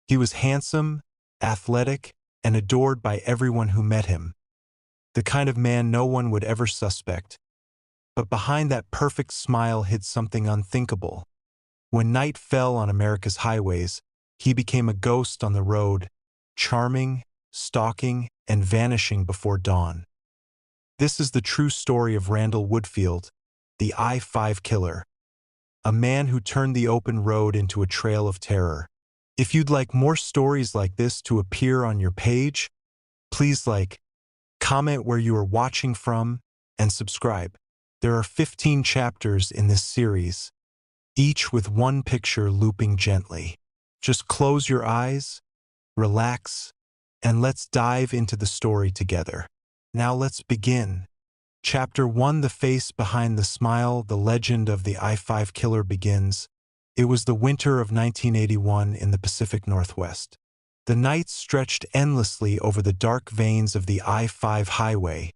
He was handsome, athletic, and adored by everyone who met him. The kind of man no one would ever suspect. But behind that perfect smile hid something unthinkable. When night fell on America's highways, he became a ghost on the road, charming, stalking, and vanishing before dawn. This is the true story of Randall Woodfield, the I-5 killer, a man who turned the open road into a trail of terror. If you'd like more stories like this to appear on your page, please comment where you are watching from, and subscribe. There are 15 chapters in this series, each with one picture looping gently. Just close your eyes, relax, and let's dive into the story together. Now let's begin. Chapter 1: The Face Behind the Smile. The legend of the I-5 killer begins. It was the winter of 1981 in the Pacific Northwest. The nights stretched endlessly over the dark veins of the I-5 highway,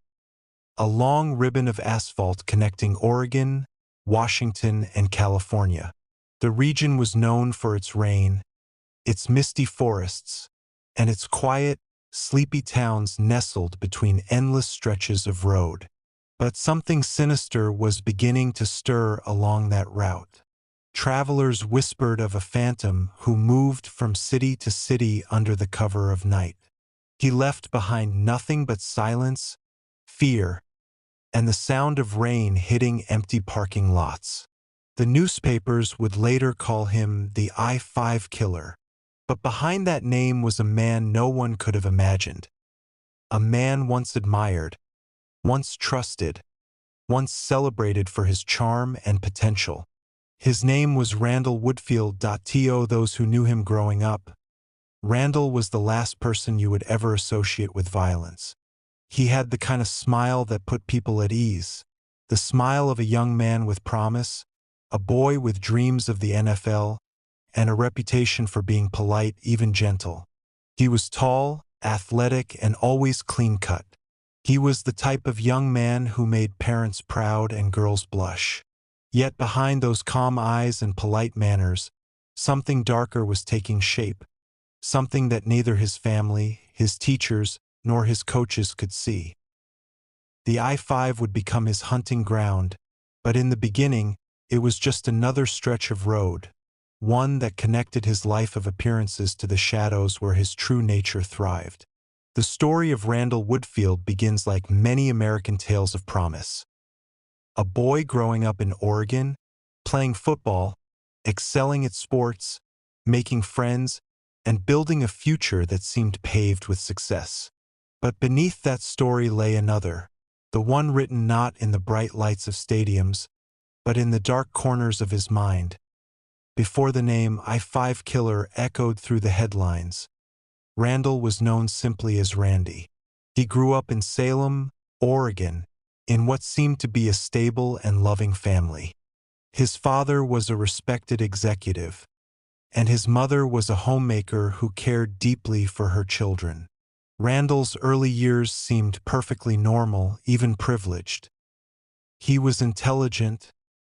a long ribbon of asphalt connecting Oregon, Washington, and California. The region was known for its rain, its misty forests, and its quiet, sleepy towns nestled between endless stretches of road. But something sinister was beginning to stir along that route. Travelers whispered of a phantom who moved from city to city under the cover of night. He left behind nothing but silence, fear, and the sound of rain hitting empty parking lots. The newspapers would later call him the I-5 killer. But behind that name was a man no one could have imagined. A man once admired, once trusted, once celebrated for his charm and potential. His name was Randall Woodfield. To those who knew him growing up, Randall was the last person you would ever associate with violence. He had the kind of smile that put people at ease, the smile of a young man with promise, a boy with dreams of the NFL, and a reputation for being polite, even gentle. He was tall, athletic, and always clean-cut. He was the type of young man who made parents proud and girls blush. Yet behind those calm eyes and polite manners, something darker was taking shape, something that neither his family, his teachers, nor his coaches could see. The I-5 would become his hunting ground, but in the beginning, it was just another stretch of road, one that connected his life of appearances to the shadows where his true nature thrived. The story of Randall Woodfield begins like many American tales of promise. A boy growing up in Oregon, playing football, excelling at sports, making friends, and building a future that seemed paved with success. But beneath that story lay another, the one written not in the bright lights of stadiums, but in the dark corners of his mind. Before the name I-5 killer echoed through the headlines, Randall was known simply as Randy. He grew up in Salem, Oregon, in what seemed to be a stable and loving family. His father was a respected executive, and his mother was a homemaker who cared deeply for her children. Randall's early years seemed perfectly normal, even privileged. He was intelligent,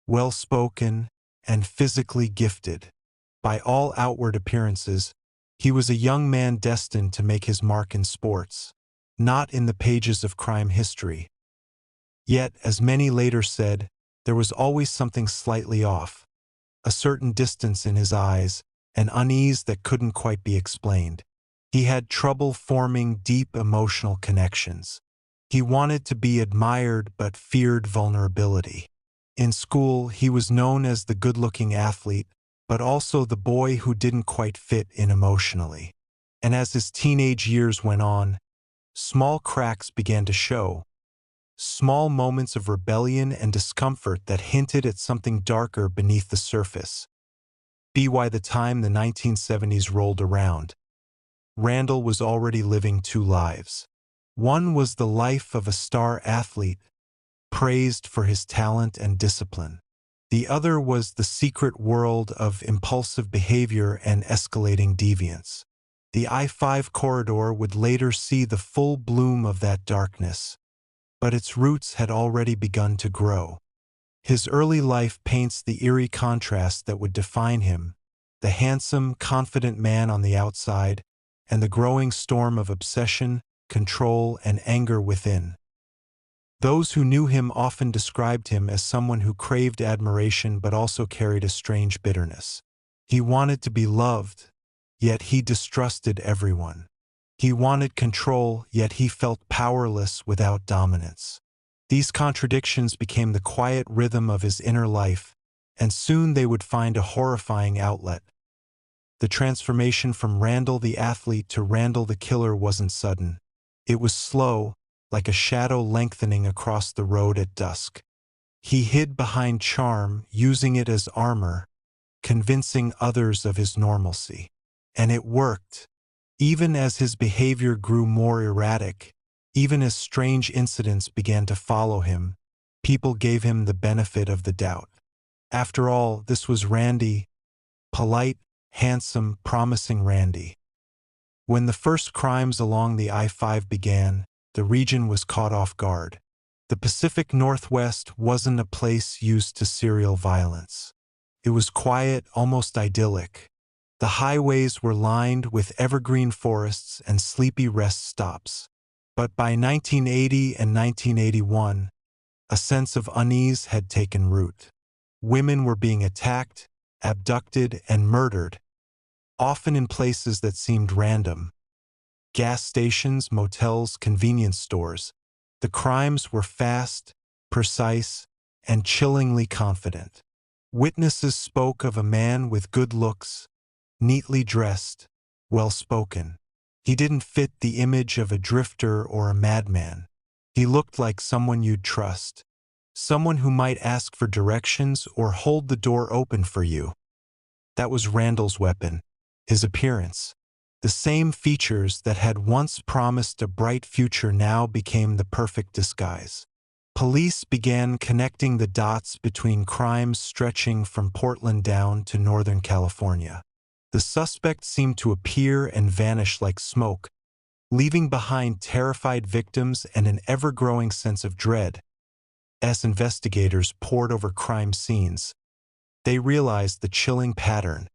well-spoken, and physically gifted. By all outward appearances, he was a young man destined to make his mark in sports, not in the pages of crime history. Yet, as many later said, there was always something slightly off, a certain distance in his eyes, an unease that couldn't quite be explained. He had trouble forming deep emotional connections. He wanted to be admired but feared vulnerability. In school, he was known as the good-looking athlete, but also the boy who didn't quite fit in emotionally. And as his teenage years went on, small cracks began to show. Small moments of rebellion and discomfort that hinted at something darker beneath the surface. By the time the 1970s rolled around, Randall was already living two lives. One was the life of a star athlete, praised for his talent and discipline. The other was the secret world of impulsive behavior and escalating deviance. The I-5 corridor would later see the full bloom of that darkness, but its roots had already begun to grow. His early life paints the eerie contrast that would define him. the handsome, confident man on the outside, and the growing storm of obsession, control, and anger within. Those who knew him often described him as someone who craved admiration but also carried a strange bitterness. He wanted to be loved, yet he distrusted everyone. He wanted control, yet he felt powerless without dominance. These contradictions became the quiet rhythm of his inner life, and soon they would find a horrifying outlet. The transformation from Randall the athlete to Randall the killer wasn't sudden. It was slow, like a shadow lengthening across the road at dusk. He hid behind charm, using it as armor, convincing others of his normalcy. And it worked. Even as his behavior grew more erratic, even as strange incidents began to follow him, people gave him the benefit of the doubt. After all, this was Randy, polite, handsome, promising Randy. When the first crimes along the I-5 began, the region was caught off guard. The Pacific Northwest wasn't a place used to serial violence. It was quiet, almost idyllic. The highways were lined with evergreen forests and sleepy rest stops. But by 1980 and 1981, a sense of unease had taken root. Women were being attacked, abducted, and murdered, often in places that seemed random. Gas stations, motels, convenience stores. The crimes were fast, precise, and chillingly confident. Witnesses spoke of a man with good looks, neatly dressed, well-spoken. He didn't fit the image of a drifter or a madman. He looked like someone you'd trust, someone who might ask for directions or hold the door open for you. That was Randall's weapon, his appearance. The same features that had once promised a bright future now became the perfect disguise. Police began connecting the dots between crimes stretching from Portland down to Northern California. The suspect seemed to appear and vanish like smoke, leaving behind terrified victims and an ever-growing sense of dread. As investigators pored over crime scenes, they realized the chilling pattern.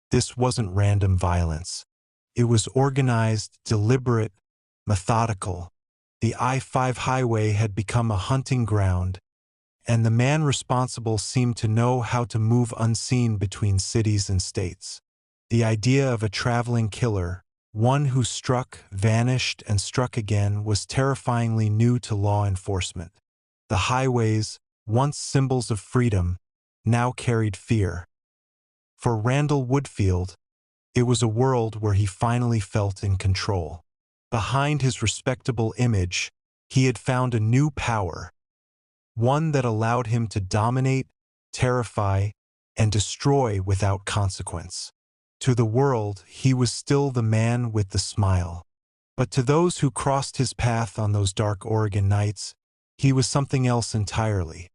This wasn't random violence. It was organized, deliberate, methodical. The I-5 highway had become a hunting ground, and the man responsible seemed to know how to move unseen between cities and states. The idea of a traveling killer, one who struck, vanished, and struck again, was terrifyingly new to law enforcement. The highways, once symbols of freedom, now carried fear. For Randall Woodfield, it was a world where he finally felt in control. Behind his respectable image, he had found a new power, one that allowed him to dominate, terrify, and destroy without consequence. To the world, he was still the man with the smile. But to those who crossed his path on those dark Oregon nights, he was something else entirely.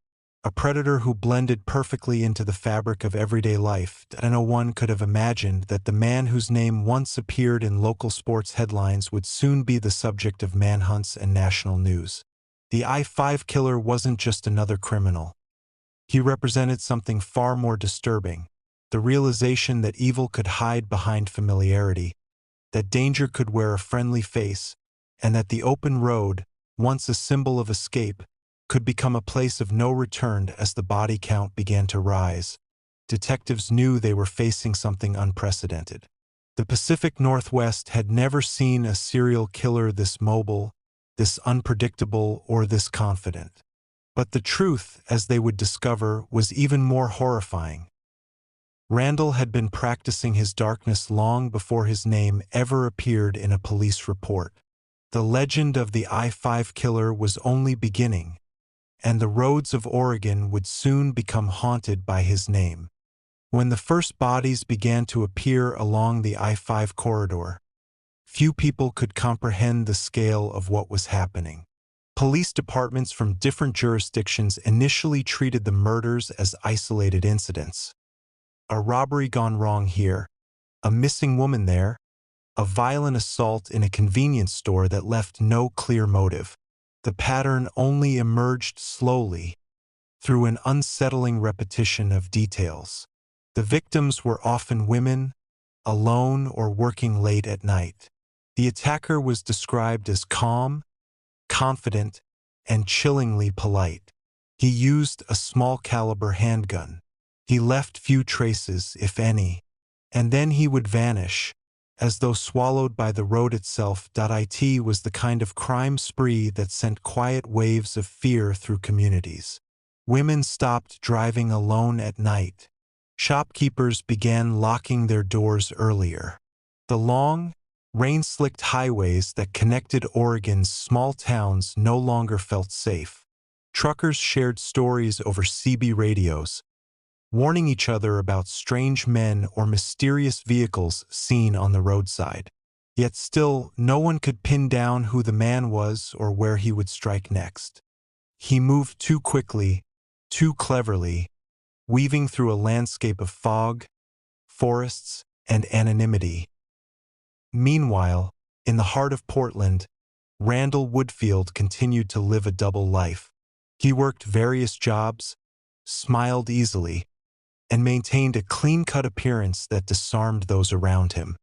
A predator who blended perfectly into the fabric of everyday life, and no one could have imagined that the man whose name once appeared in local sports headlines would soon be the subject of manhunts and national news. The I-5 killer wasn't just another criminal. He represented something far more disturbing, the realization that evil could hide behind familiarity, that danger could wear a friendly face, and that the open road, once a symbol of escape, could become a place of no return as the body count began to rise. Detectives knew they were facing something unprecedented. The Pacific Northwest had never seen a serial killer this mobile, this unpredictable, or this confident. But the truth, as they would discover, was even more horrifying. Randall had been practicing his darkness long before his name ever appeared in a police report. The legend of the I-5 killer was only beginning, and the roads of Oregon would soon become haunted by his name. When the first bodies began to appear along the I-5 corridor, few people could comprehend the scale of what was happening. Police departments from different jurisdictions initially treated the murders as isolated incidents. A robbery gone wrong here, a missing woman there, a violent assault in a convenience store that left no clear motive. The pattern only emerged slowly, through an unsettling repetition of details. The victims were often women, alone or working late at night. The attacker was described as calm, confident, and chillingly polite. He used a small-caliber handgun. He left few traces, if any, and then he would vanish, as though swallowed by the road itself. It was the kind of crime spree that sent quiet waves of fear through communities. Women stopped driving alone at night. Shopkeepers began locking their doors earlier. The long, rain-slicked highways that connected Oregon's small towns no longer felt safe. Truckers shared stories over CB radios, warning each other about strange men or mysterious vehicles seen on the roadside. Yet still, no one could pin down who the man was or where he would strike next. He moved too quickly, too cleverly, weaving through a landscape of fog, forests, and anonymity. Meanwhile, in the heart of Portland, Randall Woodfield continued to live a double life. He worked various jobs, smiled easily, and maintained a clean-cut appearance that disarmed those around him.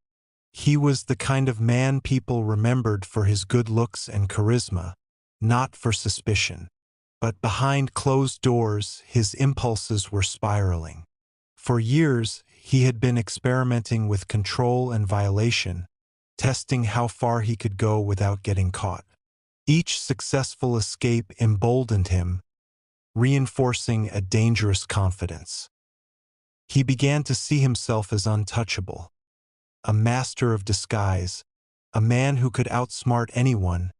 He was the kind of man people remembered for his good looks and charisma, not for suspicion. But behind closed doors, his impulses were spiraling. For years, he had been experimenting with control and violation, testing how far he could go without getting caught. Each successful escape emboldened him, reinforcing a dangerous confidence. He began to see himself as untouchable, a master of disguise, a man who could outsmart anyone.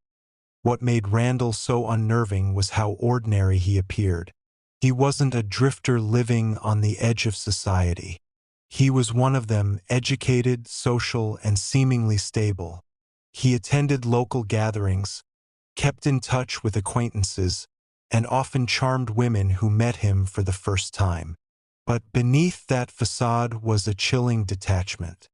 What made Randall so unnerving was how ordinary he appeared. He wasn't a drifter living on the edge of society. He was one of them, educated, social, and seemingly stable. He attended local gatherings, kept in touch with acquaintances, and often charmed women who met him for the first time. But beneath that facade was a chilling detachment.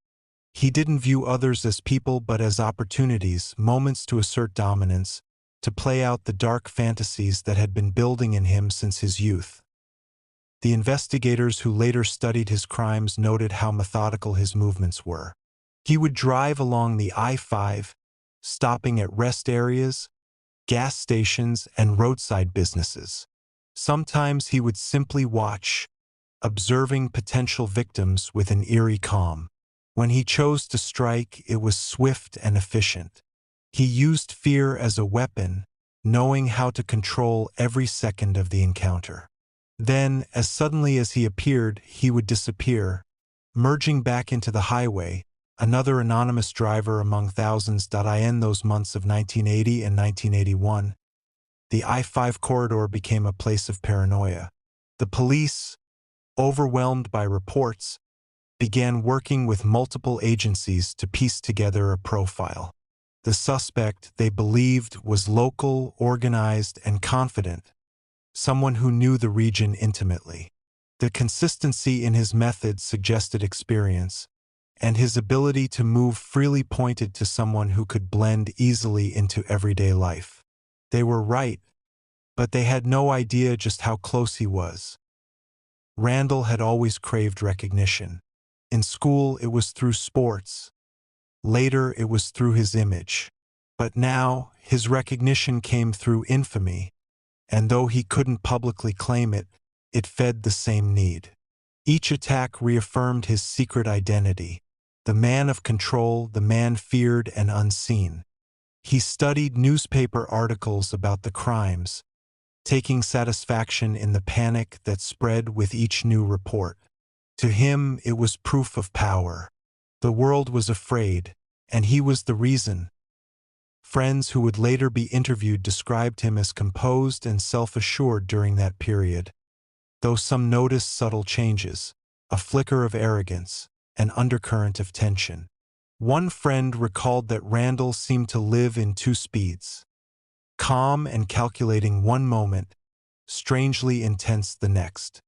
He didn't view others as people but as opportunities, moments to assert dominance, to play out the dark fantasies that had been building in him since his youth. The investigators who later studied his crimes noted how methodical his movements were. He would drive along the I-5, stopping at rest areas, gas stations, and roadside businesses. Sometimes he would simply watch, observing potential victims with an eerie calm. When he chose to strike, it was swift and efficient. He used fear as a weapon, knowing how to control every second of the encounter. Then, as suddenly as he appeared, he would disappear, merging back into the highway, another anonymous driver among thousands. In those months of 1980 and 1981, the I-5 corridor became a place of paranoia. The police, overwhelmed by reports, began working with multiple agencies to piece together a profile. The suspect, they believed, was local, organized, and confident, someone who knew the region intimately. The consistency in his methods suggested experience, and his ability to move freely pointed to someone who could blend easily into everyday life. They were right, but they had no idea just how close he was. Randall had always craved recognition. In school, it was through sports. Later, it was through his image. But now, his recognition came through infamy, and though he couldn't publicly claim it, it fed the same need. Each attack reaffirmed his secret identity, the man of control, the man feared and unseen. He studied newspaper articles about the crimes, taking satisfaction in the panic that spread with each new report. To him, it was proof of power. The world was afraid, and he was the reason. Friends who would later be interviewed described him as composed and self-assured during that period, though some noticed subtle changes, a flicker of arrogance, an undercurrent of tension. One friend recalled that Randall seemed to live in two speeds, calm and calculating one moment, strangely intense the next.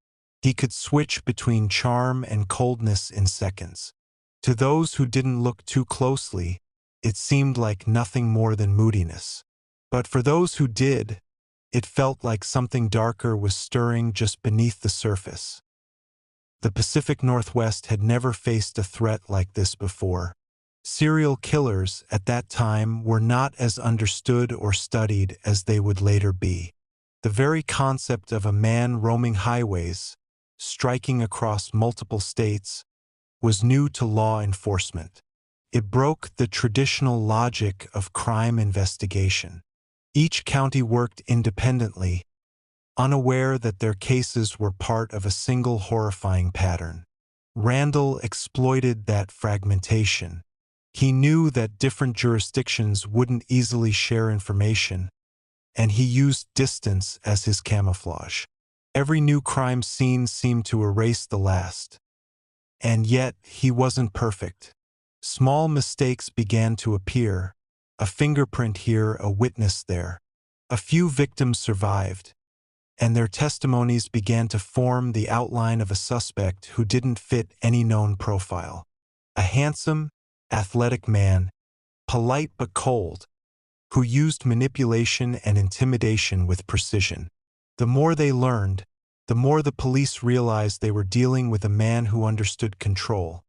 He could switch between charm and coldness in seconds. To those who didn't look too closely, it seemed like nothing more than moodiness. But for those who did, it felt like something darker was stirring just beneath the surface. The Pacific Northwest had never faced a threat like this before. Serial killers at that time were not as understood or studied as they would later be. The very concept of a man roaming highways, striking across multiple states, was new to law enforcement. It broke the traditional logic of crime investigation. Each county worked independently, unaware that their cases were part of a single horrifying pattern. Randall exploited that fragmentation. He knew that different jurisdictions wouldn't easily share information, and he used distance as his camouflage. Every new crime scene seemed to erase the last. And yet, he wasn't perfect. Small mistakes began to appear, a fingerprint here, a witness there. A few victims survived, and their testimonies began to form the outline of a suspect who didn't fit any known profile. A handsome, athletic man, polite but cold, who used manipulation and intimidation with precision. The more they learned, the more the police realized they were dealing with a man who understood control,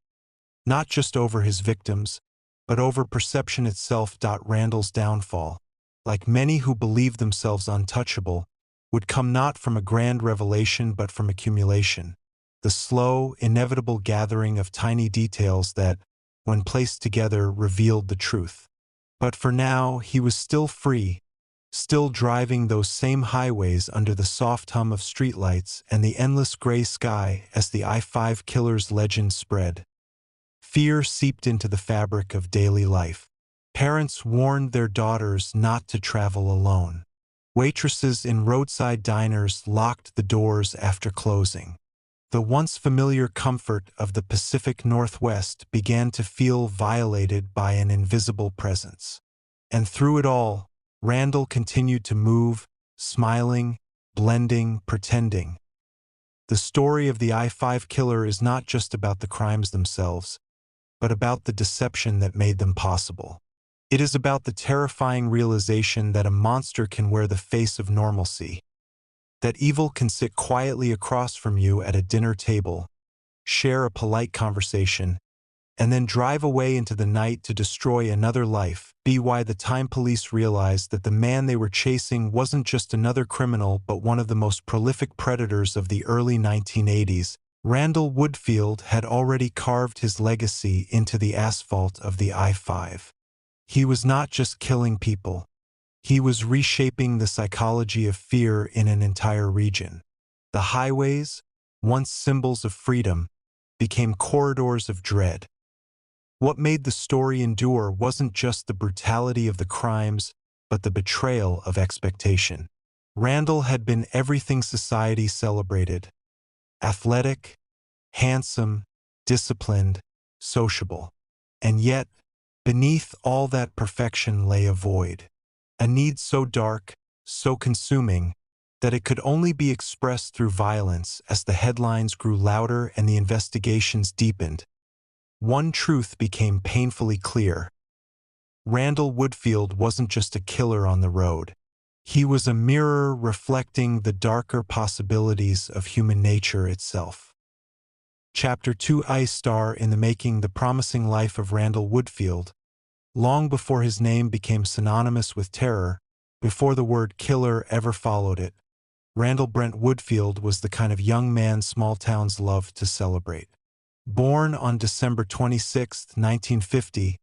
not just over his victims, but over perception itself. Randall's downfall, like many who believed themselves untouchable, would come not from a grand revelation but from accumulation, the slow, inevitable gathering of tiny details that, when placed together, revealed the truth. But for now, he was still free, still driving those same highways under the soft hum of streetlights and the endless gray sky as the I-5 killer's legend spread. Fear seeped into the fabric of daily life. Parents warned their daughters not to travel alone. Waitresses in roadside diners locked the doors after closing. The once familiar comfort of the Pacific Northwest began to feel violated by an invisible presence. And through it all, Randall continued to move, smiling, blending, pretending. The story of the I-5 killer is not just about the crimes themselves, but about the deception that made them possible. It is about the terrifying realization that a monster can wear the face of normalcy, that evil can sit quietly across from you at a dinner table, share a polite conversation, and then drive away into the night to destroy another life. By the time police realized that the man they were chasing wasn't just another criminal but one of the most prolific predators of the early 1980s, Randall Woodfield had already carved his legacy into the asphalt of the I-5. He was not just killing people. He was reshaping the psychology of fear in an entire region. The highways, once symbols of freedom, became corridors of dread. What made the story endure wasn't just the brutality of the crimes, but the betrayal of expectation. Randall had been everything society celebrated: athletic, handsome, disciplined, sociable. And yet, beneath all that perfection lay a void. A need so dark, so consuming, that it could only be expressed through violence. As the headlines grew louder and the investigations deepened, one truth became painfully clear. Randall Woodfield wasn't just a killer on the road. He was a mirror reflecting the darker possibilities of human nature itself. Chapter 2: I-Star in the Making. The promising life of Randall Woodfield. Long before his name became synonymous with terror, before the word killer ever followed it, Randall Brent Woodfield was the kind of young man small towns loved to celebrate. Born on December 26, 1950,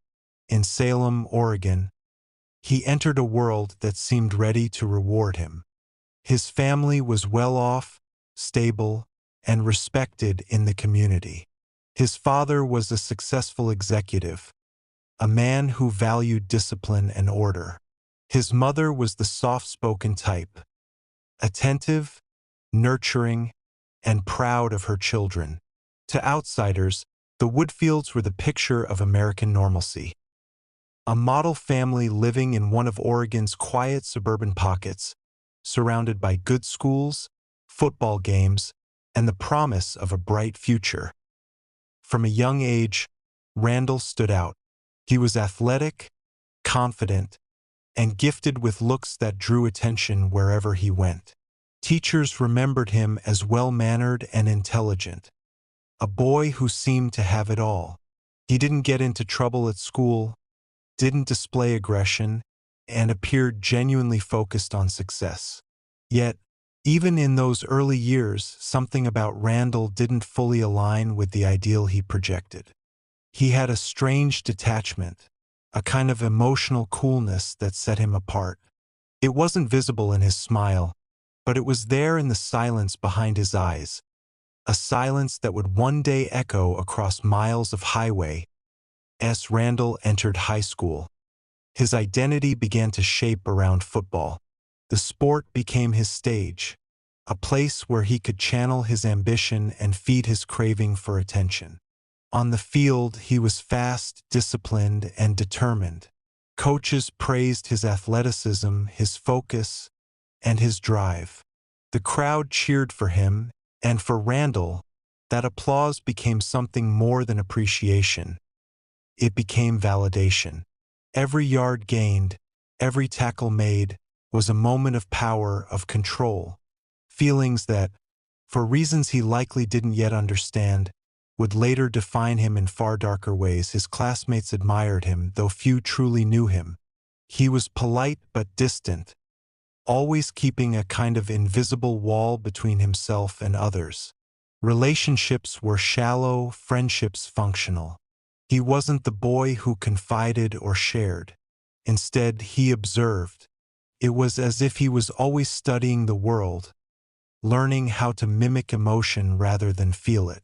in Salem, Oregon, he entered a world that seemed ready to reward him. His family was well off, stable, and respected in the community. His father was a successful executive, a man who valued discipline and order. His mother was the soft-spoken type, attentive, nurturing, and proud of her children. To outsiders, the Woodfields were the picture of American normalcy. A model family living in one of Oregon's quiet suburban pockets, surrounded by good schools, football games, and the promise of a bright future. From a young age, Randall stood out. He was athletic, confident, and gifted with looks that drew attention wherever he went. Teachers remembered him as well-mannered and intelligent, a boy who seemed to have it all. He didn't get into trouble at school, didn't display aggression, and appeared genuinely focused on success. Yet, even in those early years, something about Randall didn't fully align with the ideal he projected. He had a strange detachment, a kind of emotional coolness that set him apart. It wasn't visible in his smile, but it was there in the silence behind his eyes, a silence that would one day echo across miles of highway. As Randall entered high school, his identity began to shape around football. The sport became his stage, a place where he could channel his ambition and feed his craving for attention. On the field, he was fast, disciplined, and determined. Coaches praised his athleticism, his focus, and his drive. The crowd cheered for him, and for Randall, that applause became something more than appreciation. It became validation. Every yard gained, every tackle made, was a moment of power, of control. Feelings that, for reasons he likely didn't yet understand, would later define him in far darker ways. His classmates admired him, though few truly knew him. He was polite but distant, always keeping a kind of invisible wall between himself and others. Relationships were shallow, friendships functional. He wasn't the boy who confided or shared. Instead, he observed. It was as if he was always studying the world, learning how to mimic emotion rather than feel it.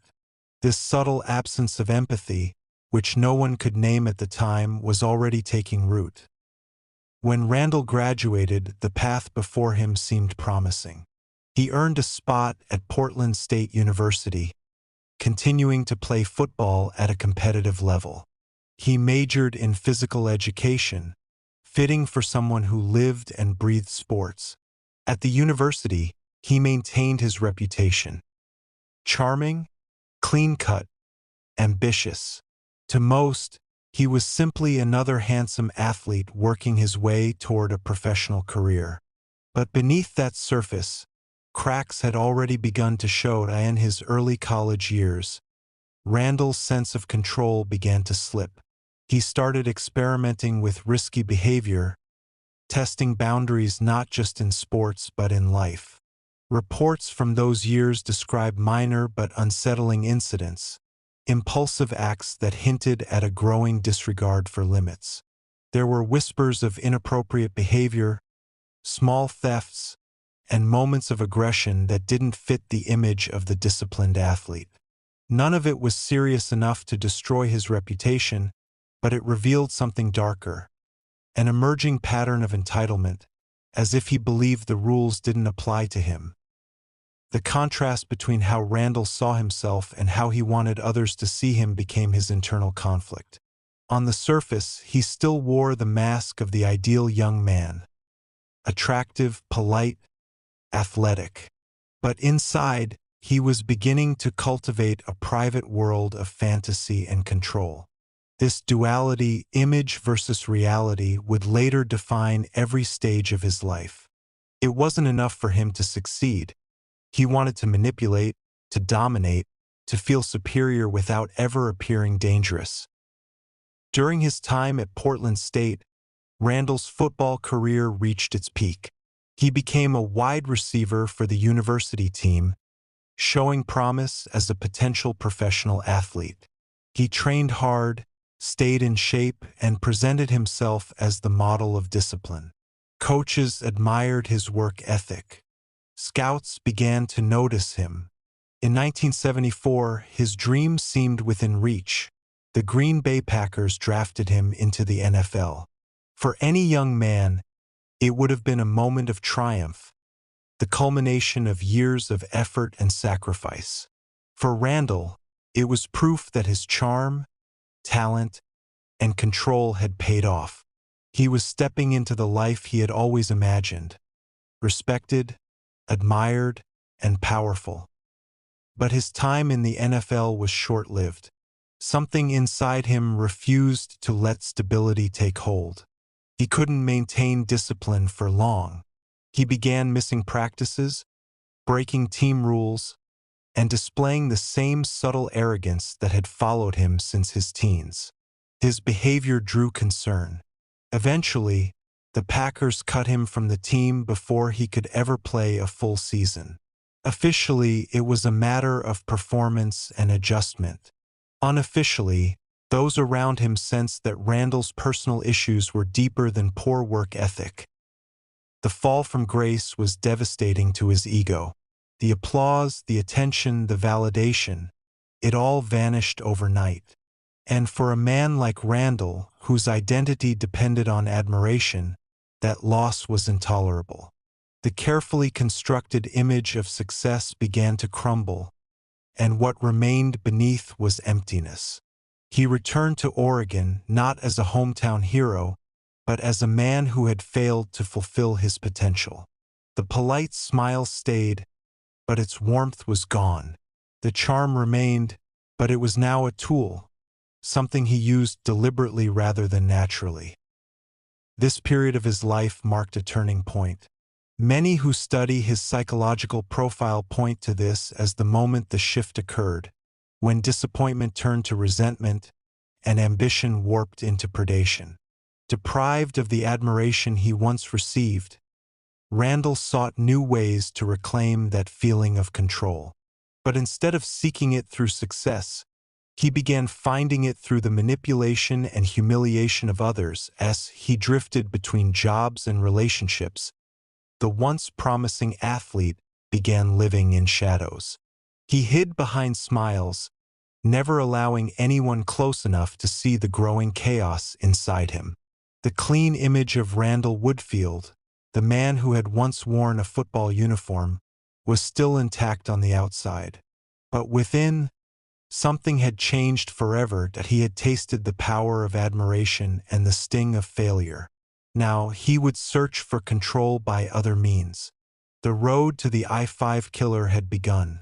This subtle absence of empathy, which no one could name at the time, was already taking root. When Randall graduated, the path before him seemed promising. He earned a spot at Portland State University, continuing to play football at a competitive level. He majored in physical education, fitting for someone who lived and breathed sports. At the university, he maintained his reputation. Charming, clean-cut, ambitious. To most, he was simply another handsome athlete working his way toward a professional career. But beneath that surface, cracks had already begun to show. In his early college years, Randall's sense of control began to slip. He started experimenting with risky behavior, testing boundaries not just in sports but in life. Reports from those years describe minor but unsettling incidents, impulsive acts that hinted at a growing disregard for limits. There were whispers of inappropriate behavior, small thefts, and moments of aggression that didn't fit the image of the disciplined athlete. None of it was serious enough to destroy his reputation, but it revealed something darker, an emerging pattern of entitlement, as if he believed the rules didn't apply to him. The contrast between how Randall saw himself and how he wanted others to see him became his internal conflict. On the surface, he still wore the mask of the ideal young man, attractive, polite, athletic. But inside, he was beginning to cultivate a private world of fantasy and control. This duality, image versus reality, would later define every stage of his life. It wasn't enough for him to succeed. He wanted to manipulate, to dominate, to feel superior without ever appearing dangerous. During his time at Portland State, Randall's football career reached its peak. He became a wide receiver for the university team, showing promise as a potential professional athlete. He trained hard, stayed in shape, and presented himself as the model of discipline. Coaches admired his work ethic. Scouts began to notice him. In 1974, his dream seemed within reach. The Green Bay Packers drafted him into the NFL. For any young man, it would have been a moment of triumph, the culmination of years of effort and sacrifice. For Randall, it was proof that his charm, talent, and control had paid off. He was stepping into the life he had always imagined, respected, admired, and powerful. But his time in the NFL was short-lived. Something inside him refused to let stability take hold. He couldn't maintain discipline for long. He began missing practices, breaking team rules, and displaying the same subtle arrogance that had followed him since his teens. His behavior drew concern. Eventually, the Packers cut him from the team before he could ever play a full season. Officially, it was a matter of performance and adjustment. Unofficially, those around him sensed that Randall's personal issues were deeper than poor work ethic. The fall from grace was devastating to his ego. The applause, the attention, the validation, it all vanished overnight. And for a man like Randall, whose identity depended on admiration, that loss was intolerable. The carefully constructed image of success began to crumble, and what remained beneath was emptiness. He returned to Oregon not as a hometown hero, but as a man who had failed to fulfill his potential. The polite smile stayed, but its warmth was gone. The charm remained, but it was now a tool, something he used deliberately rather than naturally. This period of his life marked a turning point. Many who study his psychological profile point to this as the moment the shift occurred, when disappointment turned to resentment and ambition warped into predation. Deprived of the admiration he once received, Randall sought new ways to reclaim that feeling of control. But instead of seeking it through success, he began finding it through the manipulation and humiliation of others. As he drifted between jobs and relationships, the once promising athlete began living in shadows. He hid behind smiles, never allowing anyone close enough to see the growing chaos inside him. The clean image of Randall Woodfield, the man who had once worn a football uniform, was still intact on the outside. But within, something had changed forever. That he had tasted the power of admiration and the sting of failure. Now he would search for control by other means. The road to the I-5 killer had begun.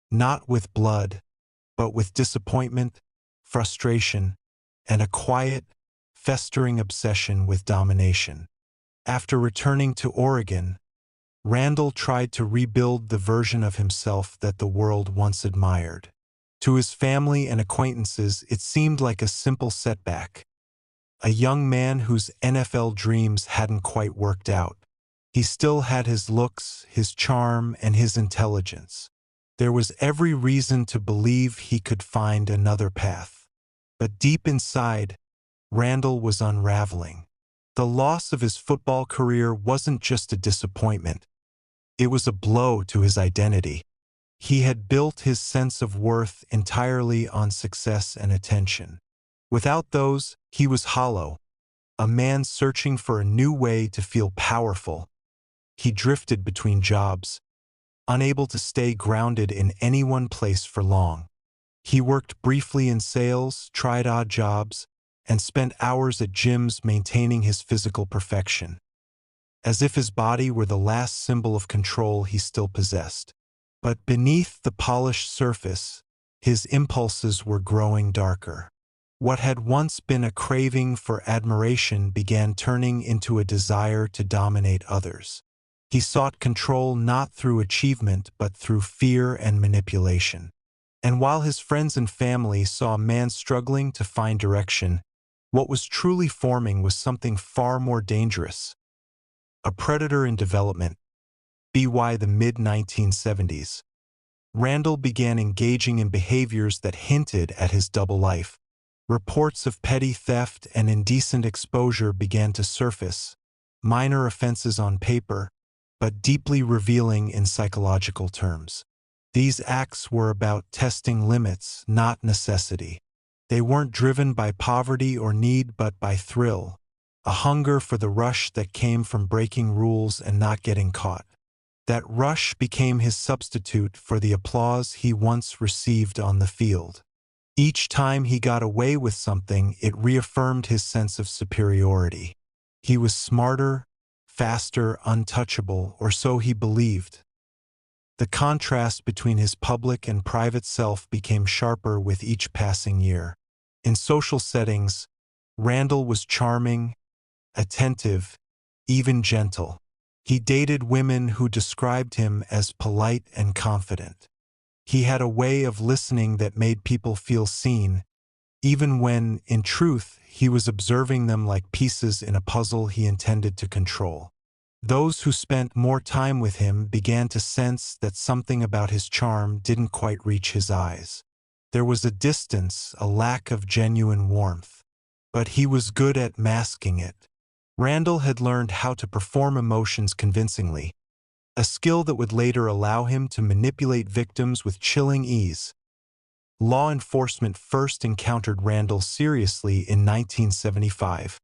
Not with blood, but with disappointment, frustration, and a quiet, festering obsession with domination. After returning to Oregon, Randall tried to rebuild the version of himself that the world once admired. To his family and acquaintances, it seemed like a simple setback. A young man whose NFL dreams hadn't quite worked out. He still had his looks, his charm, and his intelligence. There was every reason to believe he could find another path. But deep inside, Randall was unraveling. The loss of his football career wasn't just a disappointment. It was a blow to his identity. He had built his sense of worth entirely on success and attention. Without those, he was hollow, a man searching for a new way to feel powerful. He drifted between jobs, unable to stay grounded in any one place for long. He worked briefly in sales, tried odd jobs, and spent hours at gyms maintaining his physical perfection, as if his body were the last symbol of control he still possessed. But beneath the polished surface, his impulses were growing darker. What had once been a craving for admiration began turning into a desire to dominate others. He sought control not through achievement but through fear and manipulation. And while his friends and family saw a man struggling to find direction, what was truly forming was something far more dangerous. A predator in development. By the mid-1970s, Randall began engaging in behaviors that hinted at his double life. Reports of petty theft and indecent exposure began to surface, minor offenses on paper, but deeply revealing in psychological terms. These acts were about testing limits, not necessity. They weren't driven by poverty or need but by thrill, a hunger for the rush that came from breaking rules and not getting caught. That rush became his substitute for the applause he once received on the field. Each time he got away with something, it reaffirmed his sense of superiority. He was smarter, faster, untouchable, or so he believed. The contrast between his public and private self became sharper with each passing year. In social settings, Randall was charming, attentive, even gentle. He dated women who described him as polite and confident. He had a way of listening that made people feel seen, even when, in truth, he was observing them like pieces in a puzzle he intended to control. Those who spent more time with him began to sense that something about his charm didn't quite reach his eyes. There was a distance, a lack of genuine warmth. But he was good at masking it. Randall had learned how to perform emotions convincingly, a skill that would later allow him to manipulate victims with chilling ease. Law enforcement first encountered Randall seriously in 1975,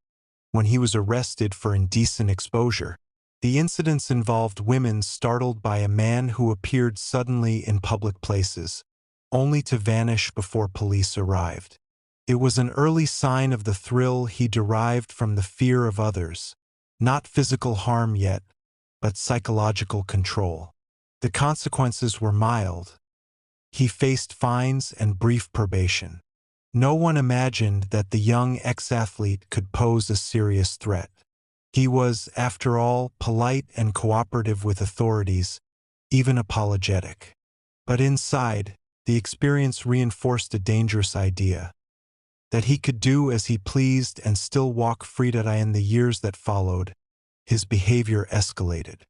when he was arrested for indecent exposure. The incidents involved women startled by a man who appeared suddenly in public places, only to vanish before police arrived. It was an early sign of the thrill he derived from the fear of others, not physical harm yet, but psychological control. The consequences were mild. He faced fines and brief probation. No one imagined that the young ex-athlete could pose a serious threat. He was, after all, polite and cooperative with authorities, even apologetic. But inside, the experience reinforced a dangerous idea: that he could do as he pleased and still walk free. In the years that followed, his behavior escalated.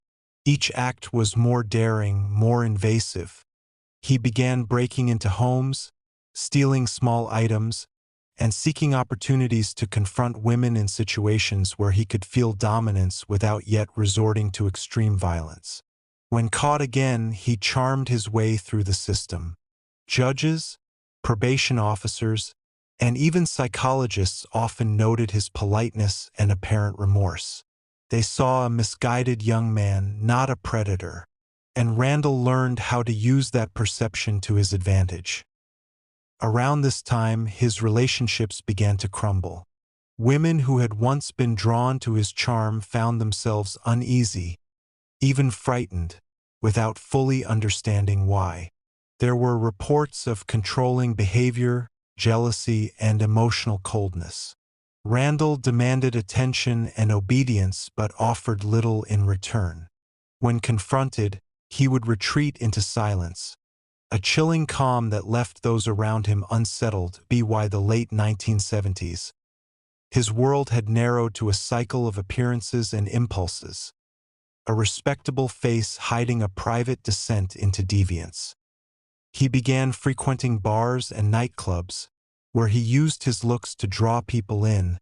Each act was more daring, more invasive. He began breaking into homes, stealing small items, and seeking opportunities to confront women in situations where he could feel dominance without yet resorting to extreme violence. When caught again, he charmed his way through the system. Judges, probation officers, and even psychologists often noted his politeness and apparent remorse. They saw a misguided young man, not a predator, and Randall learned how to use that perception to his advantage. Around this time, his relationships began to crumble. Women who had once been drawn to his charm found themselves uneasy, even frightened, without fully understanding why. There were reports of controlling behavior, jealousy, and emotional coldness. Randall demanded attention and obedience but offered little in return. When confronted, he would retreat into silence, a chilling calm that left those around him unsettled. By the late 1970s, his world had narrowed to a cycle of appearances and impulses, a respectable face hiding a private descent into deviance. He began frequenting bars and nightclubs, where he used his looks to draw people in,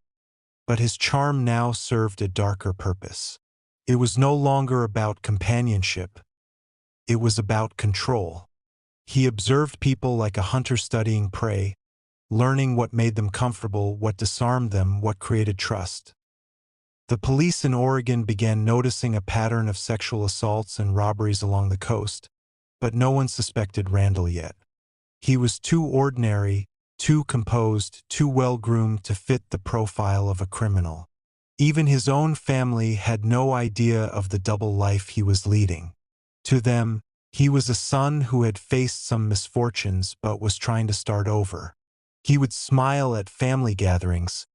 but his charm now served a darker purpose. It was no longer about companionship. It was about control. He observed people like a hunter studying prey, learning what made them comfortable, what disarmed them, what created trust. The police in Oregon began noticing a pattern of sexual assaults and robberies along the coast, but no one suspected Randall yet. He was too ordinary, too composed, too well-groomed to fit the profile of a criminal. Even his own family had no idea of the double life he was leading. To them, he was a son who had faced some misfortunes but was trying to start over. He would smile at family gatherings,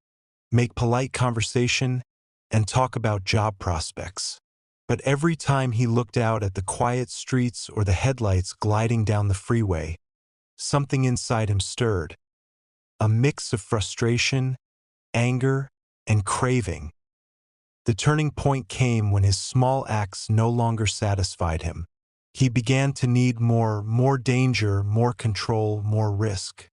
make polite conversation, and talk about job prospects. But every time he looked out at the quiet streets or the headlights gliding down the freeway, something inside him stirred. A mix of frustration, anger, and craving. The turning point came when his small acts no longer satisfied him. He began to need more danger, more control, more risk.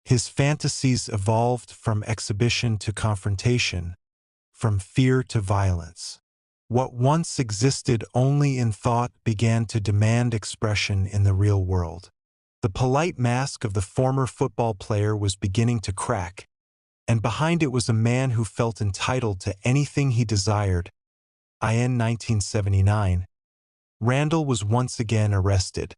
His fantasies evolved from exhibition to confrontation, from fear to violence. What once existed only in thought began to demand expression in the real world. The polite mask of the former football player was beginning to crack, and behind it was a man who felt entitled to anything he desired. In 1979, Randall was once again arrested,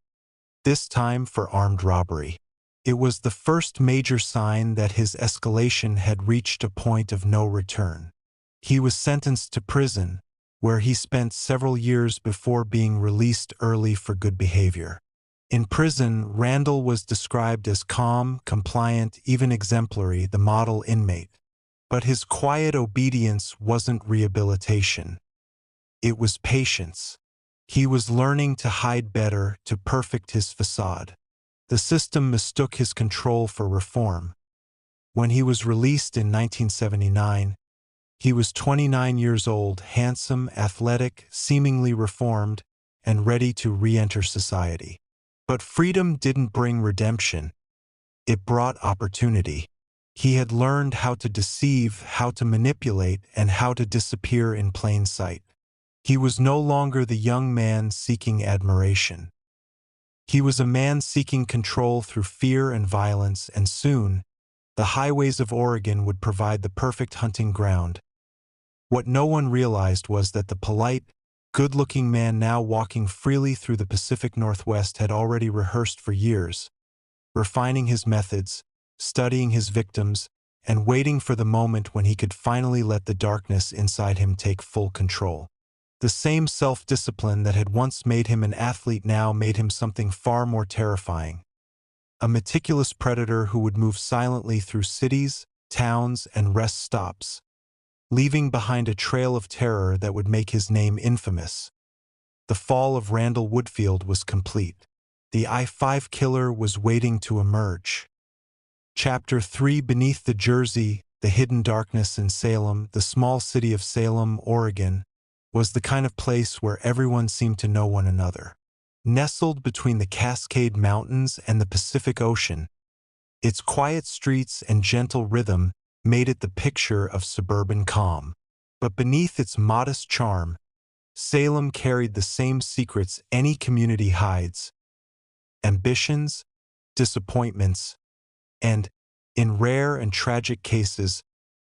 this time for armed robbery. It was the first major sign that his escalation had reached a point of no return. He was sentenced to prison, where he spent several years before being released early for good behavior. In prison, Randall was described as calm, compliant, even exemplary, the model inmate. But his quiet obedience wasn't rehabilitation. It was patience. He was learning to hide better, to perfect his facade. The system mistook his control for reform. When he was released in 1979, he was 29 years old, handsome, athletic, seemingly reformed, and ready to re-enter society. But freedom didn't bring redemption. It brought opportunity. He had learned how to deceive, how to manipulate, and how to disappear in plain sight. He was no longer the young man seeking admiration. He was a man seeking control through fear and violence, and soon, the highways of Oregon would provide the perfect hunting ground. What no one realized was that the polite, good-looking man now walking freely through the Pacific Northwest had already rehearsed for years, refining his methods, studying his victims, and waiting for the moment when he could finally let the darkness inside him take full control. The same self-discipline that had once made him an athlete now made him something far more terrifying. A meticulous predator who would move silently through cities, towns, and rest stops, leaving behind a trail of terror that would make his name infamous. The fall of Randall Woodfield was complete. The I-5 killer was waiting to emerge. Chapter 3. Beneath the Jersey, the hidden darkness in Salem. The small city of Salem, Oregon, was the kind of place where everyone seemed to know one another. Nestled between the Cascade Mountains and the Pacific Ocean, its quiet streets and gentle rhythm made it the picture of suburban calm. But beneath its modest charm, Salem carried the same secrets any community hides: ambitions, disappointments, and, in rare and tragic cases,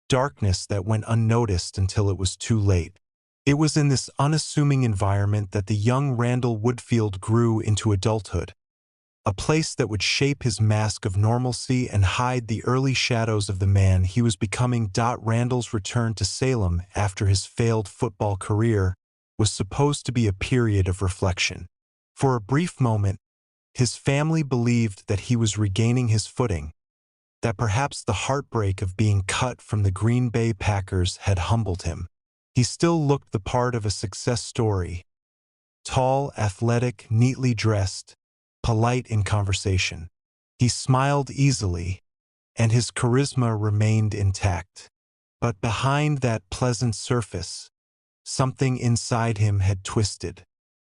darkness that went unnoticed until it was too late. It was in this unassuming environment that the young Randall Woodfield grew into adulthood, a place that would shape his mask of normalcy and hide the early shadows of the man he was becoming. Randall's return to Salem after his failed football career was supposed to be a period of reflection. For a brief moment, his family believed that he was regaining his footing, that perhaps the heartbreak of being cut from the Green Bay Packers had humbled him. He still looked the part of a success story: tall, athletic, neatly dressed, polite in conversation. He smiled easily, and his charisma remained intact. But behind that pleasant surface, something inside him had twisted.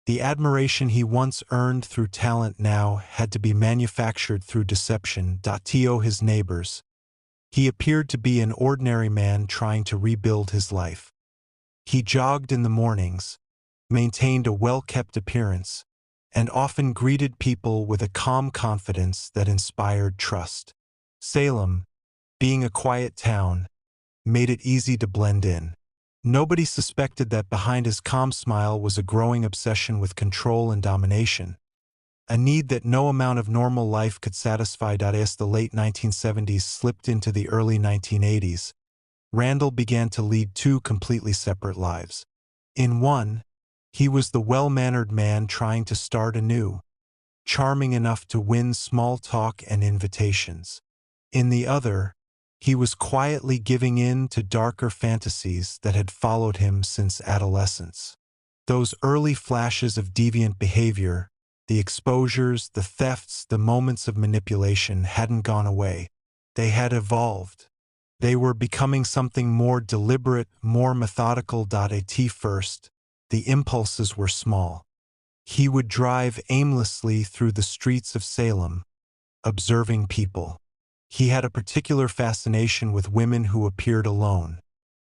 The admiration he once earned through talent now had to be manufactured through deception. To his neighbors, he appeared to be an ordinary man trying to rebuild his life. He jogged in the mornings, maintained a well-kept appearance, and often greeted people with a calm confidence that inspired trust. Salem, being a quiet town, made it easy to blend in. Nobody suspected that behind his calm smile was a growing obsession with control and domination, a need that no amount of normal life could satisfy. As the late 1970s slipped into the early 1980s, Randall began to lead two completely separate lives. In one, he was the well-mannered man trying to start anew, charming enough to win small talk and invitations. In the other, he was quietly giving in to darker fantasies that had followed him since adolescence. Those early flashes of deviant behavior, the exposures, the thefts, the moments of manipulation hadn't gone away. They had evolved. They were becoming something more deliberate, more methodical. At first, the impulses were small. He would drive aimlessly through the streets of Salem, observing people. He had a particular fascination with women who appeared alone,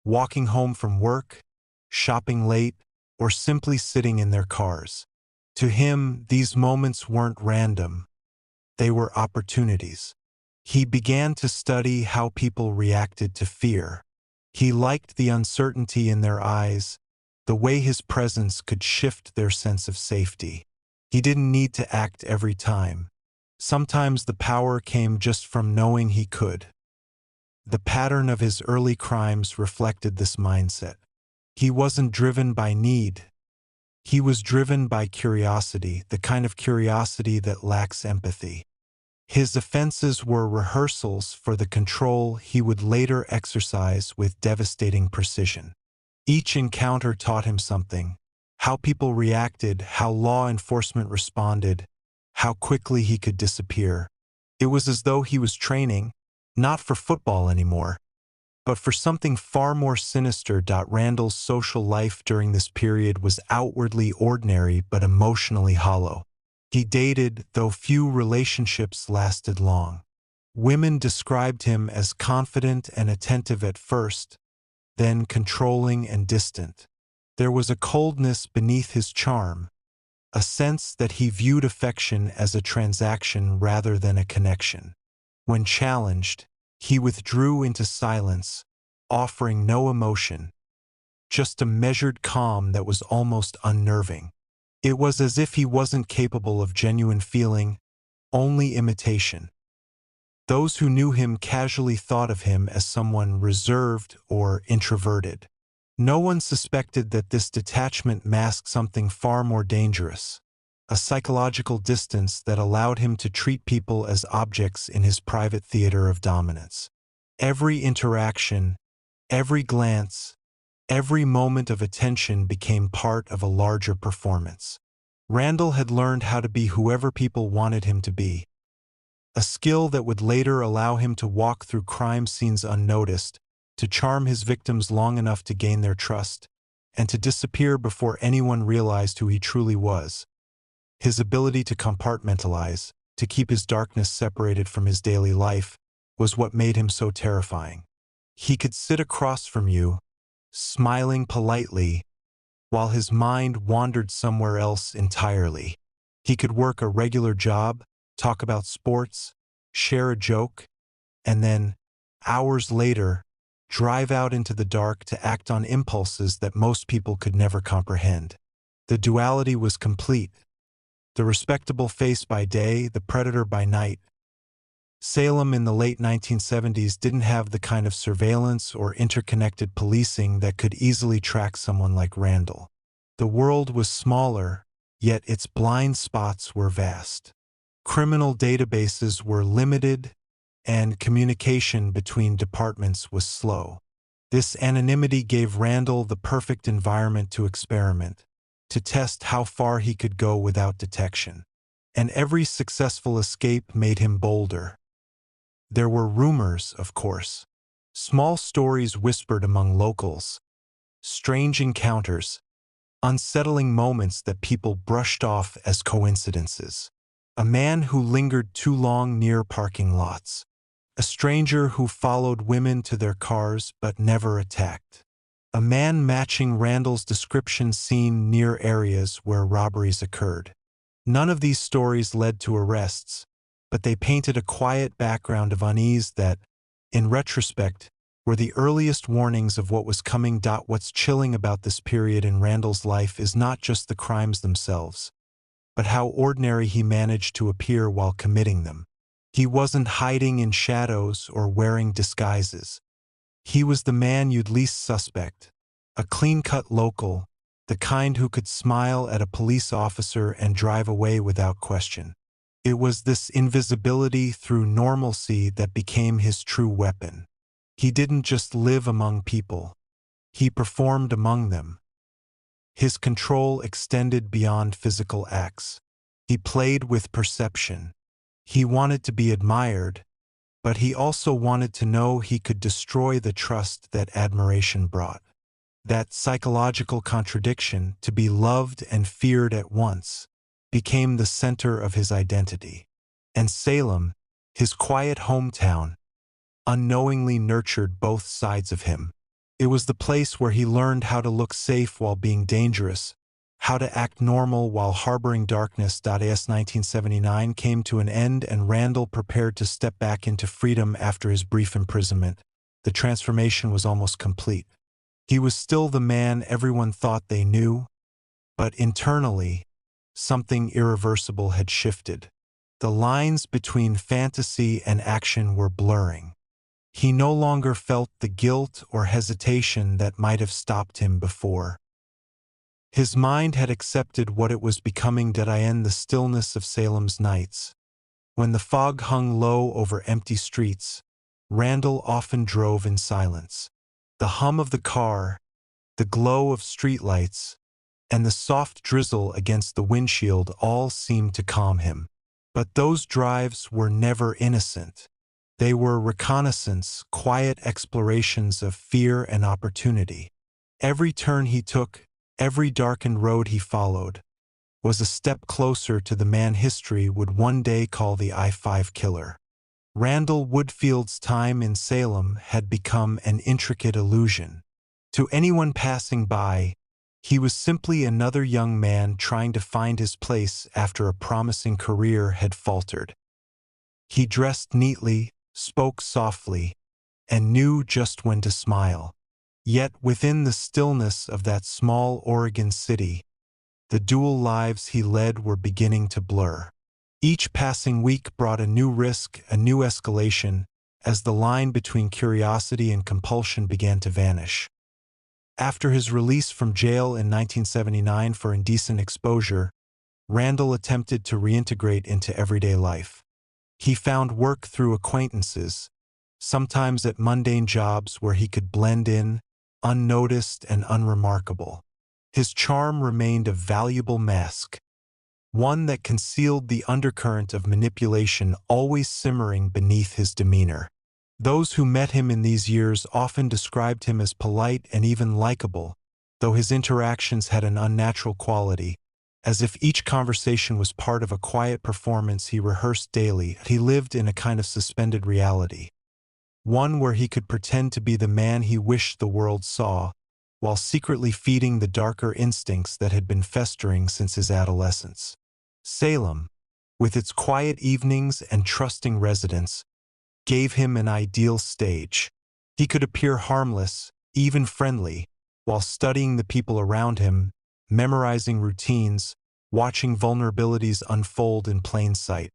walking home from work, shopping late, or simply sitting in their cars. To him, these moments weren't random. They were opportunities. He began to study how people reacted to fear. He liked the uncertainty in their eyes, the way his presence could shift their sense of safety. He didn't need to act every time. Sometimes the power came just from knowing he could. The pattern of his early crimes reflected this mindset. He wasn't driven by need. He was driven by curiosity, the kind of curiosity that lacks empathy. His offenses were rehearsals for the control he would later exercise with devastating precision. Each encounter taught him something: how people reacted, how law enforcement responded, how quickly he could disappear. It was as though he was training, not for football anymore, but for something far more sinister. Randall's social life during this period was outwardly ordinary but emotionally hollow. He dated, though few relationships lasted long. Women described him as confident and attentive at first, then controlling and distant. There was a coldness beneath his charm, a sense that he viewed affection as a transaction rather than a connection. When challenged, he withdrew into silence, offering no emotion, just a measured calm that was almost unnerving. It was as if he wasn't capable of genuine feeling, only imitation. Those who knew him casually thought of him as someone reserved or introverted. No one suspected that this detachment masked something far more dangerous, a psychological distance that allowed him to treat people as objects in his private theater of dominance. Every interaction, every glance, every moment of attention became part of a larger performance. Randall had learned how to be whoever people wanted him to be, a skill that would later allow him to walk through crime scenes unnoticed, to charm his victims long enough to gain their trust, and to disappear before anyone realized who he truly was. His ability to compartmentalize, to keep his darkness separated from his daily life, was what made him so terrifying. He could sit across from you, smiling politely, while his mind wandered somewhere else entirely. He could work a regular job, talk about sports, share a joke, and then, hours later, drive out into the dark to act on impulses that most people could never comprehend. The duality was complete. The respectable face by day, the predator by night. Salem in the late 1970s didn't have the kind of surveillance or interconnected policing that could easily track someone like Randall. The world was smaller, yet its blind spots were vast. Criminal databases were limited, and communication between departments was slow. This anonymity gave Randall the perfect environment to experiment, to test how far he could go without detection. And every successful escape made him bolder. There were rumors, of course, small stories whispered among locals, strange encounters, unsettling moments that people brushed off as coincidences. A man who lingered too long near parking lots. A stranger who followed women to their cars but never attacked. A man matching Randall's description seen near areas where robberies occurred. None of these stories led to arrests, but they painted a quiet background of unease that, in retrospect, were the earliest warnings of what was coming. What's chilling about this period in Randall's life is not just the crimes themselves, but how ordinary he managed to appear while committing them. He wasn't hiding in shadows or wearing disguises. He was the man you'd least suspect, a clean-cut local, the kind who could smile at a police officer and drive away without question. It was this invisibility through normalcy that became his true weapon. He didn't just live among people. He performed among them. His control extended beyond physical acts. He played with perception. He wanted to be admired, but he also wanted to know he could destroy the trust that admiration brought. That psychological contradiction, to be loved and feared at once, became the center of his identity. And Salem, his quiet hometown, unknowingly nurtured both sides of him. It was the place where he learned how to look safe while being dangerous, how to act normal while harboring darkness. As 1979 came to an end and Randall prepared to step back into freedom after his brief imprisonment, the transformation was almost complete. He was still the man everyone thought they knew, but internally, something irreversible had shifted. The lines between fantasy and action were blurring. He no longer felt the guilt or hesitation that might have stopped him before. His mind had accepted what it was becoming. In the stillness of Salem's nights, when the fog hung low over empty streets, Randall often drove in silence. The hum of the car, the glow of streetlights, and the soft drizzle against the windshield all seemed to calm him. But those drives were never innocent. They were reconnaissance, quiet explorations of fear and opportunity. Every turn he took, every darkened road he followed, was a step closer to the man history would one day call the I-5 killer. Randall Woodfield's time in Salem had become an intricate illusion. To anyone passing by, he was simply another young man trying to find his place after a promising career had faltered. He dressed neatly, spoke softly, and knew just when to smile. Yet within the stillness of that small Oregon city, the dual lives he led were beginning to blur. Each passing week brought a new risk, a new escalation, as the line between curiosity and compulsion began to vanish. After his release from jail in 1979 for indecent exposure, Randall attempted to reintegrate into everyday life. He found work through acquaintances, sometimes at mundane jobs where he could blend in, unnoticed and unremarkable. His charm remained a valuable mask, one that concealed the undercurrent of manipulation always simmering beneath his demeanor. Those who met him in these years often described him as polite and even likable, though his interactions had an unnatural quality, as if each conversation was part of a quiet performance he rehearsed daily. He lived in a kind of suspended reality, one where he could pretend to be the man he wished the world saw, while secretly feeding the darker instincts that had been festering since his adolescence. Salem, with its quiet evenings and trusting residents, gave him an ideal stage. He could appear harmless, even friendly, while studying the people around him, memorizing routines, watching vulnerabilities unfold in plain sight.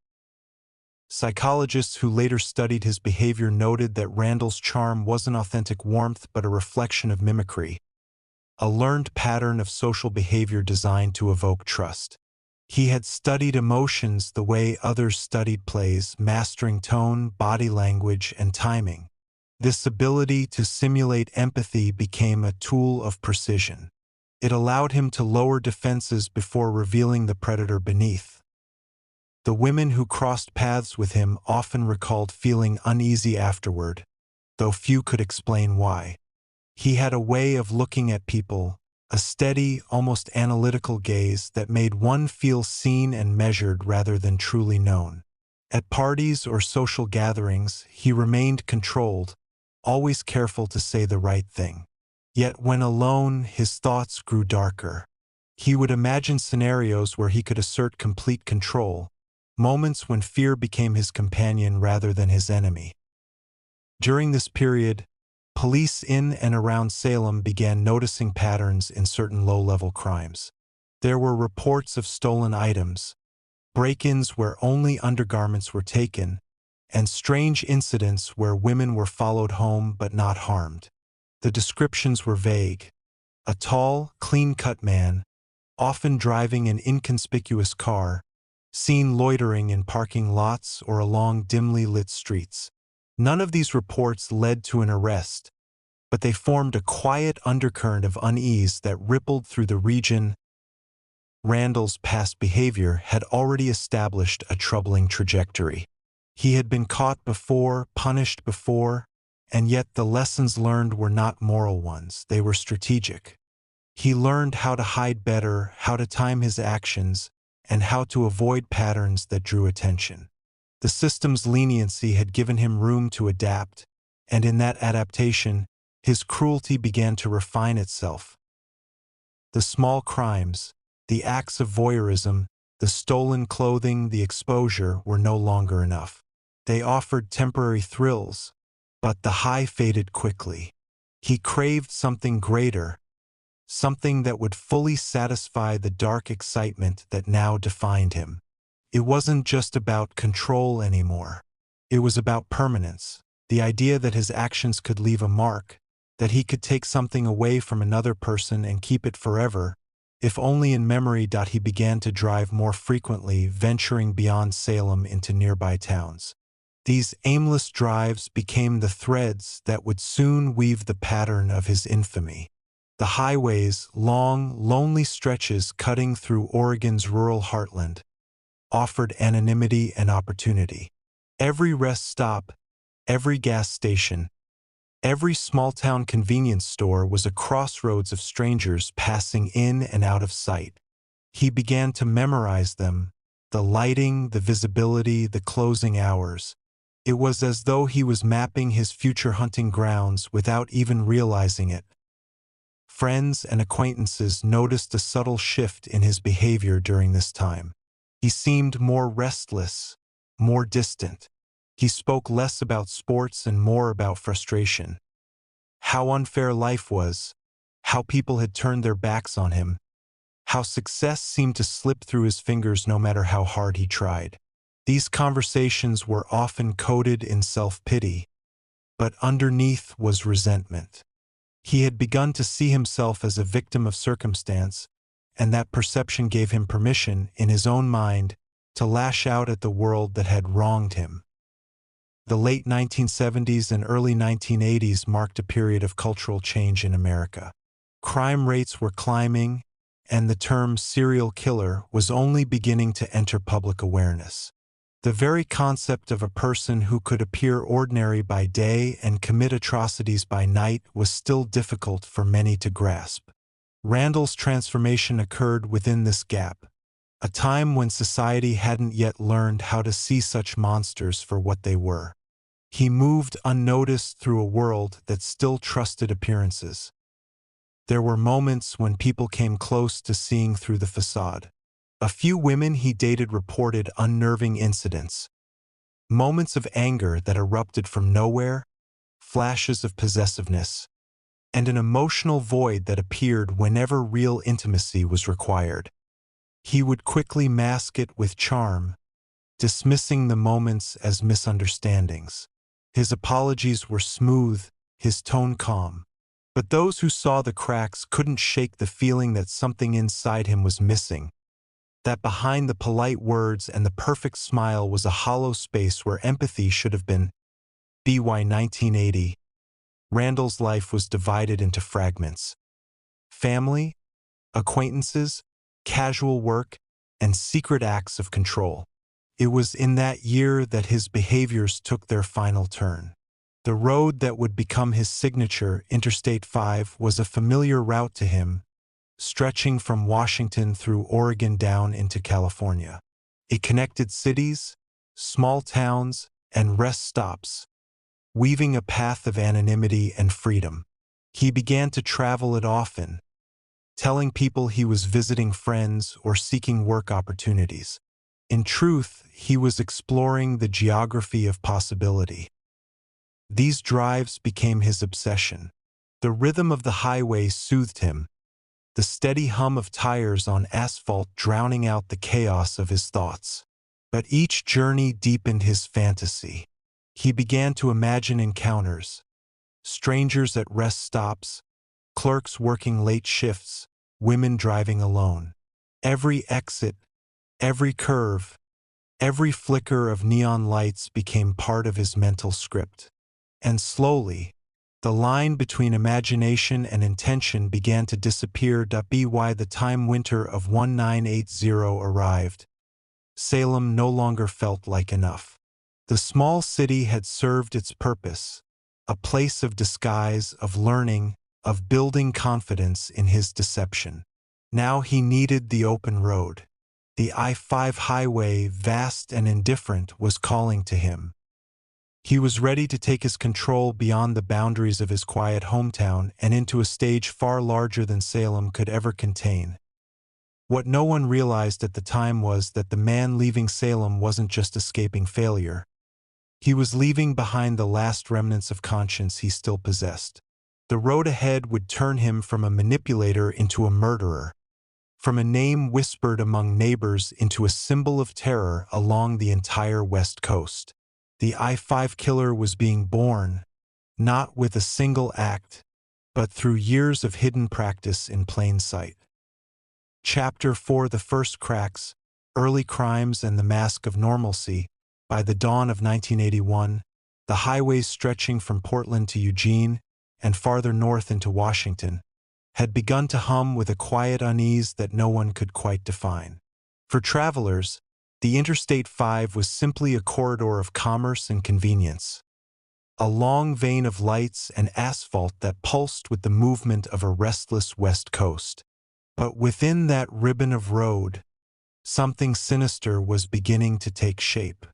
Psychologists who later studied his behavior noted that Randall's charm wasn't authentic warmth but a reflection of mimicry, a learned pattern of social behavior designed to evoke trust. He had studied emotions the way others studied plays, mastering tone, body language, and timing. This ability to simulate empathy became a tool of precision. It allowed him to lower defenses before revealing the predator beneath. The women who crossed paths with him often recalled feeling uneasy afterward, though few could explain why. He had a way of looking at people, a steady, almost analytical gaze that made one feel seen and measured rather than truly known. At parties or social gatherings, he remained controlled, always careful to say the right thing. Yet when alone, his thoughts grew darker. He would imagine scenarios where he could assert complete control, moments when fear became his companion rather than his enemy. During this period, police in and around Salem began noticing patterns in certain low-level crimes. There were reports of stolen items, break-ins where only undergarments were taken, and strange incidents where women were followed home but not harmed. The descriptions were vague. A tall, clean-cut man, often driving an inconspicuous car, seen loitering in parking lots or along dimly lit streets. None of these reports led to an arrest, but they formed a quiet undercurrent of unease that rippled through the region. Randall's past behavior had already established a troubling trajectory. He had been caught before, punished before, and yet the lessons learned were not moral ones, they were strategic. He learned how to hide better, how to time his actions, and how to avoid patterns that drew attention. The system's leniency had given him room to adapt, and in that adaptation, his cruelty began to refine itself. The small crimes, the acts of voyeurism, the stolen clothing, the exposure were no longer enough. They offered temporary thrills, but the high faded quickly. He craved something greater, something that would fully satisfy the dark excitement that now defined him. It wasn't just about control anymore. It was about permanence, the idea that his actions could leave a mark, that he could take something away from another person and keep it forever, if only in memory. He began to drive more frequently, venturing beyond Salem into nearby towns. These aimless drives became the threads that would soon weave the pattern of his infamy. The highways, long, lonely stretches cutting through Oregon's rural heartland, offered anonymity and opportunity. Every rest stop, every gas station, every small-town convenience store was a crossroads of strangers passing in and out of sight. He began to memorize them, the lighting, the visibility, the closing hours. It was as though he was mapping his future hunting grounds without even realizing it. Friends and acquaintances noticed a subtle shift in his behavior during this time. He seemed more restless, more distant. He spoke less about sports and more about frustration. How unfair life was, how people had turned their backs on him, how success seemed to slip through his fingers no matter how hard he tried. These conversations were often coded in self-pity, but underneath was resentment. He had begun to see himself as a victim of circumstance, and that perception gave him permission, in his own mind, to lash out at the world that had wronged him. The late 1970s and early 1980s marked a period of cultural change in America. Crime rates were climbing, and the term serial killer was only beginning to enter public awareness. The very concept of a person who could appear ordinary by day and commit atrocities by night was still difficult for many to grasp. Randall's transformation occurred within this gap, a time when society hadn't yet learned how to see such monsters for what they were. He moved unnoticed through a world that still trusted appearances. There were moments when people came close to seeing through the facade. A few women he dated reported unnerving incidents. Moments of anger that erupted from nowhere, flashes of possessiveness, and an emotional void that appeared whenever real intimacy was required. He would quickly mask it with charm, dismissing the moments as misunderstandings. His apologies were smooth, his tone calm. But those who saw the cracks couldn't shake the feeling that something inside him was missing. That behind the polite words and the perfect smile was a hollow space where empathy should have been. By 1980, Randall's life was divided into fragments. Family, acquaintances, casual work, and secret acts of control. It was in that year that his behaviors took their final turn. The road that would become his signature, Interstate 5, was a familiar route to him, stretching from Washington through Oregon down into California. It connected cities, small towns, and rest stops, weaving a path of anonymity and freedom. He began to travel it often, telling people he was visiting friends or seeking work opportunities. In truth, he was exploring the geography of possibility. These drives became his obsession. The rhythm of the highway soothed him, the steady hum of tires on asphalt drowning out the chaos of his thoughts. But each journey deepened his fantasy. He began to imagine encounters, strangers at rest stops, clerks working late shifts, women driving alone. Every exit, every curve, every flicker of neon lights became part of his mental script. And slowly, the line between imagination and intention began to disappear. By the time winter of 1980 arrived, Salem no longer felt like enough. The small city had served its purpose, a place of disguise, of learning, of building confidence in his deception. Now he needed the open road. The I-5 highway, vast and indifferent, was calling to him. He was ready to take his control beyond the boundaries of his quiet hometown and into a stage far larger than Salem could ever contain. What no one realized at the time was that the man leaving Salem wasn't just escaping failure. He was leaving behind the last remnants of conscience he still possessed. The road ahead would turn him from a manipulator into a murderer, from a name whispered among neighbors into a symbol of terror along the entire West Coast. The I-5 killer was being born, not with a single act, but through years of hidden practice in plain sight. Chapter 4: The First Cracks, Early Crimes and the Mask of Normalcy. By the dawn of 1981, the highways stretching from Portland to Eugene and farther north into Washington had begun to hum with a quiet unease that no one could quite define. For travelers, The Interstate 5 was simply a corridor of commerce and convenience, a long vein of lights and asphalt that pulsed with the movement of a restless West Coast. But within that ribbon of road, something sinister was beginning to take shape.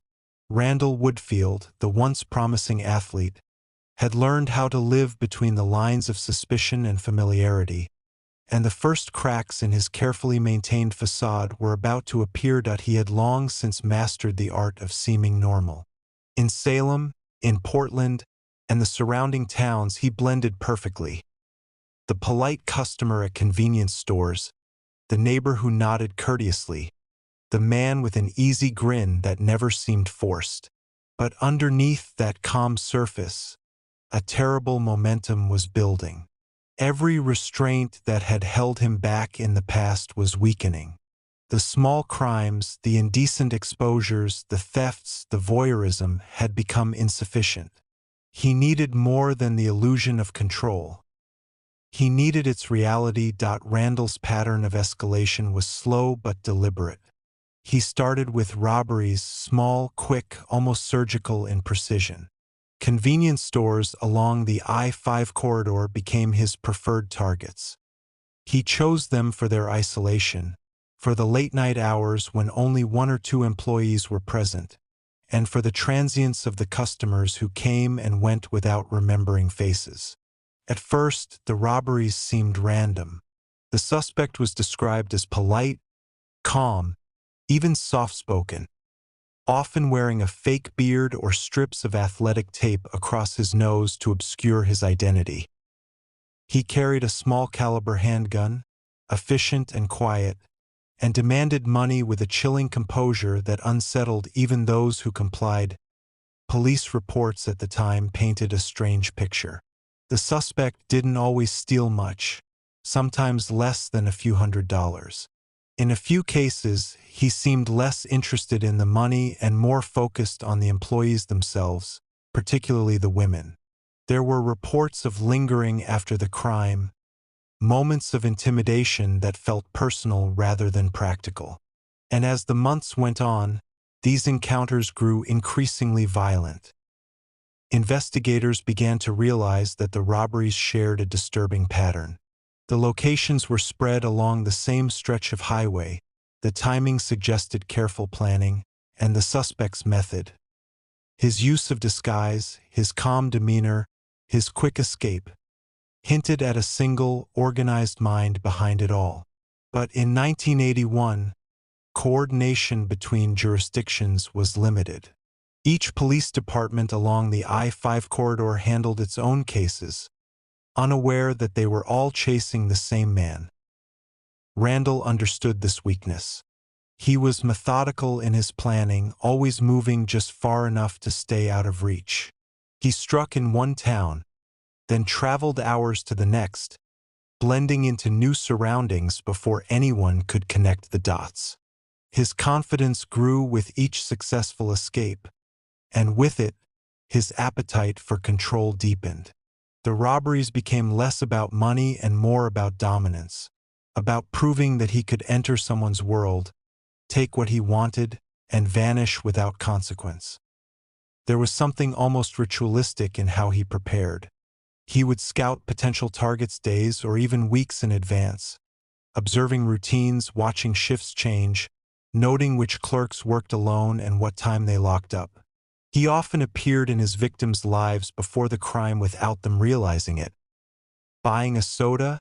Randall Woodfield, the once promising athlete, had learned how to live between the lines of suspicion and familiarity, and the first cracks in his carefully maintained facade were about to appear. He had long since mastered the art of seeming normal. In Salem, in Portland, and the surrounding towns, he blended perfectly. The polite customer at convenience stores, the neighbor who nodded courteously, the man with an easy grin that never seemed forced. But underneath that calm surface, a terrible momentum was building. Every restraint that had held him back in the past was weakening. The small crimes, the indecent exposures, the thefts, the voyeurism had become insufficient. He needed more than the illusion of control. He needed its reality. Randall's pattern of escalation was slow but deliberate. He started with robberies, small, quick, almost surgical in precision. Convenience stores along the I-5 corridor became his preferred targets. He chose them for their isolation, for the late-night hours when only one or two employees were present, and for the transience of the customers who came and went without remembering faces. At first, the robberies seemed random. The suspect was described as polite, calm, even soft-spoken, often wearing a fake beard or strips of athletic tape across his nose to obscure his identity. He carried a small-caliber handgun, efficient and quiet, and demanded money with a chilling composure that unsettled even those who complied. Police reports at the time painted a strange picture. The suspect didn't always steal much, sometimes less than a few $100s. In a few cases, he seemed less interested in the money and more focused on the employees themselves, particularly the women. There were reports of lingering after the crime, moments of intimidation that felt personal rather than practical. And as the months went on, these encounters grew increasingly violent. Investigators began to realize that the robberies shared a disturbing pattern. The locations were spread along the same stretch of highway, the timing suggested careful planning, and the suspect's method. His use of disguise, his calm demeanor, his quick escape, hinted at a single, organized mind behind it all. But in 1981, coordination between jurisdictions was limited. Each police department along the I-5 corridor handled its own cases, unaware that they were all chasing the same man. Randall understood this weakness. He was methodical in his planning, always moving just far enough to stay out of reach. He struck in one town, then traveled hours to the next, blending into new surroundings before anyone could connect the dots. His confidence grew with each successful escape, and with it, his appetite for control deepened. The robberies became less about money and more about dominance, about proving that he could enter someone's world, take what he wanted, and vanish without consequence. There was something almost ritualistic in how he prepared. He would scout potential targets days or even weeks in advance, observing routines, watching shifts change, noting which clerks worked alone and what time they locked up. He often appeared in his victims' lives before the crime without them realizing it, buying a soda,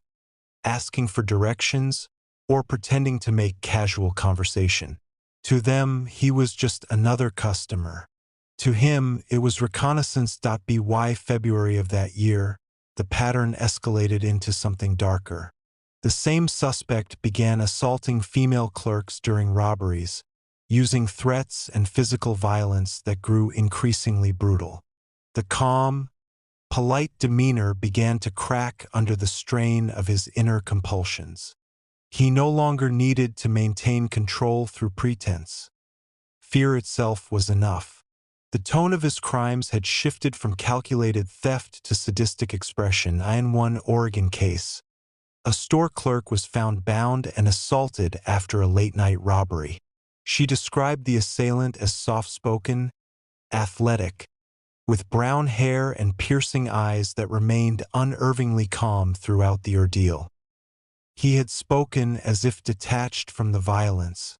asking for directions, or pretending to make casual conversation. To them, he was just another customer. To him, it was reconnaissance. By February of that year, the pattern escalated into something darker. The same suspect began assaulting female clerks during robberies, using threats and physical violence that grew increasingly brutal. The calm, polite demeanor began to crack under the strain of his inner compulsions. He no longer needed to maintain control through pretense. Fear itself was enough. The tone of his crimes had shifted from calculated theft to sadistic expression. In one Oregon case, a store clerk was found bound and assaulted after a late-night robbery. She described the assailant as soft-spoken, athletic, with brown hair and piercing eyes that remained unervingly calm throughout the ordeal. He had spoken as if detached from the violence,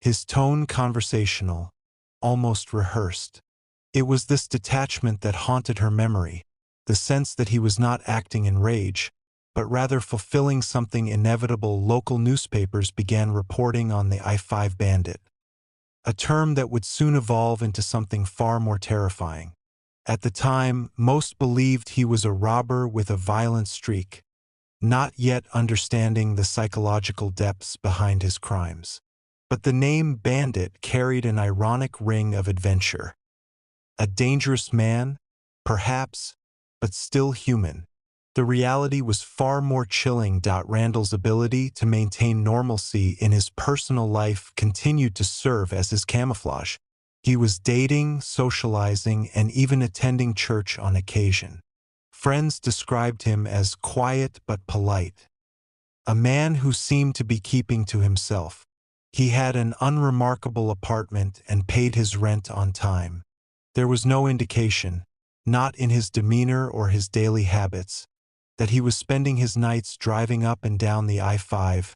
his tone conversational, almost rehearsed. It was this detachment that haunted her memory, the sense that he was not acting in rage, but rather fulfilling something inevitable. Local newspapers began reporting on the I-5 bandit, a term that would soon evolve into something far more terrifying. At the time, most believed he was a robber with a violent streak, not yet understanding the psychological depths behind his crimes. But the name bandit carried an ironic ring of adventure. A dangerous man, perhaps, but still human. The reality was far more chilling. Randall's ability to maintain normalcy in his personal life continued to serve as his camouflage. He was dating, socializing, and even attending church on occasion. Friends described him as quiet but polite, a man who seemed to be keeping to himself. He had an unremarkable apartment and paid his rent on time. There was no indication, not in his demeanor or his daily habits, that he was spending his nights driving up and down the I-5,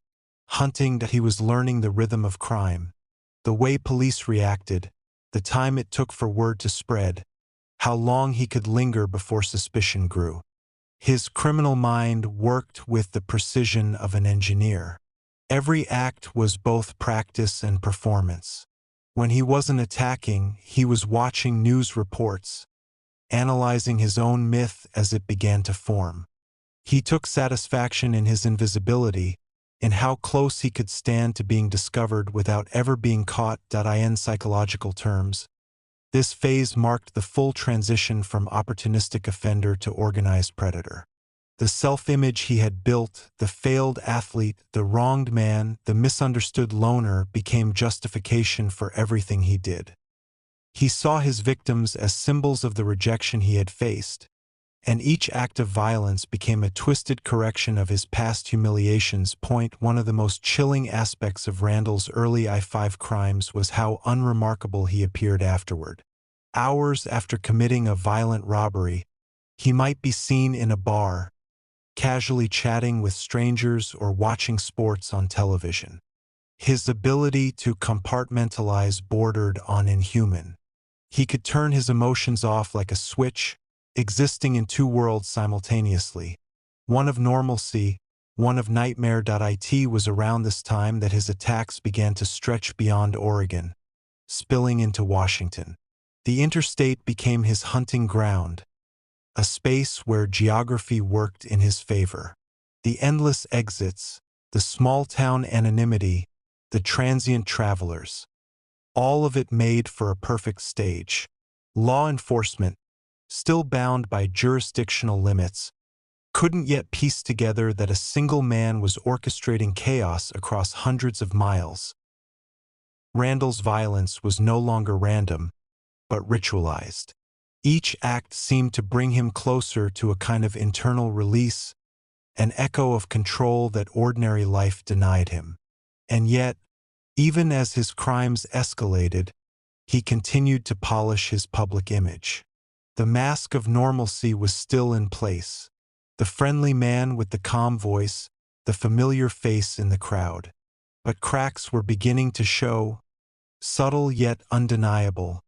hunting. That he was learning the rhythm of crime, the way police reacted, the time it took for word to spread, how long he could linger before suspicion grew. His criminal mind worked with the precision of an engineer. Every act was both practice and performance. When he wasn't attacking, he was watching news reports, analyzing his own myth as it began to form. He took satisfaction in his invisibility, in how close he could stand to being discovered without ever being caught. In psychological terms, this phase marked the full transition from opportunistic offender to organized predator. The self-image he had built, the failed athlete, the wronged man, the misunderstood loner, became justification for everything he did. He saw his victims as symbols of the rejection he had faced, and each act of violence became a twisted correction of his past humiliations. One of the most chilling aspects of Randall's early I-5 crimes was how unremarkable he appeared afterward. Hours after committing a violent robbery, he might be seen in a bar, casually chatting with strangers or watching sports on television. His ability to compartmentalize bordered on inhuman. He could turn his emotions off like a switch, existing in two worlds simultaneously, one of normalcy, one of nightmare. It was around this time that his attacks began to stretch beyond Oregon, spilling into Washington. The Interstate became his hunting ground, a space where geography worked in his favor. The endless exits, the small-town anonymity, the transient travelers, all of it made for a perfect stage. Law enforcement, still bound by jurisdictional limits, couldn't yet piece together that a single man was orchestrating chaos across hundreds of miles. Randall's violence was no longer random, but ritualized. Each act seemed to bring him closer to a kind of internal release, an echo of control that ordinary life denied him. And yet, even as his crimes escalated, he continued to polish his public image. The mask of normalcy was still in place, the friendly man with the calm voice, the familiar face in the crowd. But cracks were beginning to show, subtle yet undeniable,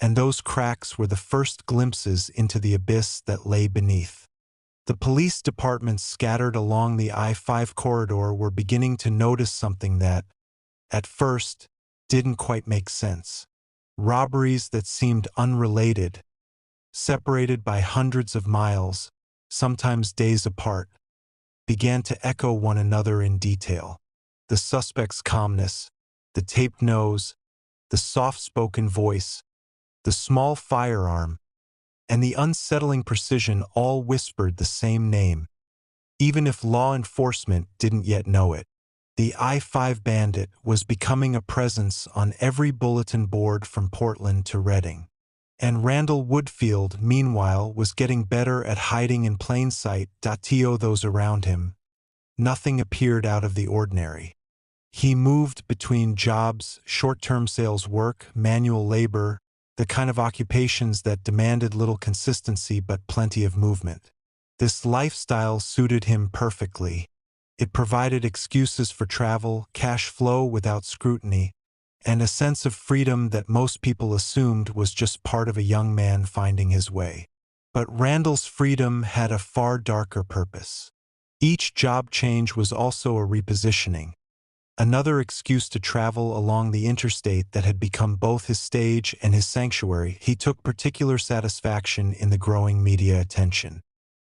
and those cracks were the first glimpses into the abyss that lay beneath. The police departments scattered along the I-5 corridor were beginning to notice something that, at first, didn't quite make sense. Robberies that seemed unrelated, separated by hundreds of miles, sometimes days apart, began to echo one another in detail. The suspect's calmness, the taped nose, the soft-spoken voice, the small firearm, and the unsettling precision all whispered the same name, even if law enforcement didn't yet know it. The I-5 bandit was becoming a presence on every bulletin board from Portland to Reading. And Randall Woodfield, meanwhile, was getting better at hiding in plain sight. To those around him, nothing appeared out of the ordinary. He moved between jobs, short-term sales work, manual labor, the kind of occupations that demanded little consistency but plenty of movement. This lifestyle suited him perfectly. It provided excuses for travel, cash flow without scrutiny, and a sense of freedom that most people assumed was just part of a young man finding his way. But Randall's freedom had a far darker purpose. Each job change was also a repositioning, another excuse to travel along the interstate that had become both his stage and his sanctuary. He took particular satisfaction in the growing media attention.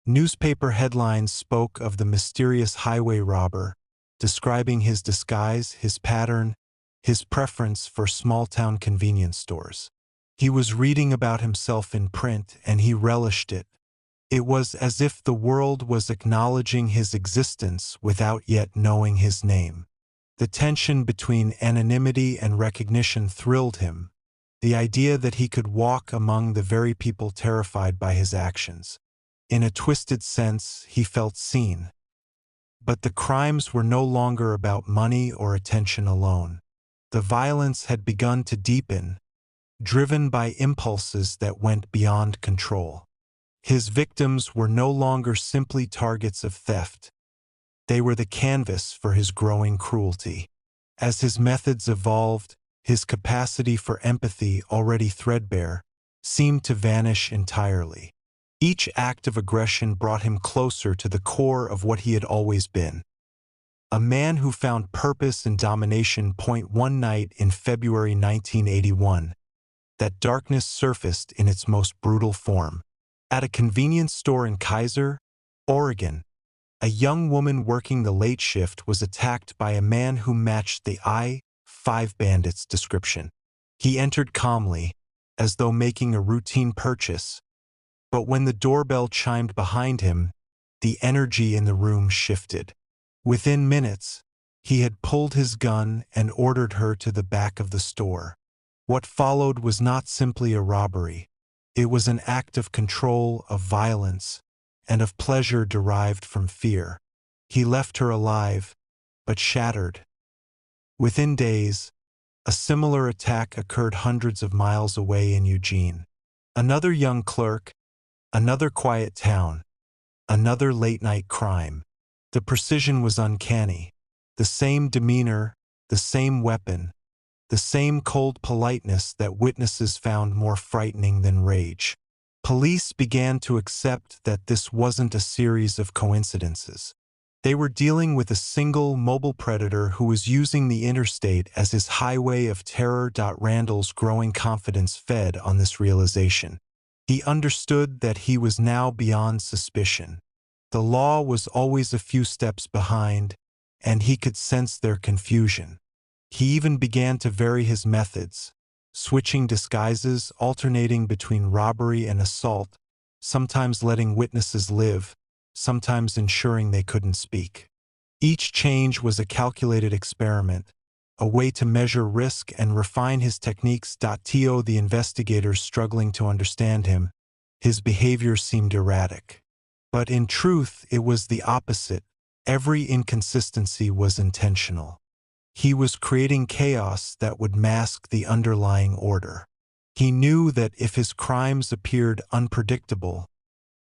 Newspaper headlines spoke of the mysterious highway robber, describing his disguise, his pattern, his preference for small-town convenience stores. He was reading about himself in print, and he relished it. It was as if the world was acknowledging his existence without yet knowing his name. The tension between anonymity and recognition thrilled him, the idea that he could walk among the very people terrified by his actions. In a twisted sense, he felt seen. But the crimes were no longer about money or attention alone. The violence had begun to deepen, driven by impulses that went beyond control. His victims were no longer simply targets of theft. They were the canvas for his growing cruelty. As his methods evolved, his capacity for empathy, already threadbare, seemed to vanish entirely. Each act of aggression brought him closer to the core of what he had always been. A man who found purpose in domination. One night in February 1981, that darkness surfaced in its most brutal form. At a convenience store in Kaiser, Oregon, a young woman working the late shift was attacked by a man who matched the I-5 bandit's description. He entered calmly, as though making a routine purchase, but when the doorbell chimed behind him, the energy in the room shifted. Within minutes, he had pulled his gun and ordered her to the back of the store. What followed was not simply a robbery. It was an act of control, of violence, and of pleasure derived from fear. He left her alive, but shattered. Within days, a similar attack occurred hundreds of miles away in Eugene. Another young clerk, another quiet town, another late-night crime. The precision was uncanny. The same demeanor, the same weapon, the same cold politeness that witnesses found more frightening than rage. Police began to accept that this wasn't a series of coincidences. They were dealing with a single mobile predator who was using the interstate as his highway of terror. Randall's growing confidence fed on this realization. He understood that he was now beyond suspicion. The law was always a few steps behind, and he could sense their confusion. He even began to vary his methods, switching disguises, alternating between robbery and assault, sometimes letting witnesses live, sometimes ensuring they couldn't speak. Each change was a calculated experiment, a way to measure risk and refine his techniques. To the investigators struggling to understand him, his behavior seemed erratic. But in truth, it was the opposite. Every inconsistency was intentional. He was creating chaos that would mask the underlying order. He knew that if his crimes appeared unpredictable,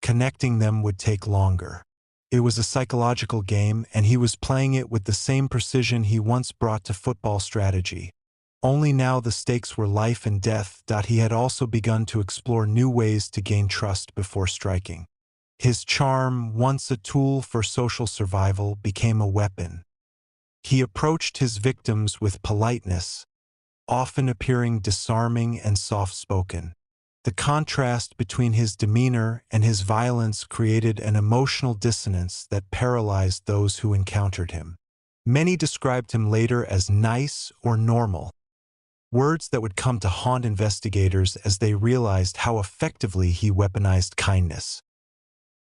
connecting them would take longer. It was a psychological game, and he was playing it with the same precision he once brought to football strategy. Only now the stakes were life and death. He had also begun to explore new ways to gain trust before striking. His charm, once a tool for social survival, became a weapon. He approached his victims with politeness, often appearing disarming and soft-spoken. The contrast between his demeanor and his violence created an emotional dissonance that paralyzed those who encountered him. Many described him later as nice or normal, words that would come to haunt investigators as they realized how effectively he weaponized kindness.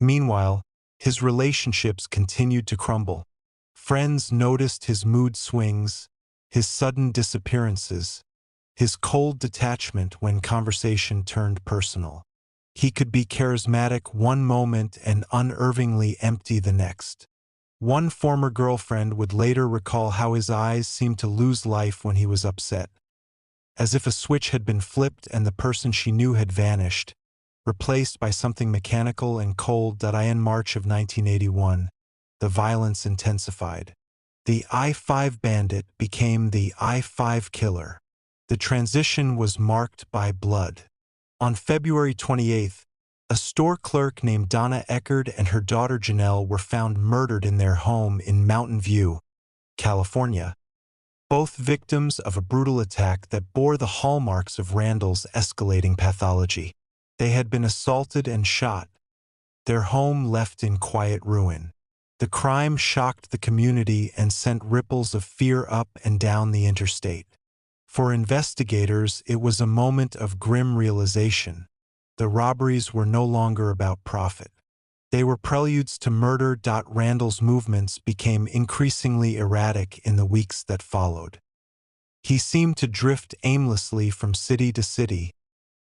Meanwhile, his relationships continued to crumble. Friends noticed his mood swings, his sudden disappearances, his cold detachment when conversation turned personal. He could be charismatic one moment and unervingly empty the next. One former girlfriend would later recall how his eyes seemed to lose life when he was upset, as if a switch had been flipped and the person she knew had vanished, replaced by something mechanical and cold. In March of 1981, the violence intensified. The I-5 bandit became the I-5 killer. The transition was marked by blood. On February 28th, a store clerk named Donna Eckerd and her daughter Janelle were found murdered in their home in Mountain View, California, both victims of a brutal attack that bore the hallmarks of Randall's escalating pathology. They had been assaulted and shot, their home left in quiet ruin. The crime shocked the community and sent ripples of fear up and down the interstate. For investigators, it was a moment of grim realization. The robberies were no longer about profit. They were preludes to murder. Randall's movements became increasingly erratic in the weeks that followed. He seemed to drift aimlessly from city to city,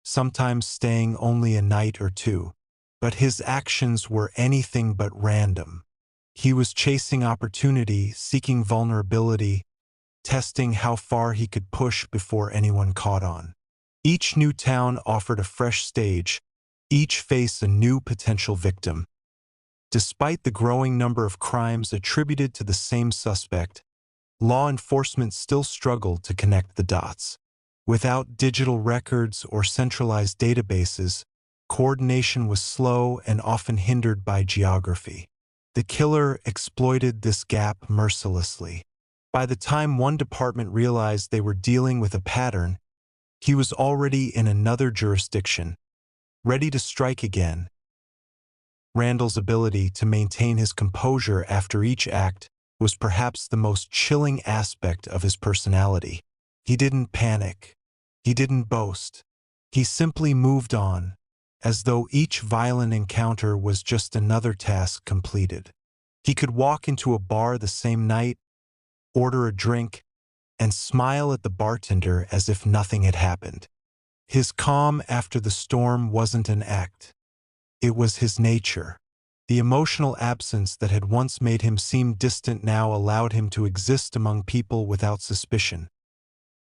sometimes staying only a night or two. But his actions were anything but random. He was chasing opportunity, seeking vulnerability, testing how far he could push before anyone caught on. Each new town offered a fresh stage, each face a new potential victim. Despite the growing number of crimes attributed to the same suspect, law enforcement still struggled to connect the dots. Without digital records or centralized databases, coordination was slow and often hindered by geography. The killer exploited this gap mercilessly. By the time one department realized they were dealing with a pattern, he was already in another jurisdiction, ready to strike again. Randall's ability to maintain his composure after each act was perhaps the most chilling aspect of his personality. He didn't panic. He didn't boast. He simply moved on, as though each violent encounter was just another task completed. He could walk into a bar the same night, order a drink, and smile at the bartender as if nothing had happened. His calm after the storm wasn't an act. It was his nature. The emotional absence that had once made him seem distant now allowed him to exist among people without suspicion.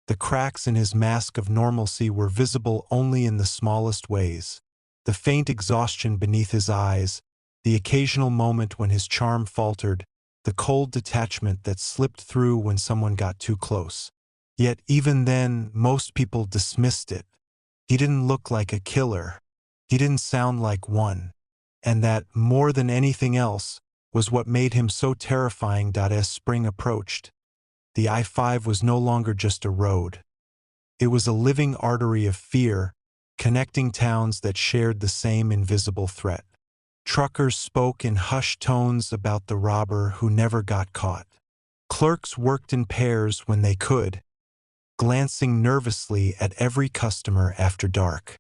The cracks in his mask of normalcy were visible only in the smallest ways. The faint exhaustion beneath his eyes, the occasional moment when his charm faltered, the cold detachment that slipped through when someone got too close. Yet even then, most people dismissed it. He didn't look like a killer. He didn't sound like one. And that, more than anything else, was what made him so terrifying. As spring approached, the I-5 was no longer just a road. It was a living artery of fear, connecting towns that shared the same invisible threat. Truckers spoke in hushed tones about the robber who never got caught. Clerks worked in pairs when they could, glancing nervously at every customer after dark.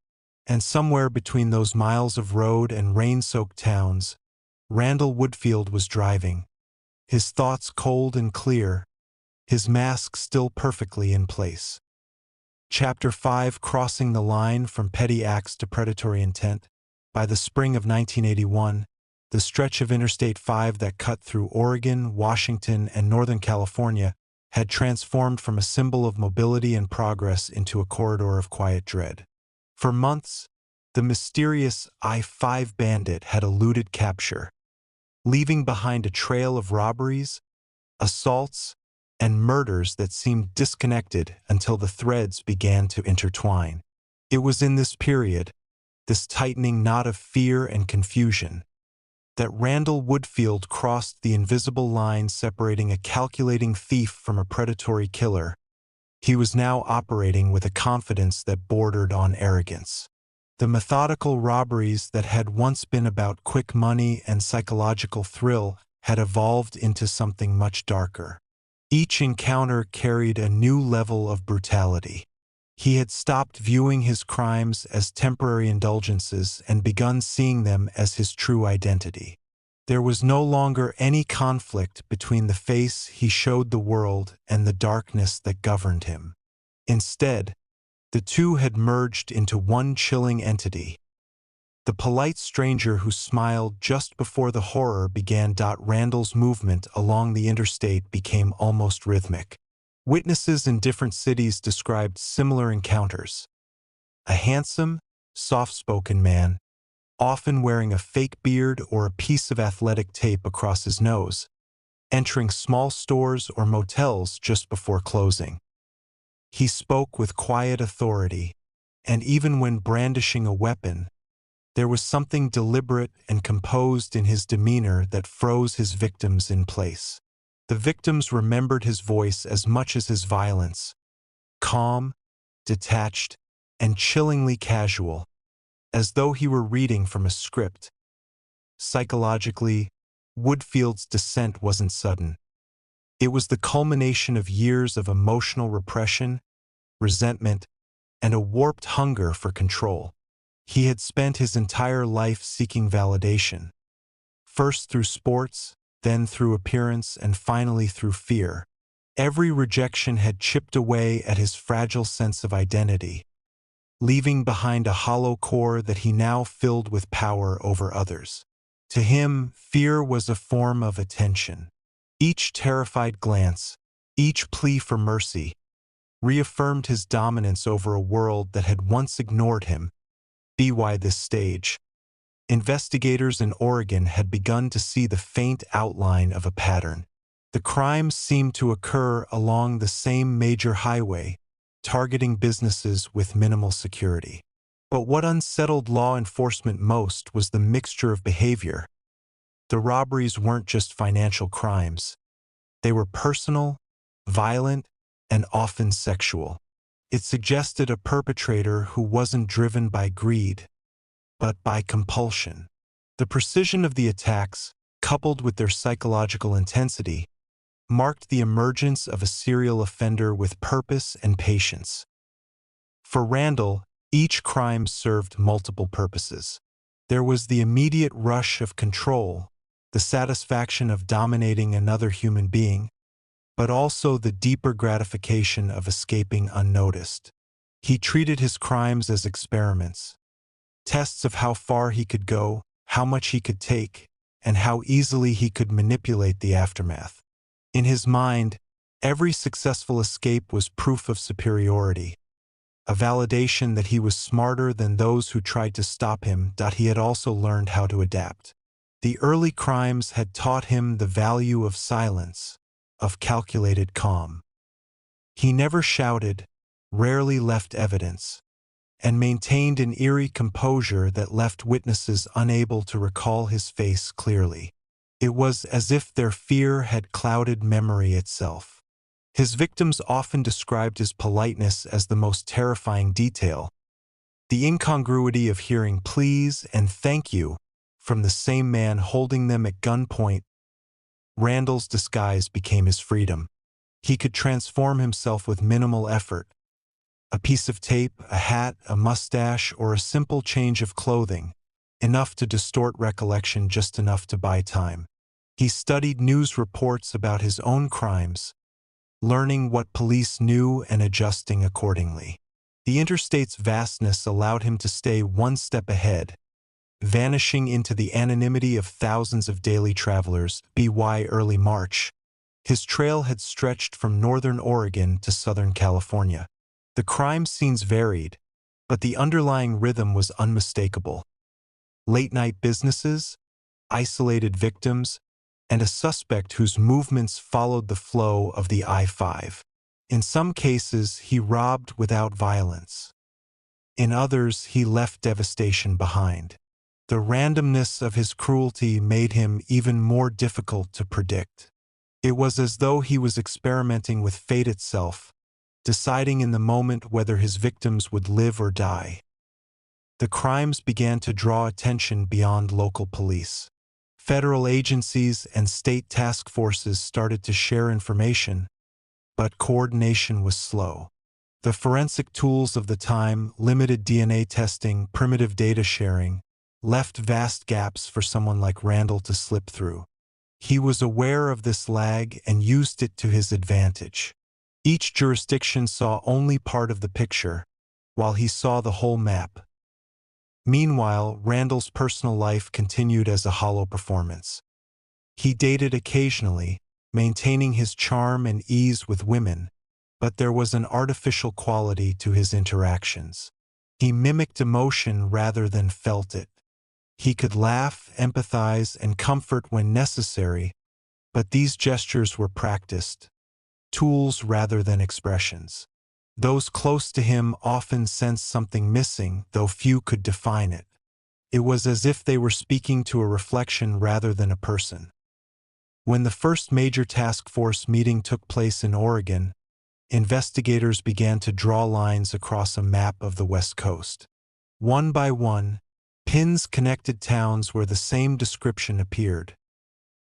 And somewhere between those miles of road and rain-soaked towns, Randall Woodfield was driving, his thoughts cold and clear, his mask still perfectly in place. Chapter 5: Crossing the Line from Petty Acts to Predatory Intent. By the spring of 1981, the stretch of Interstate 5 that cut through Oregon, Washington, and Northern California had transformed from a symbol of mobility and progress into a corridor of quiet dread. For months, the mysterious I-5 bandit had eluded capture, leaving behind a trail of robberies, assaults, and murders that seemed disconnected until the threads began to intertwine. It was in this period, this tightening knot of fear and confusion, that Randall Woodfield crossed the invisible line separating a calculating thief from a predatory killer. He was now operating with a confidence that bordered on arrogance. The methodical robberies that had once been about quick money and psychological thrill had evolved into something much darker. Each encounter carried a new level of brutality. He had stopped viewing his crimes as temporary indulgences and begun seeing them as his true identity. There was no longer any conflict between the face he showed the world and the darkness that governed him. Instead, the two had merged into one chilling entity. The polite stranger who smiled just before the horror began. Randall's movement along the interstate became almost rhythmic. Witnesses in different cities described similar encounters. A handsome, soft-spoken man, often wearing a fake beard or a piece of athletic tape across his nose, entering small stores or motels just before closing. He spoke with quiet authority, and even when brandishing a weapon, there was something deliberate and composed in his demeanor that froze his victims in place. The victims remembered his voice as much as his violence, calm, detached, and chillingly casual, as though he were reading from a script. Psychologically, Woodfield's descent wasn't sudden. It was the culmination of years of emotional repression, resentment, and a warped hunger for control. He had spent his entire life seeking validation, first through sports, then through appearance, and finally through fear. Every rejection had chipped away at his fragile sense of identity, leaving behind a hollow core that he now filled with power over others. To him, fear was a form of attention. Each terrified glance, each plea for mercy, reaffirmed his dominance over a world that had once ignored him. By this stage, investigators in Oregon had begun to see the faint outline of a pattern. The crimes seemed to occur along the same major highway, targeting businesses with minimal security. But what unsettled law enforcement most was the mixture of behavior. The robberies weren't just financial crimes. They were personal, violent, and often sexual. It suggested a perpetrator who wasn't driven by greed, but by compulsion. The precision of the attacks, coupled with their psychological intensity, marked the emergence of a serial offender with purpose and patience. For Randall, each crime served multiple purposes. There was the immediate rush of control, the satisfaction of dominating another human being, but also the deeper gratification of escaping unnoticed. He treated his crimes as experiments, tests of how far he could go, how much he could take, and how easily he could manipulate the aftermath. In his mind, every successful escape was proof of superiority, a validation that he was smarter than those who tried to stop him. He had also learned how to adapt. The early crimes had taught him the value of silence, of calculated calm. He never shouted, rarely left evidence, and maintained an eerie composure that left witnesses unable to recall his face clearly. It was as if their fear had clouded memory itself. His victims often described his politeness as the most terrifying detail, the incongruity of hearing please and thank you from the same man holding them at gunpoint. Randall's disguise became his freedom. He could transform himself with minimal effort. A piece of tape, a hat, a mustache, or a simple change of clothing, enough to distort recollection, just enough to buy time. He studied news reports about his own crimes, learning what police knew and adjusting accordingly. The interstate's vastness allowed him to stay one step ahead, vanishing into the anonymity of thousands of daily travelers. By early March, his trail had stretched from northern Oregon to southern California. The crime scenes varied, but the underlying rhythm was unmistakable. Late-night businesses, isolated victims, and a suspect whose movements followed the flow of the I-5. In some cases, he robbed without violence. In others, he left devastation behind. The randomness of his cruelty made him even more difficult to predict. It was as though he was experimenting with fate itself, deciding in the moment whether his victims would live or die. The crimes began to draw attention beyond local police. Federal agencies and state task forces started to share information, but coordination was slow. The forensic tools of the time, limited DNA testing, primitive data sharing, left vast gaps for someone like Randall to slip through. He was aware of this lag and used it to his advantage. Each jurisdiction saw only part of the picture, while he saw the whole map. Meanwhile, Randall's personal life continued as a hollow performance. He dated occasionally, maintaining his charm and ease with women, but there was an artificial quality to his interactions. He mimicked emotion rather than felt it. He could laugh, empathize, and comfort when necessary, but these gestures were practiced, tools rather than expressions. Those close to him often sensed something missing, though few could define it. It was as if they were speaking to a reflection rather than a person. When the first major task force meeting took place in Oregon, investigators began to draw lines across a map of the West Coast. One by one, pins connected towns where the same description appeared.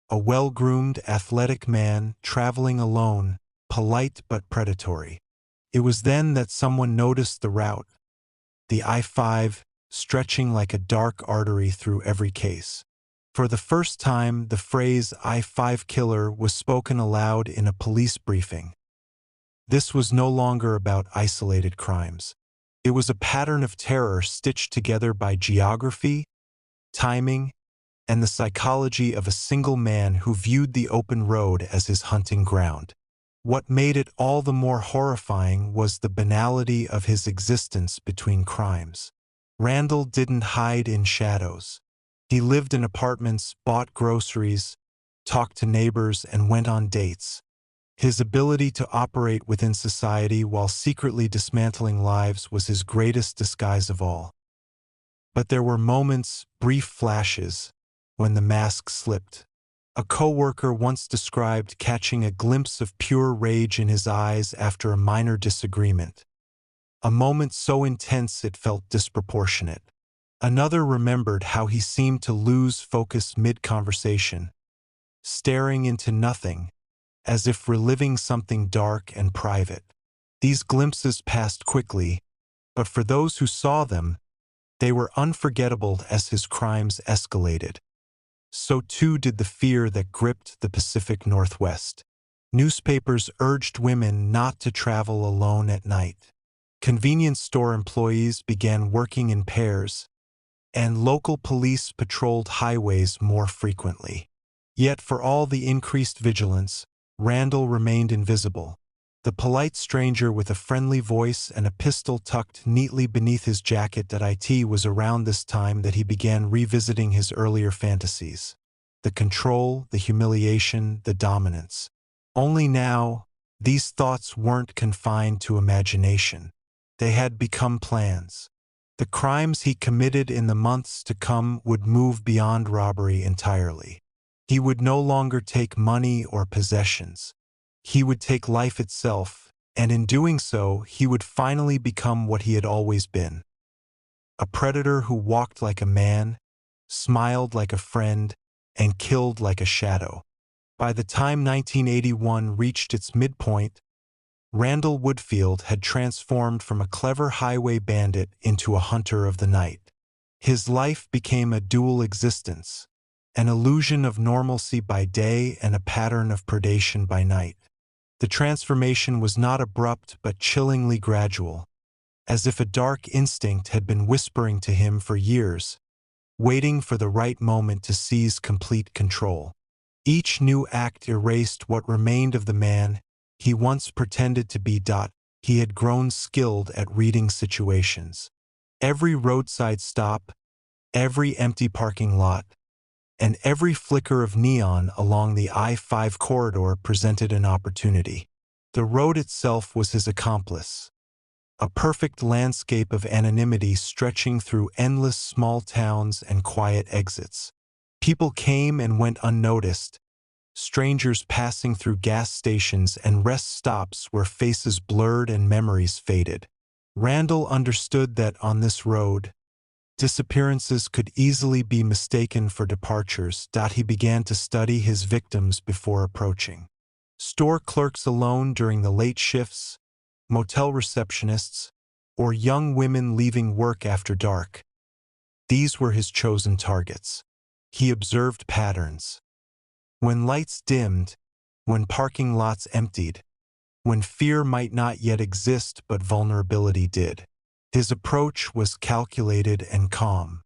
A well-groomed, athletic man traveling alone, polite but predatory. It was then that someone noticed the route, the I-5, stretching like a dark artery through every case. For the first time, the phrase I-5 killer was spoken aloud in a police briefing. This was no longer about isolated crimes. It was a pattern of terror stitched together by geography, timing, and the psychology of a single man who viewed the open road as his hunting ground. What made it all the more horrifying was the banality of his existence between crimes. Randall didn't hide in shadows. He lived in apartments, bought groceries, talked to neighbors, and went on dates. His ability to operate within society while secretly dismantling lives was his greatest disguise of all. But there were moments, brief flashes, when the mask slipped. A coworker once described catching a glimpse of pure rage in his eyes after a minor disagreement. A moment so intense it felt disproportionate. Another remembered how he seemed to lose focus mid-conversation, staring into nothing, as if reliving something dark and private. These glimpses passed quickly, but for those who saw them, they were unforgettable as his crimes escalated. So too did the fear that gripped the Pacific Northwest. Newspapers urged women not to travel alone at night. Convenience store employees began working in pairs, and local police patrolled highways more frequently. Yet for all the increased vigilance, Randall remained invisible. The polite stranger with a friendly voice and a pistol tucked neatly beneath his jacket. It was around this time that he began revisiting his earlier fantasies. The control, the humiliation, the dominance. Only now, these thoughts weren't confined to imagination. They had become plans. The crimes he committed in the months to come would move beyond robbery entirely. He would no longer take money or possessions. He would take life itself, and in doing so, he would finally become what he had always been. A predator who walked like a man, smiled like a friend, and killed like a shadow. By the time 1981 reached its midpoint, Randall Woodfield had transformed from a clever highway bandit into a hunter of the night. His life became a dual existence, an illusion of normalcy by day and a pattern of predation by night. The transformation was not abrupt but chillingly gradual, as if a dark instinct had been whispering to him for years, waiting for the right moment to seize complete control. Each new act erased what remained of the man he once pretended to be. He had grown skilled at reading situations. Every roadside stop, every empty parking lot, and every flicker of neon along the I-5 corridor presented an opportunity. The road itself was his accomplice, a perfect landscape of anonymity stretching through endless small towns and quiet exits. People came and went unnoticed, strangers passing through gas stations and rest stops where faces blurred and memories faded. Randall understood that on this road, disappearances could easily be mistaken for departures. He began to study his victims before approaching. Store clerks alone during the late shifts, motel receptionists, or young women leaving work after dark. These were his chosen targets. He observed patterns. When lights dimmed, when parking lots emptied, when fear might not yet exist but vulnerability did. His approach was calculated and calm.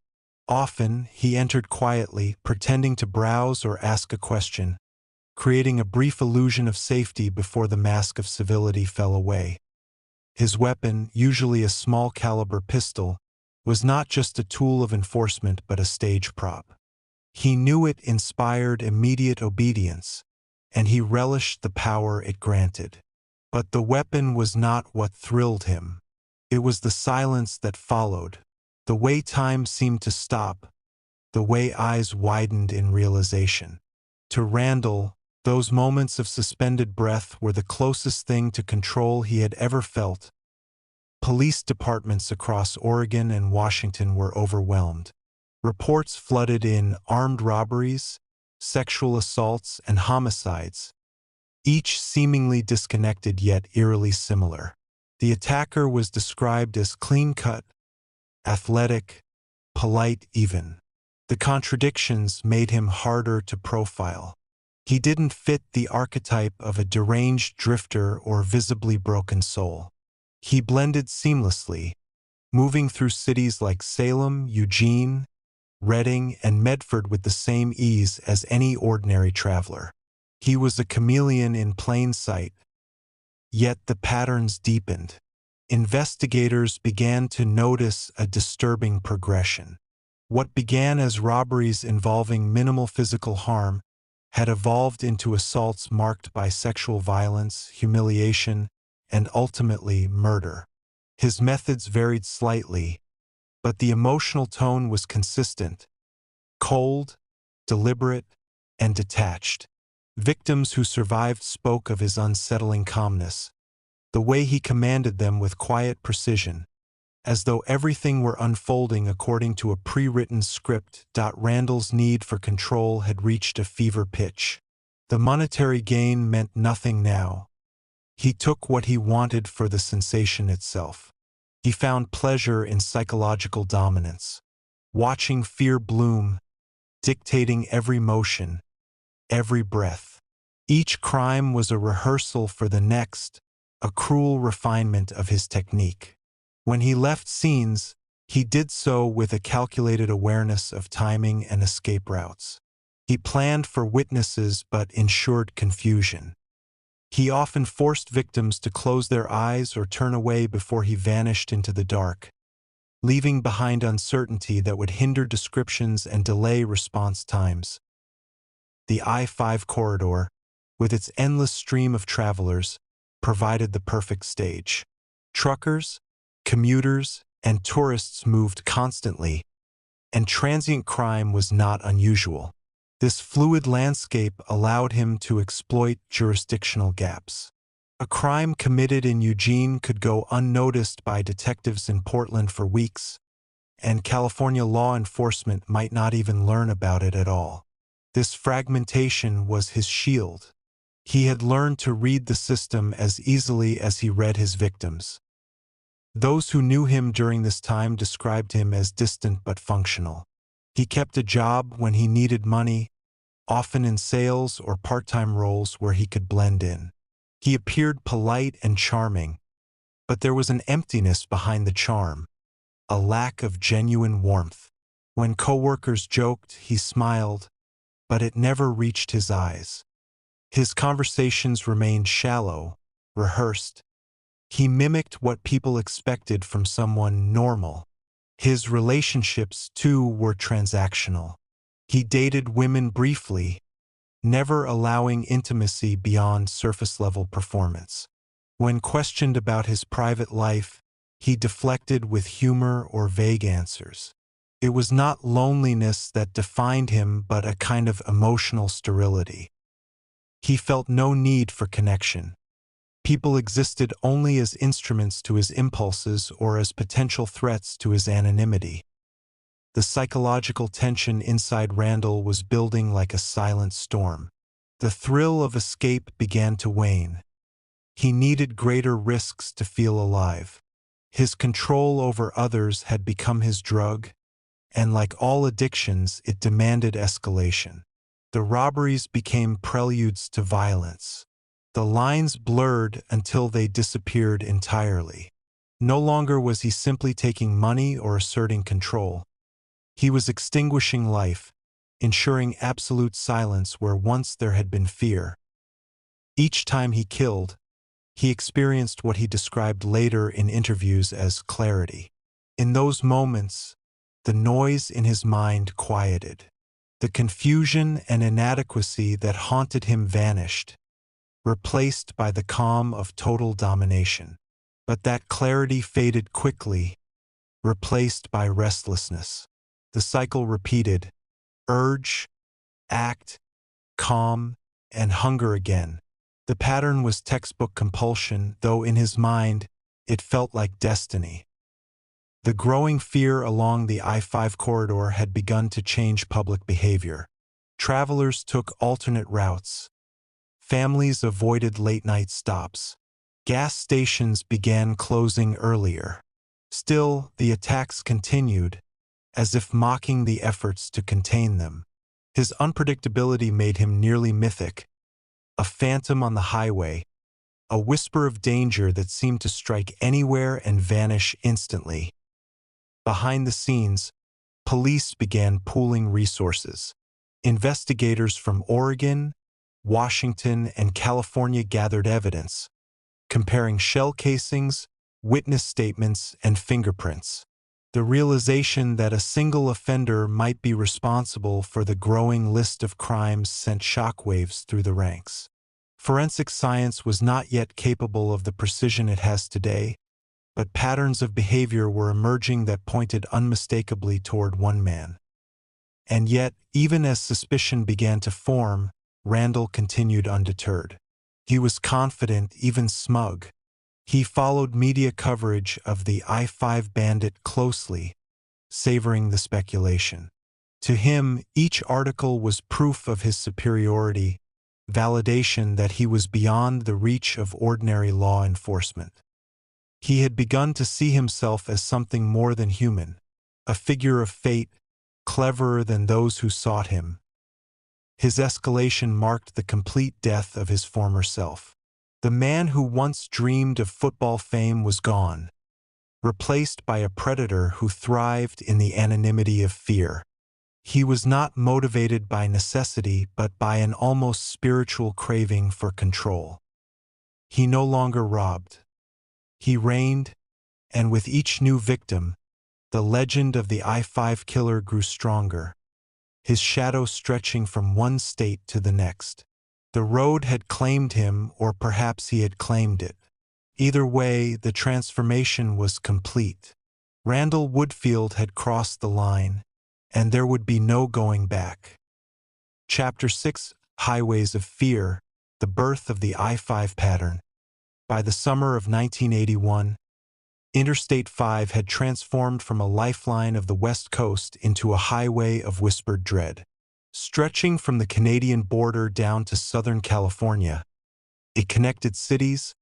Often, he entered quietly, pretending to browse or ask a question, creating a brief illusion of safety before the mask of civility fell away. His weapon, usually a small-caliber pistol, was not just a tool of enforcement but a stage prop. He knew it inspired immediate obedience, and he relished the power it granted. But the weapon was not what thrilled him. It was the silence that followed, the way time seemed to stop, the way eyes widened in realization. To Randall, those moments of suspended breath were the closest thing to control he had ever felt. Police departments across Oregon and Washington were overwhelmed. Reports flooded in armed robberies, sexual assaults, and homicides, each seemingly disconnected yet eerily similar. The attacker was described as clean-cut, athletic, polite even. The contradictions made him harder to profile. He didn't fit the archetype of a deranged drifter or visibly broken soul. He blended seamlessly, moving through cities like Salem, Eugene, Redding, and Medford with the same ease as any ordinary traveler. He was a chameleon in plain sight, yet the patterns deepened. Investigators began to notice a disturbing progression. What began as robberies involving minimal physical harm had evolved into assaults marked by sexual violence, humiliation, and ultimately murder. His methods varied slightly, but the emotional tone was consistent, cold, deliberate, and detached. Victims who survived spoke of his unsettling calmness, the way he commanded them with quiet precision, as though everything were unfolding according to a pre-written script. Randall's need for control had reached a fever pitch. The monetary gain meant nothing now. He took what he wanted for the sensation itself. He found pleasure in psychological dominance, watching fear bloom, dictating every motion, every breath. Each crime was a rehearsal for the next, a cruel refinement of his technique. When he left scenes, he did so with a calculated awareness of timing and escape routes. He planned for witnesses but ensured confusion. He often forced victims to close their eyes or turn away before he vanished into the dark, leaving behind uncertainty that would hinder descriptions and delay response times. The I-5 corridor, with its endless stream of travelers, provided the perfect stage. Truckers, commuters, and tourists moved constantly, and transient crime was not unusual. This fluid landscape allowed him to exploit jurisdictional gaps. A crime committed in Eugene could go unnoticed by detectives in Portland for weeks, and California law enforcement might not even learn about it at all. This fragmentation was his shield. He had learned to read the system as easily as he read his victims. Those who knew him during this time described him as distant but functional. He kept a job when he needed money, often in sales or part-time roles where he could blend in. He appeared polite and charming, but there was an emptiness behind the charm, a lack of genuine warmth. When coworkers joked, he smiled, but it never reached his eyes. His conversations remained shallow, rehearsed. He mimicked what people expected from someone normal. His relationships, too, were transactional. He dated women briefly, never allowing intimacy beyond surface-level performance. When questioned about his private life, he deflected with humor or vague answers. It was not loneliness that defined him, but a kind of emotional sterility. He felt no need for connection. People existed only as instruments to his impulses or as potential threats to his anonymity. The psychological tension inside Randall was building like a silent storm. The thrill of escape began to wane. He needed greater risks to feel alive. His control over others had become his drug, and like all addictions, it demanded escalation. The robberies became preludes to violence. The lines blurred until they disappeared entirely. No longer was he simply taking money or asserting control. He was extinguishing life, ensuring absolute silence where once there had been fear. Each time he killed, he experienced what he described later in interviews as clarity. In those moments, the noise in his mind quieted. The confusion and inadequacy that haunted him vanished, replaced by the calm of total domination. But that clarity faded quickly, replaced by restlessness. The cycle repeated: urge, act, calm, and hunger again. The pattern was textbook compulsion, though in his mind, it felt like destiny. The growing fear along the I-5 corridor had begun to change public behavior. Travelers took alternate routes. Families avoided late-night stops. Gas stations began closing earlier. Still, the attacks continued, as if mocking the efforts to contain them. His unpredictability made him nearly mythic, a phantom on the highway, a whisper of danger that seemed to strike anywhere and vanish instantly. Behind the scenes, police began pooling resources. Investigators from Oregon, Washington, and California gathered evidence, comparing shell casings, witness statements, and fingerprints. The realization that a single offender might be responsible for the growing list of crimes sent shockwaves through the ranks. Forensic science was not yet capable of the precision it has today, but patterns of behavior were emerging that pointed unmistakably toward one man. And yet, even as suspicion began to form, Randall continued undeterred. He was confident, even smug. He followed media coverage of the I-5 bandit closely, savoring the speculation. To him, each article was proof of his superiority, validation that he was beyond the reach of ordinary law enforcement. He had begun to see himself as something more than human, a figure of fate, cleverer than those who sought him. His escalation marked the complete death of his former self. The man who once dreamed of football fame was gone, replaced by a predator who thrived in the anonymity of fear. He was not motivated by necessity but by an almost spiritual craving for control. He no longer robbed. He reigned, and with each new victim, the legend of the I-5 killer grew stronger, his shadow stretching from one state to the next. The road had claimed him, or perhaps he had claimed it. Either way, the transformation was complete. Randall Woodfield had crossed the line, and there would be no going back. Chapter 6: Highways of Fear, the Birth of the I-5 Pattern. By the summer of 1981, Interstate 5 had transformed from a lifeline of the West Coast into a highway of whispered dread. Stretching from the Canadian border down to Southern California, it connected cities,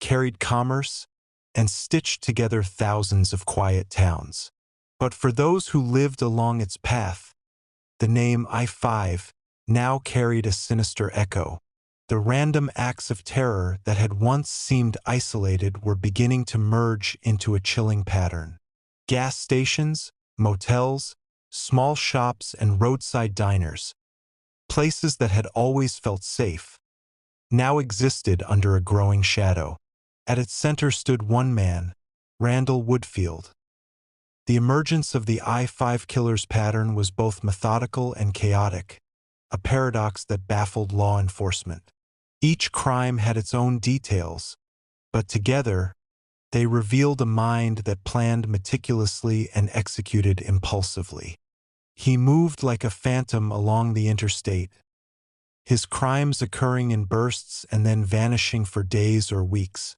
carried commerce, and stitched together thousands of quiet towns. But for those who lived along its path, the name I-5 now carried a sinister echo. The random acts of terror that had once seemed isolated were beginning to merge into a chilling pattern. Gas stations, motels, small shops, and roadside diners, places that had always felt safe, now existed under a growing shadow. At its center stood one man, Randall Woodfield. The emergence of the I-5 killer's pattern was both methodical and chaotic, a paradox that baffled law enforcement. Each crime had its own details, but together, they revealed a mind that planned meticulously and executed impulsively. He moved like a phantom along the interstate, his crimes occurring in bursts and then vanishing for days or weeks.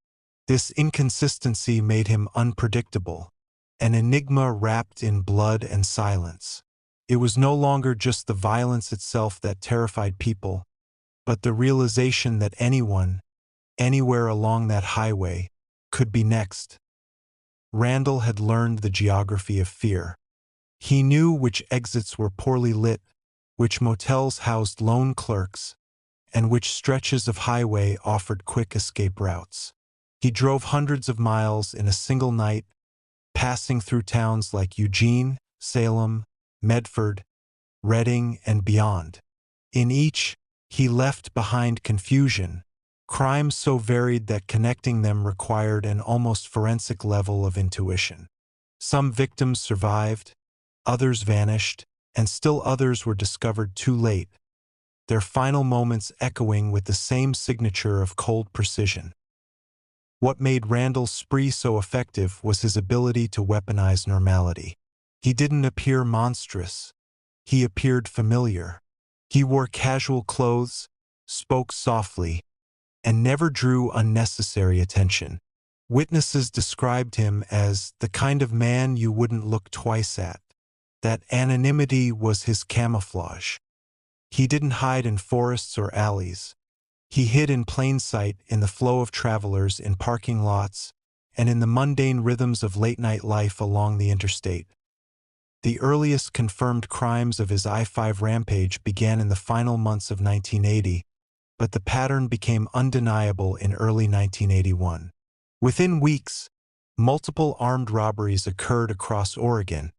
This inconsistency made him unpredictable, an enigma wrapped in blood and silence. It was no longer just the violence itself that terrified people, but the realization that anyone, anywhere along that highway, could be next. Randall had learned the geography of fear. He knew which exits were poorly lit, which motels housed lone clerks, and which stretches of highway offered quick escape routes. He drove hundreds of miles in a single night, passing through towns like Eugene, Salem, Medford, Reading, and beyond. In each, he left behind confusion, crimes so varied that connecting them required an almost forensic level of intuition. Some victims survived, others vanished, and still others were discovered too late, their final moments echoing with the same signature of cold precision. What made Randall's spree so effective was his ability to weaponize normality. He didn't appear monstrous. He appeared familiar. He wore casual clothes, spoke softly, and never drew unnecessary attention. Witnesses described him as the kind of man you wouldn't look twice at. That anonymity was his camouflage. He didn't hide in forests or alleys. He hid in plain sight in the flow of travelers in parking lots and in the mundane rhythms of late-night life along the interstate. The earliest confirmed crimes of his I-5 rampage began in the final months of 1980, but the pattern became undeniable in early 1981. Within weeks, multiple armed robberies occurred across Oregon,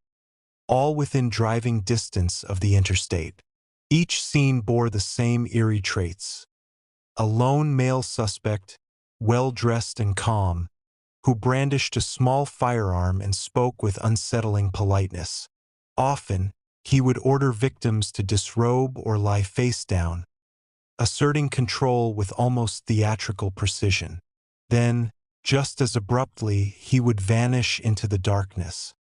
all within driving distance of the interstate. Each scene bore the same eerie traits. A lone male suspect, well-dressed and calm, who brandished a small firearm and spoke with unsettling politeness. Often, he would order victims to disrobe or lie face down, asserting control with almost theatrical precision. Then, just as abruptly, he would vanish into the darkness.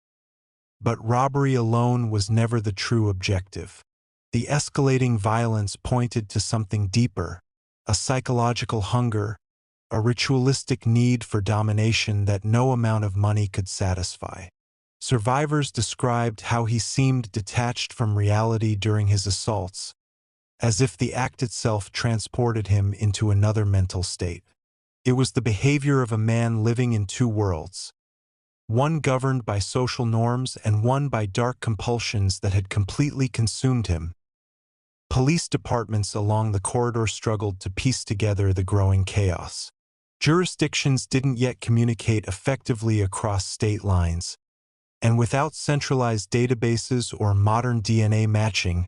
But robbery alone was never the true objective. The escalating violence pointed to something deeper, a psychological hunger, a ritualistic need for domination that no amount of money could satisfy. Survivors described how he seemed detached from reality during his assaults, as if the act itself transported him into another mental state. It was the behavior of a man living in two worlds, one governed by social norms and one by dark compulsions that had completely consumed him. Police departments along the corridor struggled to piece together the growing chaos. Jurisdictions didn't yet communicate effectively across state lines, and without centralized databases or modern DNA matching,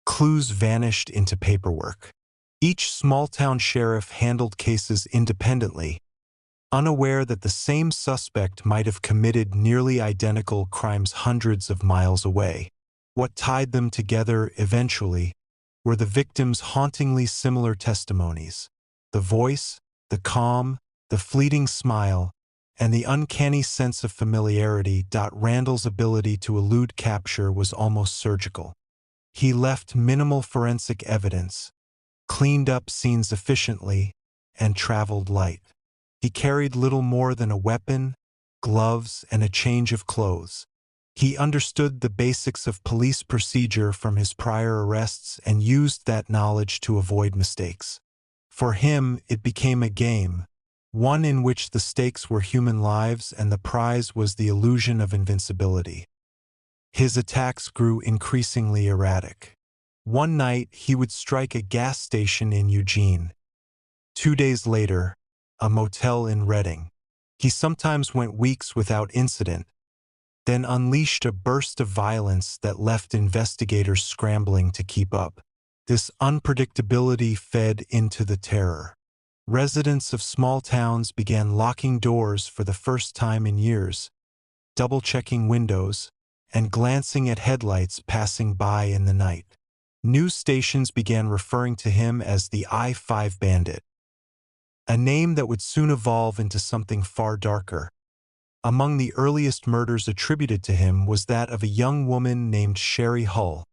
clues vanished into paperwork. Each small-town sheriff handled cases independently, unaware that the same suspect might have committed nearly identical crimes hundreds of miles away. What tied them together eventually were the victims' hauntingly similar testimonies. The voice, the calm, the fleeting smile, and the uncanny sense of familiarity. Randall's ability to elude capture was almost surgical. He left minimal forensic evidence, cleaned up scenes efficiently, and traveled light. He carried little more than a weapon, gloves, and a change of clothes. He understood the basics of police procedure from his prior arrests and used that knowledge to avoid mistakes. For him, it became a game, one in which the stakes were human lives and the prize was the illusion of invincibility. His attacks grew increasingly erratic. One night, he would strike a gas station in Eugene. 2 days later, a motel in Reading. He sometimes went weeks without incident, then unleashed a burst of violence that left investigators scrambling to keep up. This unpredictability fed into the terror. Residents of small towns began locking doors for the first time in years, double-checking windows, and glancing at headlights passing by in the night. News stations began referring to him as the I-5 Bandit, a name that would soon evolve into something far darker. Among the earliest murders attributed to him was that of a young woman named Sherry Hull,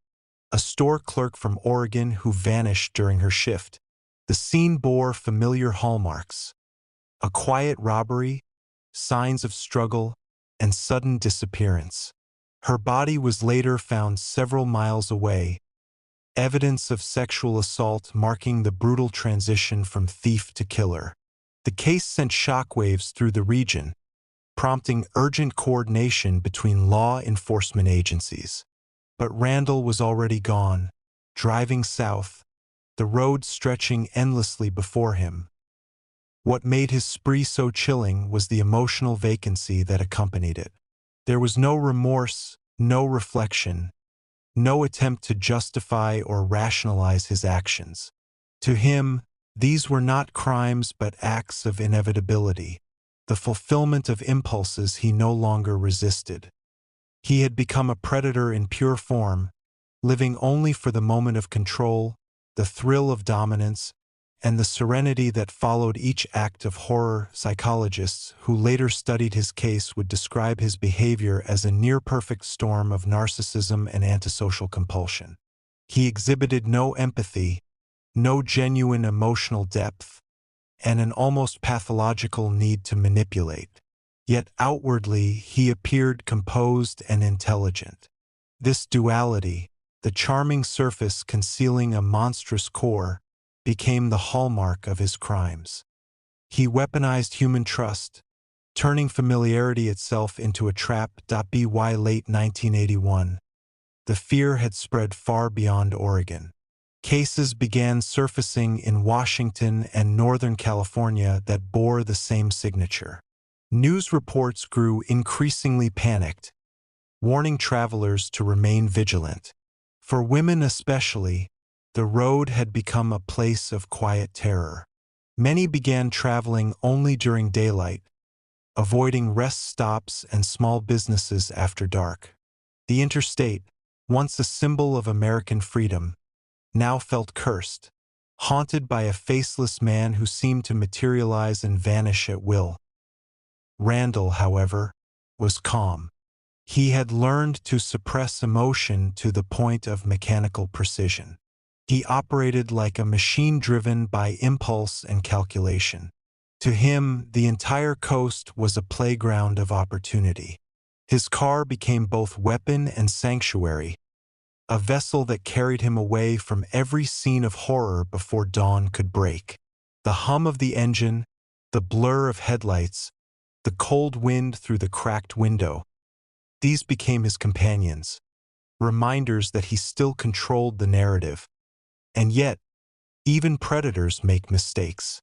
a store clerk from Oregon who vanished during her shift. The scene bore familiar hallmarks: a quiet robbery, signs of struggle, and sudden disappearance. Her body was later found several miles away, evidence of sexual assault marking the brutal transition from thief to killer. The case sent shockwaves through the region, prompting urgent coordination between law enforcement agencies. But Randall was already gone, driving south, the road stretching endlessly before him. What made his spree so chilling was the emotional vacancy that accompanied it. There was no remorse, no reflection, no attempt to justify or rationalize his actions. To him, these were not crimes but acts of inevitability, the fulfillment of impulses he no longer resisted. He had become a predator in pure form, living only for the moment of control, the thrill of dominance, and the serenity that followed each act of horror. Psychologists who later studied his case would describe his behavior as a near-perfect storm of narcissism and antisocial compulsion. He exhibited no empathy, no genuine emotional depth, and an almost pathological need to manipulate. Yet outwardly, he appeared composed and intelligent. This duality, the charming surface concealing a monstrous core, became the hallmark of his crimes. He weaponized human trust, turning familiarity itself into a trap. By late 1981, the fear had spread far beyond Oregon. Cases began surfacing in Washington and Northern California that bore the same signature. News reports grew increasingly panicked, warning travelers to remain vigilant. For women especially, the road had become a place of quiet terror. Many began traveling only during daylight, avoiding rest stops and small businesses after dark. The Interstate, once a symbol of American freedom, now felt cursed, haunted by a faceless man who seemed to materialize and vanish at will. Randall, however, was calm. He had learned to suppress emotion to the point of mechanical precision. He operated like a machine driven by impulse and calculation. To him, the entire coast was a playground of opportunity. His car became both weapon and sanctuary, a vessel that carried him away from every scene of horror before dawn could break. The hum of the engine, the blur of headlights, the cold wind through the cracked window, these became his companions, reminders that he still controlled the narrative. And yet, even predators make mistakes.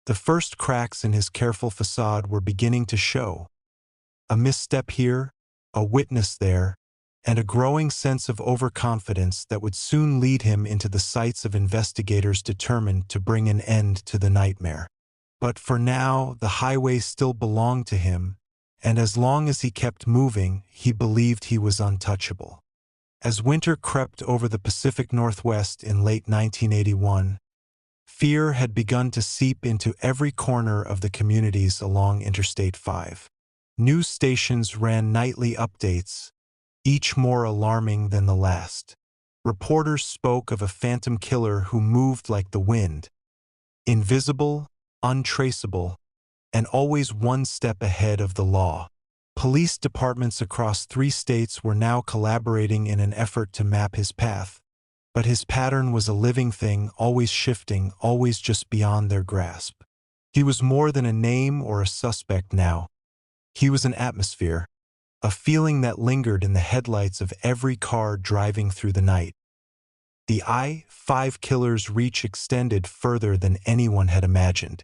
The first cracks in his careful facade were beginning to show. A misstep here, a witness there, and a growing sense of overconfidence that would soon lead him into the sights of investigators determined to bring an end to the nightmare. But for now, the highway still belonged to him, and as long as he kept moving, he believed he was untouchable. As winter crept over the Pacific Northwest in late 1981, fear had begun to seep into every corner of the communities along Interstate 5. News stations ran nightly updates, each more alarming than the last. Reporters spoke of a phantom killer who moved like the wind, invisible, untraceable, and always one step ahead of the law. Police departments across 3 states were now collaborating in an effort to map his path, but his pattern was a living thing, always shifting, always just beyond their grasp. He was more than a name or a suspect now. He was an atmosphere, a feeling that lingered in the headlights of every car driving through the night. The I-5 killer's reach extended further than anyone had imagined.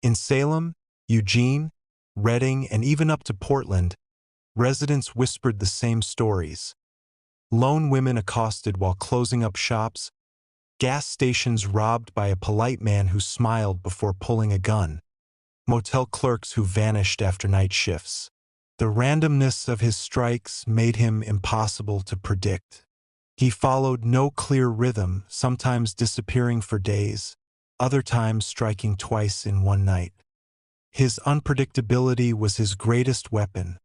In Salem, Eugene, Redding, and even up to Portland, residents whispered the same stories. Lone women accosted while closing up shops, gas stations robbed by a polite man who smiled before pulling a gun, motel clerks who vanished after night shifts. The randomness of his strikes made him impossible to predict. He followed no clear rhythm, sometimes disappearing for days, other times striking twice in one night. His unpredictability was his greatest weapon.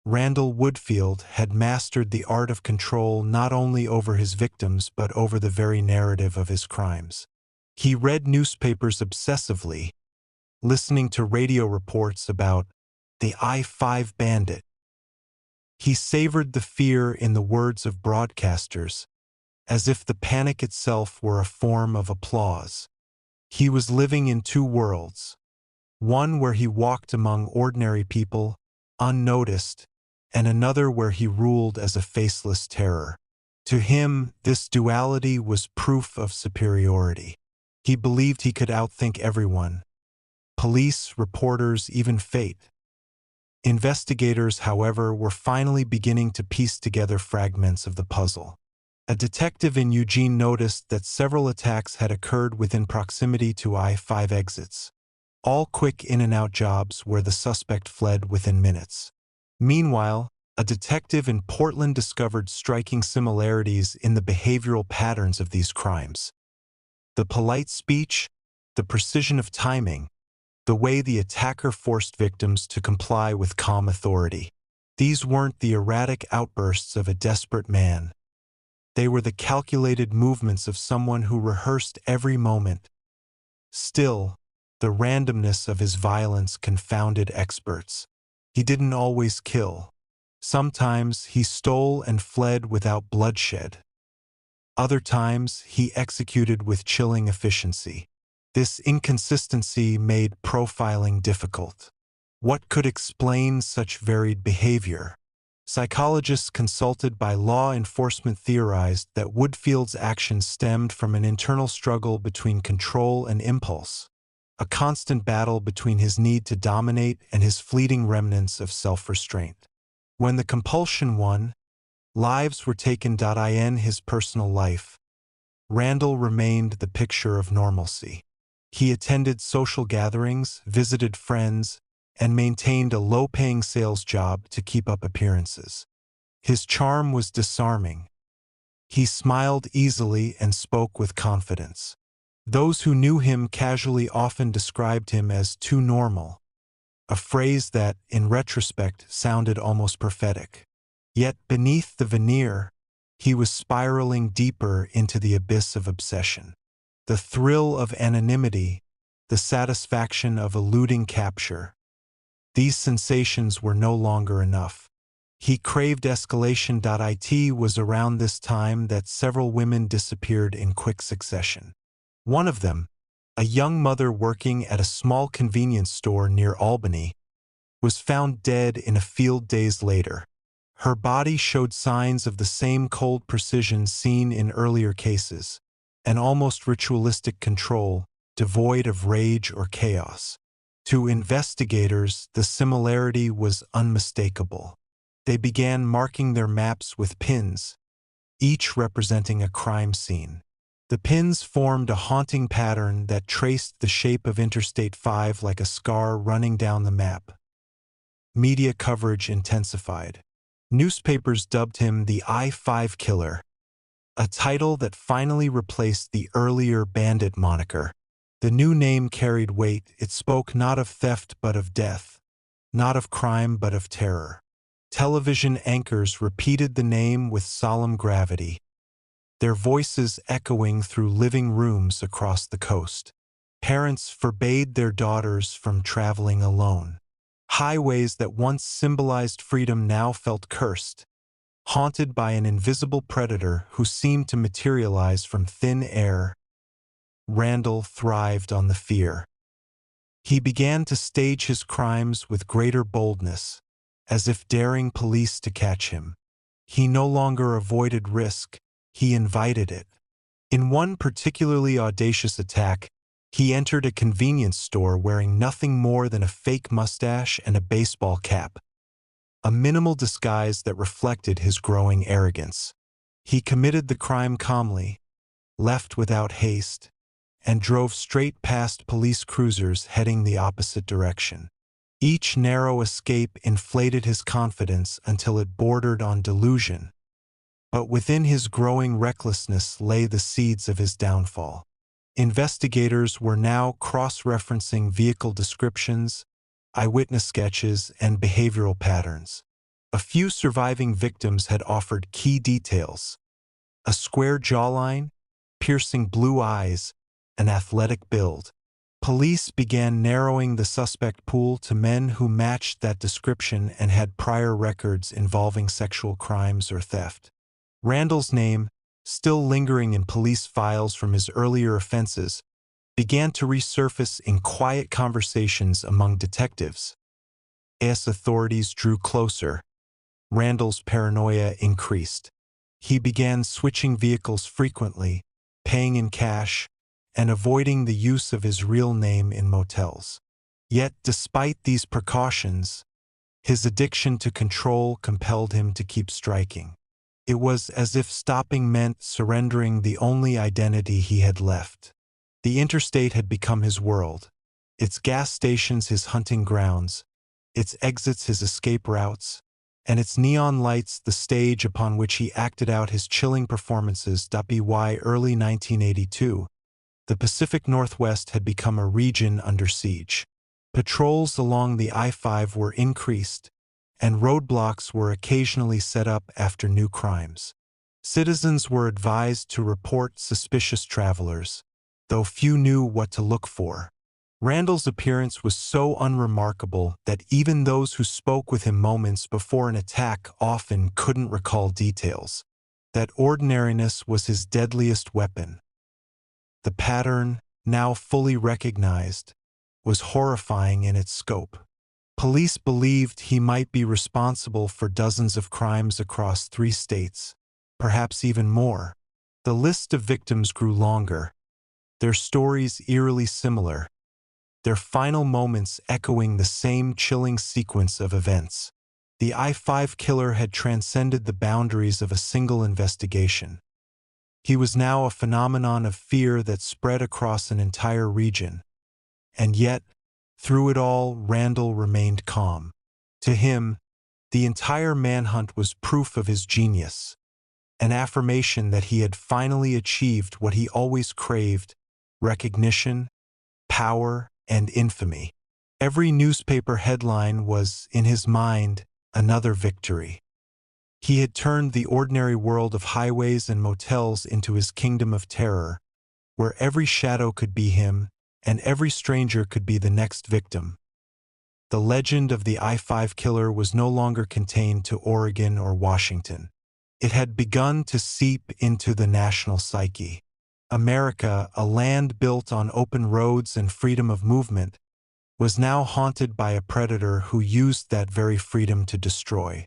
Randall Woodfield had mastered the art of control not only over his victims but over the very narrative of his crimes. He read newspapers obsessively, listening to radio reports about the I-5 bandit. He savored the fear in the words of broadcasters, as if the panic itself were a form of applause. He was living in 2 worlds, one where he walked among ordinary people, unnoticed, and another where he ruled as a faceless terror. To him, this duality was proof of superiority. He believed he could outthink everyone, Police, reporters, even fate. Investigators, however, were finally beginning to piece together fragments of the puzzle. A detective in Eugene noticed that several attacks had occurred within proximity to I-5 exits, all quick in-and-out jobs where the suspect fled within minutes. Meanwhile, a detective in Portland discovered striking similarities in the behavioral patterns of these crimes. The polite speech, the precision of timing, the way the attacker forced victims to comply with calm authority. These weren't the erratic outbursts of a desperate man. They were the calculated movements of someone who rehearsed every moment. Still, the randomness of his violence confounded experts. He didn't always kill. Sometimes he stole and fled without bloodshed. Other times he executed with chilling efficiency. This inconsistency made profiling difficult. What could explain such varied behavior? Psychologists consulted by law enforcement theorized that Woodfield's actions stemmed from an internal struggle between control and impulse, a constant battle between his need to dominate and his fleeting remnants of self-restraint. When the compulsion won, lives were taken. In his personal life, Randall remained the picture of normalcy. He attended social gatherings, visited friends, and maintained a low-paying sales job to keep up appearances. His charm was disarming. He smiled easily and spoke with confidence. Those who knew him casually often described him as too normal, a phrase that, in retrospect, sounded almost prophetic. Yet beneath the veneer, he was spiraling deeper into the abyss of obsession. The thrill of anonymity, the satisfaction of eluding capture. These sensations were no longer enough. He craved escalation. It was around this time that several women disappeared in quick succession. One of them, a young mother working at a small convenience store near Albany, was found dead in a field days later. Her body showed signs of the same cold precision seen in earlier cases, an almost ritualistic control, devoid of rage or chaos. To investigators, the similarity was unmistakable. They began marking their maps with pins, each representing a crime scene. The pins formed a haunting pattern that traced the shape of Interstate 5 like a scar running down the map. Media coverage intensified. Newspapers dubbed him the I-5 killer, a title that finally replaced the earlier bandit moniker. The new name carried weight. It spoke not of theft but of death, not of crime but of terror. Television anchors repeated the name with solemn gravity, their voices echoing through living rooms across the coast. Parents forbade their daughters from traveling alone. Highways that once symbolized freedom now felt cursed, haunted by an invisible predator who seemed to materialize from thin air. Randall thrived on the fear. He began to stage his crimes with greater boldness, as if daring police to catch him. He no longer avoided risk, he invited it. In one particularly audacious attack, he entered a convenience store wearing nothing more than a fake mustache and a baseball cap, a minimal disguise that reflected his growing arrogance. He committed the crime calmly, left without haste, and drove straight past police cruisers heading the opposite direction. Each narrow escape inflated his confidence until it bordered on delusion. But within his growing recklessness lay the seeds of his downfall. Investigators were now cross-referencing vehicle descriptions, eyewitness sketches, and behavioral patterns. A few surviving victims had offered key details: a square jawline, piercing blue eyes, an athletic build. Police began narrowing the suspect pool to men who matched that description and had prior records involving sexual crimes or theft. Randall's name, still lingering in police files from his earlier offenses, began to resurface in quiet conversations among detectives. As authorities drew closer, Randall's paranoia increased. He began switching vehicles frequently, paying in cash, and avoiding the use of his real name in motels. Yet, despite these precautions, his addiction to control compelled him to keep striking. It was as if stopping meant surrendering the only identity he had left. The interstate had become his world, its gas stations his hunting grounds, its exits his escape routes, and its neon lights the stage upon which he acted out his chilling performances. By early 1982, the Pacific Northwest had become a region under siege. Patrols along the I-5 were increased, and roadblocks were occasionally set up after new crimes. Citizens were advised to report suspicious travelers, though few knew what to look for. Randall's appearance was so unremarkable that even those who spoke with him moments before an attack often couldn't recall details. That ordinariness was his deadliest weapon. The pattern, now fully recognized, was horrifying in its scope. Police believed he might be responsible for dozens of crimes across 3 states, perhaps even more. The list of victims grew longer, their stories eerily similar, their final moments echoing the same chilling sequence of events. The I-5 killer had transcended the boundaries of a single investigation. He was now a phenomenon of fear that spread across an entire region. And yet, through it all, Randall remained calm. To him, the entire manhunt was proof of his genius, an affirmation that he had finally achieved what he always craved: recognition, power, and infamy. Every newspaper headline was, in his mind, another victory. He had turned the ordinary world of highways and motels into his kingdom of terror, where every shadow could be him, and every stranger could be the next victim. The legend of the I-5 killer was no longer contained to Oregon or Washington. It had begun to seep into the national psyche. America, a land built on open roads and freedom of movement, was now haunted by a predator who used that very freedom to destroy.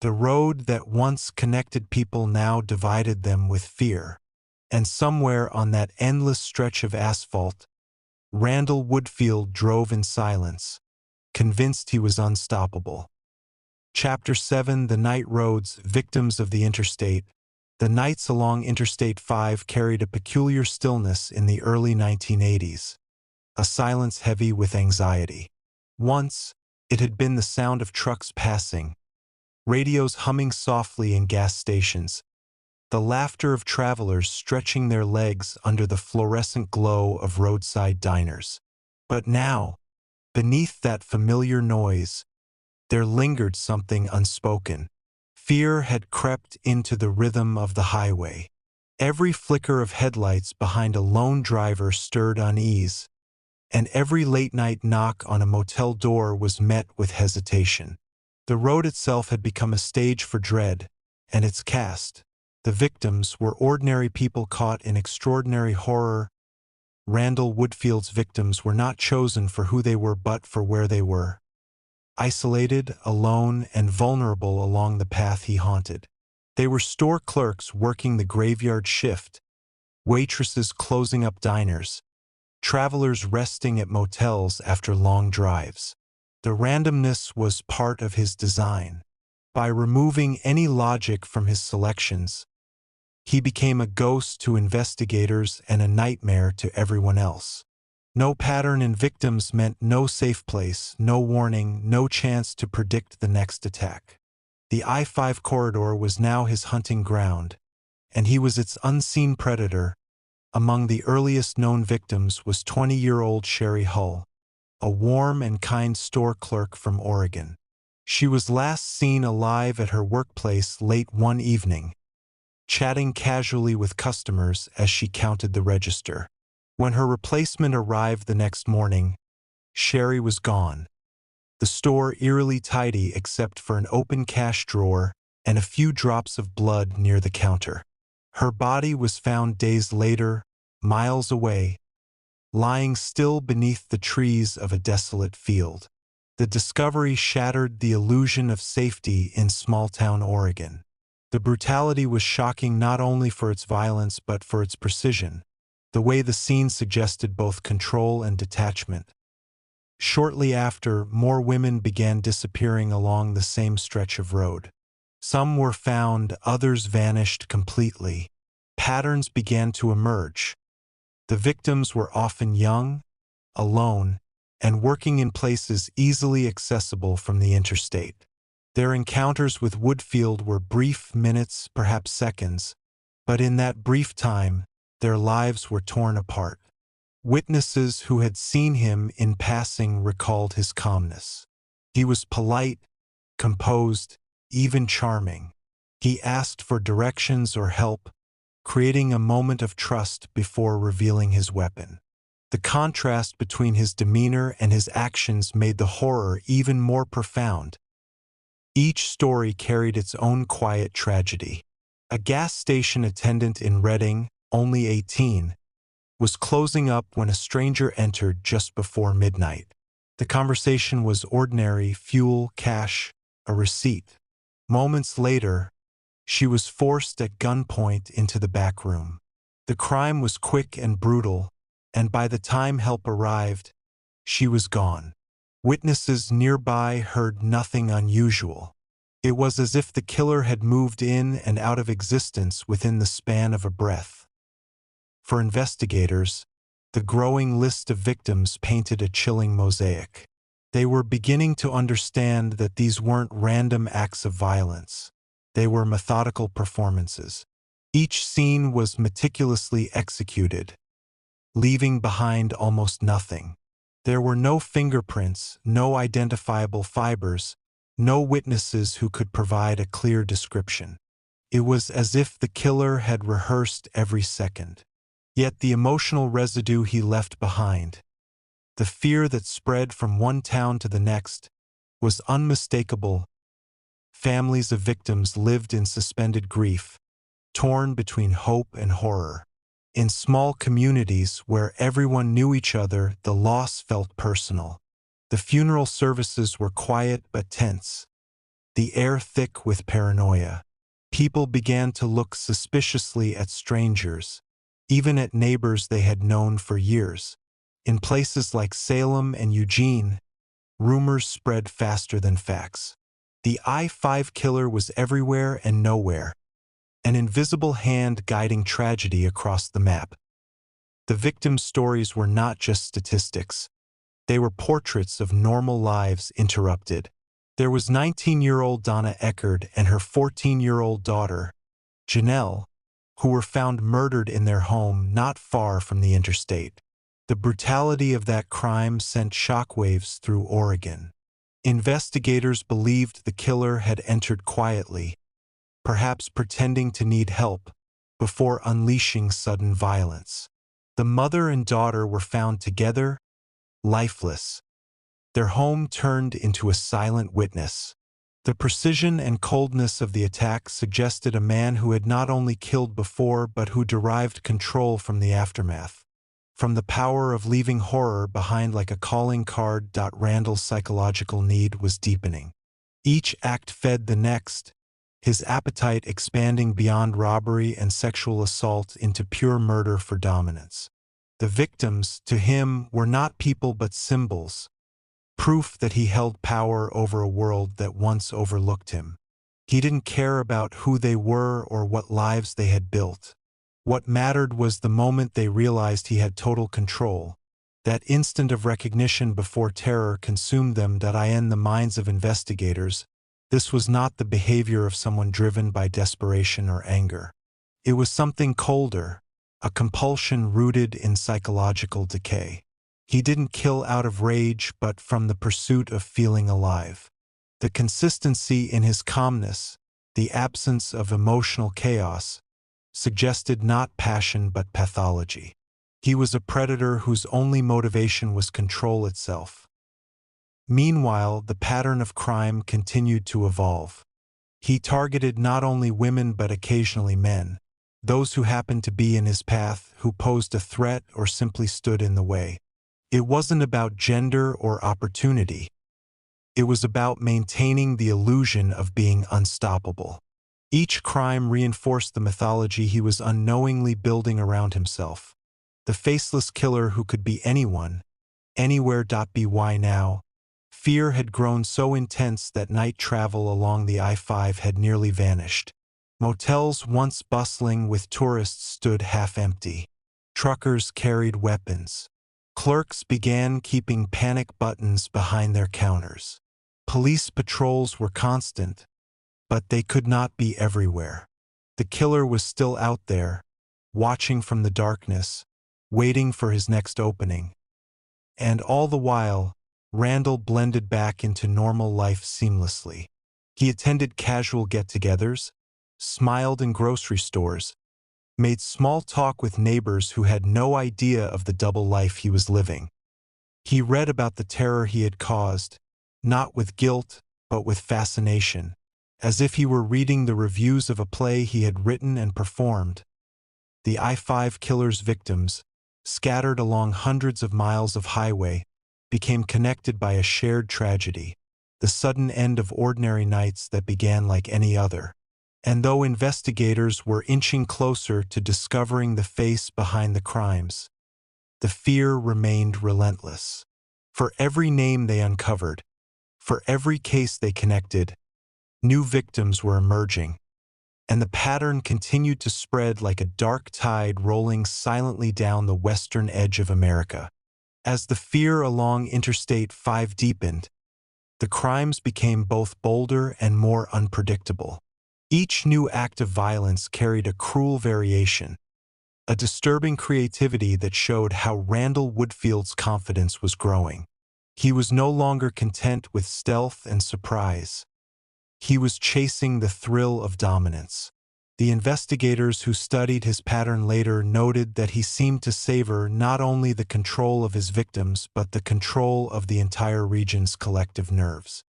The road that once connected people now divided them with fear. And somewhere on that endless stretch of asphalt, Randall Woodfield drove in silence, convinced he was unstoppable. Chapter 7: The Night Roads, Victims of the Interstate. The nights along Interstate 5 carried a peculiar stillness in the early 1980s, a silence heavy with anxiety. Once, it had been the sound of trucks passing, radios humming softly in gas stations, the laughter of travelers stretching their legs under the fluorescent glow of roadside diners. But now, beneath that familiar noise, there lingered something unspoken. Fear had crept into the rhythm of the highway. Every flicker of headlights behind a lone driver stirred unease, and every late-night knock on a motel door was met with hesitation. The road itself had become a stage for dread, and its cast, the victims, were ordinary people caught in extraordinary horror. Randall Woodfield's victims were not chosen for who they were but for where they were. Isolated, alone, and vulnerable along the path he haunted. They were store clerks working the graveyard shift, waitresses closing up diners, travelers resting at motels after long drives. The randomness was part of his design. By removing any logic from his selections, he became a ghost to investigators and a nightmare to everyone else. No pattern in victims meant no safe place, no warning, no chance to predict the next attack. The I-5 corridor was now his hunting ground, and he was its unseen predator. Among the earliest known victims was 20-year-old Sherry Hull, a warm and kind store clerk from Oregon. She was last seen alive at her workplace late one evening, chatting casually with customers as she counted the register. When her replacement arrived the next morning, Sherry was gone. The store eerily tidy except for an open cash drawer and a few drops of blood near the counter. Her body was found days later, miles away, lying still beneath the trees of a desolate field. The discovery shattered the illusion of safety in small-town Oregon. The brutality was shocking not only for its violence but for its precision. The way the scene suggested both control and detachment. Shortly after, more women began disappearing along the same stretch of road. Some were found, others vanished completely. Patterns began to emerge. The victims were often young, alone, and working in places easily accessible from the interstate. Their encounters with Woodfield were brief, minutes, perhaps seconds, but in that brief time, their lives were torn apart. Witnesses who had seen him in passing recalled his calmness. He was polite, composed, even charming. He asked for directions or help, creating a moment of trust before revealing his weapon. The contrast between his demeanor and his actions made the horror even more profound. Each story carried its own quiet tragedy. A gas station attendant in Reading, only 18, was closing up when a stranger entered just before midnight. The conversation was ordinary: fuel, cash, a receipt. Moments later, she was forced at gunpoint into the back room. The crime was quick and brutal, and by the time help arrived, she was gone. Witnesses nearby heard nothing unusual. It was as if the killer had moved in and out of existence within the span of a breath. For investigators, the growing list of victims painted a chilling mosaic. They were beginning to understand that these weren't random acts of violence. They were methodical performances. Each scene was meticulously executed, leaving behind almost nothing. There were no fingerprints, no identifiable fibers, no witnesses who could provide a clear description. It was as if the killer had rehearsed every second. Yet the emotional residue he left behind, the fear that spread from one town to the next, was unmistakable. Families of victims lived in suspended grief, torn between hope and horror. In small communities where everyone knew each other, the loss felt personal. The funeral services were quiet but tense, the air thick with paranoia. People began to look suspiciously at strangers, even at neighbors they had known for years. In places like Salem and Eugene, rumors spread faster than facts. The I-5 killer was everywhere and nowhere, an invisible hand guiding tragedy across the map. The victims' stories were not just statistics. They were portraits of normal lives interrupted. There was 19-year-old Donna Eckerd and her 14-year-old daughter, Janelle, who were found murdered in their home not far from the interstate. The brutality of that crime sent shockwaves through Oregon. Investigators believed the killer had entered quietly, perhaps pretending to need help, before unleashing sudden violence. The mother and daughter were found together, lifeless. Their home turned into a silent witness. The precision and coldness of the attack suggested a man who had not only killed before but who derived control from the aftermath. From the power of leaving horror behind like a calling card. Randall's psychological need was deepening. Each act fed the next, his appetite expanding beyond robbery and sexual assault into pure murder for dominance. The victims, to him, were not people but symbols, proof that he held power over a world that once overlooked him. He didn't care about who they were or what lives they had built. What mattered was the moment they realized he had total control, that instant of recognition before terror consumed them. In the minds of investigators, this was not the behavior of someone driven by desperation or anger. It was something colder, a compulsion rooted in psychological decay. He didn't kill out of rage but from the pursuit of feeling alive. The consistency in his calmness, the absence of emotional chaos, suggested not passion but pathology. He was a predator whose only motivation was control itself. Meanwhile, the pattern of crime continued to evolve. He targeted not only women but occasionally men, those who happened to be in his path, who posed a threat or simply stood in the way. It wasn't about gender or opportunity. It was about maintaining the illusion of being unstoppable. Each crime reinforced the mythology he was unknowingly building around himself. The faceless killer who could be anyone, Anywhere.by now. Fear had grown so intense that night travel along the I-5 had nearly vanished. Motels once bustling with tourists stood half-empty. Truckers carried weapons. Clerks began keeping panic buttons behind their counters. Police patrols were constant, but they could not be everywhere. The killer was still out there, watching from the darkness, waiting for his next opening. And all the while, Randall blended back into normal life seamlessly. He attended casual get-togethers, smiled in grocery stores, made small talk with neighbors who had no idea of the double life he was living. He read about the terror he had caused, not with guilt, but with fascination, as if he were reading the reviews of a play he had written and performed. The I-5 killer's victims, scattered along hundreds of miles of highway, became connected by a shared tragedy, the sudden end of ordinary nights that began like any other. And though investigators were inching closer to discovering the face behind the crimes, the fear remained relentless. For every name they uncovered, for every case they connected, new victims were emerging, and the pattern continued to spread like a dark tide rolling silently down the western edge of America. As the fear along Interstate 5 deepened, the crimes became both bolder and more unpredictable. Each new act of violence carried a cruel variation, a disturbing creativity that showed how Randall Woodfield's confidence was growing. He was no longer content with stealth and surprise. He was chasing the thrill of dominance. The investigators who studied his pattern later noted that he seemed to savor not only the control of his victims but the control of the entire region's collective nerves.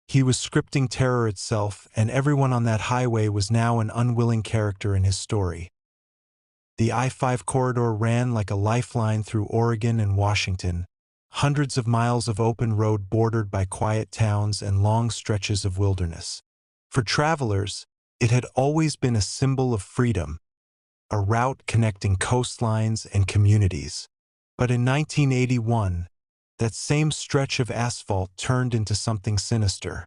He was scripting terror itself, and everyone on that highway was now an unwilling character in his story. The I-5 corridor ran like a lifeline through Oregon and Washington, hundreds of miles of open road bordered by quiet towns and long stretches of wilderness. For travelers, it had always been a symbol of freedom, a route connecting coastlines and communities. But in 1981, that same stretch of asphalt turned into something sinister.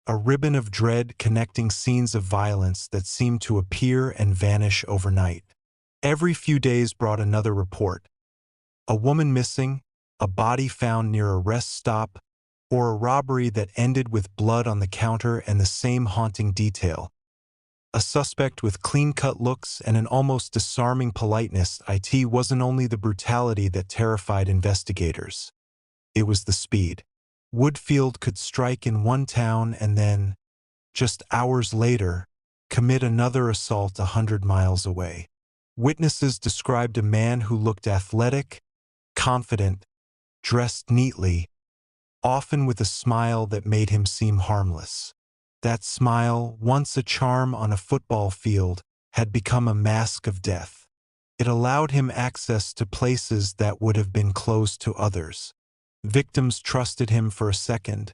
A ribbon of dread connecting scenes of violence that seemed to appear and vanish overnight. Every few days brought another report. A woman missing, a body found near a rest stop, or a robbery that ended with blood on the counter and the same haunting detail. A suspect with clean-cut looks and an almost disarming politeness. It wasn't only the brutality that terrified investigators. It was the speed. Woodfield could strike in one town and then, just hours later, commit another assault 100 miles away. Witnesses described a man who looked athletic, confident, dressed neatly, often with a smile that made him seem harmless. That smile, once a charm on a football field, had become a mask of death. It allowed him access to places that would have been closed to others. Victims trusted him for a second,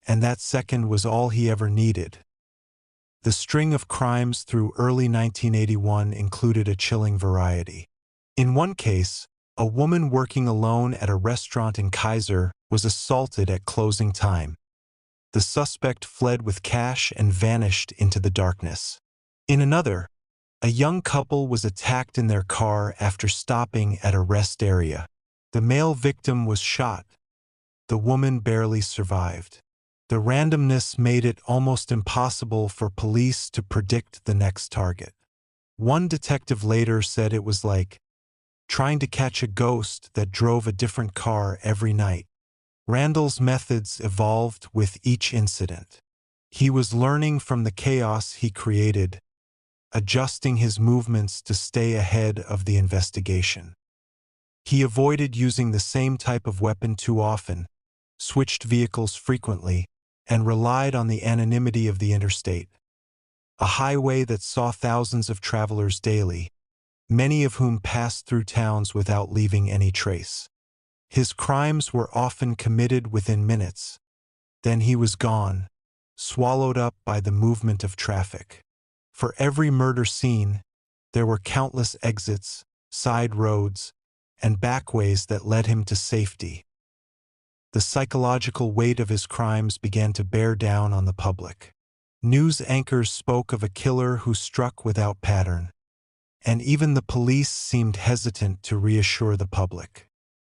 and that second was all he ever needed. The string of crimes through early 1981 included a chilling variety. In one case, a woman working alone at a restaurant in Kaiser was assaulted at closing time. The suspect fled with cash and vanished into the darkness. In another, a young couple was attacked in their car after stopping at a rest area. The male victim was shot. The woman barely survived. The randomness made it almost impossible for police to predict the next target. One detective later said it was like trying to catch a ghost that drove a different car every night. Randall's methods evolved with each incident. He was learning from the chaos he created, adjusting his movements to stay ahead of the investigation. He avoided using the same type of weapon too often, switched vehicles frequently, and relied on the anonymity of the interstate, a highway that saw thousands of travelers daily, many of whom passed through towns without leaving any trace. His crimes were often committed within minutes. Then he was gone, swallowed up by the movement of traffic. For every murder scene, there were countless exits, side roads, and backways that led him to safety. The psychological weight of his crimes began to bear down on the public. News anchors spoke of a killer who struck without pattern, and even the police seemed hesitant to reassure the public.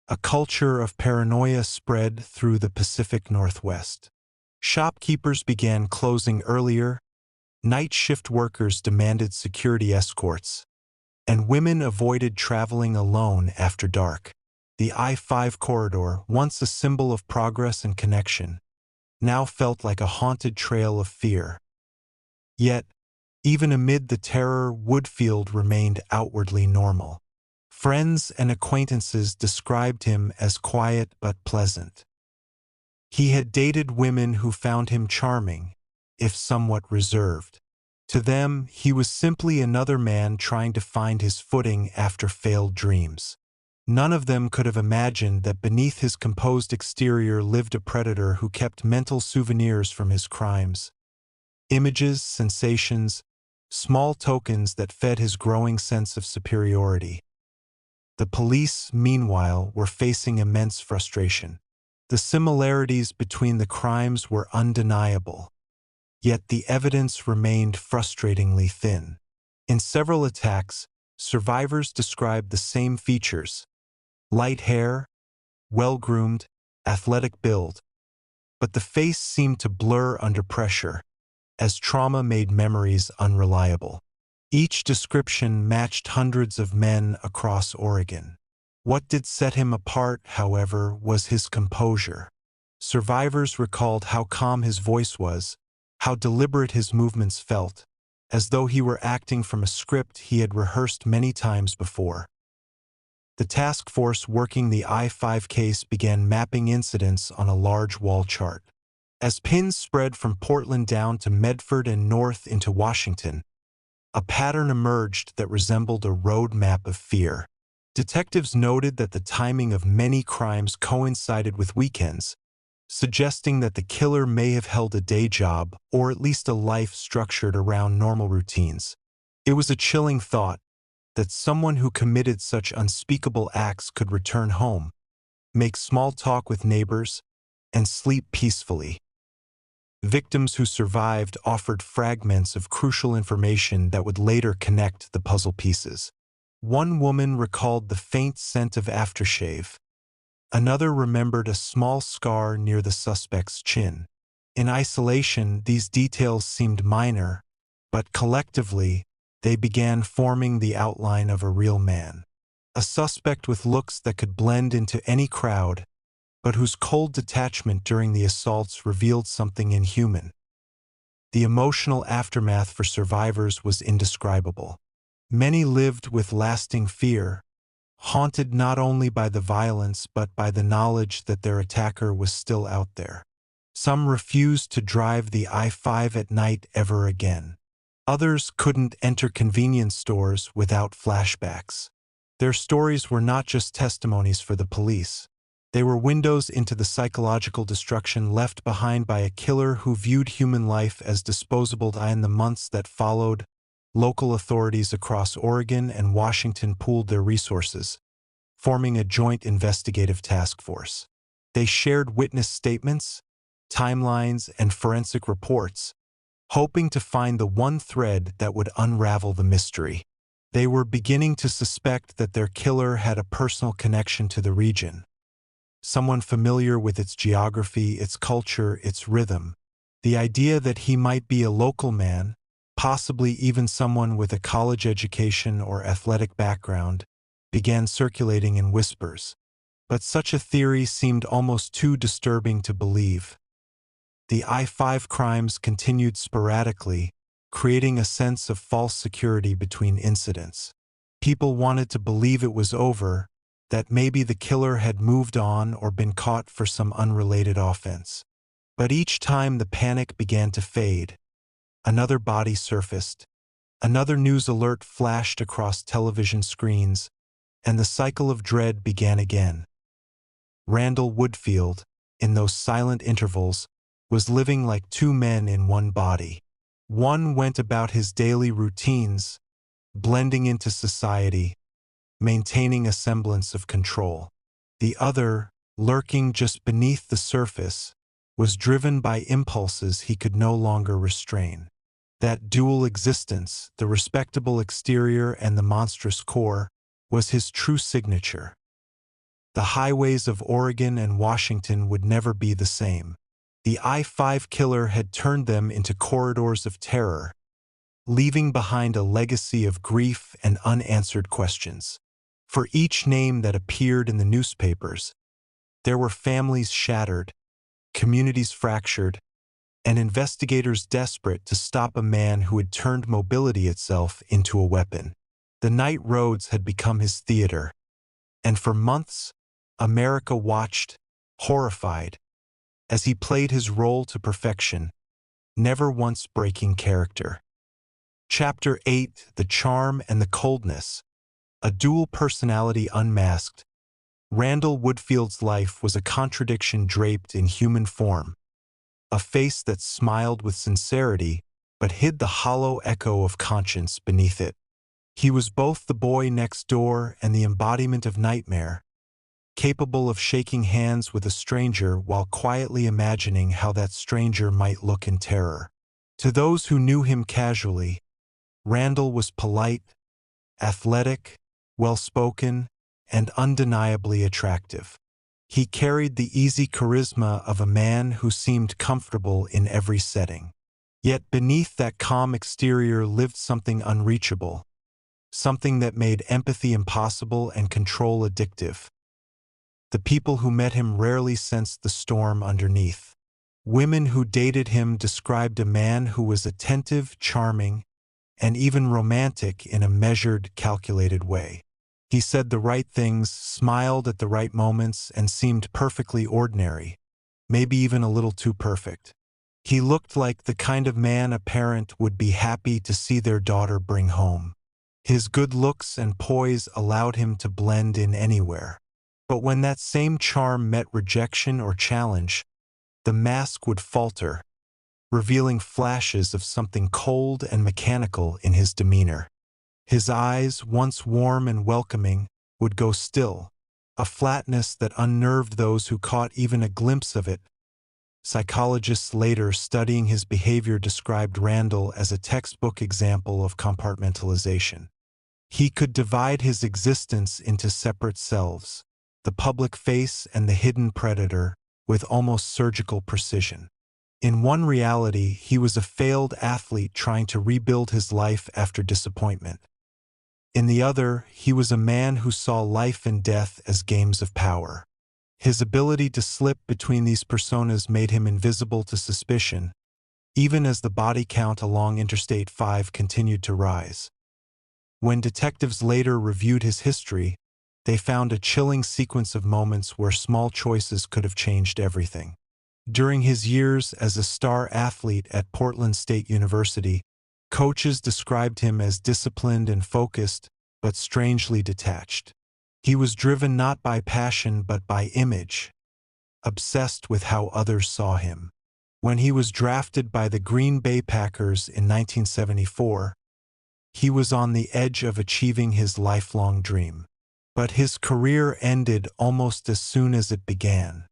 A culture of paranoia spread through the Pacific Northwest. Shopkeepers began closing earlier, night shift workers demanded security escorts, and women avoided traveling alone after dark. The I-5 corridor, once a symbol of progress and connection, now felt like a haunted trail of fear. Yet, even amid the terror, Woodfield remained outwardly normal. Friends and acquaintances described him as quiet but pleasant. He had dated women who found him charming, if somewhat reserved. To them, he was simply another man trying to find his footing after failed dreams. None of them could have imagined that beneath his composed exterior lived a predator who kept mental souvenirs from his crimes. Images, sensations, small tokens that fed his growing sense of superiority. The police, meanwhile, were facing immense frustration. The similarities between the crimes were undeniable, yet the evidence remained frustratingly thin. In several attacks, survivors described the same features: light hair, well-groomed, athletic build, but the face seemed to blur under pressure, as trauma made memories unreliable. Each description matched hundreds of men across Oregon. What did set him apart, however, was his composure. Survivors recalled how calm his voice was, how deliberate his movements felt, as though he were acting from a script he had rehearsed many times before. The task force working the I-5 case began mapping incidents on a large wall chart. As pins spread from Portland down to Medford and north into Washington, a pattern emerged that resembled a road map of fear. Detectives noted that the timing of many crimes coincided with weekends, suggesting that the killer may have held a day job or at least a life structured around normal routines. It was a chilling thought that someone who committed such unspeakable acts could return home, make small talk with neighbors, and sleep peacefully. Victims who survived offered fragments of crucial information that would later connect the puzzle pieces. One woman recalled the faint scent of aftershave. Another remembered a small scar near the suspect's chin. In isolation, these details seemed minor, but collectively, they began forming the outline of a real man. A suspect with looks that could blend into any crowd, but whose cold detachment during the assaults revealed something inhuman. The emotional aftermath for survivors was indescribable. Many lived with lasting fear, haunted not only by the violence but by the knowledge that their attacker was still out there. Some refused to drive the I-5 at night ever again. Others couldn't enter convenience stores without flashbacks. Their stories were not just testimonies for the police. They were windows into the psychological destruction left behind by a killer who viewed human life as disposable. In the months that followed, local authorities across Oregon and Washington pooled their resources, forming a joint investigative task force. They shared witness statements, timelines, and forensic reports, hoping to find the one thread that would unravel the mystery. They were beginning to suspect that their killer had a personal connection to the region, someone familiar with its geography, its culture, its rhythm. The idea that he might be a local man, possibly even someone with a college education or athletic background, began circulating in whispers. But such a theory seemed almost too disturbing to believe. The I-5 crimes continued sporadically, creating a sense of false security between incidents. People wanted to believe it was over, that maybe the killer had moved on or been caught for some unrelated offense. But each time the panic began to fade, another body surfaced, another news alert flashed across television screens, and the cycle of dread began again. Randall Woodfield, in those silent intervals, was living like two men in one body. One went about his daily routines, blending into society, maintaining a semblance of control. The other, lurking just beneath the surface, was driven by impulses he could no longer restrain. That dual existence, the respectable exterior and the monstrous core, was his true signature. The highways of Oregon and Washington would never be the same. The I-5 killer had turned them into corridors of terror, leaving behind a legacy of grief and unanswered questions. For each name that appeared in the newspapers, there were families shattered, communities fractured, and investigators desperate to stop a man who had turned mobility itself into a weapon. The night roads had become his theater, and for months, America watched, horrified, as he played his role to perfection, never once breaking character. Chapter 8: The Charm and the Coldness. A dual personality unmasked. Randall Woodfield's life was a contradiction draped in human form, a face that smiled with sincerity but hid the hollow echo of conscience beneath it. He was both the boy next door and the embodiment of nightmare, capable of shaking hands with a stranger while quietly imagining how that stranger might look in terror. To those who knew him casually, Randall was polite, athletic, well-spoken, and undeniably attractive. He carried the easy charisma of a man who seemed comfortable in every setting. Yet beneath that calm exterior lived something unreachable, something that made empathy impossible and control addictive. The people who met him rarely sensed the storm underneath. Women who dated him described a man who was attentive, charming, and even romantic in a measured, calculated way. He said the right things, smiled at the right moments, and seemed perfectly ordinary, maybe even a little too perfect. He looked like the kind of man a parent would be happy to see their daughter bring home. His good looks and poise allowed him to blend in anywhere. But when that same charm met rejection or challenge, the mask would falter, revealing flashes of something cold and mechanical in his demeanor. His eyes, once warm and welcoming, would go still, a flatness that unnerved those who caught even a glimpse of it. Psychologists later studying his behavior described Randall as a textbook example of compartmentalization. He could divide his existence into separate selves, the public face and the hidden predator, with almost surgical precision. In one reality, he was a failed athlete trying to rebuild his life after disappointment. In the other, he was a man who saw life and death as games of power. His ability to slip between these personas made him invisible to suspicion, even as the body count along Interstate 5 continued to rise. When detectives later reviewed his history, they found a chilling sequence of moments where small choices could have changed everything. During his years as a star athlete at Portland State University, coaches described him as disciplined and focused, but strangely detached. He was driven not by passion but by image, obsessed with how others saw him. When he was drafted by the Green Bay Packers in 1974, he was on the edge of achieving his lifelong dream. But his career ended almost as soon as it began.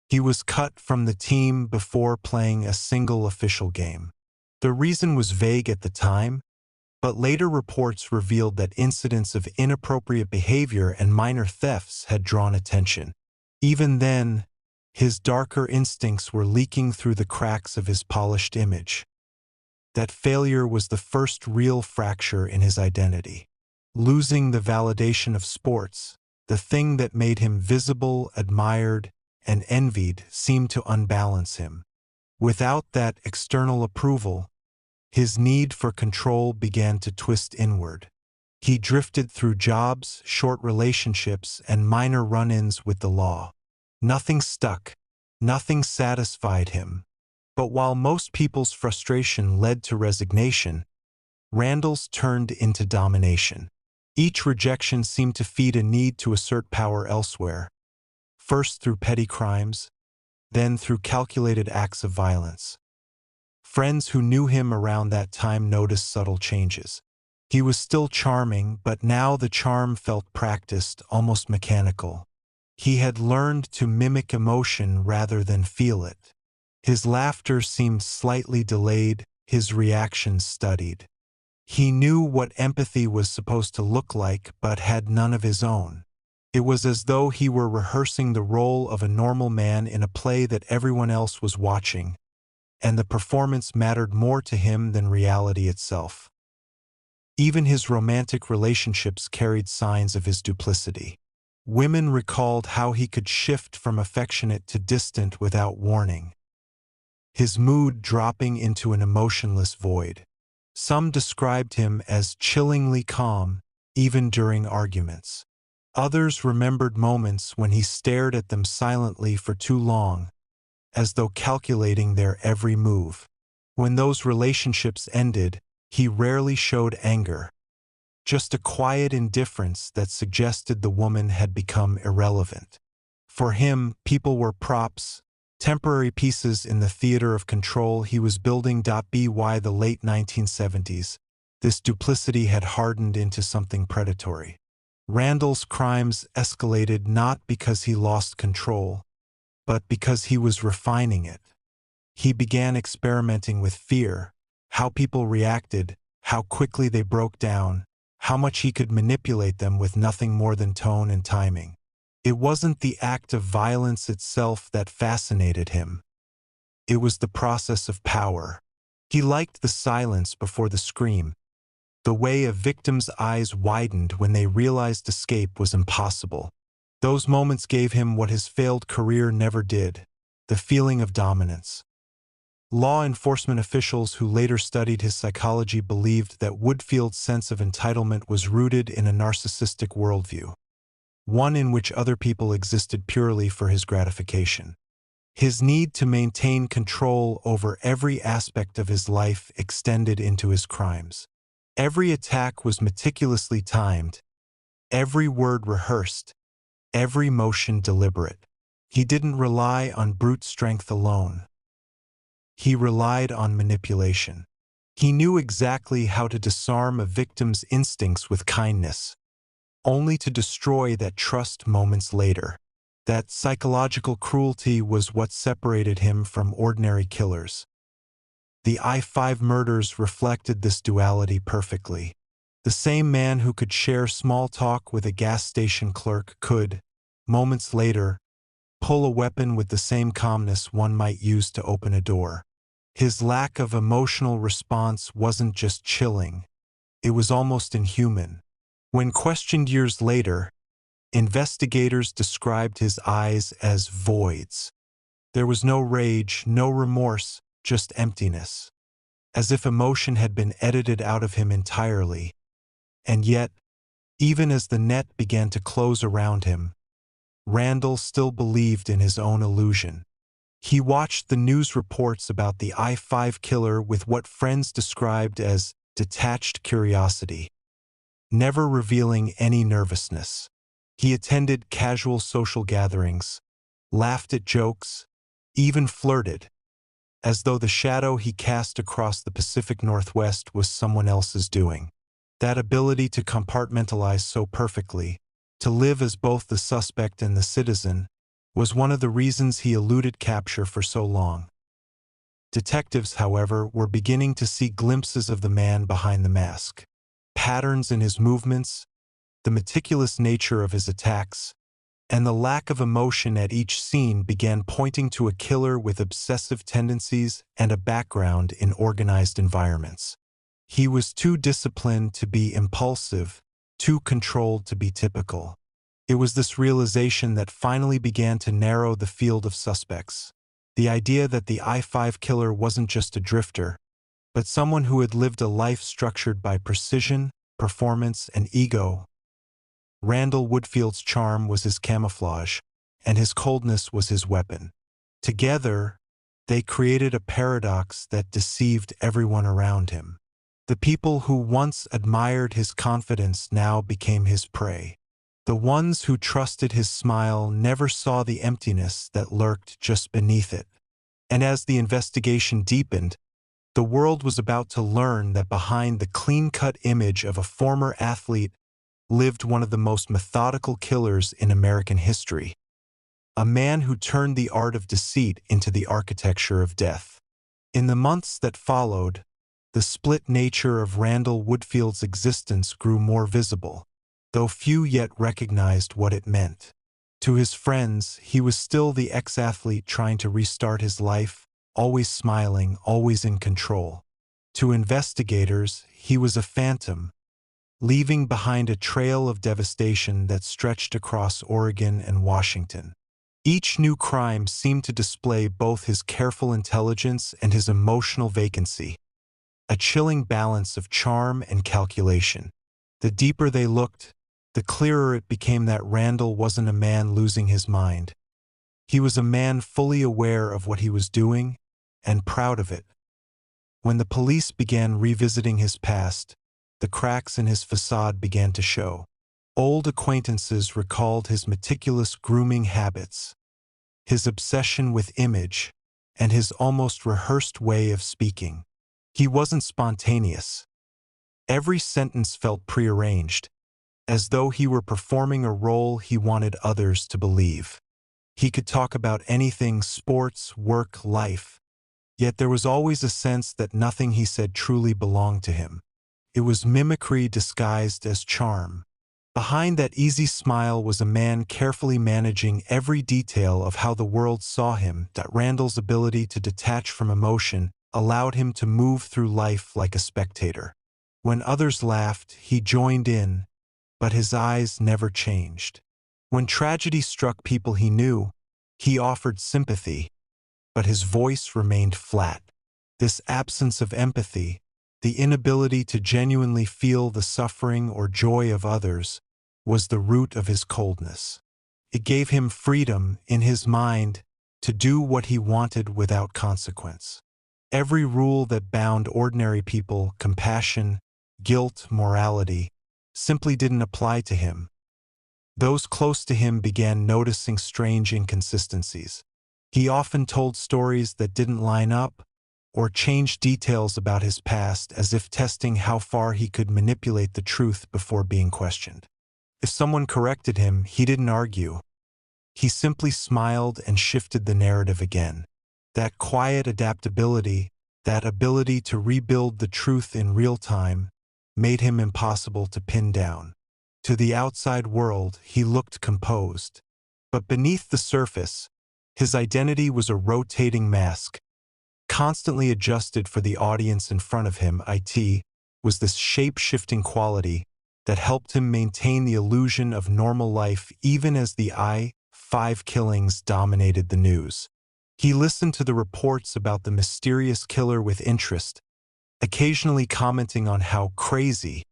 He was cut from the team before playing a single official game. The reason was vague at the time, but later reports revealed that incidents of inappropriate behavior and minor thefts had drawn attention. Even then, his darker instincts were leaking through the cracks of his polished image. That failure was the first real fracture in his identity. Losing the validation of sports, the thing that made him visible, admired, and envied, seemed to unbalance him. Without that external approval, his need for control began to twist inward. He drifted through jobs, short relationships, and minor run-ins with the law. Nothing stuck, nothing satisfied him. But while most people's frustration led to resignation, Randall's turned into domination. Each rejection seemed to feed a need to assert power elsewhere, first through petty crimes, then through calculated acts of violence. Friends who knew him around that time noticed subtle changes. He was still charming, but now the charm felt practiced, almost mechanical. He had learned to mimic emotion rather than feel it. His laughter seemed slightly delayed, his reactions studied. He knew what empathy was supposed to look like, but had none of his own. It was as though he were rehearsing the role of a normal man in a play that everyone else was watching, and the performance mattered more to him than reality itself. Even his romantic relationships carried signs of his duplicity. Women recalled how he could shift from affectionate to distant without warning, his mood dropping into an emotionless void. Some described him as chillingly calm, even during arguments. Others remembered moments when he stared at them silently for too long, as though calculating their every move. When those relationships ended, he rarely showed anger, just a quiet indifference that suggested the woman had become irrelevant. For him, people were props, temporary pieces in the theater of control he was building. By the late 1970s, this duplicity had hardened into something predatory. Randall's crimes escalated not because he lost control, but because he was refining it. He began experimenting with fear, how people reacted, how quickly they broke down, how much he could manipulate them with nothing more than tone and timing. It wasn't the act of violence itself that fascinated him. It was the process of power. He liked the silence before the scream, the way a victim's eyes widened when they realized escape was impossible. Those moments gave him what his failed career never did, the feeling of dominance. Law enforcement officials who later studied his psychology believed that Woodfield's sense of entitlement was rooted in a narcissistic worldview, one in which other people existed purely for his gratification. His need to maintain control over every aspect of his life extended into his crimes. Every attack was meticulously timed, every word rehearsed, every motion deliberate. He didn't rely on brute strength alone. He relied on manipulation. He knew exactly how to disarm a victim's instincts with kindness, only to destroy that trust moments later. That psychological cruelty was what separated him from ordinary killers. The I-5 murders reflected this duality perfectly. The same man who could share small talk with a gas station clerk could, moments later, pull a weapon with the same calmness one might use to open a door. His lack of emotional response wasn't just chilling, it was almost inhuman. When questioned years later, investigators described his eyes as voids. There was no rage, no remorse, just emptiness, as if emotion had been edited out of him entirely. And yet, even as the net began to close around him, Randall still believed in his own illusion. He watched the news reports about the I-5 killer with what friends described as detached curiosity, never revealing any nervousness. He attended casual social gatherings, laughed at jokes, even flirted, as though the shadow he cast across the Pacific Northwest was someone else's doing. That ability to compartmentalize so perfectly, to live as both the suspect and the citizen, was one of the reasons he eluded capture for so long. Detectives, however, were beginning to see glimpses of the man behind the mask. Patterns in his movements, the meticulous nature of his attacks, and the lack of emotion at each scene began pointing to a killer with obsessive tendencies and a background in organized environments. He was too disciplined to be impulsive, too controlled to be typical. It was this realization that finally began to narrow the field of suspects. The idea that the I-5 killer wasn't just a drifter, but someone who had lived a life structured by precision, performance, and ego. Randall Woodfield's charm was his camouflage, and his coldness was his weapon. Together, they created a paradox that deceived everyone around him. The people who once admired his confidence now became his prey. The ones who trusted his smile never saw the emptiness that lurked just beneath it. And as the investigation deepened, The world was about to learn that behind the clean-cut image of a former athlete lived one of the most methodical killers in American history. A man who turned the art of deceit into the architecture of death. In the months that followed, the split nature of Randall Woodfield's existence grew more visible, though few yet recognized what it meant. To his friends, he was still the ex-athlete trying to restart his life, always smiling, always in control. To investigators, he was a phantom, leaving behind a trail of devastation that stretched across Oregon and Washington. Each new crime seemed to display both his careful intelligence and his emotional vacancy, a chilling balance of charm and calculation. The deeper they looked, the clearer it became that Randall wasn't a man losing his mind. He was a man fully aware of what he was doing and proud of it. When the police began revisiting his past, the cracks in his facade began to show. Old acquaintances recalled his meticulous grooming habits, his obsession with image, and his almost rehearsed way of speaking. He wasn't spontaneous. Every sentence felt prearranged, as though he were performing a role he wanted others to believe. He could talk about anything: sports, work, life. Yet there was always a sense that nothing he said truly belonged to him. It was mimicry disguised as charm. Behind that easy smile was a man carefully managing every detail of how the world saw him. That Randall's ability to detach from emotion allowed him to move through life like a spectator. When others laughed, he joined in, but his eyes never changed. When tragedy struck people he knew, he offered sympathy, but his voice remained flat. This absence of empathy, the inability to genuinely feel the suffering or joy of others, was the root of his coldness. It gave him freedom, in his mind, to do what he wanted without consequence. Every rule that bound ordinary people, compassion, guilt, morality, simply didn't apply to him. Those close to him began noticing strange inconsistencies. He often told stories that didn't line up, or changed details about his past as if testing how far he could manipulate the truth before being questioned. If someone corrected him, he didn't argue. He simply smiled and shifted the narrative again. That quiet adaptability, that ability to rebuild the truth in real time, made him impossible to pin down. To the outside world, he looked composed. But beneath the surface, his identity was a rotating mask, constantly adjusted for the audience in front of him. It was this shape-shifting quality that helped him maintain the illusion of normal life even as the I-5 killings dominated the news. He listened to the reports about the mysterious killer with interest, occasionally commenting on how crazy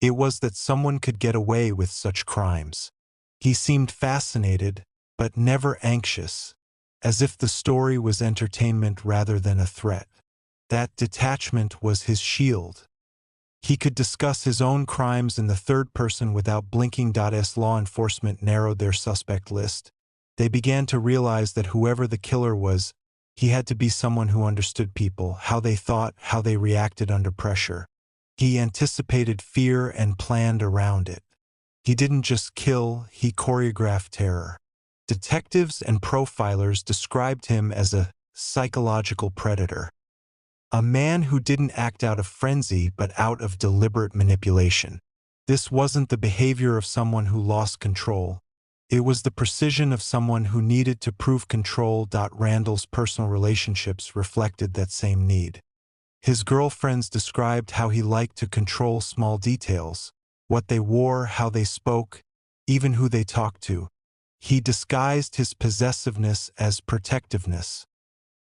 it was that someone could get away with such crimes. He seemed fascinated, but never anxious, as if the story was entertainment rather than a threat. That detachment was his shield. He could discuss his own crimes in the third person without blinking. As law enforcement narrowed their suspect list, they began to realize that whoever the killer was, he had to be someone who understood people, how they thought, how they reacted under pressure. He anticipated fear and planned around it. He didn't just kill, he choreographed terror. Detectives and profilers described him as a psychological predator, a man who didn't act out of frenzy but out of deliberate manipulation. This wasn't the behavior of someone who lost control. It was the precision of someone who needed to prove control. Randall's personal relationships reflected that same need. His girlfriends described how he liked to control small details, what they wore, how they spoke, even who they talked to. He disguised his possessiveness as protectiveness,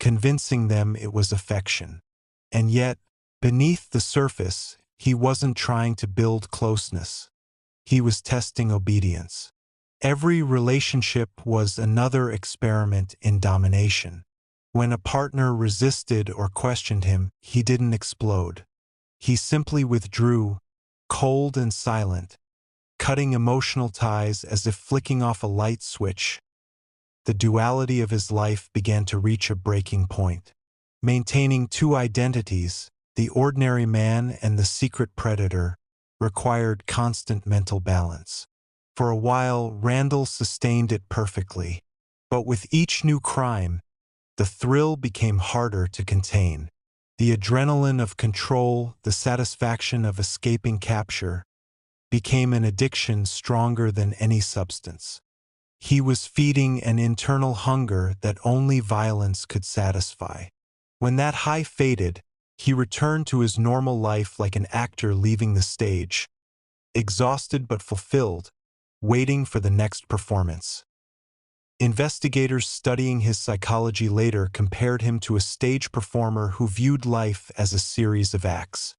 convincing them it was affection. And yet, beneath the surface, he wasn't trying to build closeness. He was testing obedience. Every relationship was another experiment in domination. When a partner resisted or questioned him, he didn't explode. He simply withdrew, cold and silent, cutting emotional ties as if flicking off a light switch. The duality of his life began to reach a breaking point. Maintaining two identities, the ordinary man and the secret predator, required constant mental balance. For a while, Randall sustained it perfectly. But with each new crime, the thrill became harder to contain. The adrenaline of control, the satisfaction of escaping capture, became an addiction stronger than any substance. He was feeding an internal hunger that only violence could satisfy. When that high faded, he returned to his normal life like an actor leaving the stage, exhausted but fulfilled, waiting for the next performance. Investigators studying his psychology later compared him to a stage performer who viewed life as a series of acts.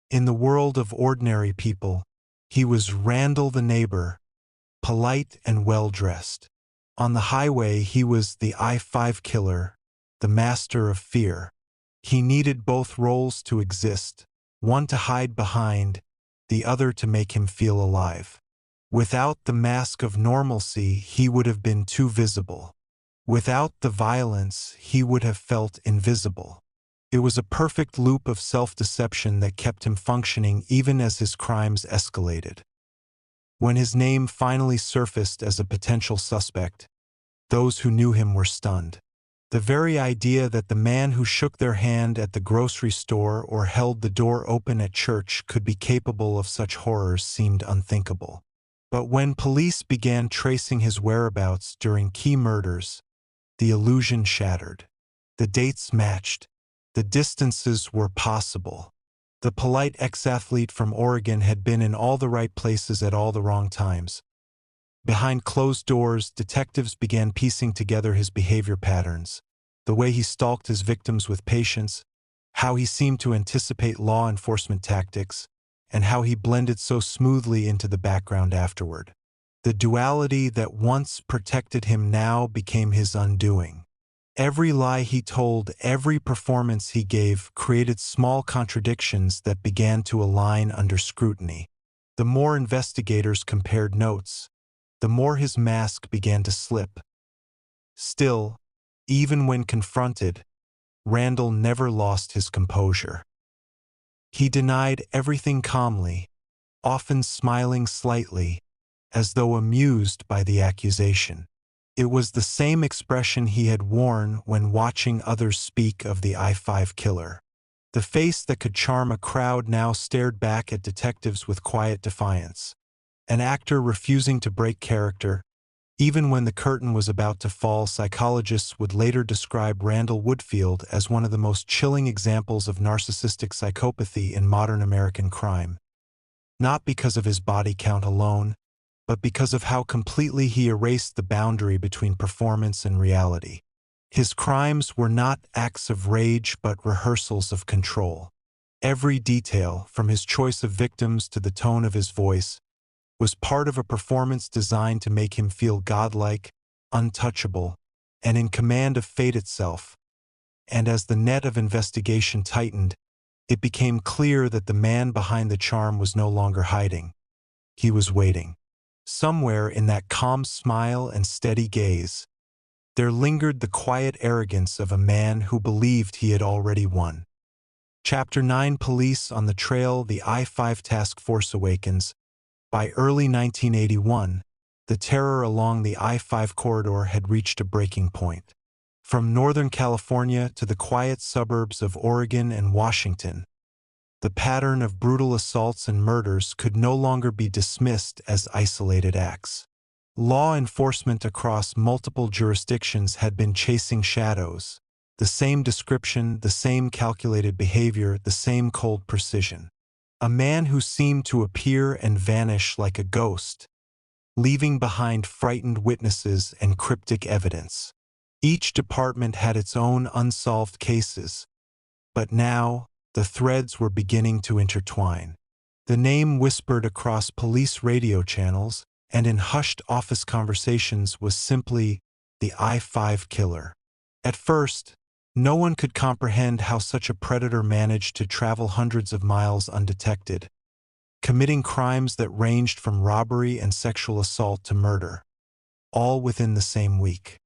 In the world of ordinary people, he was Randall the neighbor, polite and well-dressed. On the highway, he was the I-5 killer, the master of fear. He needed both roles to exist, one to hide behind, the other to make him feel alive. Without the mask of normalcy, he would have been too visible. Without the violence, he would have felt invisible. It was a perfect loop of self-deception that kept him functioning even as his crimes escalated. When his name finally surfaced as a potential suspect, those who knew him were stunned. The very idea that the man who shook their hand at the grocery store or held the door open at church could be capable of such horrors seemed unthinkable. But when police began tracing his whereabouts during key murders, the illusion shattered. The dates matched. The distances were possible. The polite ex-athlete from Oregon had been in all the right places at all the wrong times. Behind closed doors, detectives began piecing together his behavior patterns, the way he stalked his victims with patience, how he seemed to anticipate law enforcement tactics, and how he blended so smoothly into the background afterward. The duality that once protected him now became his undoing. Every lie he told, every performance he gave created small contradictions that began to align under scrutiny. The more investigators compared notes, the more his mask began to slip. Still, even when confronted, Randall never lost his composure. He denied everything calmly, often smiling slightly, as though amused by the accusation. It was the same expression he had worn when watching others speak of the I-5 killer. The face that could charm a crowd now stared back at detectives with quiet defiance. An actor refusing to break character. Even when the curtain was about to fall, psychologists would later describe Randall Woodfield as one of the most chilling examples of narcissistic psychopathy in modern American crime. Not because of his body count alone, but because of how completely he erased the boundary between performance and reality. His crimes were not acts of rage but rehearsals of control. Every detail, from his choice of victims to the tone of his voice, was part of a performance designed to make him feel godlike, untouchable, and in command of fate itself. And as the net of investigation tightened, it became clear that the man behind the charm was no longer hiding. He was waiting. Somewhere in that calm smile and steady gaze, there lingered the quiet arrogance of a man who believed he had already won. Chapter 9: Police on the Trail. The I-5 Task Force Awakens. By early 1981, the terror along the I-5 corridor had reached a breaking point. From Northern California to the quiet suburbs of Oregon and Washington, the pattern of brutal assaults and murders could no longer be dismissed as isolated acts. Law enforcement across multiple jurisdictions had been chasing shadows. The same description, the same calculated behavior, the same cold precision. A man who seemed to appear and vanish like a ghost, leaving behind frightened witnesses and cryptic evidence. Each department had its own unsolved cases, but now the threads were beginning to intertwine. The name whispered across police radio channels and in hushed office conversations was simply the I-5 killer. At first, no one could comprehend how such a predator managed to travel hundreds of miles undetected, committing crimes that ranged from robbery and sexual assault to murder, all within the same week.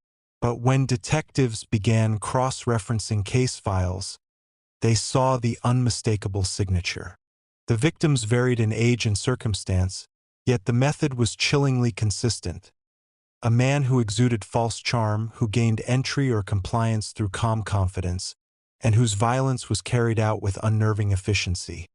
But when detectives began cross-referencing case files, they saw the unmistakable signature. The victims varied in age and circumstance, yet the method was chillingly consistent. A man who exuded false charm, who gained entry or compliance through calm confidence, and whose violence was carried out with unnerving efficiency.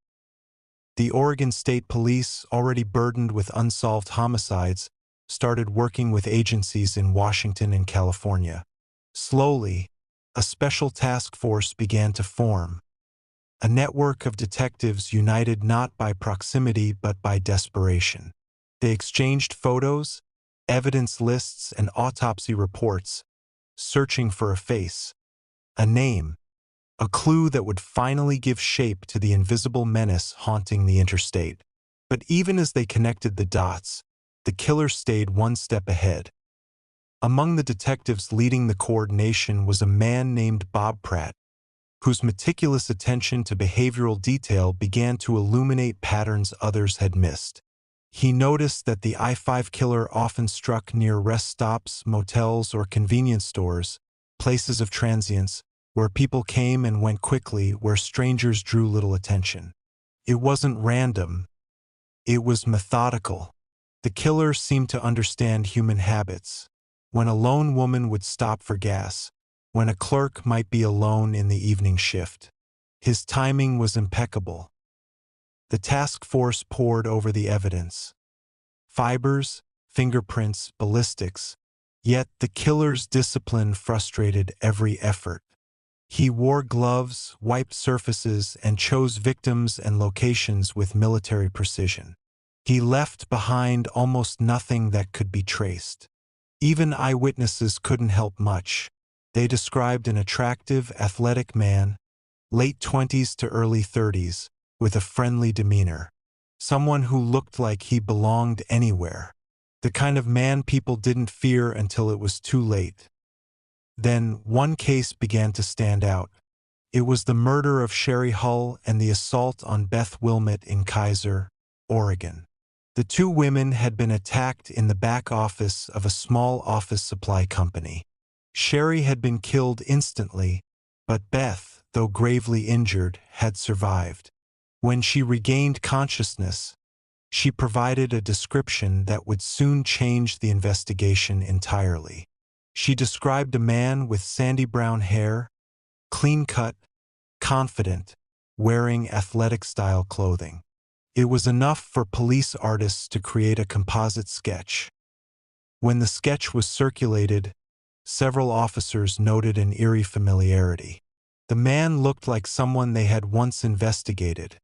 The Oregon State Police, already burdened with unsolved homicides, started working with agencies in Washington and California. Slowly, a special task force began to form. A network of detectives united not by proximity but by desperation. They exchanged photos, evidence lists, and autopsy reports, searching for a face, a name, a clue that would finally give shape to the invisible menace haunting the interstate. But even as they connected the dots, the killer stayed one step ahead. Among the detectives leading the coordination was a man named Bob Pratt, whose meticulous attention to behavioral detail began to illuminate patterns others had missed. He noticed that the I-5 killer often struck near rest stops, motels, or convenience stores, places of transience, where people came and went quickly, where strangers drew little attention. It wasn't random. It was methodical. The killer seemed to understand human habits. When a lone woman would stop for gas, when a clerk might be alone in the evening shift. His timing was impeccable. The task force pored over the evidence. Fibers, fingerprints, ballistics. Yet the killer's discipline frustrated every effort. He wore gloves, wiped surfaces, and chose victims and locations with military precision. He left behind almost nothing that could be traced. Even eyewitnesses couldn't help much. They described an attractive, athletic man, late 20s to early 30s, with a friendly demeanor. Someone who looked like he belonged anywhere. The kind of man people didn't fear until it was too late. Then one case began to stand out. It was the murder of Sherry Hull and the assault on Beth Wilmot in Kaiser, Oregon. The two women had been attacked in the back office of a small office supply company. Sherry had been killed instantly, but Beth, though gravely injured, had survived. When she regained consciousness, she provided a description that would soon change the investigation entirely. She described a man with sandy brown hair, clean-cut, confident, wearing athletic-style clothing. It was enough for police artists to create a composite sketch. When the sketch was circulated, several officers noted an eerie familiarity. The man looked like someone they had once investigated,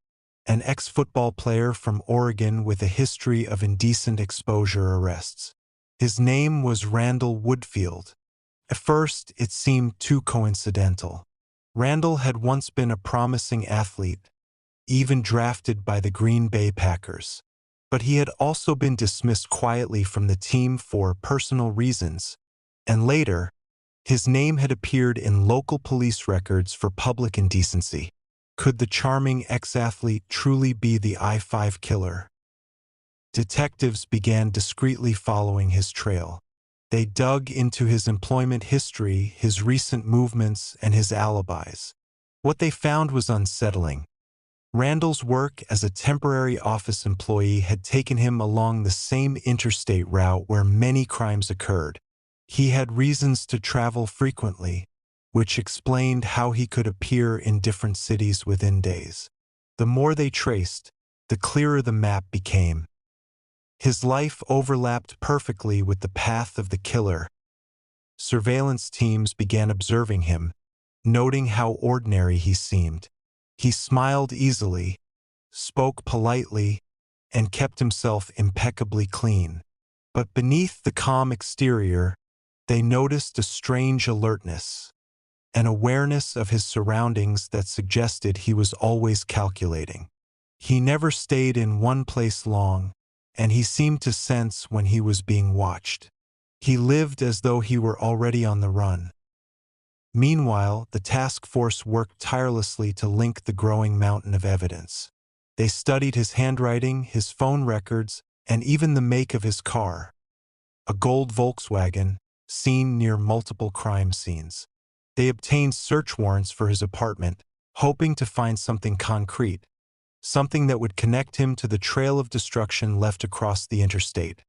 an ex-football player from Oregon with a history of indecent exposure arrests. His name was Randall Woodfield. At first, it seemed too coincidental. Randall had once been a promising athlete, even drafted by the Green Bay Packers. But he had also been dismissed quietly from the team for personal reasons, and later, his name had appeared in local police records for public indecency. Could the charming ex-athlete truly be the I-5 killer? Detectives began discreetly following his trail. They dug into his employment history, his recent movements, and his alibis. What they found was unsettling. Randall's work as a temporary office employee had taken him along the same interstate route where many crimes occurred. He had reasons to travel frequently, which explained how he could appear in different cities within days. The more they traced, the clearer the map became. His life overlapped perfectly with the path of the killer. Surveillance teams began observing him, noting how ordinary he seemed. He smiled easily, spoke politely, and kept himself impeccably clean. But beneath the calm exterior, they noticed a strange alertness, an awareness of his surroundings that suggested he was always calculating. He never stayed in one place long, and he seemed to sense when he was being watched. He lived as though he were already on the run. Meanwhile, the task force worked tirelessly to link the growing mountain of evidence. They studied his handwriting, his phone records, and even the make of his car. A gold Volkswagen, seen near multiple crime scenes. They obtained search warrants for his apartment, hoping to find something concrete, something that would connect him to the trail of destruction left across the interstate.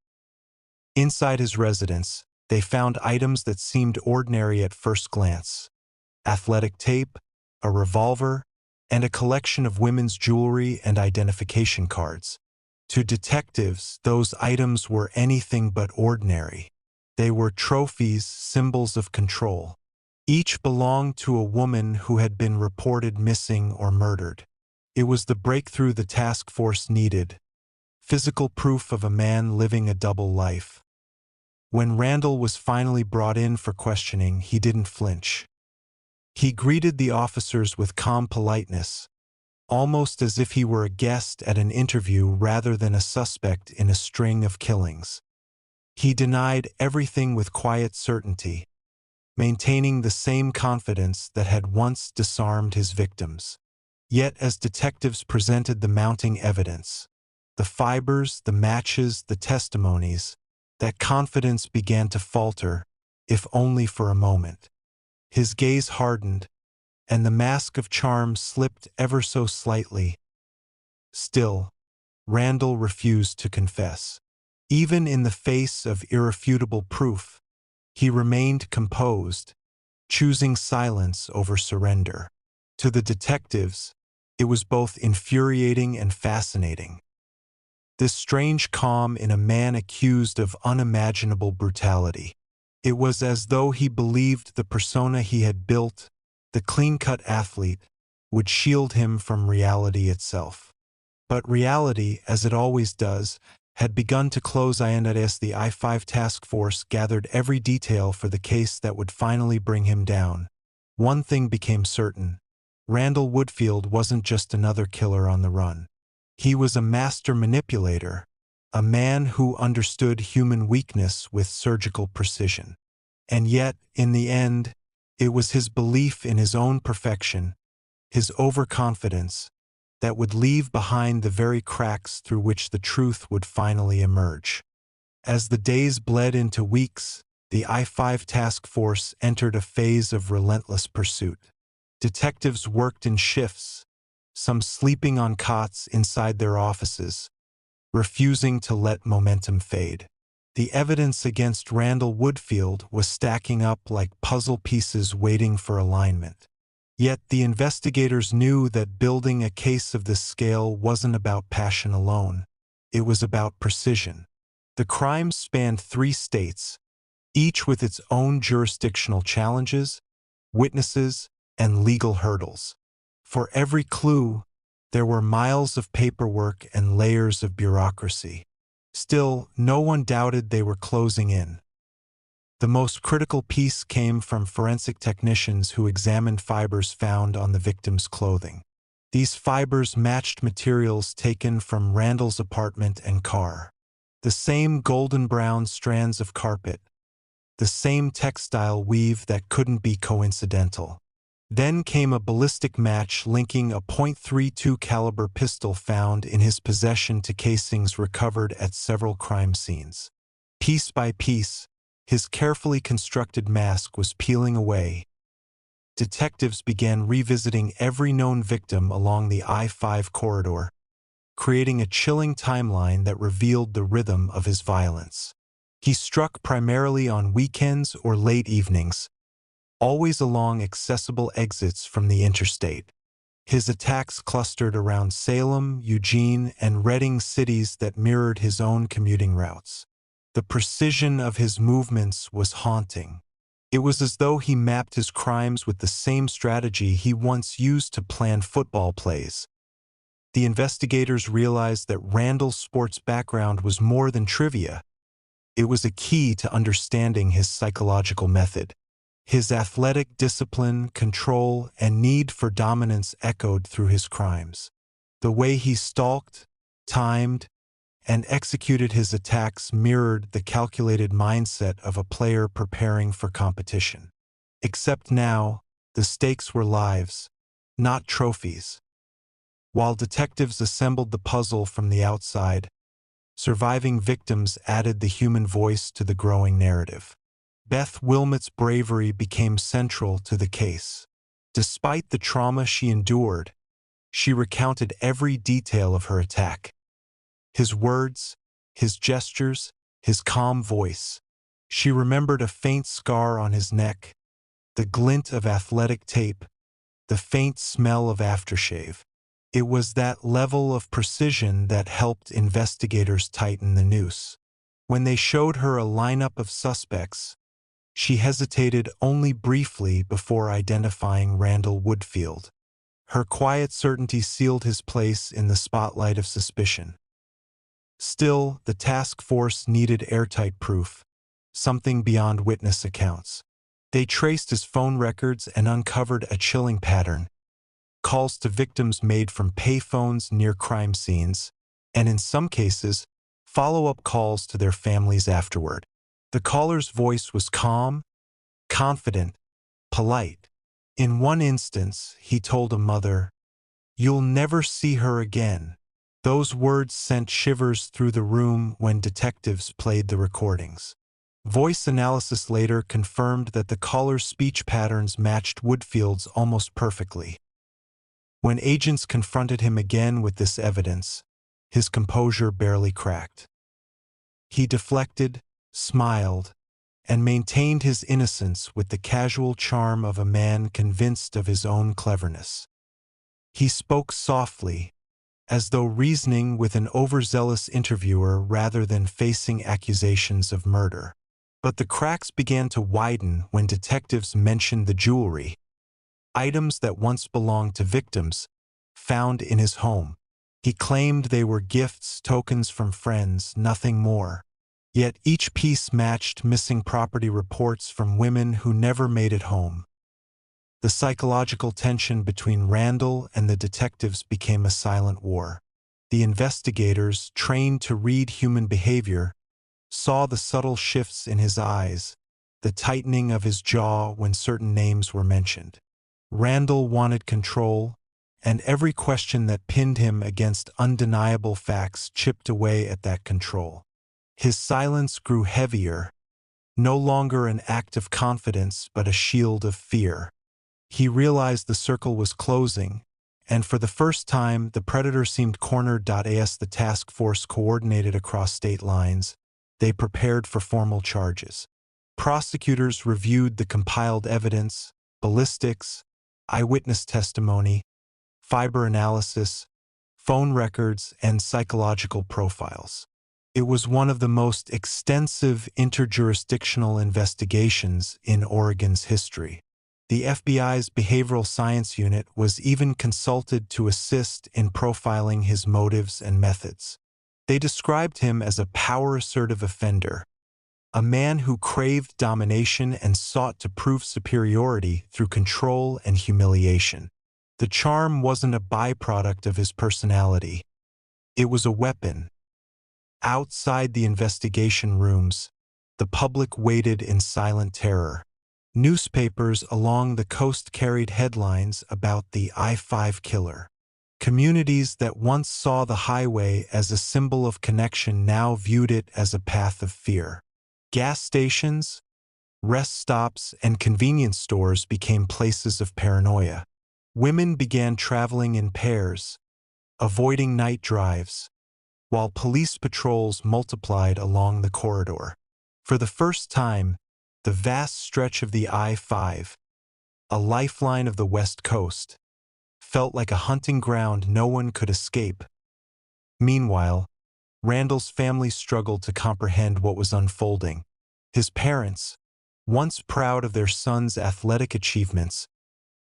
Inside his residence, they found items that seemed ordinary at first glance: athletic tape, a revolver, and a collection of women's jewelry and identification cards. To detectives, those items were anything but ordinary. They were trophies, symbols of control. Each belonged to a woman who had been reported missing or murdered. It was the breakthrough the task force needed, physical proof of a man living a double life. When Randall was finally brought in for questioning, he didn't flinch. He greeted the officers with calm politeness, almost as if he were a guest at an interview rather than a suspect in a string of killings. He denied everything with quiet certainty, maintaining the same confidence that had once disarmed his victims. Yet as detectives presented the mounting evidence, the fibers, the matches, the testimonies, that confidence began to falter, if only for a moment. His gaze hardened, and the mask of charm slipped ever so slightly. Still, Randall refused to confess. Even in the face of irrefutable proof, he remained composed, choosing silence over surrender. To the detectives, it was both infuriating and fascinating. This strange calm in a man accused of unimaginable brutality. It was as though he believed the persona he had built, the clean-cut athlete, would shield him from reality itself. But reality, as it always does, had begun to close in as the I-5 task force gathered every detail for the case that would finally bring him down. One thing became certain: Randall Woodfield wasn't just another killer on the run. He was a master manipulator, a man who understood human weakness with surgical precision. And yet, in the end, it was his belief in his own perfection, his overconfidence, that would leave behind the very cracks through which the truth would finally emerge. As the days bled into weeks, the I-5 task force entered a phase of relentless pursuit. Detectives worked in shifts, some sleeping on cots inside their offices, refusing to let momentum fade. The evidence against Randall Woodfield was stacking up like puzzle pieces waiting for alignment. Yet the investigators knew that building a case of this scale wasn't about passion alone. It was about precision. The crimes spanned 3 states, each with its own jurisdictional challenges, witnesses, and legal hurdles. For every clue, there were miles of paperwork and layers of bureaucracy. Still, no one doubted they were closing in. The most critical piece came from forensic technicians who examined fibers found on the victim's clothing. These fibers matched materials taken from Randall's apartment and car. The same golden-brown strands of carpet, the same textile weave that couldn't be coincidental. Then came a ballistic match linking a .32 caliber pistol found in his possession to casings recovered at several crime scenes. Piece by piece, his carefully constructed mask was peeling away. Detectives began revisiting every known victim along the I-5 corridor, creating a chilling timeline that revealed the rhythm of his violence. He struck primarily on weekends or late evenings, always along accessible exits from the interstate. His attacks clustered around Salem, Eugene, and Reading, cities that mirrored his own commuting routes. The precision of his movements was haunting. It was as though he mapped his crimes with the same strategy he once used to plan football plays. The investigators realized that Randall's sports background was more than trivia. It was a key to understanding his psychological method. His athletic discipline, control, and need for dominance echoed through his crimes. The way he stalked, timed, and executed his attacks mirrored the calculated mindset of a player preparing for competition. Except now, the stakes were lives, not trophies. While detectives assembled the puzzle from the outside, surviving victims added the human voice to the growing narrative. Beth Wilmot's bravery became central to the case. Despite the trauma she endured, she recounted every detail of her attack. His words, his gestures, his calm voice. She remembered a faint scar on his neck, the glint of athletic tape, the faint smell of aftershave. It was that level of precision that helped investigators tighten the noose. When they showed her a lineup of suspects, she hesitated only briefly before identifying Randall Woodfield. Her quiet certainty sealed his place in the spotlight of suspicion. Still, the task force needed airtight proof, something beyond witness accounts. They traced his phone records and uncovered a chilling pattern: calls to victims made from payphones near crime scenes, and in some cases, follow-up calls to their families afterward. The caller's voice was calm, confident, polite. In one instance, he told a mother, "You'll never see her again." Those words sent shivers through the room when detectives played the recordings. Voice analysis later confirmed that the caller's speech patterns matched Woodfield's almost perfectly. When agents confronted him again with this evidence, his composure barely cracked. He deflected, smiled, and maintained his innocence with the casual charm of a man convinced of his own cleverness. He spoke softly, as though reasoning with an overzealous interviewer rather than facing accusations of murder. But the cracks began to widen when detectives mentioned the jewelry, items that once belonged to victims, found in his home. He claimed they were gifts, tokens from friends, nothing more. Yet each piece matched missing property reports from women who never made it home. The psychological tension between Randall and the detectives became a silent war. The investigators, trained to read human behavior, saw the subtle shifts in his eyes, the tightening of his jaw when certain names were mentioned. Randall wanted control, and every question that pinned him against undeniable facts chipped away at that control. His silence grew heavier, no longer an act of confidence but a shield of fear. He realized the circle was closing, and for the first time the predator seemed cornered. As the task force coordinated across state lines, they prepared for formal charges. Prosecutors reviewed the compiled evidence, ballistics, eyewitness testimony, fiber analysis, phone records, and psychological profiles. It was one of the most extensive interjurisdictional investigations in Oregon's history. The FBI's Behavioral Science Unit was even consulted to assist in profiling his motives and methods. They described him as a power-assertive offender, a man who craved domination and sought to prove superiority through control and humiliation. The charm wasn't a byproduct of his personality. It was a weapon. Outside the investigation rooms, the public waited in silent terror. Newspapers along the coast carried headlines about the I-5 killer. Communities that once saw the highway as a symbol of connection now viewed it as a path of fear. Gas stations, rest stops, and convenience stores became places of paranoia. Women began traveling in pairs, avoiding night drives, while police patrols multiplied along the corridor. For the first time, the vast stretch of the I-5, a lifeline of the West Coast, felt like a hunting ground no one could escape. Meanwhile, Randall's family struggled to comprehend what was unfolding. His parents, once proud of their son's athletic achievements,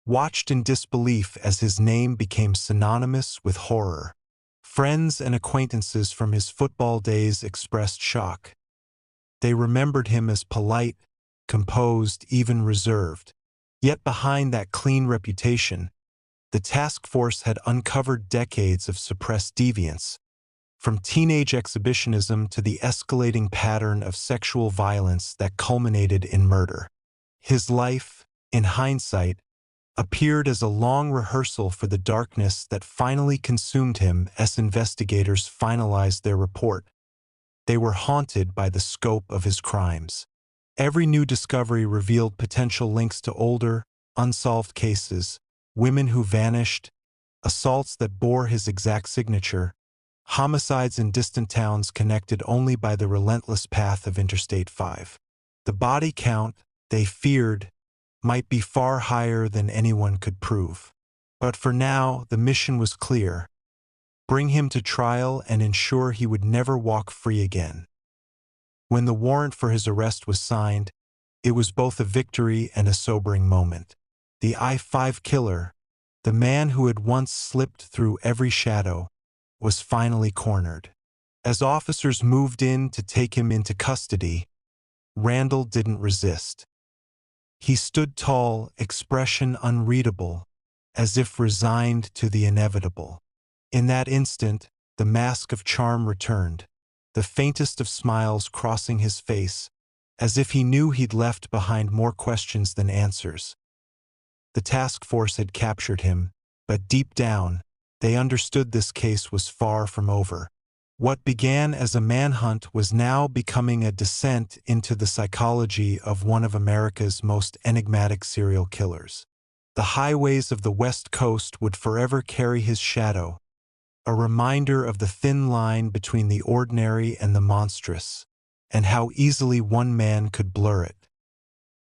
watched in disbelief as his name became synonymous with horror. Friends and acquaintances from his football days expressed shock. They remembered him as polite, composed, even reserved. Yet behind that clean reputation, the task force had uncovered decades of suppressed deviance, from teenage exhibitionism to the escalating pattern of sexual violence that culminated in murder. His life, in hindsight, appeared as a long rehearsal for the darkness that finally consumed him as investigators finalized their report. They were haunted by the scope of his crimes. Every new discovery revealed potential links to older, unsolved cases, women who vanished, assaults that bore his exact signature, homicides in distant towns connected only by the relentless path of Interstate 5. The body count, they feared, might be far higher than anyone could prove. But for now, the mission was clear: bring him to trial and ensure he would never walk free again. When the warrant for his arrest was signed, it was both a victory and a sobering moment. The I-5 killer, the man who had once slipped through every shadow, was finally cornered. As officers moved in to take him into custody, Randall didn't resist. He stood tall, expression unreadable, as if resigned to the inevitable. In that instant, the mask of charm returned, the faintest of smiles crossing his face, as if he knew he'd left behind more questions than answers. The task force had captured him, but deep down, they understood this case was far from over. What began as a manhunt was now becoming a descent into the psychology of one of America's most enigmatic serial killers. The highways of the West Coast would forever carry his shadow, a reminder of the thin line between the ordinary and the monstrous, and how easily one man could blur it.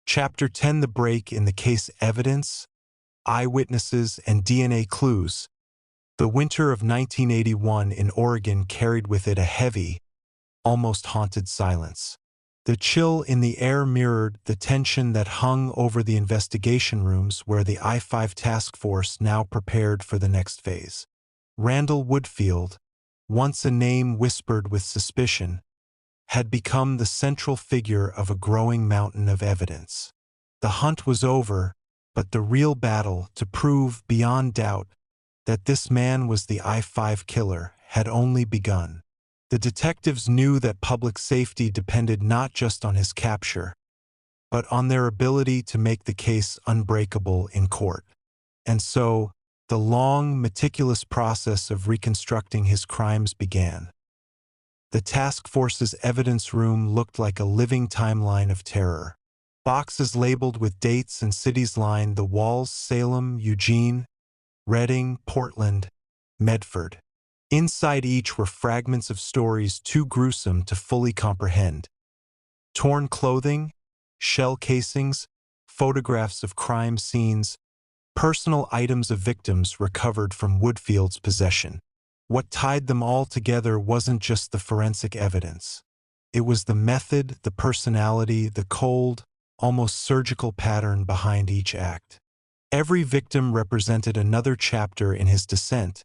Chapter 10: The Break in the Case: Evidence, Eyewitnesses, and DNA Clues. The winter of 1981 in Oregon carried with it a heavy, almost haunted silence. The chill in the air mirrored the tension that hung over the investigation rooms where the I-5 task force now prepared for the next phase. Randall Woodfield, once a name whispered with suspicion, had become the central figure of a growing mountain of evidence. The hunt was over, but the real battle to prove beyond doubt that this man was the I-5 killer had only begun. The detectives knew that public safety depended not just on his capture, but on their ability to make the case unbreakable in court. And so, the long, meticulous process of reconstructing his crimes began. The task force's evidence room looked like a living timeline of terror. Boxes labeled with dates and cities lined the walls: Salem, Eugene, Redding, Portland, Medford. Inside each were fragments of stories too gruesome to fully comprehend. Torn clothing, shell casings, photographs of crime scenes, personal items of victims recovered from Woodfield's possession. What tied them all together wasn't just the forensic evidence. It was the method, the personality, the cold, almost surgical pattern behind each act. Every victim represented another chapter in his descent,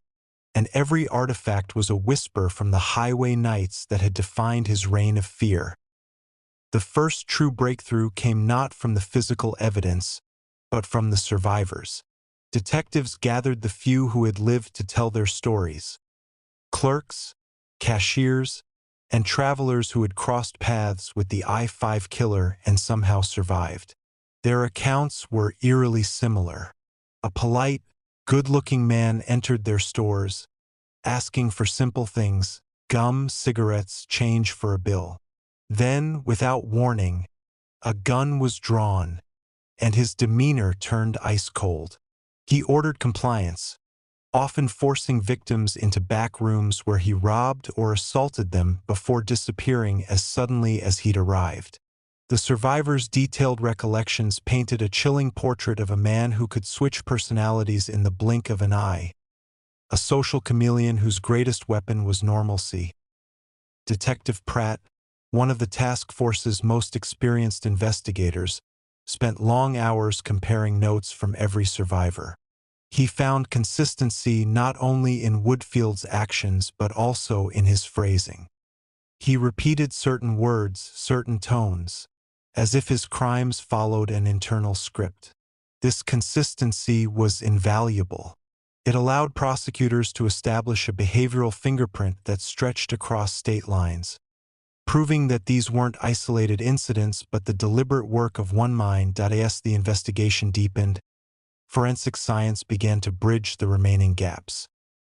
and every artifact was a whisper from the highway nights that had defined his reign of fear. The first true breakthrough came not from the physical evidence, but from the survivors. Detectives gathered the few who had lived to tell their stories: clerks, cashiers, and travelers who had crossed paths with the I-5 killer and somehow survived. Their accounts were eerily similar. A polite, good-looking man entered their stores, asking for simple things: gum, cigarettes, change for a bill. Then, without warning, a gun was drawn, and his demeanor turned ice-cold. He ordered compliance, often forcing victims into back rooms where he robbed or assaulted them before disappearing as suddenly as he'd arrived. The survivors' detailed recollections painted a chilling portrait of a man who could switch personalities in the blink of an eye, a social chameleon whose greatest weapon was normalcy. Detective Pratt, one of the task force's most experienced investigators, spent long hours comparing notes from every survivor. He found consistency not only in Woodfield's actions but also in his phrasing. He repeated certain words, certain tones, as if his crimes followed an internal script. This consistency was invaluable. It allowed prosecutors to establish a behavioral fingerprint that stretched across state lines, proving that these weren't isolated incidents but the deliberate work of one mind. As the investigation deepened, forensic science began to bridge the remaining gaps.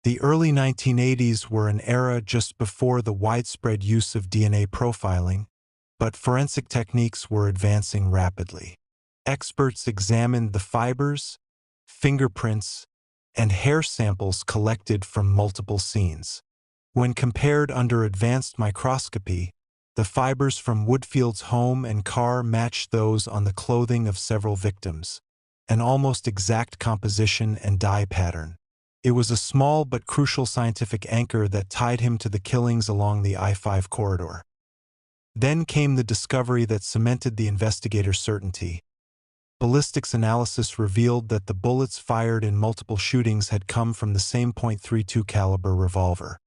The early 1980s were an era just before the widespread use of DNA profiling, but forensic techniques were advancing rapidly. Experts examined the fibers, fingerprints, and hair samples collected from multiple scenes. When compared under advanced microscopy, the fibers from Woodfield's home and car matched those on the clothing of several victims, an almost exact composition and dye pattern. It was a small but crucial scientific anchor that tied him to the killings along the I-5 corridor. Then came the discovery that cemented the investigators' certainty. Ballistics analysis revealed that the bullets fired in multiple shootings had come from the same .32 caliber revolver.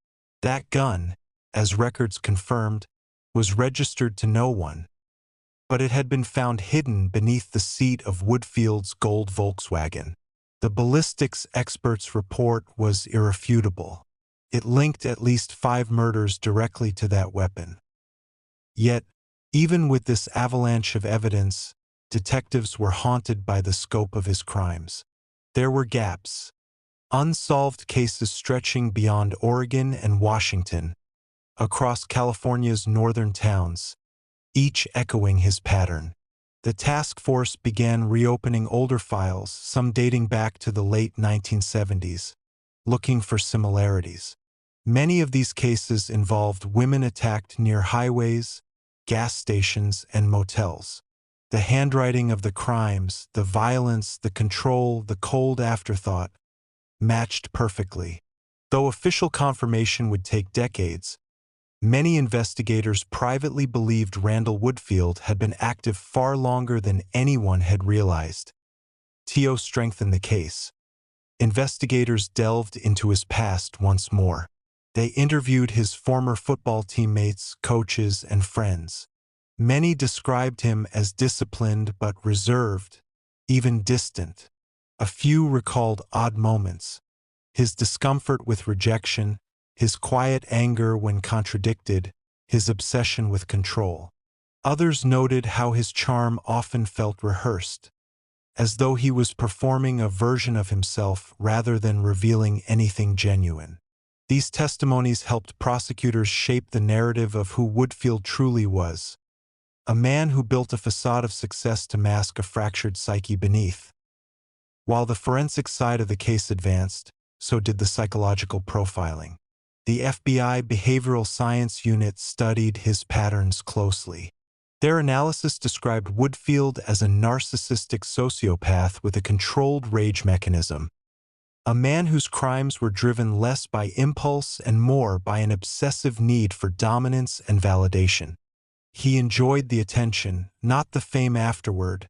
That gun, as records confirmed, was registered to no one, but it had been found hidden beneath the seat of Woodfield's gold Volkswagen. The ballistics expert's report was irrefutable. It linked at least 5 murders directly to that weapon. Yet, even with this avalanche of evidence, detectives were haunted by the scope of his crimes. There were gaps, unsolved cases stretching beyond Oregon and Washington, across California's northern towns, each echoing his pattern. The task force began reopening older files, some dating back to the late 1970s, looking for similarities. Many of these cases involved women attacked near highways, gas stations, and motels. The handwriting of the crimes, the violence, the control, the cold afterthought, matched perfectly. Though official confirmation would take decades, many investigators privately believed Randall Woodfield had been active far longer than anyone had realized. T.O. strengthened the case. Investigators delved into his past once more. They interviewed his former football teammates, coaches, and friends. Many described him as disciplined but reserved, even distant. A few recalled odd moments, his discomfort with rejection, his quiet anger when contradicted, his obsession with control. Others noted how his charm often felt rehearsed, as though he was performing a version of himself rather than revealing anything genuine. These testimonies helped prosecutors shape the narrative of who Woodfield truly was, a man who built a facade of success to mask a fractured psyche beneath. While the forensic side of the case advanced, so did the psychological profiling. The FBI Behavioral Science Unit studied his patterns closely. Their analysis described Woodfield as a narcissistic sociopath with a controlled rage mechanism, a man whose crimes were driven less by impulse and more by an obsessive need for dominance and validation. He enjoyed the attention, not the fame afterward,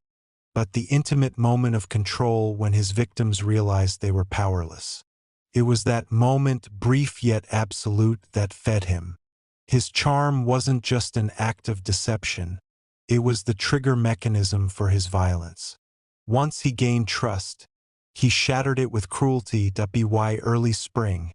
but the intimate moment of control when his victims realized they were powerless. It was that moment, brief yet absolute, that fed him. His charm wasn't just an act of deception. It was the trigger mechanism for his violence. Once he gained trust, he shattered it with cruelty. By early spring,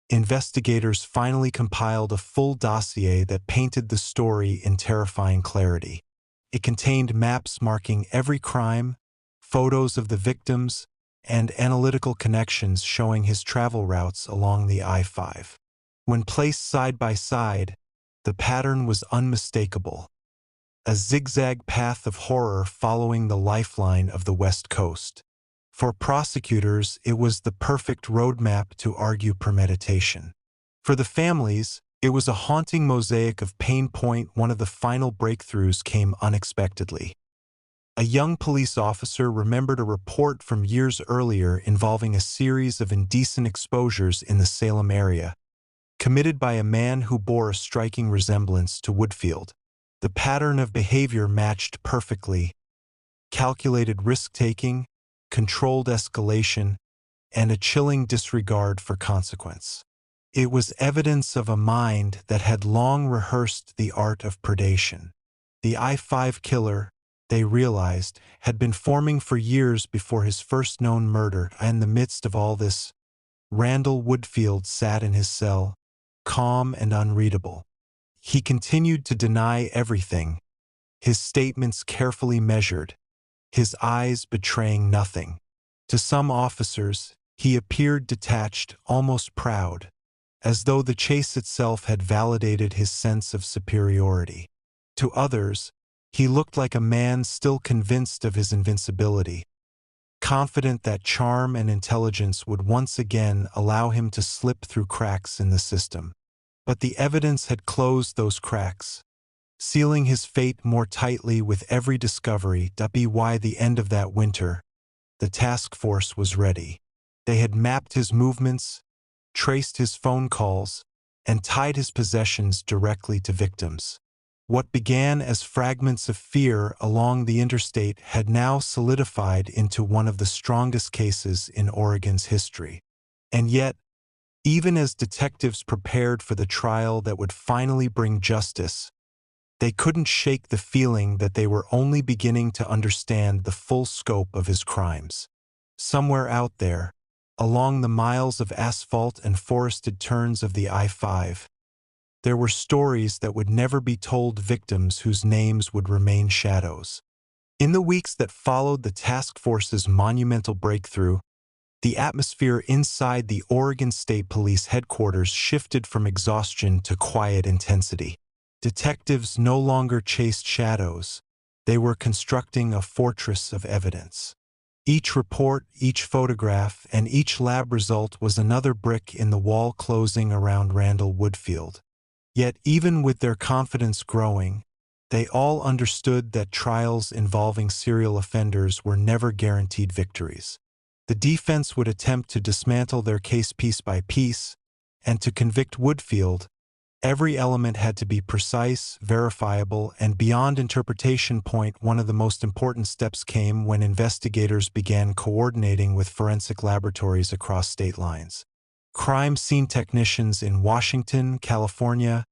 investigators finally compiled a full dossier that painted the story in terrifying clarity. It contained maps marking every crime, photos of the victims, and analytical connections showing his travel routes along the I-5. When placed side by side, the pattern was unmistakable. A zigzag path of horror following the lifeline of the West Coast. For prosecutors, it was the perfect roadmap to argue premeditation. For the families, it was a haunting mosaic of pain. One of the final breakthroughs came unexpectedly. A young police officer remembered a report from years earlier involving a series of indecent exposures in the Salem area, committed by a man who bore a striking resemblance to Woodfield. The pattern of behavior matched perfectly: calculated risk-taking, controlled escalation, and a chilling disregard for consequence. It was evidence of a mind that had long rehearsed the art of predation. The I-5 killer, they realized, had been forming for years before his first known murder. In the midst of all this, Randall Woodfield sat in his cell, calm and unreadable. He continued to deny everything, his statements carefully measured, his eyes betraying nothing. To some officers, he appeared detached, almost proud, as though the chase itself had validated his sense of superiority. To others, he looked like a man still convinced of his invincibility, confident that charm and intelligence would once again allow him to slip through cracks in the system. But the evidence had closed those cracks, sealing his fate more tightly with every discovery. By the end of that winter, the task force was ready. They had mapped his movements, traced his phone calls, and tied his possessions directly to victims. What began as fragments of fear along the interstate had now solidified into one of the strongest cases in Oregon's history. And yet, even as detectives prepared for the trial that would finally bring justice, they couldn't shake the feeling that they were only beginning to understand the full scope of his crimes. Somewhere out there, along the miles of asphalt and forested turns of the I-5, there were stories that would never be told, victims whose names would remain shadows. In the weeks that followed the task force's monumental breakthrough, the atmosphere inside the Oregon State Police headquarters shifted from exhaustion to quiet intensity. Detectives no longer chased shadows. They were constructing a fortress of evidence. Each report, each photograph, and each lab result was another brick in the wall closing around Randall Woodfield. Yet even with their confidence growing, they all understood that trials involving serial offenders were never guaranteed victories. The defense would attempt to dismantle their case piece by piece, and to convict Woodfield, every element had to be precise, verifiable, and beyond interpretation. One of the most important steps came when investigators began coordinating with forensic laboratories across state lines. Crime scene technicians in Washington, California,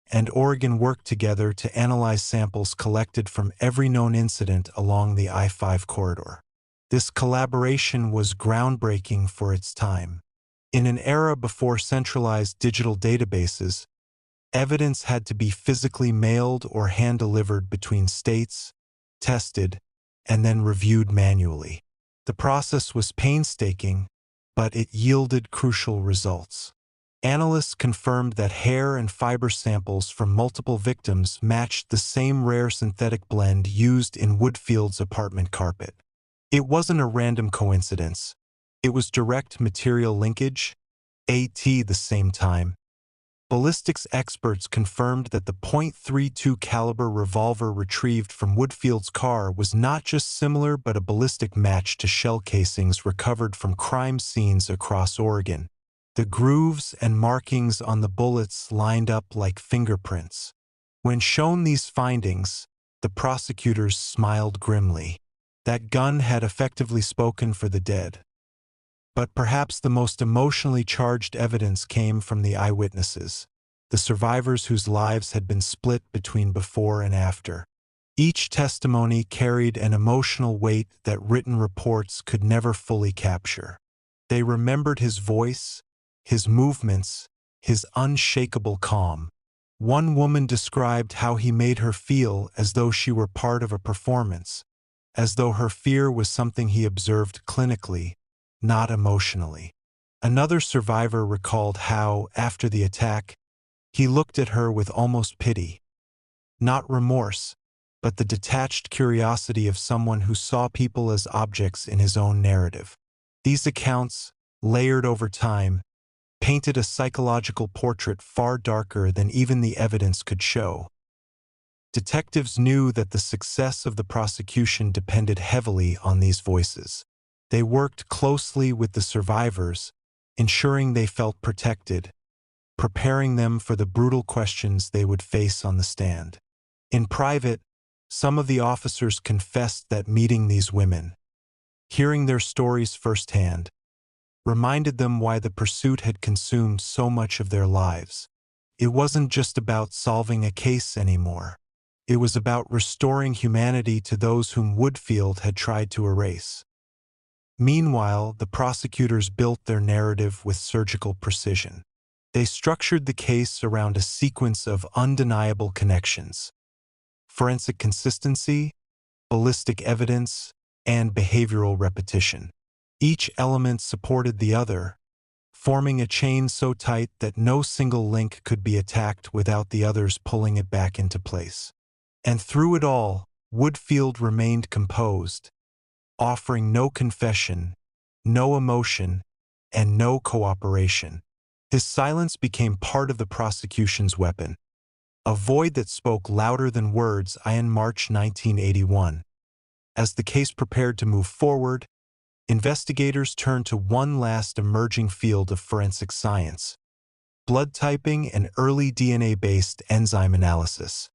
and Oregon worked together to analyze samples collected from every known incident along the I-5 corridor. This collaboration was groundbreaking for its time. In an era before centralized digital databases, evidence had to be physically mailed or hand-delivered between states, tested, and then reviewed manually. The process was painstaking, but it yielded crucial results. Analysts confirmed that hair and fiber samples from multiple victims matched the same rare synthetic blend used in Woodfield's apartment carpet. It wasn't a random coincidence. It was direct material linkage. At the same time, ballistics experts confirmed that the .32 caliber revolver retrieved from Woodfield's car was not just similar but a ballistic match to shell casings recovered from crime scenes across Oregon. The grooves and markings on the bullets lined up like fingerprints. When shown these findings, the prosecutors smiled grimly. That gun had effectively spoken for the dead. But perhaps the most emotionally charged evidence came from the eyewitnesses, the survivors whose lives had been split between before and after. Each testimony carried an emotional weight that written reports could never fully capture. They remembered his voice, his movements, his unshakable calm. One woman described how he made her feel as though she were part of a performance, as though her fear was something he observed clinically, not emotionally. Another survivor recalled how, after the attack, he looked at her with almost pity. Not remorse, but the detached curiosity of someone who saw people as objects in his own narrative. These accounts, layered over time, painted a psychological portrait far darker than even the evidence could show. Detectives knew that the success of the prosecution depended heavily on these voices. They worked closely with the survivors, ensuring they felt protected, preparing them for the brutal questions they would face on the stand. In private, some of the officers confessed that meeting these women, hearing their stories firsthand, reminded them why the pursuit had consumed so much of their lives. It wasn't just about solving a case anymore. It was about restoring humanity to those whom Woodfield had tried to erase. Meanwhile, the prosecutors built their narrative with surgical precision. They structured the case around a sequence of undeniable connections: forensic consistency, ballistic evidence, and behavioral repetition. Each element supported the other, forming a chain so tight that no single link could be attacked without the others pulling it back into place. And through it all, Woodfield remained composed, offering no confession, no emotion, and no cooperation. His silence became part of the prosecution's weapon, a void that spoke louder than words. In March 1981. As the case prepared to move forward, investigators turned to one last emerging field of forensic science: blood typing and early DNA-based enzyme analysis.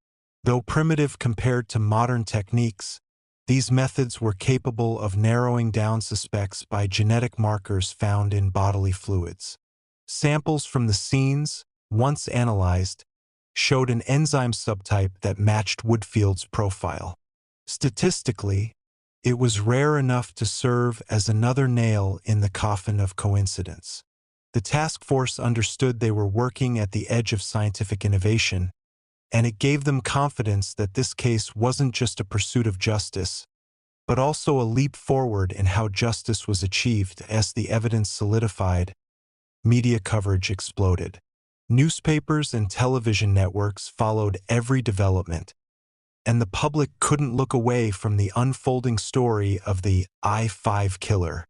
Though primitive compared to modern techniques, these methods were capable of narrowing down suspects by genetic markers found in bodily fluids. Samples from the scenes, once analyzed, showed an enzyme subtype that matched Woodfield's profile. Statistically, it was rare enough to serve as another nail in the coffin of coincidence. The task force understood they were working at the edge of scientific innovation, and it gave them confidence that this case wasn't just a pursuit of justice, but also a leap forward in how justice was achieved. As the evidence solidified, media coverage exploded. Newspapers and television networks followed every development, and the public couldn't look away from the unfolding story of the I-5 killer.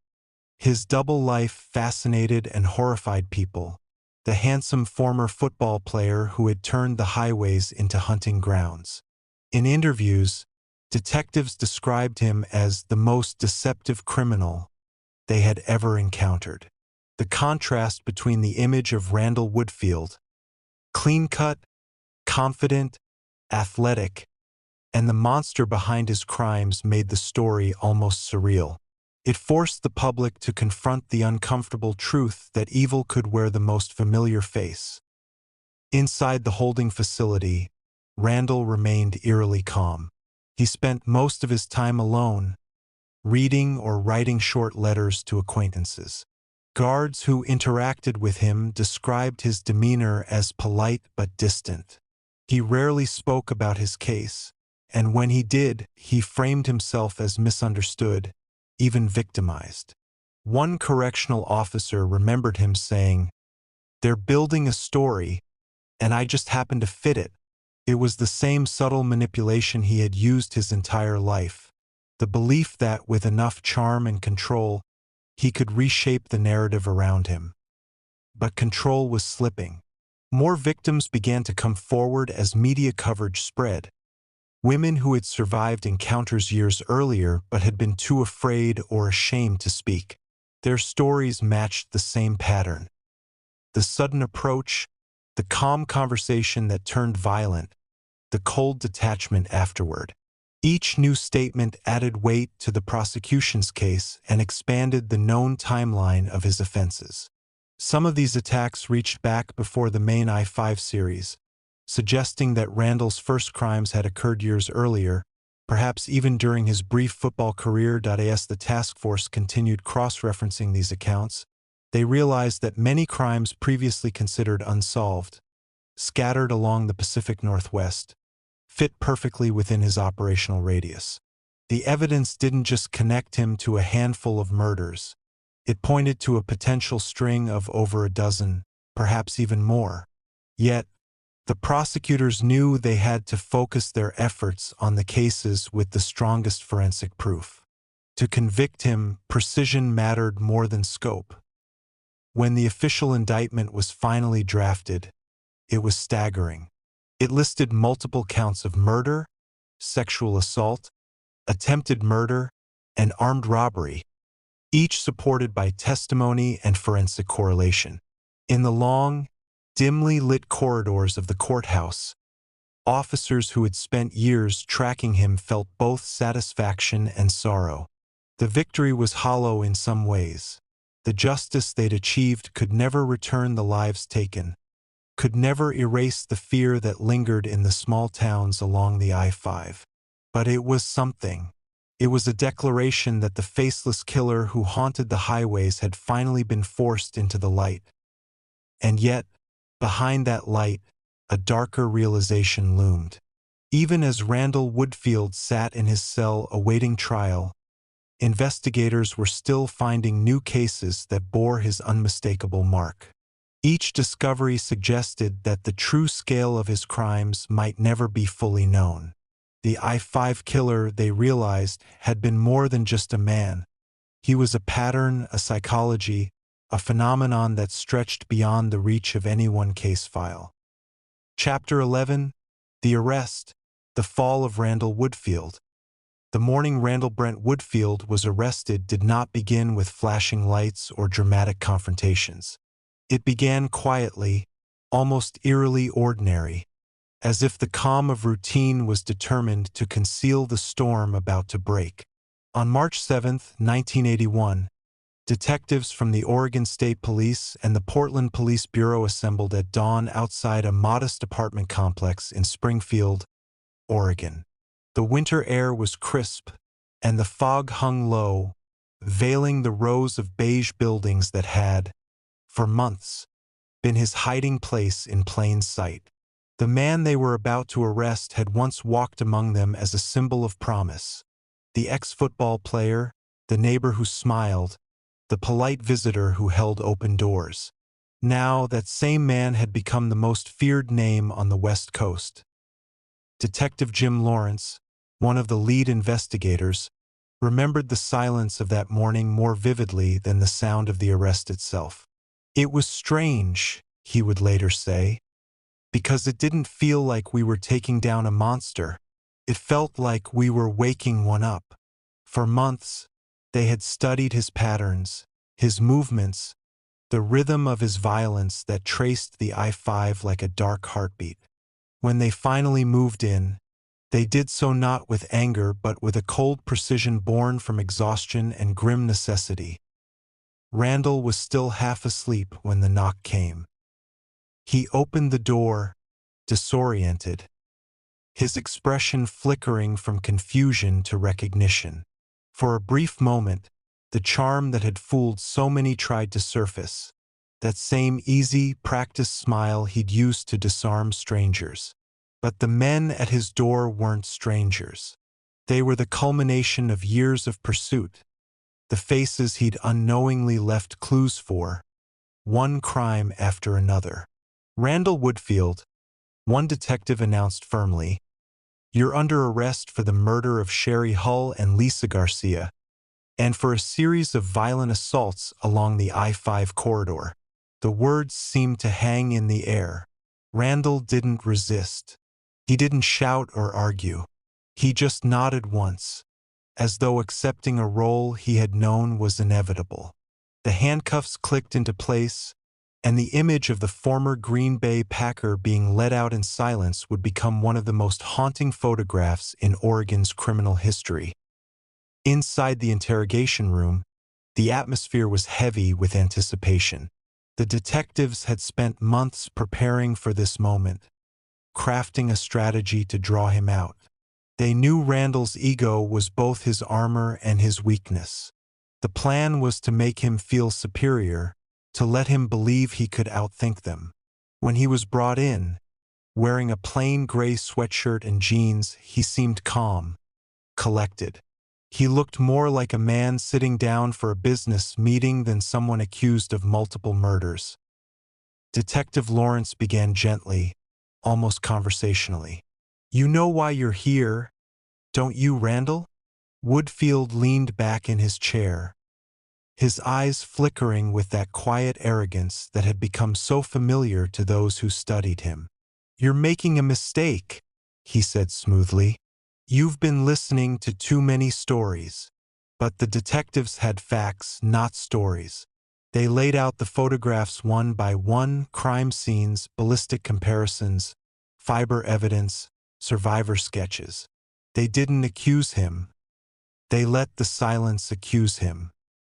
His double life fascinated and horrified people. The handsome former football player who had turned the highways into hunting grounds. In interviews, detectives described him as the most deceptive criminal they had ever encountered. The contrast between the image of Randall Woodfield, clean-cut, confident, athletic, and the monster behind his crimes made the story almost surreal. It forced the public to confront the uncomfortable truth that evil could wear the most familiar face. Inside the holding facility, Randall remained eerily calm. He spent most of his time alone, reading or writing short letters to acquaintances. Guards who interacted with him described his demeanor as polite but distant. He rarely spoke about his case, and when he did, he framed himself as misunderstood, even victimized. One correctional officer remembered him saying, "They're building a story, and I just happened to fit it." It was the same subtle manipulation he had used his entire life, the belief that with enough charm and control, he could reshape the narrative around him. But control was slipping. More victims began to come forward as media coverage spread. Women who had survived encounters years earlier but had been too afraid or ashamed to speak. Their stories matched the same pattern. The sudden approach, the calm conversation that turned violent, the cold detachment afterward. Each new statement added weight to the prosecution's case and expanded the known timeline of his offenses. Some of these attacks reached back before the main I-5 series, suggesting that Randall's first crimes had occurred years earlier, perhaps even during his brief football career. As the task force continued cross-referencing these accounts, they realized that many crimes previously considered unsolved, scattered along the Pacific Northwest, fit perfectly within his operational radius. The evidence didn't just connect him to a handful of murders. It pointed to a potential string of over a dozen, perhaps even more. Yet, the prosecutors knew they had to focus their efforts on the cases with the strongest forensic proof. To convict him, precision mattered more than scope. When the official indictment was finally drafted, it was staggering. It listed multiple counts of murder, sexual assault, attempted murder, and armed robbery, each supported by testimony and forensic correlation. In the long, dimly lit corridors of the courthouse, officers who had spent years tracking him felt both satisfaction and sorrow. The victory was hollow in some ways. The justice they'd achieved could never return the lives taken, could never erase the fear that lingered in the small towns along the I-5. But it was something. It was a declaration that the faceless killer who haunted the highways had finally been forced into the light. And yet, behind that light, a darker realization loomed. Even as Randall Woodfield sat in his cell awaiting trial, investigators were still finding new cases that bore his unmistakable mark. Each discovery suggested that the true scale of his crimes might never be fully known. The I-5 killer, they realized, had been more than just a man. He was a pattern, a psychology, a phenomenon that stretched beyond the reach of any one case file. Chapter 11: The Arrest, the Fall of Randall Woodfield. The morning Randall Brent Woodfield was arrested did not begin with flashing lights or dramatic confrontations. It began quietly, almost eerily ordinary, as if the calm of routine was determined to conceal the storm about to break. On March 7, 1981, detectives from the Oregon State Police and the Portland Police Bureau assembled at dawn outside a modest apartment complex in Springfield, Oregon. The winter air was crisp, and the fog hung low, veiling the rows of beige buildings that had, for months, been his hiding place in plain sight. The man they were about to arrest had once walked among them as a symbol of promise. The ex-football player, the neighbor who smiled, the polite visitor who held open doors. Now that same man had become the most feared name on the West Coast. Detective Jim Lawrence, one of the lead investigators, remembered the silence of that morning more vividly than the sound of the arrest itself. It was strange, he would later say, because it didn't feel like we were taking down a monster. It felt like we were waking one up. For months, they had studied his patterns, his movements, the rhythm of his violence that traced the I-5 like a dark heartbeat. When they finally moved in, they did so not with anger but with a cold precision born from exhaustion and grim necessity. Randall was still half asleep when the knock came. He opened the door, disoriented, his expression flickering from confusion to recognition. For a brief moment, the charm that had fooled so many tried to surface, that same easy, practiced smile he'd used to disarm strangers. But the men at his door weren't strangers. They were the culmination of years of pursuit, the faces he'd unknowingly left clues for, one crime after another. Randall Woodfield, one detective announced firmly, "You're under arrest for the murder of Sherry Hull and Lisa Garcia, and for a series of violent assaults along the I-5 corridor." The words seemed to hang in the air. Randall didn't resist. He didn't shout or argue. He just nodded once, as though accepting a role he had known was inevitable. The handcuffs clicked into place, and the image of the former Green Bay Packer being led out in silence would become one of the most haunting photographs in Oregon's criminal history. Inside the interrogation room, the atmosphere was heavy with anticipation. The detectives had spent months preparing for this moment, crafting a strategy to draw him out. They knew Randall's ego was both his armor and his weakness. The plan was to make him feel superior, to let him believe he could outthink them. When he was brought in, wearing a plain gray sweatshirt and jeans, he seemed calm, collected. He looked more like a man sitting down for a business meeting than someone accused of multiple murders. Detective Lawrence began gently, almost conversationally. "You know why you're here, don't you, Randall?" Woodfield leaned back in his chair, his eyes flickering with that quiet arrogance that had become so familiar to those who studied him. "You're making a mistake," he said smoothly. "You've been listening to too many stories." But the detectives had facts, not stories. They laid out the photographs one by one, crime scenes, ballistic comparisons, fiber evidence, survivor sketches. They didn't accuse him. They let the silence accuse him.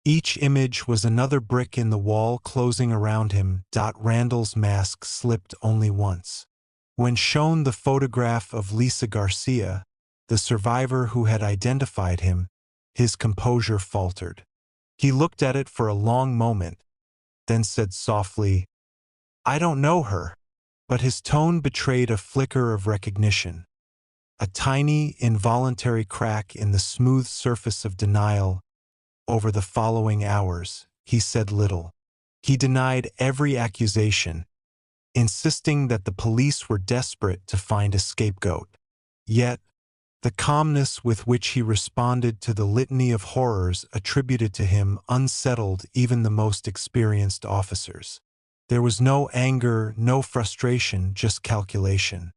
Each image was another brick in the wall closing around him. Randall's mask slipped only once. When shown the photograph of Lisa Garcia, the survivor who had identified him, his composure faltered. He looked at it for a long moment, then said softly, "I don't know her." But his tone betrayed a flicker of recognition. A tiny, involuntary crack in the smooth surface of denial. Over the following hours, he said little. He denied every accusation, insisting that the police were desperate to find a scapegoat. Yet, The calmness with which he responded to the litany of horrors attributed to him unsettled even the most experienced officers. There was no anger, no frustration, just calculation.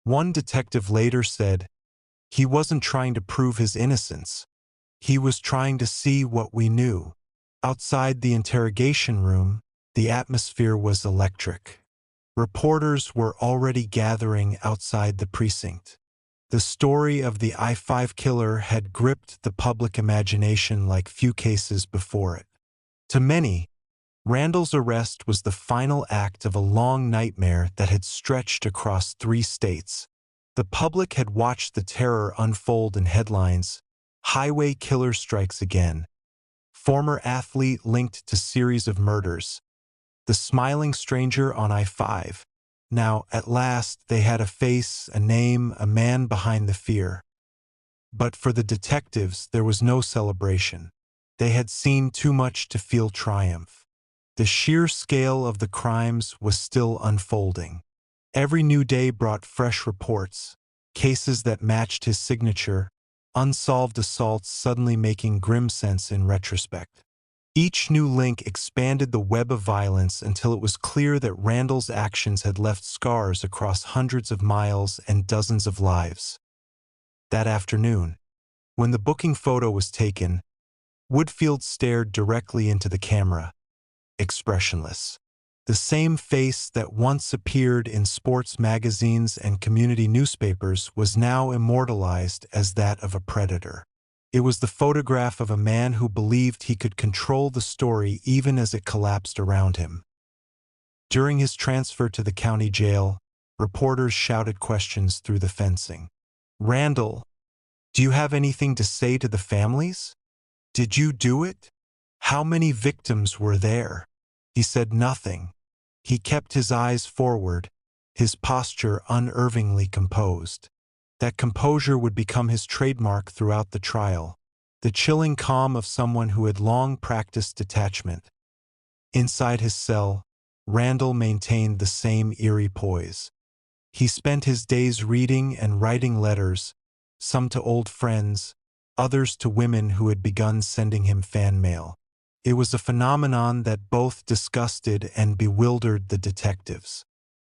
One detective later said, "He wasn't trying to prove his innocence. He was trying to see what we knew." Outside the interrogation room, the atmosphere was electric. Reporters were already gathering outside the precinct. The story of the I-5 killer had gripped the public imagination like few cases before it. To many, Randall's arrest was the final act of a long nightmare that had stretched across 3 states. The public had watched the terror unfold in headlines: "Highway killer strikes again," "Former athlete linked to series of murders," "The smiling stranger on I-5. Now, at last, they had a face, a name, a man behind the fear. But for the detectives, there was no celebration. They had seen too much to feel triumph. The sheer scale of the crimes was still unfolding. Every new day brought fresh reports, cases that matched his signature, unsolved assaults suddenly making grim sense in retrospect. Each new link expanded the web of violence until it was clear that Randall's actions had left scars across hundreds of miles and dozens of lives. That afternoon, when the booking photo was taken, Woodfield stared directly into the camera, expressionless. The same face that once appeared in sports magazines and community newspapers was now immortalized as that of a predator. It was the photograph of a man who believed he could control the story even as it collapsed around him. During his transfer to the county jail, reporters shouted questions through the fencing. "Randall, do you have anything to say to the families? Did you do it? How many victims were there?" He said nothing. He kept his eyes forward, his posture unervingly composed. That composure would become his trademark throughout the trial, the chilling calm of someone who had long practiced detachment. Inside his cell, Randall maintained the same eerie poise. He spent his days reading and writing letters, some to old friends, others to women who had begun sending him fan mail. It was a phenomenon that both disgusted and bewildered the detectives.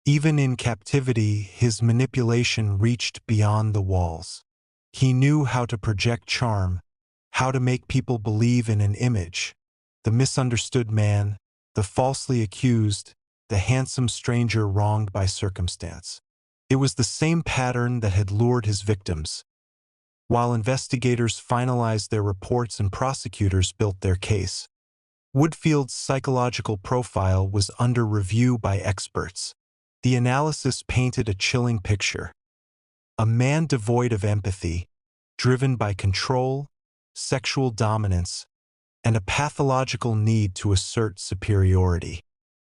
Even in captivity, his manipulation reached beyond the walls. He knew how to project charm, how to make people believe in an image: the misunderstood man, the falsely accused, the handsome stranger wronged by circumstance. It was the same pattern that had lured his victims. While investigators finalized their reports and prosecutors built their case, Woodfield's psychological profile was under review by experts. The analysis painted a chilling picture. A man devoid of empathy, driven by control, sexual dominance, and a pathological need to assert superiority.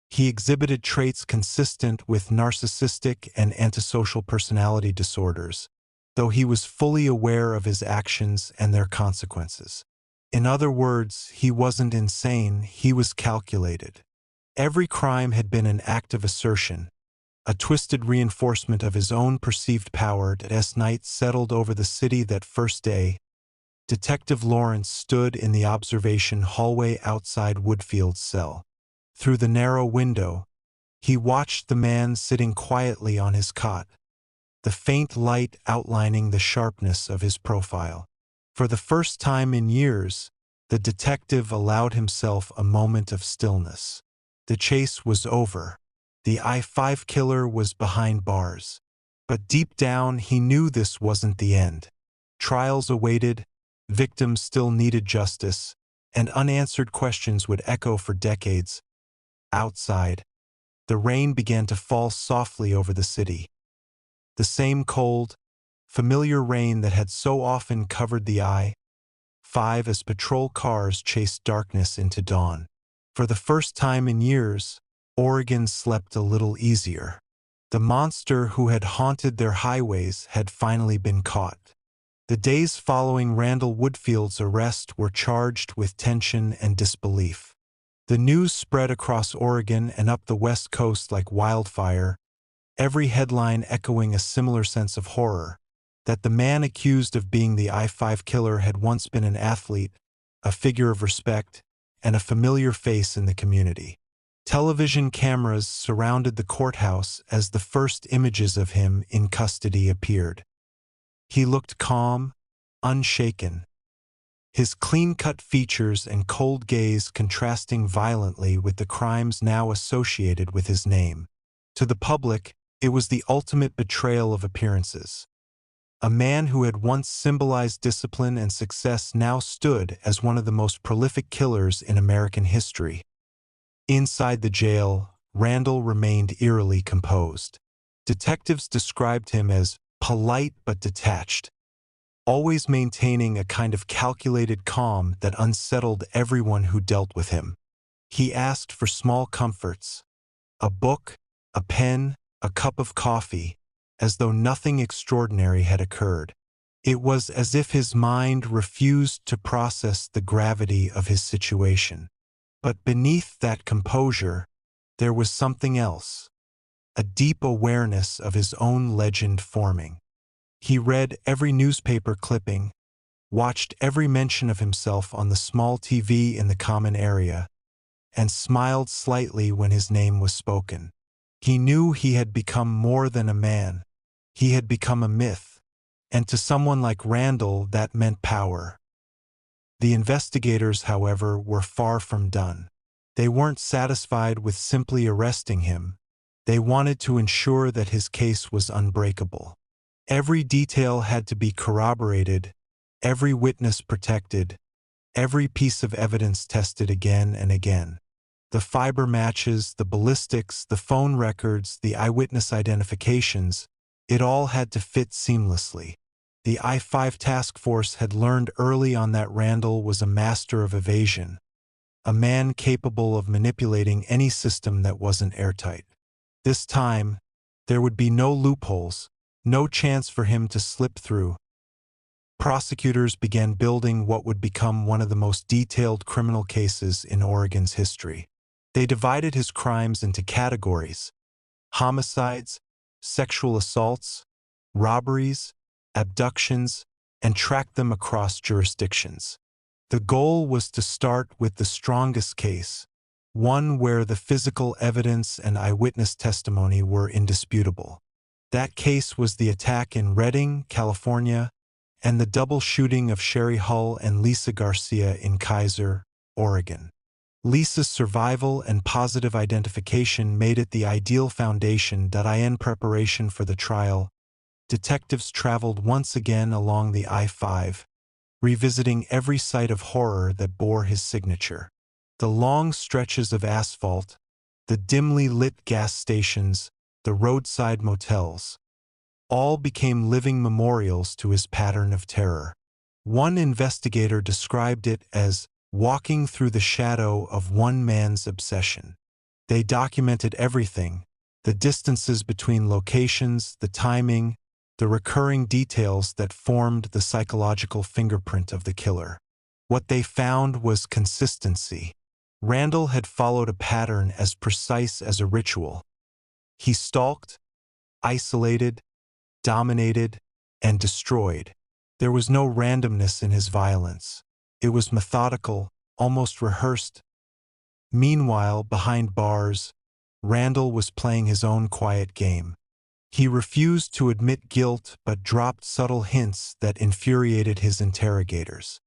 He exhibited traits consistent with narcissistic and antisocial personality disorders, though he was fully aware of his actions and their consequences. In other words, he wasn't insane, he was calculated. Every crime had been an act of assertion, a twisted reinforcement of his own perceived power. As night settled over the city that first day, Detective Lawrence stood in the observation hallway outside Woodfield's cell. Through the narrow window, he watched the man sitting quietly on his cot, the faint light outlining the sharpness of his profile. For the first time in years, the detective allowed himself a moment of stillness. The chase was over. The I-5 killer was behind bars. But deep down, he knew this wasn't the end. Trials awaited, victims still needed justice, and unanswered questions would echo for decades. Outside, the rain began to fall softly over the city. The same cold, familiar rain that had so often covered the I-5 as patrol cars chased darkness into dawn. For the first time in years, Oregon slept a little easier. The monster who had haunted their highways had finally been caught. The days following Randall Woodfield's arrest were charged with tension and disbelief. The news spread across Oregon and up the West Coast like wildfire, every headline echoing a similar sense of horror. that the man accused of being the I-5 killer had once been an athlete, a figure of respect, and a familiar face in the community. Television cameras surrounded the courthouse as the first images of him in custody appeared. He looked calm, unshaken, his clean-cut features and cold gaze contrasting violently with the crimes now associated with his name. To the public, it was the ultimate betrayal of appearances. A man who had once symbolized discipline and success now stood as one of the most prolific killers in American history. Inside the jail, Randall remained eerily composed. Detectives described him as polite but detached, always maintaining a kind of calculated calm that unsettled everyone who dealt with him. He asked for small comforts, a book, a pen, a cup of coffee, as though nothing extraordinary had occurred. It was as if his mind refused to process the gravity of his situation. But beneath that composure, there was something else, a deep awareness of his own legend forming. He read every newspaper clipping, watched every mention of himself on the small TV in the common area, and smiled slightly when his name was spoken. He knew he had become more than a man. He had become a myth, and to someone like Randall that meant power. The investigators, however, were far from done. They weren't satisfied with simply arresting him. They wanted to ensure that his case was unbreakable. Every detail had to be corroborated, every witness protected, every piece of evidence tested again and again. The fiber matches, the ballistics, the phone records, the eyewitness identifications, it all had to fit seamlessly. The I-5 task force had learned early on that Randall was a master of evasion, a man capable of manipulating any system that wasn't airtight. This time, there would be no loopholes, no chance for him to slip through. Prosecutors began building what would become one of the most detailed criminal cases in Oregon's history. They divided his crimes into categories: homicides, sexual assaults, robberies, abductions, and tracked them across jurisdictions. The goal was to start with the strongest case, one where the physical evidence and eyewitness testimony were indisputable. That case was the attack in Redding, California, and the double shooting of Sherry Hull and Lisa Garcia in Kaiser, Oregon. Lisa's survival and positive identification made it the ideal foundation. In preparation for the trial, detectives traveled once again along the I-5, revisiting every site of horror that bore his signature. The long stretches of asphalt, the dimly lit gas stations, the roadside motels, all became living memorials to his pattern of terror. One investigator described it as walking through the shadow of one man's obsession. They documented everything: the distances between locations, the timing, the recurring details that formed the psychological fingerprint of the killer. What they found was consistency. Randall had followed a pattern as precise as a ritual. He stalked, isolated, dominated, and destroyed. There was no randomness in his violence. It was methodical, almost rehearsed. Meanwhile, behind bars, Randall was playing his own quiet game. He refused to admit guilt but dropped subtle hints that infuriated his interrogators.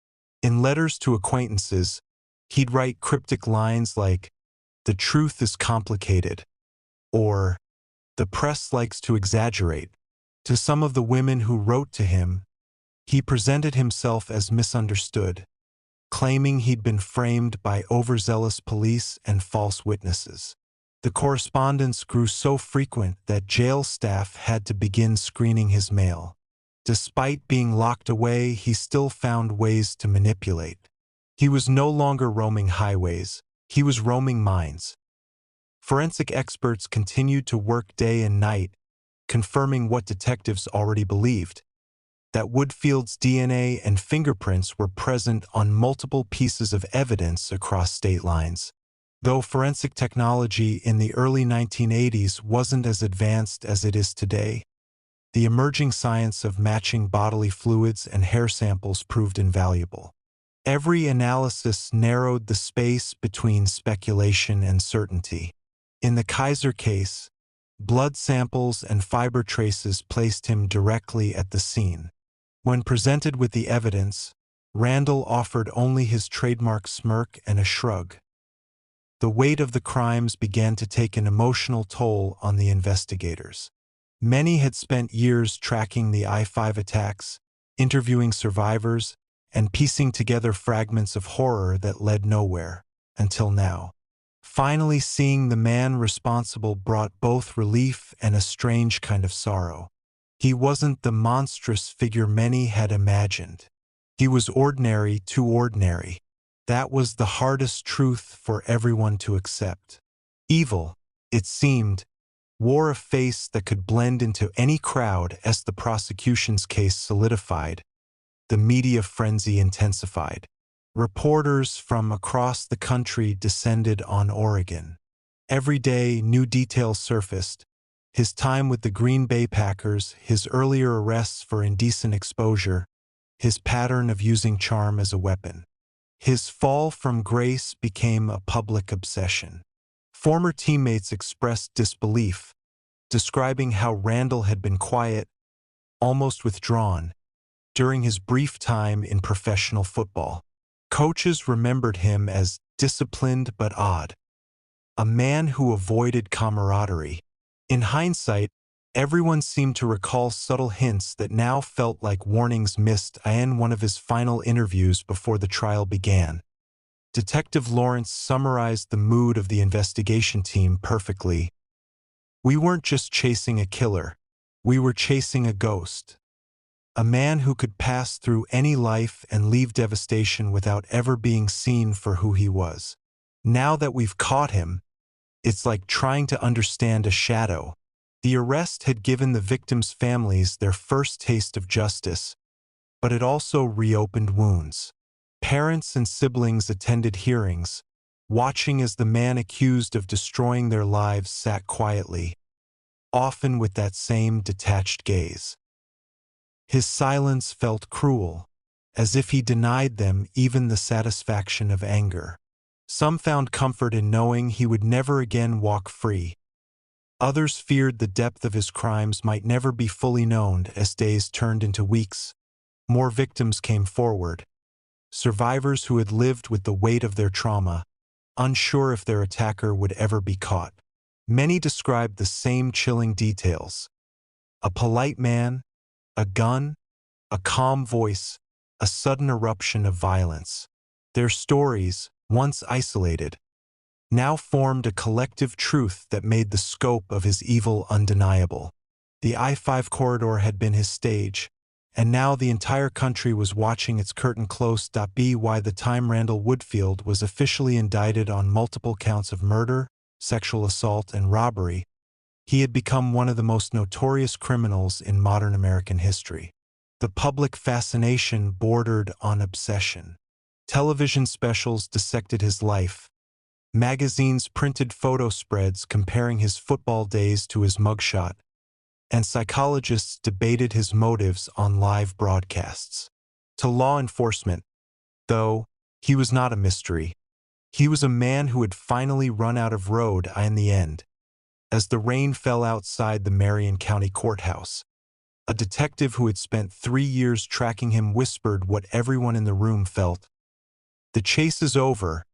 In letters to acquaintances, he'd write cryptic lines like, "The truth is complicated," or "The press likes to exaggerate." To some of the women who wrote to him, he presented himself as misunderstood, claiming he'd been framed by overzealous police and false witnesses. The correspondence grew so frequent that jail staff had to begin screening his mail. Despite being locked away, he still found ways to manipulate. He was no longer roaming highways, he was roaming minds. Forensic experts continued to work day and night, confirming what detectives already believed: that Woodfield's DNA and fingerprints were present on multiple pieces of evidence across state lines. Though forensic technology in the early 1980s wasn't as advanced as it is today, the emerging science of matching bodily fluids and hair samples proved invaluable. Every analysis narrowed the space between speculation and certainty. In the Kaiser case, blood samples and fiber traces placed him directly at the scene. When presented with the evidence, Randall offered only his trademark smirk and a shrug. The weight of the crimes began to take an emotional toll on the investigators. Many had spent years tracking the I-5 attacks, interviewing survivors, and piecing together fragments of horror that led nowhere, until now. Finally seeing the man responsible brought both relief and a strange kind of sorrow. He wasn't the monstrous figure many had imagined. He was ordinary, too ordinary. That was the hardest truth for everyone to accept. Evil, it seemed, wore a face that could blend into any crowd. As the prosecution's case solidified, the media frenzy intensified. Reporters from across the country descended on Oregon. Every day, new details surfaced. His time with the Green Bay Packers, his earlier arrests for indecent exposure, his pattern of using charm as a weapon. His fall from grace became a public obsession. Former teammates expressed disbelief, describing how Randall had been quiet, almost withdrawn, during his brief time in professional football. Coaches remembered him as disciplined but odd, a man who avoided camaraderie. In hindsight, everyone seemed to recall subtle hints that now felt like warnings missed. In one of his final interviews before the trial began, Detective Lawrence summarized the mood of the investigation team perfectly. "We weren't just chasing a killer, we were chasing a ghost. A man who could pass through any life and leave devastation without ever being seen for who he was. Now that we've caught him, it's like trying to understand a shadow." The arrest had given the victims' families their first taste of justice, but it also reopened wounds. Parents and siblings attended hearings, watching as the man accused of destroying their lives sat quietly, often with that same detached gaze. His silence felt cruel, as if he denied them even the satisfaction of anger. Some found comfort in knowing he would never again walk free. Others feared the depth of his crimes might never be fully known. As days turned into weeks, more victims came forward. Survivors who had lived with the weight of their trauma, unsure if their attacker would ever be caught. Many described the same chilling details. A polite man, a gun, a calm voice, a sudden eruption of violence. Their stories, once isolated, now formed a collective truth that made the scope of his evil undeniable. The I-5 corridor had been his stage, and now the entire country was watching its curtain close. By the time Randall Woodfield was officially indicted on multiple counts of murder, sexual assault, and robbery, he had become one of the most notorious criminals in modern American history. The public fascination bordered on obsession. Television specials dissected his life. Magazines printed photo spreads comparing his football days to his mugshot, and psychologists debated his motives on live broadcasts. To law enforcement, though, he was not a mystery. He was a man who had finally run out of road in the end. As the rain fell outside the Marion County Courthouse, a detective who had spent 3 years tracking him whispered what everyone in the room felt. "The chase is over,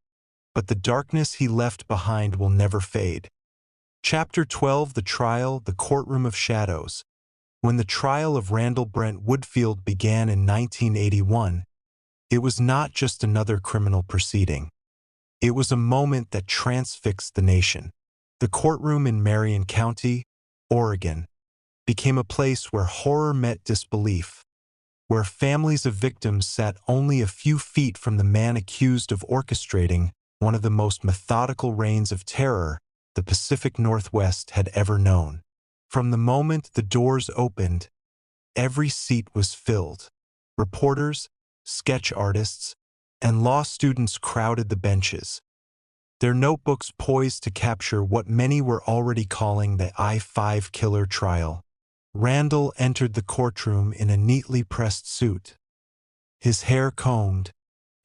but the darkness he left behind will never fade." Chapter 12: The Trial, the Courtroom of Shadows. When the trial of Randall Brent Woodfield began in 1981, it was not just another criminal proceeding. It was a moment that transfixed the nation. The courtroom in Marion County, Oregon, became a place where horror met disbelief, where families of victims sat only a few feet from the man accused of orchestrating one of the most methodical reigns of terror the Pacific Northwest had ever known. From the moment the doors opened, every seat was filled. Reporters, sketch artists, and law students crowded the benches, their notebooks poised to capture what many were already calling the I-5 killer trial. Randall entered the courtroom in a neatly pressed suit, his hair combed,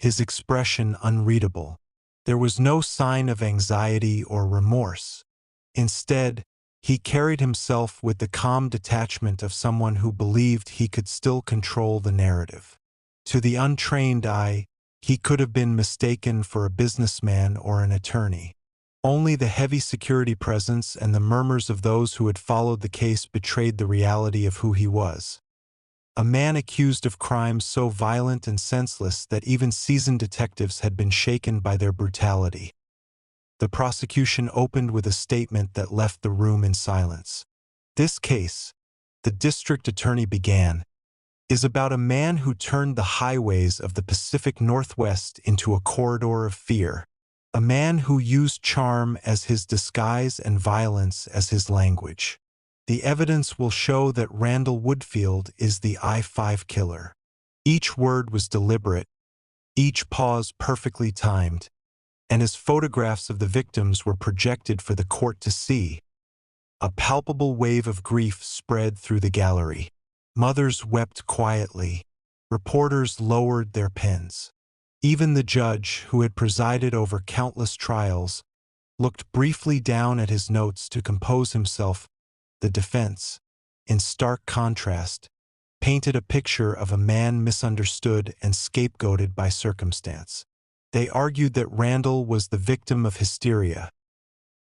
his expression unreadable. There was no sign of anxiety or remorse. Instead, he carried himself with the calm detachment of someone who believed he could still control the narrative. To the untrained eye, he could have been mistaken for a businessman or an attorney. Only the heavy security presence and the murmurs of those who had followed the case betrayed the reality of who he was. A man accused of crimes so violent and senseless that even seasoned detectives had been shaken by their brutality. The prosecution opened with a statement that left the room in silence. This case, the district attorney began, is about a man who turned the highways of the Pacific Northwest into a corridor of fear. A man who used charm as his disguise and violence as his language. The evidence will show that Randall Woodfield is the I-5 killer. Each word was deliberate, each pause perfectly timed, and as photographs of the victims were projected for the court to see, a palpable wave of grief spread through the gallery. Mothers wept quietly. Reporters lowered their pens. Even the judge, who had presided over countless trials, looked briefly down at his notes to compose himself. The defense, in stark contrast, painted a picture of a man misunderstood and scapegoated by circumstance. They argued that Randall was the victim of hysteria,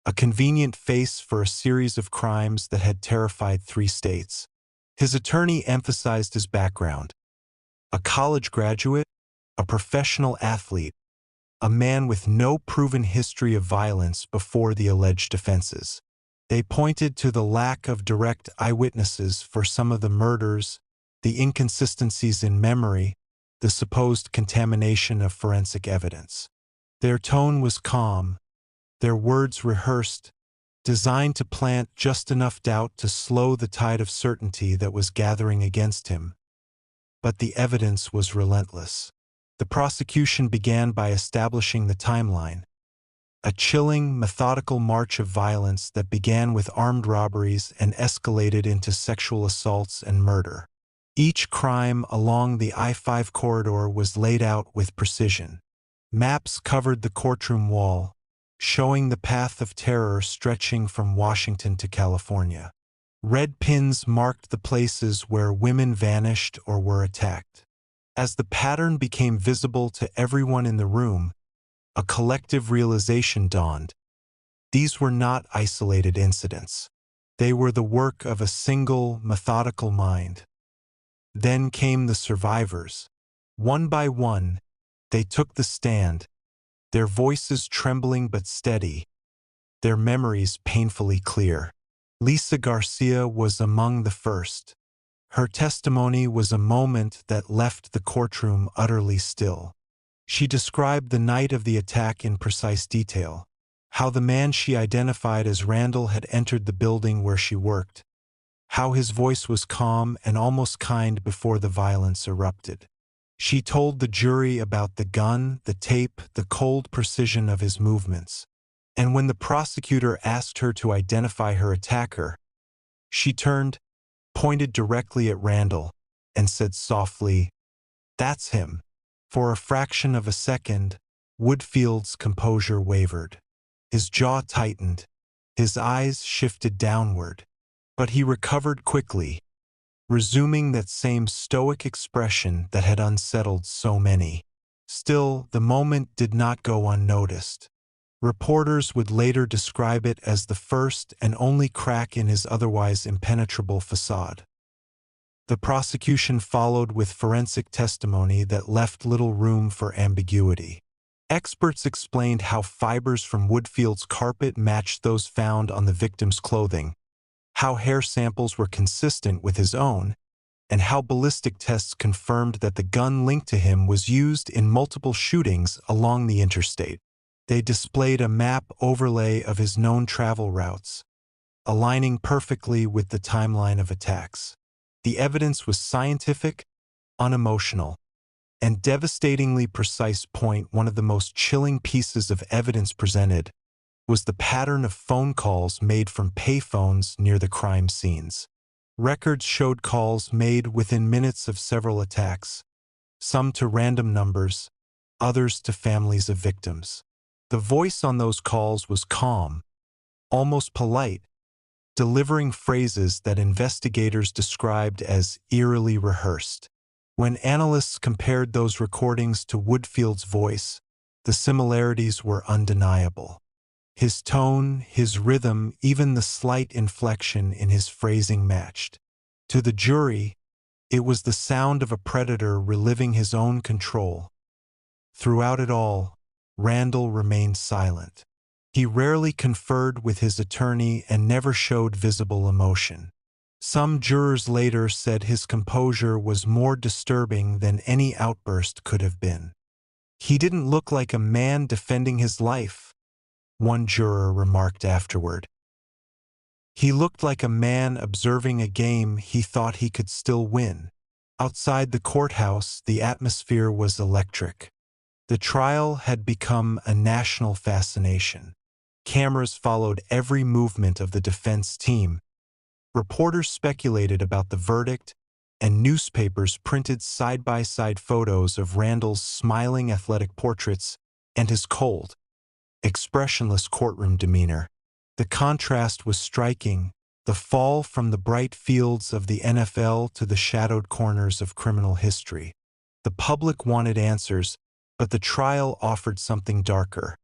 a convenient face for a series of crimes that had terrified 3 states. His attorney emphasized his background: a college graduate, a professional athlete, a man with no proven history of violence before the alleged offenses. They pointed to the lack of direct eyewitnesses for some of the murders, the inconsistencies in memory, the supposed contamination of forensic evidence. Their tone was calm, their words rehearsed, designed to plant just enough doubt to slow the tide of certainty that was gathering against him. But the evidence was relentless. The prosecution began by establishing the timeline. A chilling, methodical march of violence that began with armed robberies and escalated into sexual assaults and murder. Each crime along the I-5 corridor was laid out with precision. Maps covered the courtroom wall, showing the path of terror stretching from Washington to California. Red pins marked the places where women vanished or were attacked. As the pattern became visible to everyone in the room, a collective realization dawned. These were not isolated incidents. They were the work of a single, methodical mind. Then came the survivors. One by one, they took the stand, their voices trembling but steady, their memories painfully clear. Lisa Garcia was among the first. Her testimony was a moment that left the courtroom utterly still. She described the night of the attack in precise detail, how the man she identified as Randall had entered the building where she worked, how his voice was calm and almost kind before the violence erupted. She told the jury about the gun, the tape, the cold precision of his movements. And when the prosecutor asked her to identify her attacker, she turned, pointed directly at Randall, and said softly, "That's him." For a fraction of a second, Woodfield's composure wavered. His jaw tightened, his eyes shifted downward, but he recovered quickly, resuming that same stoic expression that had unsettled so many. Still, the moment did not go unnoticed. Reporters would later describe it as the first and only crack in his otherwise impenetrable facade. The prosecution followed with forensic testimony that left little room for ambiguity. Experts explained how fibers from Woodfield's carpet matched those found on the victim's clothing, how hair samples were consistent with his own, and how ballistic tests confirmed that the gun linked to him was used in multiple shootings along the interstate. They displayed a map overlay of his known travel routes, aligning perfectly with the timeline of attacks. The evidence was scientific, unemotional, and devastatingly precise. One of the most chilling pieces of evidence presented was the pattern of phone calls made from payphones near the crime scenes. Records showed calls made within minutes of several attacks, some to random numbers, others to families of victims. The voice on those calls was calm, almost polite, delivering phrases that investigators described as eerily rehearsed. When analysts compared those recordings to Woodfield's voice, the similarities were undeniable. His tone, his rhythm, even the slight inflection in his phrasing matched. To the jury, it was the sound of a predator reliving his own control. Throughout it all, Randall remained silent. He rarely conferred with his attorney and never showed visible emotion. Some jurors later said his composure was more disturbing than any outburst could have been. "He didn't look like a man defending his life," one juror remarked afterward. "He looked like a man observing a game he thought he could still win." Outside the courthouse, the atmosphere was electric. The trial had become a national fascination. Cameras followed every movement of the defense team. Reporters speculated about the verdict, and newspapers printed side-by-side photos of Randall's smiling athletic portraits and his cold, expressionless courtroom demeanor. The contrast was striking, the fall from the bright fields of the NFL to the shadowed corners of criminal history. The public wanted answers, but the trial offered something darker.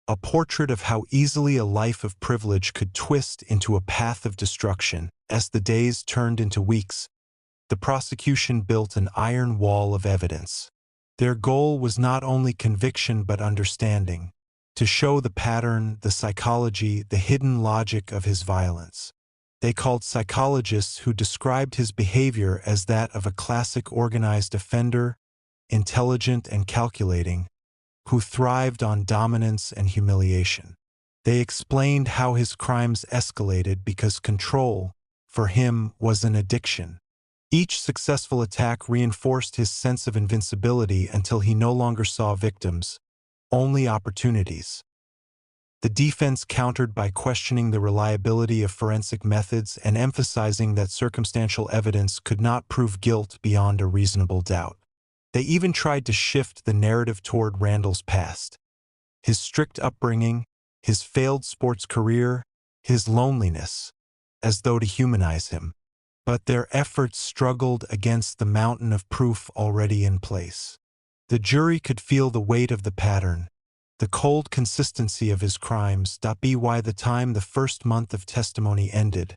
A portrait of how easily a life of privilege could twist into a path of destruction. As the days turned into weeks, the prosecution built an iron wall of evidence. Their goal was not only conviction but understanding, to show the pattern, the psychology, the hidden logic of his violence. They called psychologists who described his behavior as that of a classic organized offender, intelligent and calculating, who thrived on dominance and humiliation. They explained how his crimes escalated because control, for him, was an addiction. Each successful attack reinforced his sense of invincibility until he no longer saw victims, only opportunities. The defense countered by questioning the reliability of forensic methods and emphasizing that circumstantial evidence could not prove guilt beyond a reasonable doubt. They even tried to shift the narrative toward Randall's past. His strict upbringing, his failed sports career, his loneliness, as though to humanize him. But their efforts struggled against the mountain of proof already in place. The jury could feel the weight of the pattern, the cold consistency of his crimes. By the time the first month of testimony ended,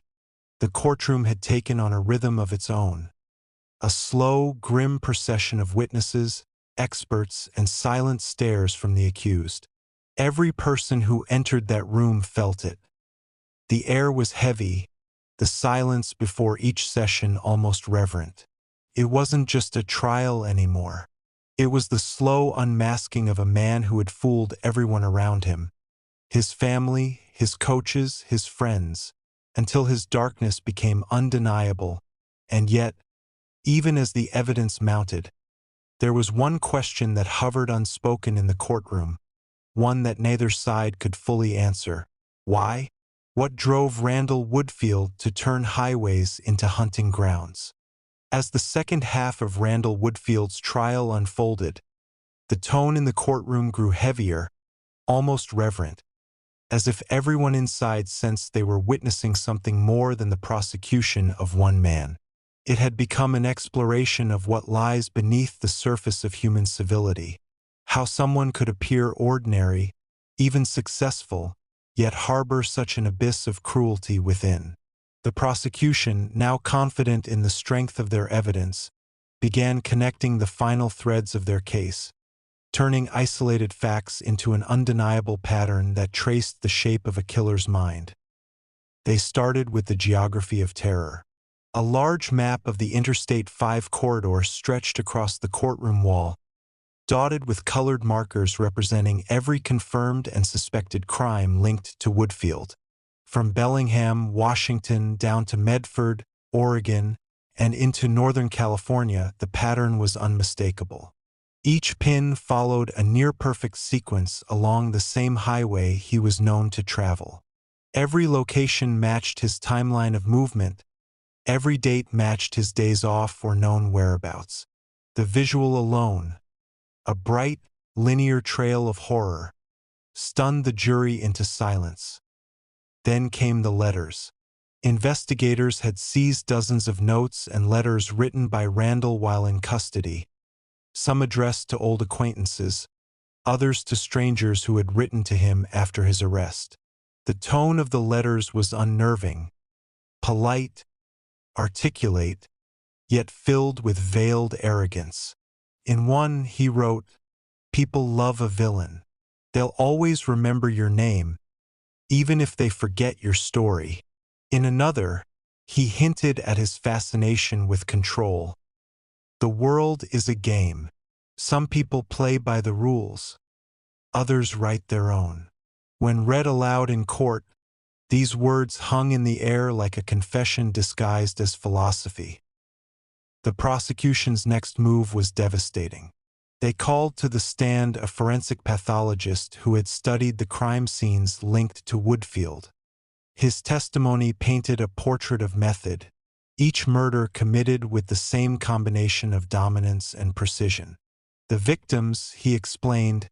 the courtroom had taken on a rhythm of its own. A slow, grim procession of witnesses, experts, and silent stares from the accused. Every person who entered that room felt it. The air was heavy, the silence before each session almost reverent. It wasn't just a trial anymore. It was the slow unmasking of a man who had fooled everyone around him, his family, his coaches, his friends, until his darkness became undeniable. And yet, even as the evidence mounted, there was one question that hovered unspoken in the courtroom, one that neither side could fully answer. Why? What drove Randall Woodfield to turn highways into hunting grounds? As the second half of Randall Woodfield's trial unfolded, the tone in the courtroom grew heavier, almost reverent, as if everyone inside sensed they were witnessing something more than the prosecution of one man. It had become an exploration of what lies beneath the surface of human civility, how someone could appear ordinary, even successful, yet harbor such an abyss of cruelty within. The prosecution, now confident in the strength of their evidence, began connecting the final threads of their case, turning isolated facts into an undeniable pattern that traced the shape of a killer's mind. They started with the geography of terror. A large map of the Interstate 5 corridor stretched across the courtroom wall, dotted with colored markers representing every confirmed and suspected crime linked to Woodfield. From Bellingham, Washington, down to Medford, Oregon, and into Northern California, the pattern was unmistakable. Each pin followed a near-perfect sequence along the same highway he was known to travel. Every location matched his timeline of movement, Every date matched his days off or known whereabouts. The visual alone, a bright, linear trail of horror, stunned the jury into silence. Then came the letters. Investigators had seized dozens of notes and letters written by Randall while in custody, some addressed to old acquaintances, others to strangers who had written to him after his arrest. The tone of the letters was unnerving, polite, articulate, yet filled with veiled arrogance. In one, he wrote, "People love a villain. They'll always remember your name, even if they forget your story." In another, he hinted at his fascination with control. "The world is a game. Some people play by the rules. Others write their own." When read aloud in court, these words hung in the air like a confession disguised as philosophy. The prosecution's next move was devastating. They called to the stand a forensic pathologist who had studied the crime scenes linked to Woodfield. His testimony painted a portrait of method, each murder committed with the same combination of dominance and precision. The victims, he explained,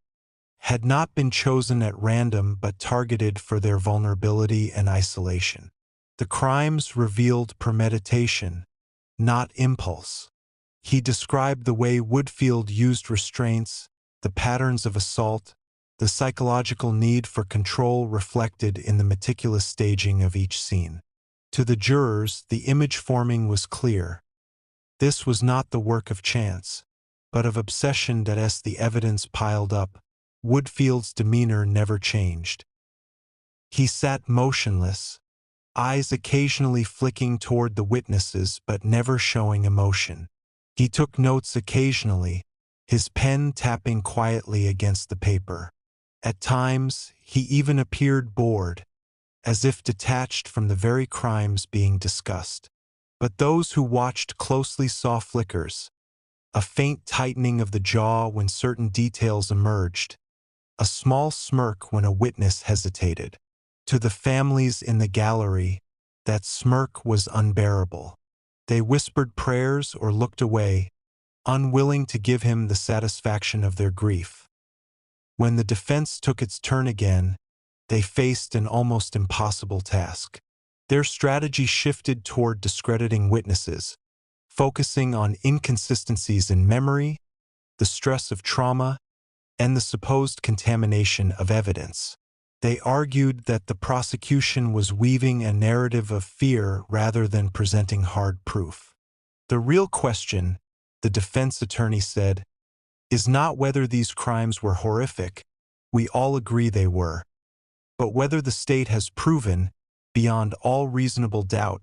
had not been chosen at random but targeted for their vulnerability and isolation. The crimes revealed premeditation, not impulse. He described the way Woodfield used restraints, the patterns of assault, the psychological need for control reflected in the meticulous staging of each scene. To the jurors, the image forming was clear. This was not the work of chance, but of obsession that as the evidence piled up, Woodfield's demeanor never changed. He sat motionless, eyes occasionally flicking toward the witnesses but never showing emotion. He took notes occasionally, his pen tapping quietly against the paper. At times, he even appeared bored, as if detached from the very crimes being discussed. But those who watched closely saw flickers, a faint tightening of the jaw when certain details emerged, a small smirk when a witness hesitated. To the families in the gallery, that smirk was unbearable. They whispered prayers or looked away, unwilling to give him the satisfaction of their grief. When the defense took its turn again, they faced an almost impossible task. Their strategy shifted toward discrediting witnesses, focusing on inconsistencies in memory, the stress of trauma, and the supposed contamination of evidence. They argued that the prosecution was weaving a narrative of fear rather than presenting hard proof. "The real question," the defense attorney said, "is not whether these crimes were horrific. We all agree they were. But whether the state has proven, beyond all reasonable doubt,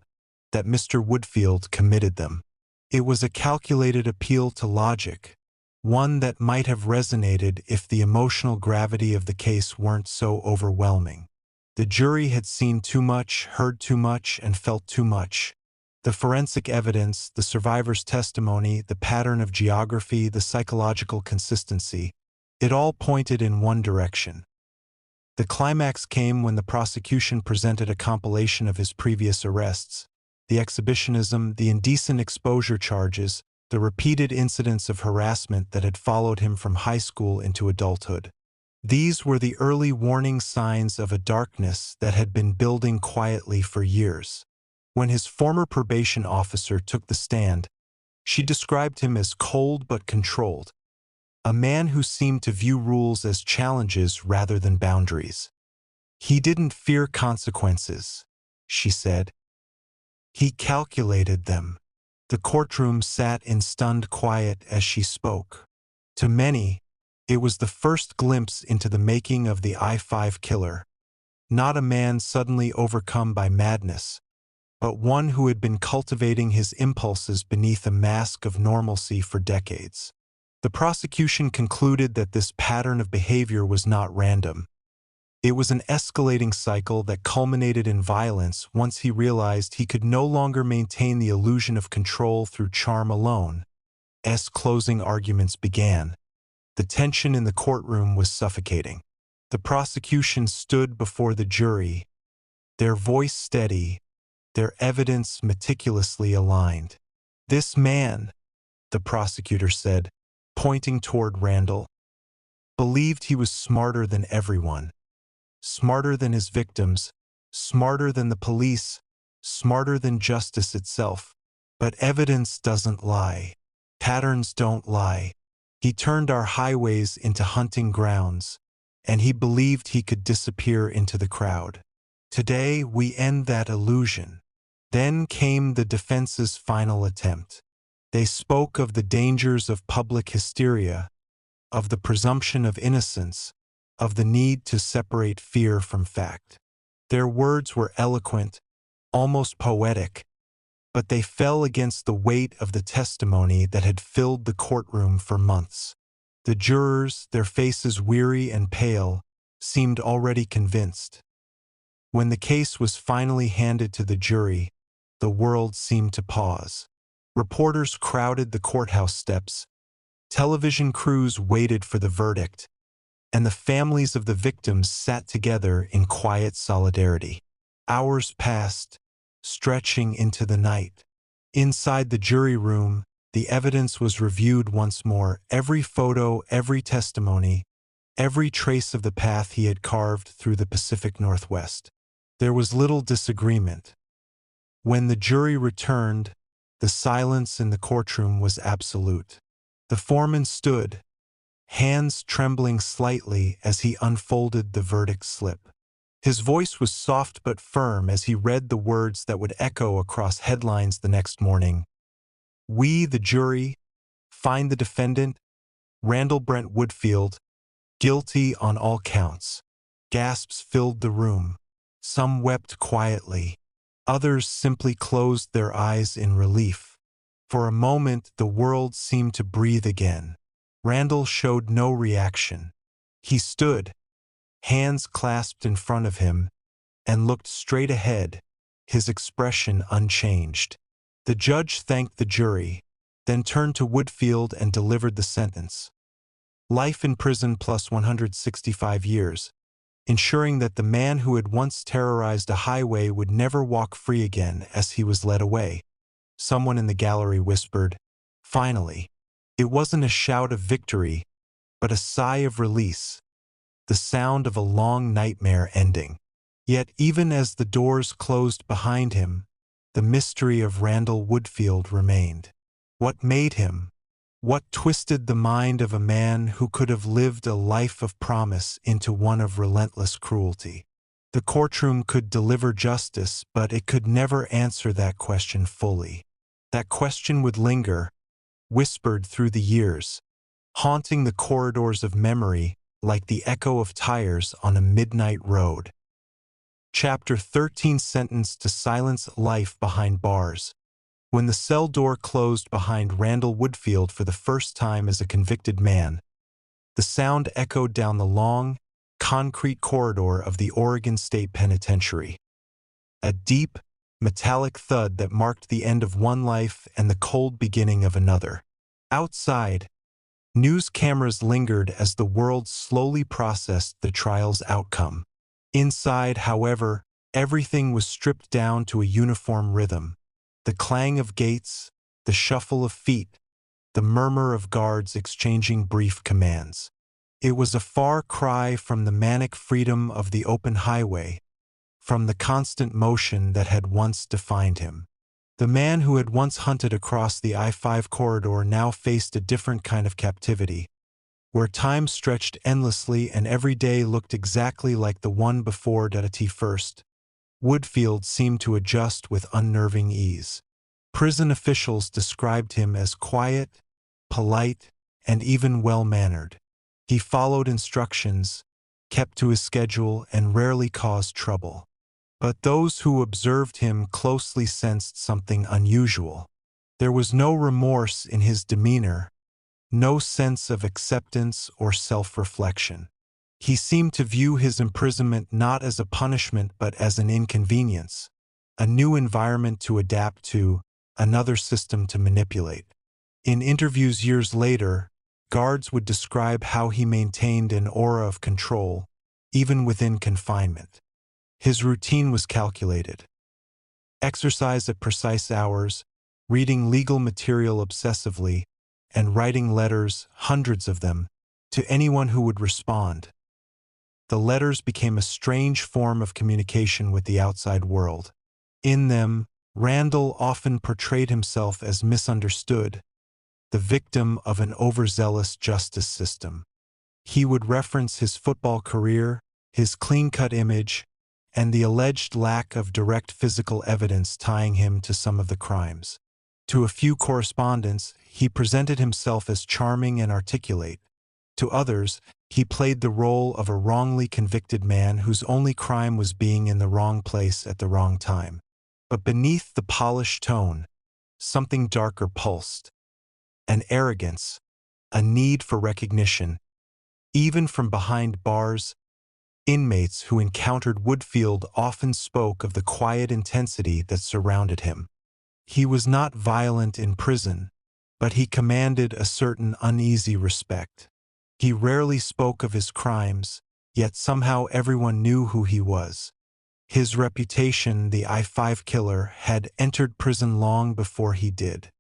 that Mr. Woodfield committed them." It was a calculated appeal to logic, one that might have resonated if the emotional gravity of the case weren't so overwhelming. The jury had seen too much, heard too much, and felt too much. The forensic evidence, the survivor's testimony, the pattern of geography, the psychological consistency, it all pointed in one direction. The climax came when the prosecution presented a compilation of his previous arrests, the exhibitionism, the indecent exposure charges, the repeated incidents of harassment that had followed him from high school into adulthood. These were the early warning signs of a darkness that had been building quietly for years. When his former probation officer took the stand, she described him as cold but controlled, a man who seemed to view rules as challenges rather than boundaries. "He didn't fear consequences," she said. "He calculated them." The courtroom sat in stunned quiet as she spoke. To many, it was the first glimpse into the making of the I-5 killer, not a man suddenly overcome by madness, but one who had been cultivating his impulses beneath a mask of normalcy for decades. The prosecution concluded that this pattern of behavior was not random. It was an escalating cycle that culminated in violence once he realized he could no longer maintain the illusion of control through charm alone. As closing arguments began, the tension in the courtroom was suffocating. The prosecution stood before the jury, their voice steady, their evidence meticulously aligned. "This man," the prosecutor said, pointing toward Randall, "believed he was smarter than everyone. Smarter than his victims, smarter than the police, smarter than justice itself. But evidence doesn't lie. Patterns don't lie. He turned our highways into hunting grounds, and he believed he could disappear into the crowd. Today we end that illusion." Then came the defense's final attempt. They spoke of the dangers of public hysteria, of the presumption of innocence, of the need to separate fear from fact. Their words were eloquent, almost poetic, but they fell against the weight of the testimony that had filled the courtroom for months. The jurors, their faces weary and pale, seemed already convinced. When the case was finally handed to the jury, the world seemed to pause. Reporters crowded the courthouse steps, television crews waited for the verdict, and the families of the victims sat together in quiet solidarity. Hours passed, stretching into the night. Inside the jury room, the evidence was reviewed once more, every photo, every testimony, every trace of the path he had carved through the Pacific Northwest. There was little disagreement. When the jury returned, the silence in the courtroom was absolute. The foreman stood, hands trembling slightly as he unfolded the verdict slip. His voice was soft but firm as he read the words that would echo across headlines the next morning. "We, the jury, find the defendant, Randall Brent Woodfield, guilty on all counts." Gasps filled the room. Some wept quietly. Others simply closed their eyes in relief. For a moment, the world seemed to breathe again. Randall showed no reaction. He stood, hands clasped in front of him, and looked straight ahead, his expression unchanged. The judge thanked the jury, then turned to Woodfield and delivered the sentence. Life in prison plus 165 years, ensuring that the man who had once terrorized a highway would never walk free again as he was led away. Someone in the gallery whispered, "Finally." It wasn't a shout of victory, but a sigh of release, the sound of a long nightmare ending. Yet even as the doors closed behind him, the mystery of Randall Woodfield remained. What made him? What twisted the mind of a man who could have lived a life of promise into one of relentless cruelty? The courtroom could deliver justice, but it could never answer that question fully. That question would linger, whispered through the years, haunting the corridors of memory like the echo of tires on a midnight road. Chapter 13, sentenced to silence, life behind bars. When the cell door closed behind Randall Woodfield for the first time as a convicted man, the sound echoed down the long, concrete corridor of the Oregon State Penitentiary. A deep, metallic thud that marked the end of one life and the cold beginning of another. Outside, news cameras lingered as the world slowly processed the trial's outcome. Inside, however, everything was stripped down to a uniform rhythm. The clang of gates, the shuffle of feet, the murmur of guards exchanging brief commands. It was a far cry from the manic freedom of the open highway, from the constant motion that had once defined him. The man who had once hunted across the I-5 corridor now faced a different kind of captivity, where time stretched endlessly and every day looked exactly like the one before. First, Woodfield seemed to adjust with unnerving ease. Prison officials described him as quiet, polite, and even well-mannered. He followed instructions, kept to his schedule, and rarely caused trouble. But those who observed him closely sensed something unusual. There was no remorse in his demeanor, no sense of acceptance or self-reflection. He seemed to view his imprisonment not as a punishment but as an inconvenience, a new environment to adapt to, another system to manipulate. In interviews years later, guards would describe how he maintained an aura of control, even within confinement. His routine was calculated. exercise at precise hours, reading legal material obsessively, and writing letters, hundreds of them, to anyone who would respond. The letters became a strange form of communication with the outside world. In them, Randall often portrayed himself as misunderstood, the victim of an overzealous justice system. He would reference his football career, his clean-cut image, and the alleged lack of direct physical evidence tying him to some of the crimes. To a few correspondents, he presented himself as charming and articulate. To others, he played the role of a wrongly convicted man whose only crime was being in the wrong place at the wrong time. But beneath the polished tone, something darker pulsed. An arrogance, a need for recognition. Even from behind bars, inmates who encountered Woodfield often spoke of the quiet intensity that surrounded him. He was not violent in prison, but he commanded a certain uneasy respect. He rarely spoke of his crimes, yet somehow everyone knew who he was. His reputation, the I-5 killer, had entered prison long before he did.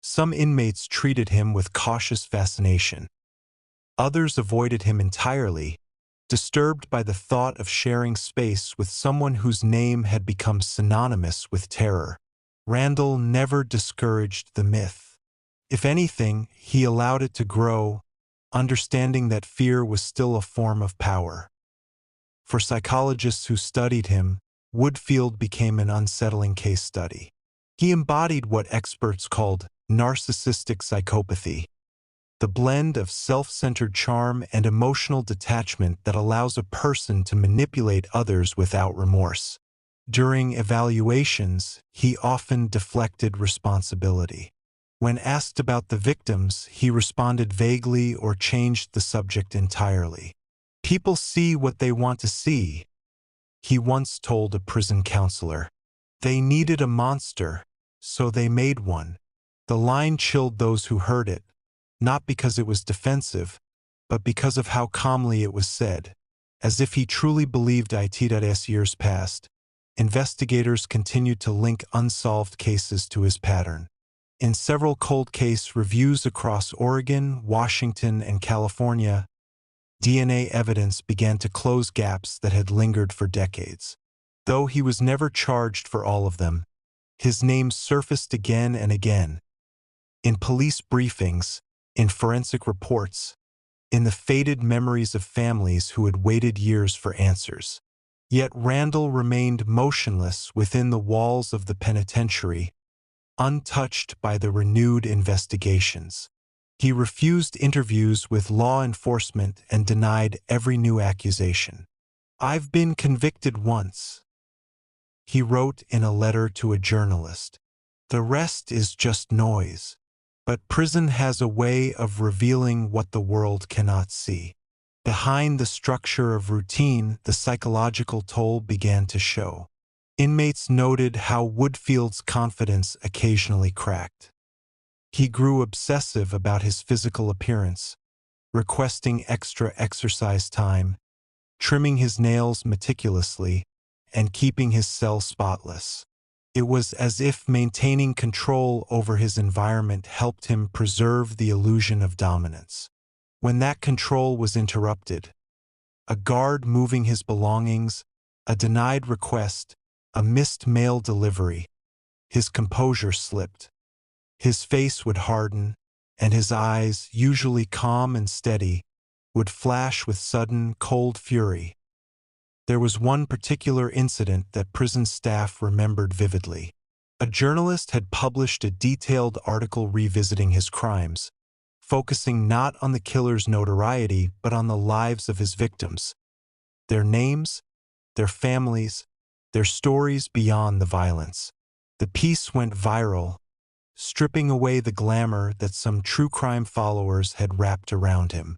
Some inmates treated him with cautious fascination. Others avoided him entirely, disturbed by the thought of sharing space with someone whose name had become synonymous with terror. Randall never discouraged the myth. If anything, he allowed it to grow, understanding that fear was still a form of power. For psychologists who studied him, Woodfield became an unsettling case study. He embodied what experts called narcissistic psychopathy, the blend of self-centered charm and emotional detachment that allows a person to manipulate others without remorse. During evaluations, he often deflected responsibility. When asked about the victims, he responded vaguely or changed the subject entirely. "People see what they want to see," he once told a prison counselor. "They needed a monster, so they made one." The line chilled those who heard it, not because it was defensive, but because of how calmly it was said. As if he truly believed it. Years passed. Investigators continued to link unsolved cases to his pattern. In several cold case reviews across Oregon, Washington, and California, DNA evidence began to close gaps that had lingered for decades. Though he was never charged for all of them, his name surfaced again and again. In police briefings, in forensic reports, in the faded memories of families who had waited years for answers. Yet Randall remained motionless within the walls of the penitentiary, untouched by the renewed investigations. He refused interviews with law enforcement and denied every new accusation. "I've been convicted once," he wrote in a letter to a journalist. "The rest is just noise." But prison has a way of revealing what the world cannot see. Behind the structure of routine, the psychological toll began to show. Inmates noted how Woodfield's confidence occasionally cracked. He grew obsessive about his physical appearance, requesting extra exercise time, trimming his nails meticulously, and keeping his cell spotless. It was as if maintaining control over his environment helped him preserve the illusion of dominance. When that control was interrupted, a guard moving his belongings, a denied request, a missed mail delivery, his composure slipped. His face would harden, and his eyes, usually calm and steady, would flash with sudden, cold fury. There was one particular incident that prison staff remembered vividly. A journalist had published a detailed article revisiting his crimes, focusing not on the killer's notoriety but on the lives of his victims, their names, their families, their stories beyond the violence. The piece went viral, stripping away the glamour that some true crime followers had wrapped around him.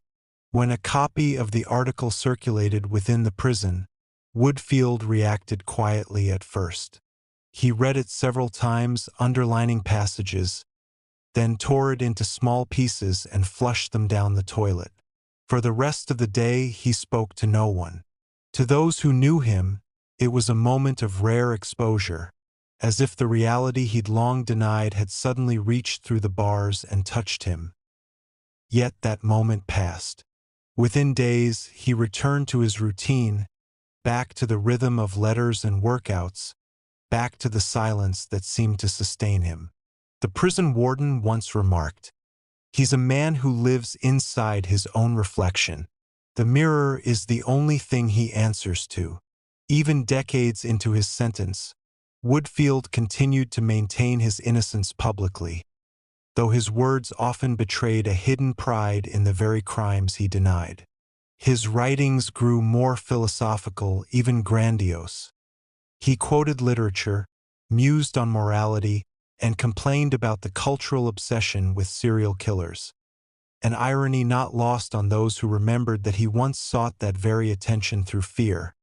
When a copy of the article circulated within the prison, Woodfield reacted quietly at first. He read it several times, underlining passages, then tore it into small pieces and flushed them down the toilet. For the rest of the day, he spoke to no one. To those who knew him, it was a moment of rare exposure, as if the reality he'd long denied had suddenly reached through the bars and touched him. Yet that moment passed. Within days, he returned to his routine, back to the rhythm of letters and workouts, back to the silence that seemed to sustain him. The prison warden once remarked, "He's a man who lives inside his own reflection. The mirror is the only thing he answers to." Even decades into his sentence, Woodfield continued to maintain his innocence publicly, though his words often betrayed a hidden pride in the very crimes he denied. His writings grew more philosophical, even grandiose. He quoted literature, mused on morality, and complained about the cultural obsession with serial killers, an irony not lost on those who remembered that he once sought that very attention through fear.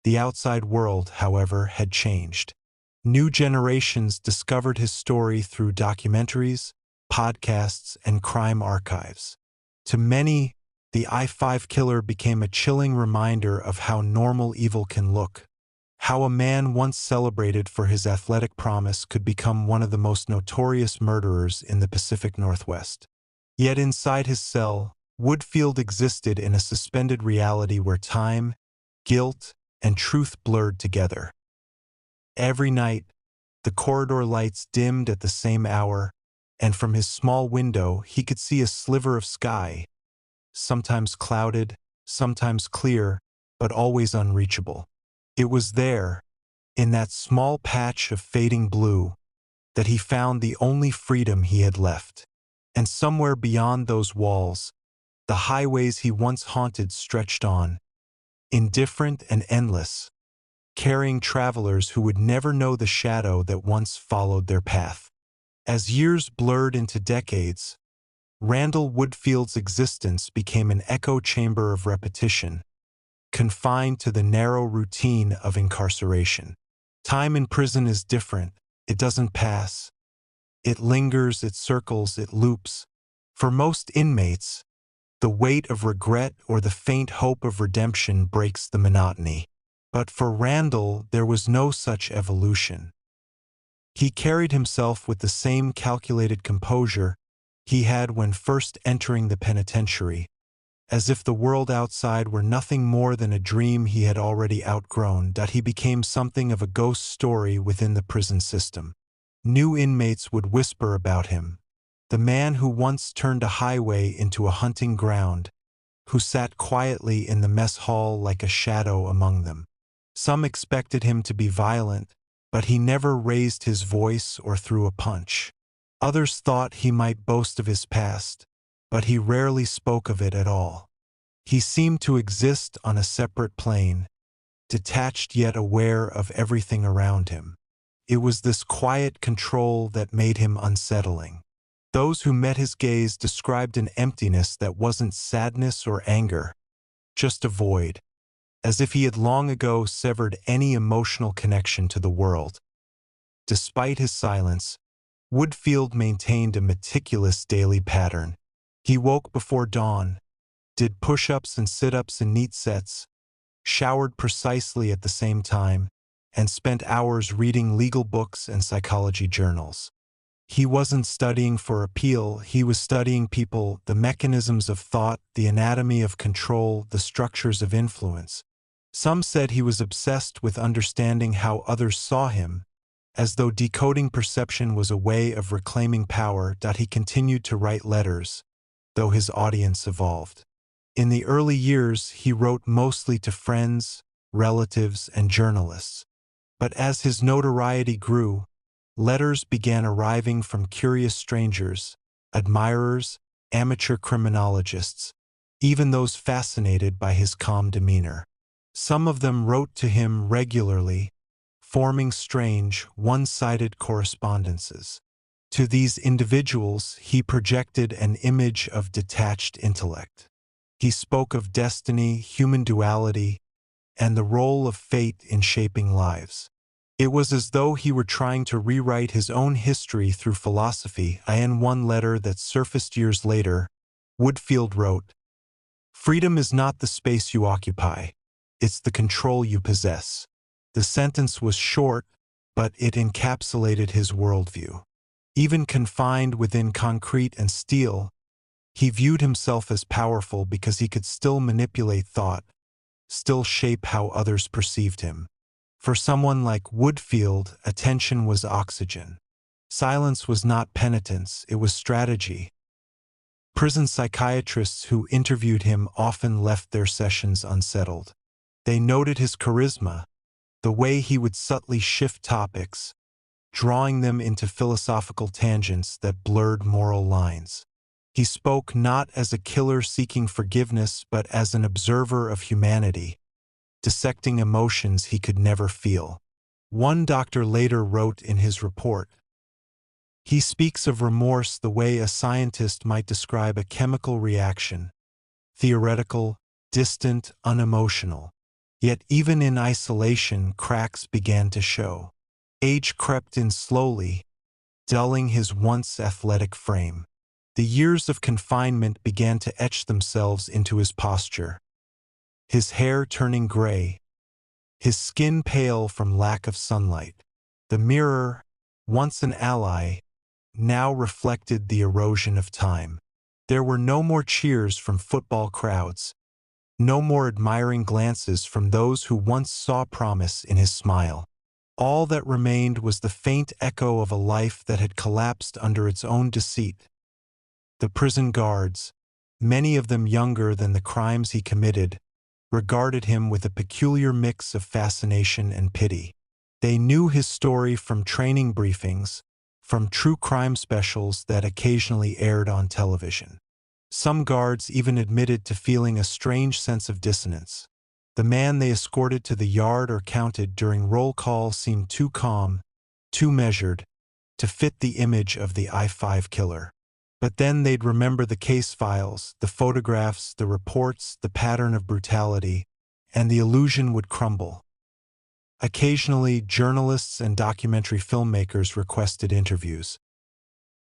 The outside world, however, had changed. New generations discovered his story through documentaries, podcasts, and crime archives. To many, the I-5 killer became a chilling reminder of how normal evil can look, how a man once celebrated for his athletic prowess could become one of the most notorious murderers in the Pacific Northwest. Yet inside his cell, Woodfield existed in a suspended reality where time, guilt, and truth blurred together. Every night, the corridor lights dimmed at the same hour, and from his small window he could see a sliver of sky, sometimes clouded, sometimes clear, but always unreachable. It was there, in that small patch of fading blue, that he found the only freedom he had left. And somewhere beyond those walls, the highways he once haunted stretched on, indifferent and endless, carrying travelers who would never know the shadow that once followed their path. As years blurred into decades, Randall Woodfield's existence became an echo chamber of repetition, confined to the narrow routine of incarceration. Time in prison is different. It doesn't pass. It lingers, it circles, it loops. For most inmates, the weight of regret or the faint hope of redemption breaks the monotony. But for Randall, there was no such evolution. He carried himself with the same calculated composure he had when first entering the penitentiary, as if the world outside were nothing more than a dream he had already outgrown. He became something of a ghost story within the prison system. New inmates would whisper about him, the man who once turned a highway into a hunting ground, who sat quietly in the mess hall like a shadow among them. Some expected him to be violent, but he never raised his voice or threw a punch. Others thought he might boast of his past, but he rarely spoke of it at all. He seemed to exist on a separate plane, detached yet aware of everything around him. It was this quiet control that made him unsettling. Those who met his gaze described an emptiness that wasn't sadness or anger, just a void, as if he had long ago severed any emotional connection to the world. Despite his silence, Woodfield maintained a meticulous daily pattern. He woke before dawn, did push-ups and sit-ups in neat sets, showered precisely at the same time, and spent hours reading legal books and psychology journals. He wasn't studying for appeal, he was studying people, the mechanisms of thought, the anatomy of control, the structures of influence. Some said he was obsessed with understanding how others saw him, as though decoding perception was a way of reclaiming power. He continued to write letters, though his audience evolved. In the early years, he wrote mostly to friends, relatives, and journalists. But as his notoriety grew, letters began arriving from curious strangers, admirers, amateur criminologists, even those fascinated by his calm demeanor. Some of them wrote to him regularly, forming strange, one-sided correspondences. To these individuals, he projected an image of detached intellect. He spoke of destiny, human duality, and the role of fate in shaping lives. It was as though he were trying to rewrite his own history through philosophy. In one letter that surfaced years later, Woodfield wrote, "Freedom is not the space you occupy, it's the control you possess." The sentence was short, but it encapsulated his worldview. Even confined within concrete and steel, he viewed himself as powerful because he could still manipulate thought, still shape how others perceived him. For someone like Woodfield, attention was oxygen. Silence was not penitence, it was strategy. Prison psychiatrists who interviewed him often left their sessions unsettled. They noted his charisma, the way he would subtly shift topics, drawing them into philosophical tangents that blurred moral lines. He spoke not as a killer seeking forgiveness, but as an observer of humanity, dissecting emotions he could never feel. One doctor later wrote in his report, "He speaks of remorse the way a scientist might describe a chemical reaction, theoretical, distant, unemotional. Yet even in isolation, cracks began to show. Age crept in slowly, dulling his once athletic frame. The years of confinement began to etch themselves into his posture. His hair turning gray, his skin pale from lack of sunlight. The mirror, once an ally, now reflected the erosion of time. There were no more cheers from football crowds, no more admiring glances from those who once saw promise in his smile. All that remained was the faint echo of a life that had collapsed under its own deceit. The prison guards, many of them younger than the crimes he committed, regarded him with a peculiar mix of fascination and pity. They knew his story from training briefings, from true crime specials that occasionally aired on television. Some guards even admitted to feeling a strange sense of dissonance. The man they escorted to the yard or counted during roll call seemed too calm, too measured, to fit the image of the I-5 killer. But then they'd remember the case files, the photographs, the reports, the pattern of brutality, and the illusion would crumble. Occasionally, journalists and documentary filmmakers requested interviews.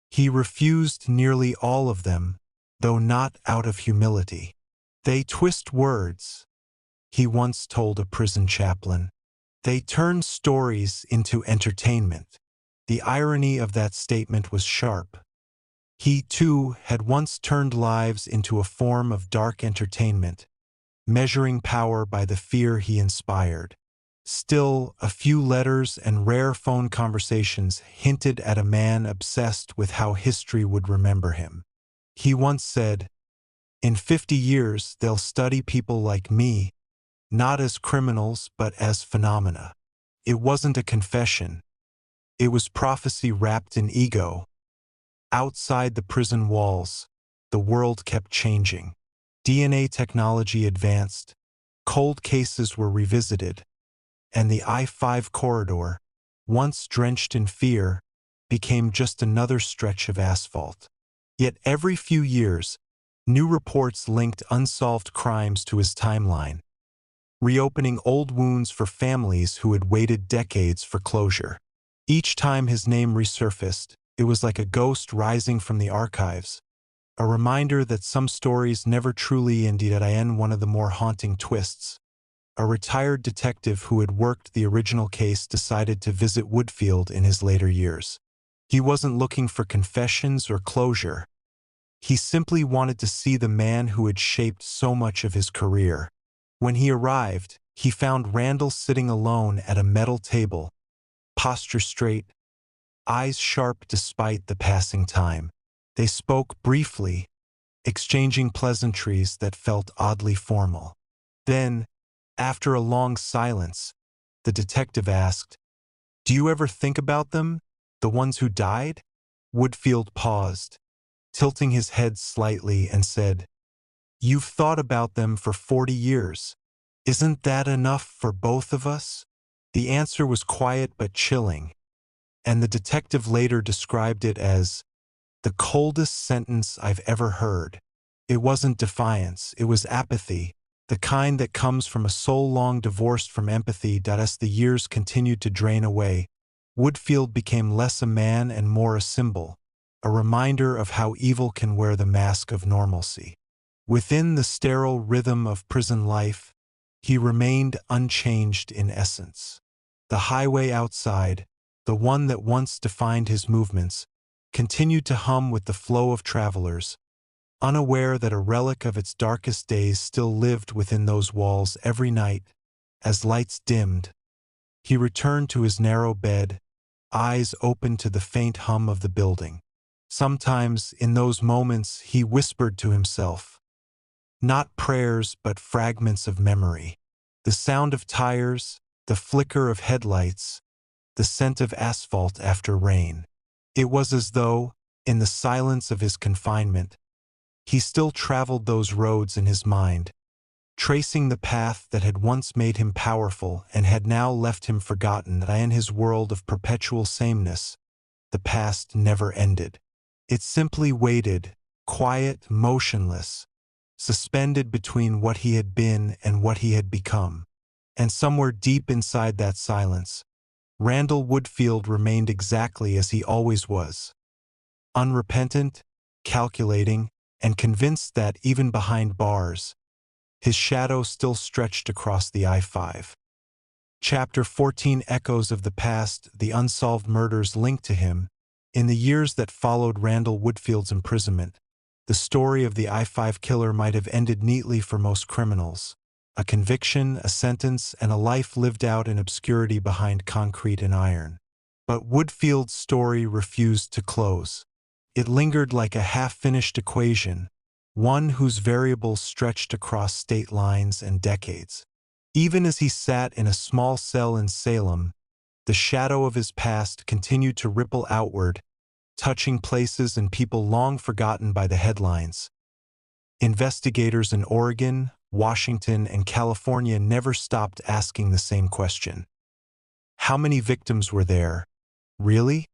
He refused nearly all of them, though not out of humility. "They twist words," he once told a prison chaplain. "They turn stories into entertainment." The irony of that statement was sharp. He, too, had once turned lives into a form of dark entertainment, measuring power by the fear he inspired. Still, a few letters and rare phone conversations hinted at a man obsessed with how history would remember him. He once said, "In 50 years, they'll study people like me, not as criminals, but as phenomena." It wasn't a confession. It was prophecy wrapped in ego. Outside the prison walls, the world kept changing. DNA technology advanced, cold cases were revisited, and the I-5 corridor, once drenched in fear, became just another stretch of asphalt. Yet every few years, new reports linked unsolved crimes to his timeline, reopening old wounds for families who had waited decades for closure. Each time his name resurfaced, it was like a ghost rising from the archives, a reminder that some stories never truly ended. One of the more haunting twists. A retired detective who had worked the original case decided to visit Woodfield in his later years. He wasn't looking for confessions or closure. He simply wanted to see the man who had shaped so much of his career. When he arrived, he found Randall sitting alone at a metal table, posture straight, eyes sharp despite the passing time. They spoke briefly, exchanging pleasantries that felt oddly formal. Then, after a long silence, the detective asked, "Do you ever think about them, the ones who died?" Woodfield paused, tilting his head slightly, and said, "You've thought about them for 40 years. Isn't that enough for both of us?" The answer was quiet but chilling, and the detective later described it as the coldest sentence I've ever heard. It wasn't defiance, it was apathy, the kind that comes from a soul long divorced from empathy. As the years continued to drain away, Woodfield became less a man and more a symbol, a reminder of how evil can wear the mask of normalcy. Within the sterile rhythm of prison life, he remained unchanged in essence. The highway outside, the one that once defined his movements, continued to hum with the flow of travelers, unaware that a relic of its darkest days still lived within those walls every night. As lights dimmed, he returned to his narrow bed, eyes open to the faint hum of the building. Sometimes, in those moments, he whispered to himself, not prayers but fragments of memory. The sound of tires, the flicker of headlights, the scent of asphalt after rain. It was as though, in the silence of his confinement, he still traveled those roads in his mind, tracing the path that had once made him powerful and had now left him forgotten. That in his world of perpetual sameness, the past never ended. It simply waited, quiet, motionless, suspended between what he had been and what he had become. And somewhere deep inside that silence, Randall Woodfield remained exactly as he always was. Unrepentant, calculating, and convinced that, even behind bars, his shadow still stretched across the I-5. Chapter 14 echoes of the past, the unsolved murders linked to him. In the years that followed Randall Woodfield's imprisonment, the story of the I-5 killer might have ended neatly for most criminals. A conviction, a sentence, and a life lived out in obscurity behind concrete and iron. But Woodfield's story refused to close. It lingered like a half-finished equation, one whose variables stretched across state lines and decades. Even as he sat in a small cell in Salem, the shadow of his past continued to ripple outward, touching places and people long forgotten by the headlines. Investigators in Oregon, Washington, and California never stopped asking the same question. How many victims were there? Really?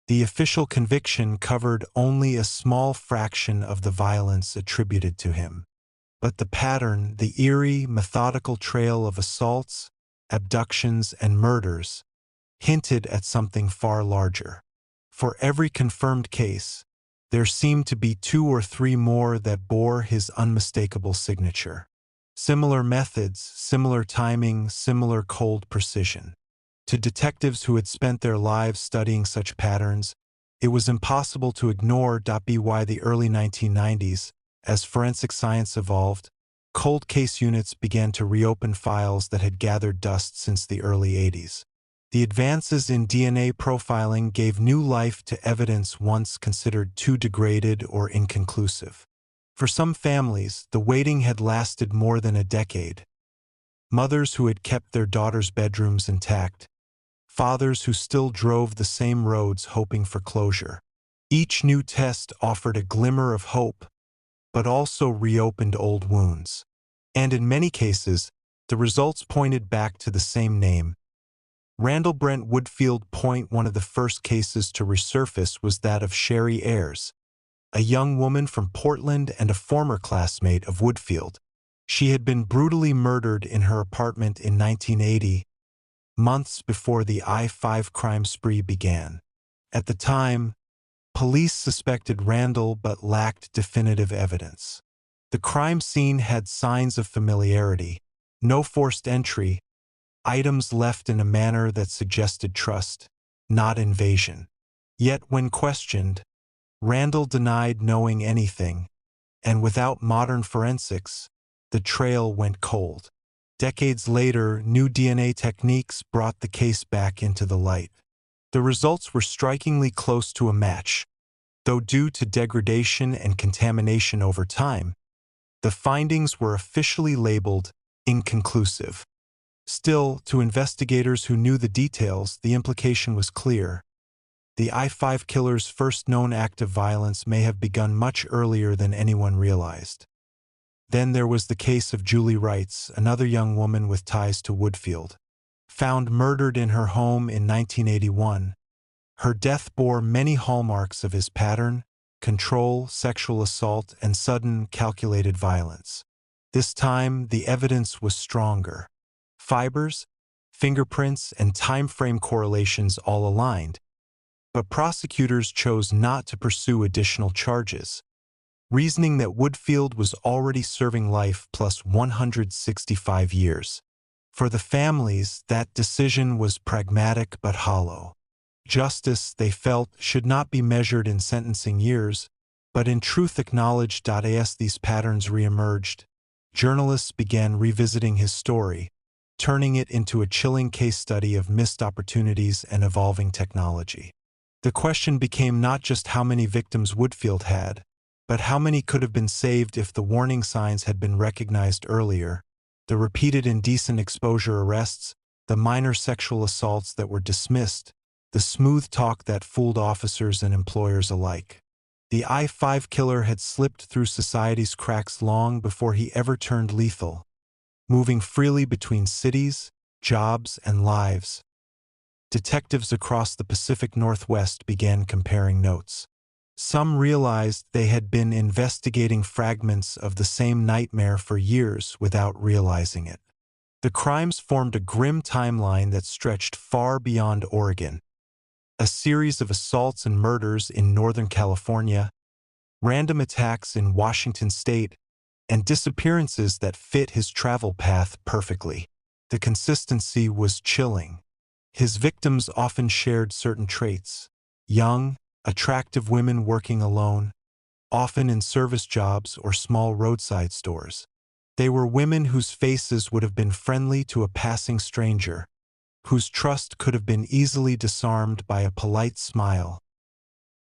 The official conviction covered only a small fraction of the violence attributed to him. But the pattern, the eerie, methodical trail of assaults, abductions, and murders, hinted at something far larger. For every confirmed case, there seemed to be 2 or 3 more that bore his unmistakable signature. Similar methods, similar timing, similar cold precision. To detectives who had spent their lives studying such patterns, it was impossible to ignore. By the early 1990s, as forensic science evolved, cold case units began to reopen files that had gathered dust since the early 80s. The advances in DNA profiling gave new life to evidence once considered too degraded or inconclusive. For some families, the waiting had lasted more than a decade. Mothers who had kept their daughters' bedrooms intact, fathers who still drove the same roads hoping for closure. Each new test offered a glimmer of hope, but also reopened old wounds. And in many cases, the results pointed back to the same name. Randall Brent Woodfield. One of the first cases to resurface was that of Sherry Ayers, a young woman from Portland and a former classmate of Woodfield. She had been brutally murdered in her apartment in 1980, months before the I-5 crime spree began. At the time, police suspected Randall but lacked definitive evidence. The crime scene had signs of familiarity, no forced entry, items left in a manner that suggested trust, not invasion. Yet when questioned, Randall denied knowing anything, and without modern forensics, the trail went cold. Decades later, new DNA techniques brought the case back into the light. The results were strikingly close to a match, though due to degradation and contamination over time, the findings were officially labeled inconclusive. Still, to investigators who knew the details, the implication was clear. The I-5 killer's first known act of violence may have begun much earlier than anyone realized. Then there was the case of Julie Wrights, another young woman with ties to Woodfield. Found murdered in her home in 1981, her death bore many hallmarks of his pattern: control, sexual assault, and sudden, calculated violence. This time, the evidence was stronger. Fibers, fingerprints, and time-frame correlations all aligned, but prosecutors chose not to pursue additional charges, reasoning that Woodfield was already serving life plus 165 years. For the families, that decision was pragmatic but hollow. Justice, they felt, should not be measured in sentencing years, but in truth acknowledged. As these patterns reemerged, journalists began revisiting his story, turning it into a chilling case study of missed opportunities and evolving technology. The question became not just how many victims Woodfield had, but how many could have been saved if the warning signs had been recognized earlier. The repeated indecent exposure arrests, the minor sexual assaults that were dismissed, the smooth talk that fooled officers and employers alike. The I-5 killer had slipped through society's cracks long before he ever turned lethal, moving freely between cities, jobs, and lives. Detectives across the Pacific Northwest began comparing notes. Some realized they had been investigating fragments of the same nightmare for years without realizing it. The crimes formed a grim timeline that stretched far beyond Oregon. A series of assaults and murders in Northern California, random attacks in Washington state, and disappearances that fit his travel path perfectly. The consistency was chilling. His victims often shared certain traits: young, attractive women working alone, often in service jobs or small roadside stores. They were women whose faces would have been friendly to a passing stranger, whose trust could have been easily disarmed by a polite smile.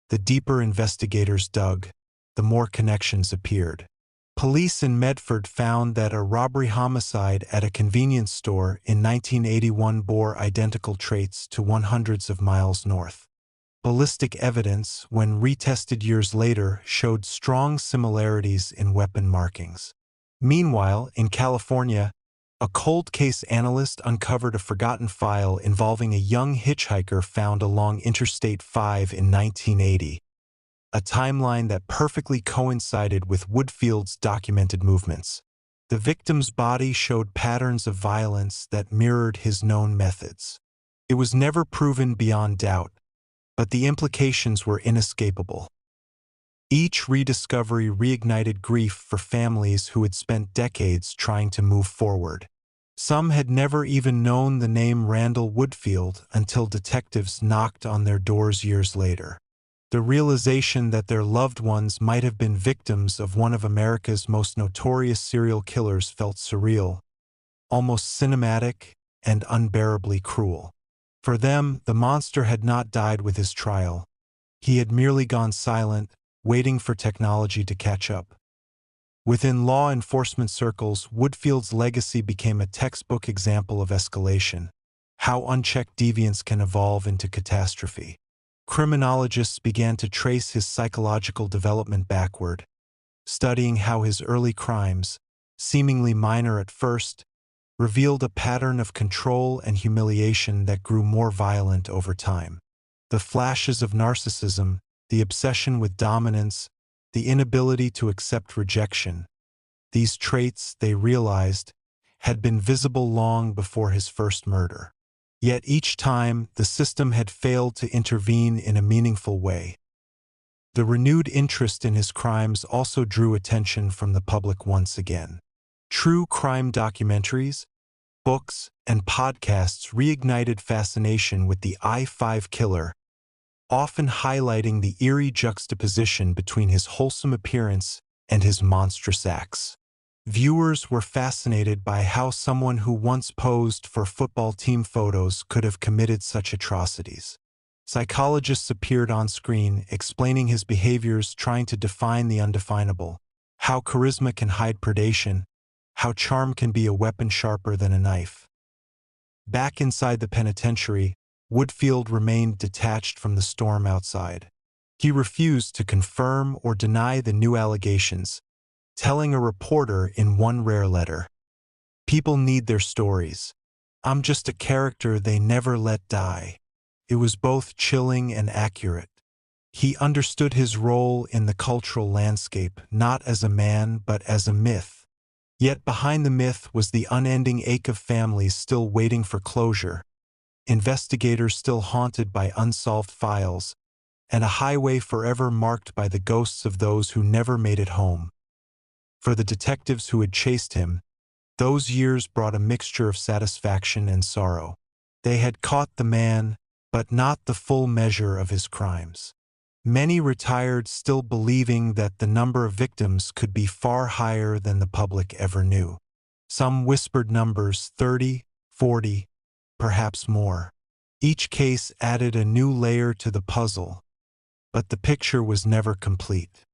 The deeper investigators dug, the more connections appeared. Police in Medford found that a robbery homicide at a convenience store in 1981 bore identical traits to one hundreds of miles north. Ballistic evidence, when retested years later, showed strong similarities in weapon markings. Meanwhile, in California, a cold case analyst uncovered a forgotten file involving a young hitchhiker found along Interstate 5 in 1980, a timeline that perfectly coincided with Woodfield's documented movements. The victim's body showed patterns of violence that mirrored his known methods. It was never proven beyond doubt, but the implications were inescapable. Each rediscovery reignited grief for families who had spent decades trying to move forward. Some had never even known the name Randall Woodfield until detectives knocked on their doors years later. The realization that their loved ones might have been victims of one of America's most notorious serial killers felt surreal, almost cinematic, and unbearably cruel. For them, the monster had not died with his trial. He had merely gone silent, waiting for technology to catch up. Within law enforcement circles, Woodfield's legacy became a textbook example of escalation, how unchecked deviance can evolve into catastrophe. Criminologists began to trace his psychological development backward, studying how his early crimes, seemingly minor at first, revealed a pattern of control and humiliation that grew more violent over time. The flashes of narcissism, the obsession with dominance, the inability to accept rejection, these traits, they realized, had been visible long before his first murder. Yet each time, the system had failed to intervene in a meaningful way. The renewed interest in his crimes also drew attention from the public once again. True crime documentaries, books, and podcasts reignited fascination with the I-5 killer, often highlighting the eerie juxtaposition between his wholesome appearance and his monstrous acts. Viewers were fascinated by how someone who once posed for football team photos could have committed such atrocities. Psychologists appeared on screen, explaining his behaviors, trying to define the undefinable, how charisma can hide predation, how charm can be a weapon sharper than a knife. Back inside the penitentiary, Woodfield remained detached from the storm outside. He refused to confirm or deny the new allegations, telling a reporter in one rare letter, "People need their stories. I'm just a character they never let die." It was both chilling and accurate. He understood his role in the cultural landscape, not as a man, but as a myth. Yet behind the myth was the unending ache of families still waiting for closure, investigators still haunted by unsolved files, and a highway forever marked by the ghosts of those who never made it home. For the detectives who had chased him, those years brought a mixture of satisfaction and sorrow. They had caught the man, but not the full measure of his crimes. Many retired still believing that the number of victims could be far higher than the public ever knew. Some whispered numbers 30, 40, perhaps more. Each case added a new layer to the puzzle, but the picture was never complete.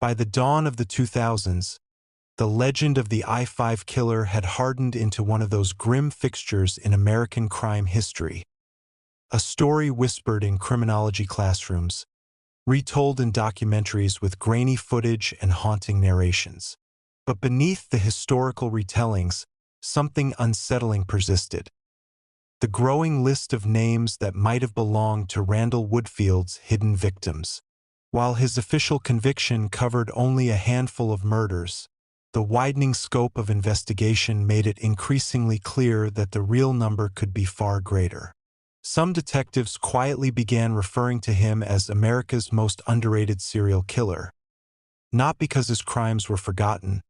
By the dawn of the 2000s, the legend of the I-5 killer had hardened into one of those grim fixtures in American crime history. A story whispered in criminology classrooms, retold in documentaries with grainy footage and haunting narrations. But beneath the historical retellings, something unsettling persisted. The growing list of names that might have belonged to Randall Woodfield's hidden victims. While his official conviction covered only a handful of murders, the widening scope of investigation made it increasingly clear that the real number could be far greater. Some detectives quietly began referring to him as America's most underrated serial killer, not because his crimes were forgotten,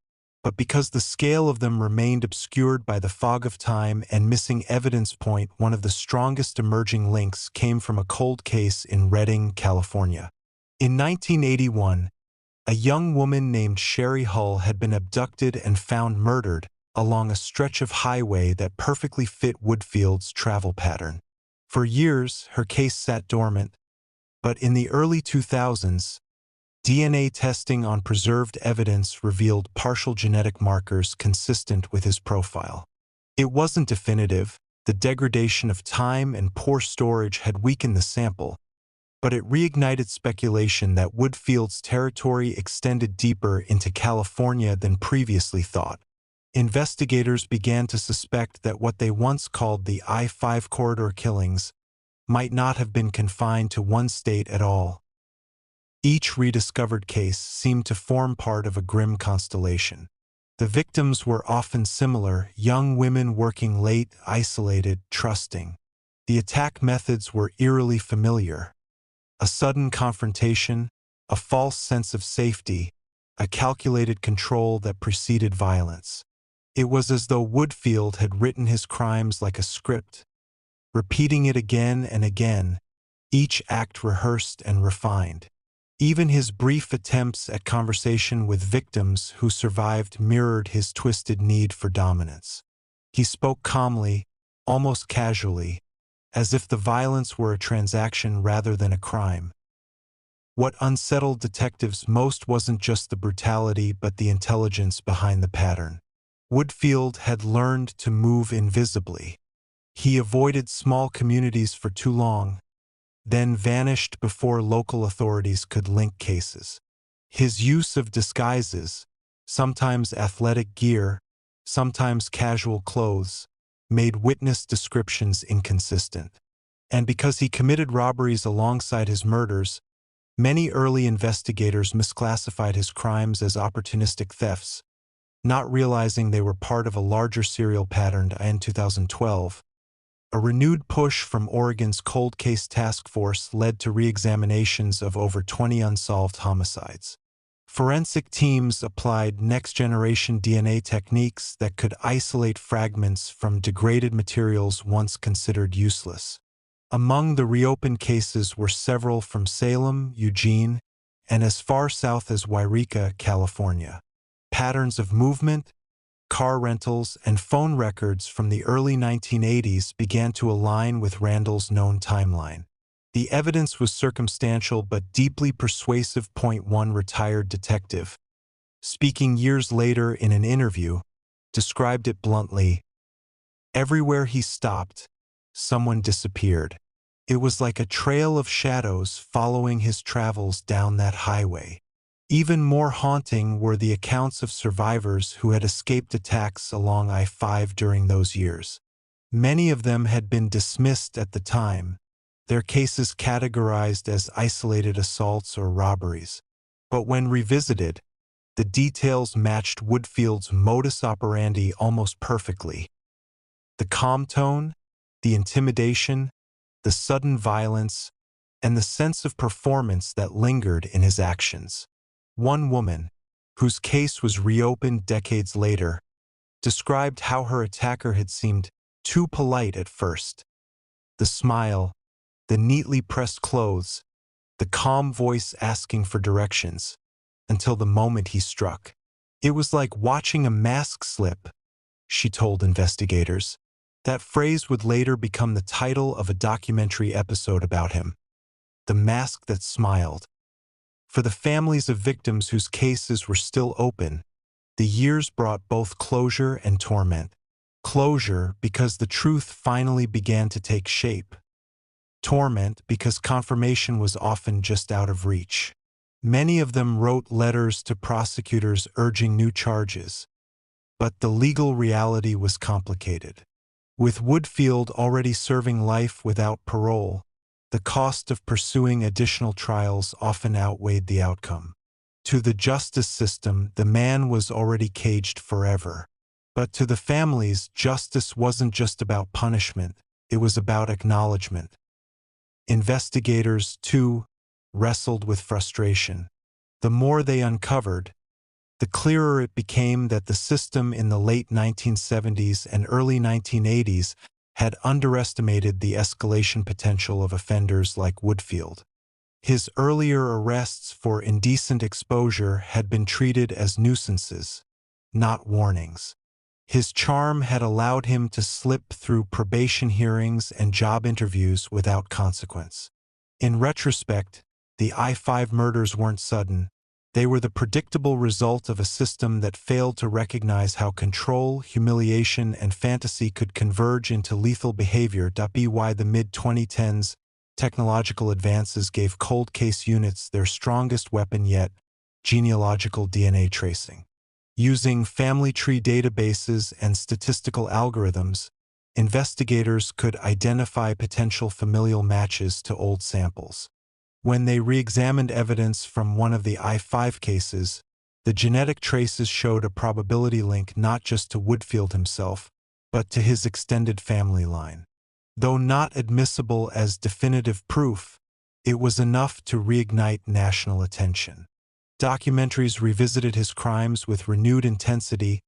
but because the scale of them remained obscured by the fog of time and missing evidence. One of the strongest emerging links came from a cold case in Redding, California. In 1981, a young woman named Sherry Hull had been abducted and found murdered along a stretch of highway that perfectly fit Woodfield's travel pattern. For years, her case sat dormant, but in the early 2000s, DNA testing on preserved evidence revealed partial genetic markers consistent with his profile. It wasn't definitive, the degradation of time and poor storage had weakened the sample, but it reignited speculation that Woodfield's territory extended deeper into California than previously thought. Investigators began to suspect that what they once called the I-5 corridor killings might not have been confined to one state at all. Each rediscovered case seemed to form part of a grim constellation. The victims were often similar, young women working late, isolated, trusting. The attack methods were eerily familiar. A sudden confrontation, a false sense of safety, a calculated control that preceded violence. It was as though Woodfield had written his crimes like a script, repeating it again and again, each act rehearsed and refined. Even his brief attempts at conversation with victims who survived mirrored his twisted need for dominance. He spoke calmly, almost casually, as if the violence were a transaction rather than a crime. What unsettled detectives most wasn't just the brutality but the intelligence behind the pattern. Woodfield had learned to move invisibly. He avoided small communities for too long, then vanished before local authorities could link cases. His use of disguises, sometimes athletic gear, sometimes casual clothes, made witness descriptions inconsistent. And because he committed robberies alongside his murders, many early investigators misclassified his crimes as opportunistic thefts, not realizing they were part of a larger serial pattern. In 2012, a renewed push from Oregon's Cold Case Task Force led to re-examinations of over 20 unsolved homicides. Forensic teams applied next-generation DNA techniques that could isolate fragments from degraded materials once considered useless. Among the reopened cases were several from Salem, Eugene, and as far south as Yreka, California. Patterns of movement, car rentals, and phone records from the early 1980s began to align with Randall's known timeline. The evidence was circumstantial but deeply persuasive. One retired detective, speaking years later in an interview, described it bluntly. Everywhere he stopped, someone disappeared. It was like a trail of shadows following his travels down that highway. Even more haunting were the accounts of survivors who had escaped attacks along I-5 during those years. Many of them had been dismissed at the time, their cases categorized as isolated assaults or robberies. But when revisited, the details matched Woodfield's modus operandi almost perfectly. The calm tone, the intimidation, the sudden violence, and the sense of performance that lingered in his actions. One woman, whose case was reopened decades later, described how her attacker had seemed too polite at first. The smile, the neatly pressed clothes, the calm voice asking for directions, until the moment he struck. It was like watching a mask slip, she told investigators. That phrase would later become the title of a documentary episode about him. The Mask That Smiled. For the families of victims whose cases were still open, the years brought both closure and torment. Closure because the truth finally began to take shape. Torment because confirmation was often just out of reach. Many of them wrote letters to prosecutors urging new charges, but the legal reality was complicated. With Woodfield already serving life without parole, the cost of pursuing additional trials often outweighed the outcome. To the justice system, the man was already caged forever. But to the families, justice wasn't just about punishment, it was about acknowledgement. Investigators, too, wrestled with frustration. The more they uncovered, the clearer it became that the system in the late 1970s and early 1980s had underestimated the escalation potential of offenders like Woodfield. His earlier arrests for indecent exposure had been treated as nuisances, not warnings. His charm had allowed him to slip through probation hearings and job interviews without consequence. In retrospect, the I-5 murders weren't sudden. They were the predictable result of a system that failed to recognize how control, humiliation, and fantasy could converge into lethal behavior. By the mid-2010s, technological advances gave cold case units their strongest weapon yet, genealogical DNA tracing. Using family tree databases and statistical algorithms, investigators could identify potential familial matches to old samples. When they re-examined evidence from one of the I-5 cases, the genetic traces showed a probability link not just to Woodfield himself, but to his extended family line. Though not admissible as definitive proof, it was enough to reignite national attention. Documentaries revisited his crimes with renewed intensity,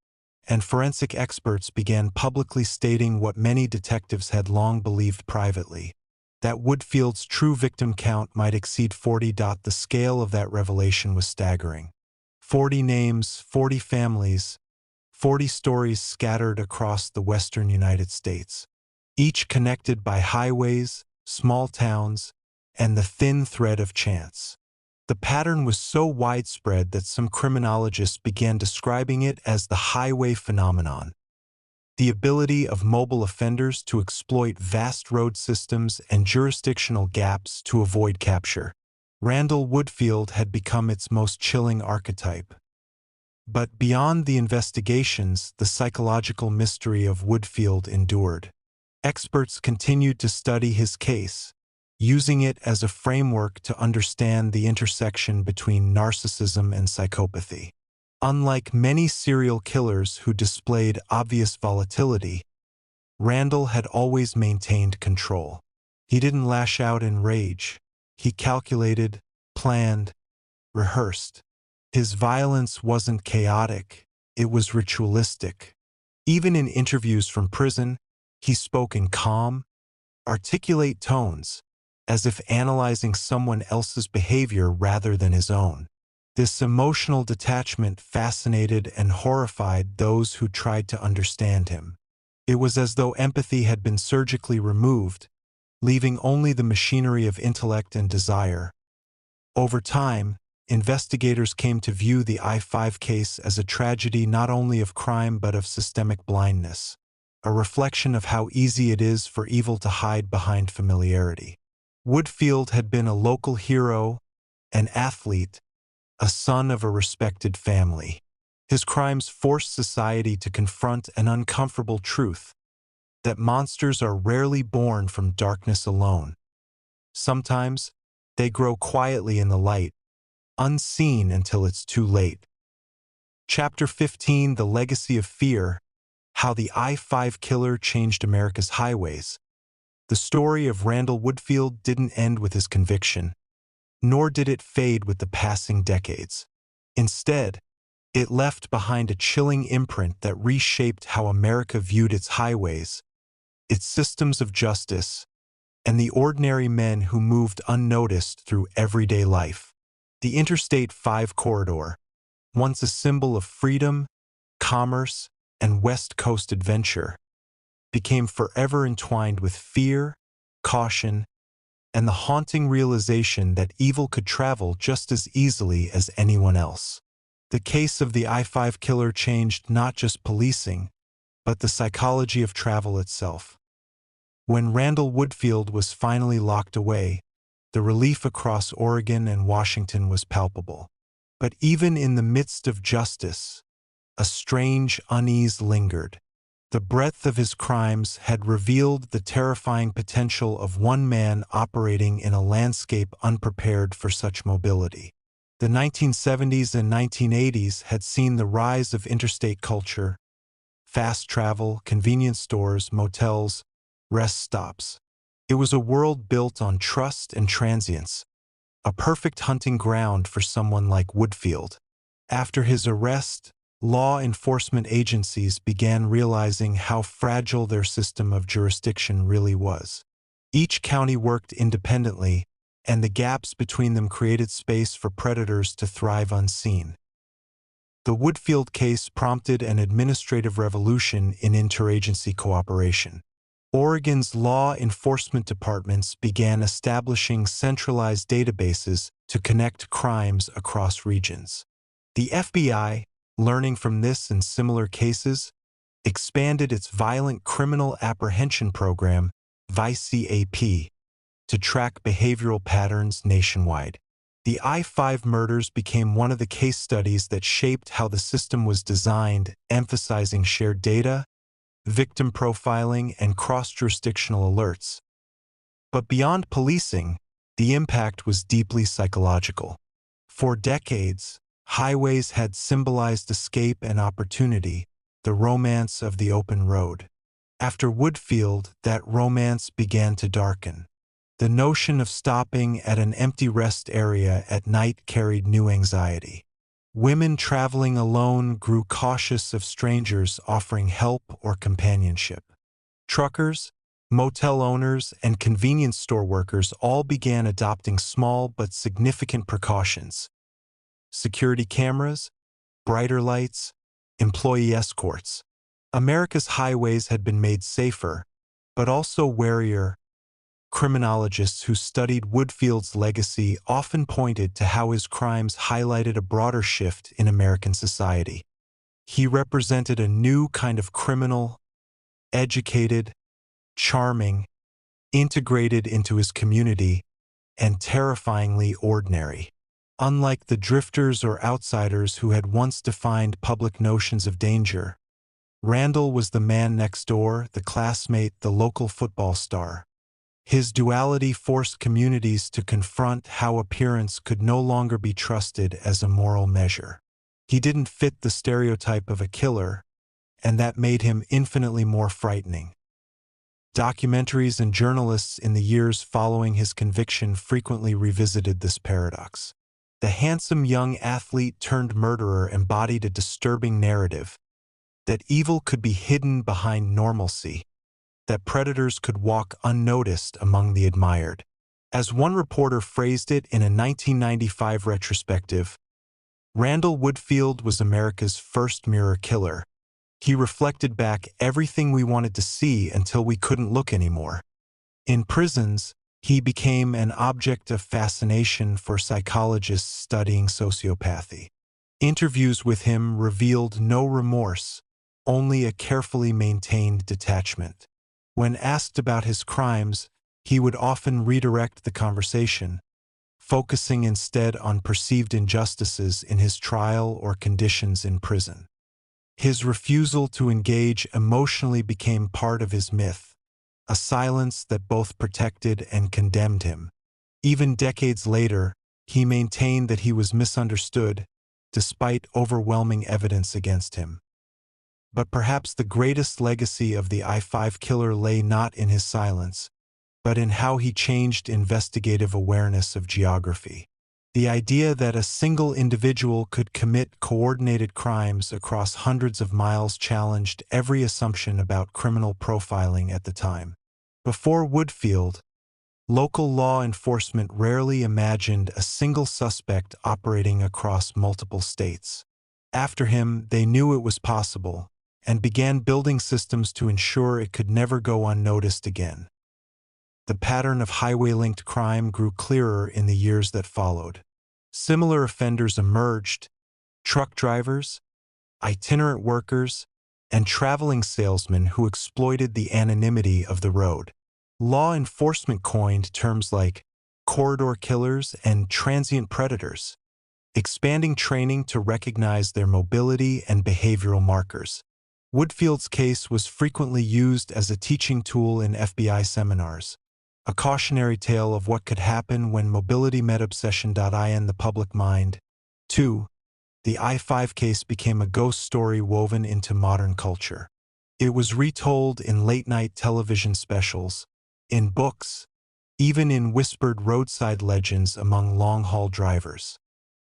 and forensic experts began publicly stating what many detectives had long believed privately, that Woodfield's true victim count might exceed 40. The scale of that revelation was staggering. 40 names, 40 families, 40 stories scattered across the western United States, each connected by highways, small towns, and the thin thread of chance. The pattern was so widespread that some criminologists began describing it as the highway phenomenon, the ability of mobile offenders to exploit vast road systems and jurisdictional gaps to avoid capture. Randall Woodfield had become its most chilling archetype. But beyond the investigations, the psychological mystery of Woodfield endured. Experts continued to study his case, using it as a framework to understand the intersection between narcissism and psychopathy. Unlike many serial killers who displayed obvious volatility, Randall had always maintained control. He didn't lash out in rage. He calculated, planned, rehearsed. His violence wasn't chaotic, it was ritualistic. Even in interviews from prison, he spoke in calm, articulate tones, as if analyzing someone else's behavior rather than his own. This emotional detachment fascinated and horrified those who tried to understand him. It was as though empathy had been surgically removed, leaving only the machinery of intellect and desire. Over time, investigators came to view the I-5 case as a tragedy not only of crime but of systemic blindness, a reflection of how easy it is for evil to hide behind familiarity. Woodfield had been a local hero, an athlete, a son of a respected family. His crimes forced society to confront an uncomfortable truth, that monsters are rarely born from darkness alone. Sometimes, they grow quietly in the light, unseen until it's too late. Chapter 15: The Legacy of Fear: How the I-5 Killer Changed America's Highways. The story of Randall Woodfield didn't end with his conviction, nor did it fade with the passing decades. Instead, it left behind a chilling imprint that reshaped how America viewed its highways, its systems of justice, and the ordinary men who moved unnoticed through everyday life. The Interstate 5 corridor, once a symbol of freedom, commerce, and West Coast adventure, became forever entwined with fear, caution, and the haunting realization that evil could travel just as easily as anyone else. The case of the I-5 killer changed not just policing, but the psychology of travel itself. When Randall Woodfield was finally locked away, the relief across Oregon and Washington was palpable. But even in the midst of justice, a strange unease lingered. The breadth of his crimes had revealed the terrifying potential of one man operating in a landscape unprepared for such mobility. The 1970s and 1980s had seen the rise of interstate culture, fast travel, convenience stores, motels, rest stops. It was a world built on trust and transience, a perfect hunting ground for someone like Woodfield. After his arrest, law enforcement agencies began realizing how fragile their system of jurisdiction really was. Each county worked independently, and the gaps between them created space for predators to thrive unseen. The Woodfield case prompted an administrative revolution in interagency cooperation. Oregon's law enforcement departments began establishing centralized databases to connect crimes across regions. The FBI, learning from this and similar cases, expanded its Violent Criminal Apprehension Program, VICAP, to track behavioral patterns nationwide. The I-5 murders became one of the case studies that shaped how the system was designed, emphasizing shared data, victim profiling, and cross-jurisdictional alerts. But beyond policing, the impact was deeply psychological. For decades, highways had symbolized escape and opportunity, the romance of the open road. After Woodfield, that romance began to darken. The notion of stopping at an empty rest area at night carried new anxiety. Women traveling alone grew cautious of strangers offering help or companionship. Truckers, motel owners, and convenience store workers all began adopting small but significant precautions. Security cameras, brighter lights, employee escorts. America's highways had been made safer, but also warier. Criminologists who studied Woodfield's legacy often pointed to how his crimes highlighted a broader shift in American society. He represented a new kind of criminal, educated, charming, integrated into his community, and terrifyingly ordinary. Unlike the drifters or outsiders who had once defined public notions of danger, Randall was the man next door, the classmate, the local football star. His duality forced communities to confront how appearance could no longer be trusted as a moral measure. He didn't fit the stereotype of a killer, and that made him infinitely more frightening. Documentaries and journalists in the years following his conviction frequently revisited this paradox. The handsome young athlete turned murderer embodied a disturbing narrative that evil could be hidden behind normalcy, that predators could walk unnoticed among the admired. As one reporter phrased it in a 1995 retrospective, Randall Woodfield was America's first mirror killer. He reflected back everything we wanted to see until we couldn't look anymore. In prisons, he became an object of fascination for psychologists studying sociopathy. Interviews with him revealed no remorse, only a carefully maintained detachment. When asked about his crimes, he would often redirect the conversation, focusing instead on perceived injustices in his trial or conditions in prison. His refusal to engage emotionally became part of his myth, a silence that both protected and condemned him. Even decades later, he maintained that he was misunderstood, despite overwhelming evidence against him. But perhaps the greatest legacy of the I-5 killer lay not in his silence, but in how he changed investigative awareness of geography. The idea that a single individual could commit coordinated crimes across hundreds of miles challenged every assumption about criminal profiling at the time. Before Woodfield, Local law enforcement rarely imagined a single suspect operating across multiple states. After him, they knew it was possible, and began building systems to ensure it could never go unnoticed again. The pattern of highway-linked crime grew clearer in the years that followed. Similar offenders emerged: truck drivers, itinerant workers, and traveling salesmen who exploited the anonymity of the road. Law enforcement coined terms like corridor killers and transient predators, expanding training to recognize their mobility and behavioral markers. Woodfield's case was frequently used as a teaching tool in FBI seminars, a cautionary tale of what could happen when mobility met obsession. In the public mind, too, the I-5 case became a ghost story woven into modern culture. It was retold in late-night television specials, in books, even in whispered roadside legends among long-haul drivers.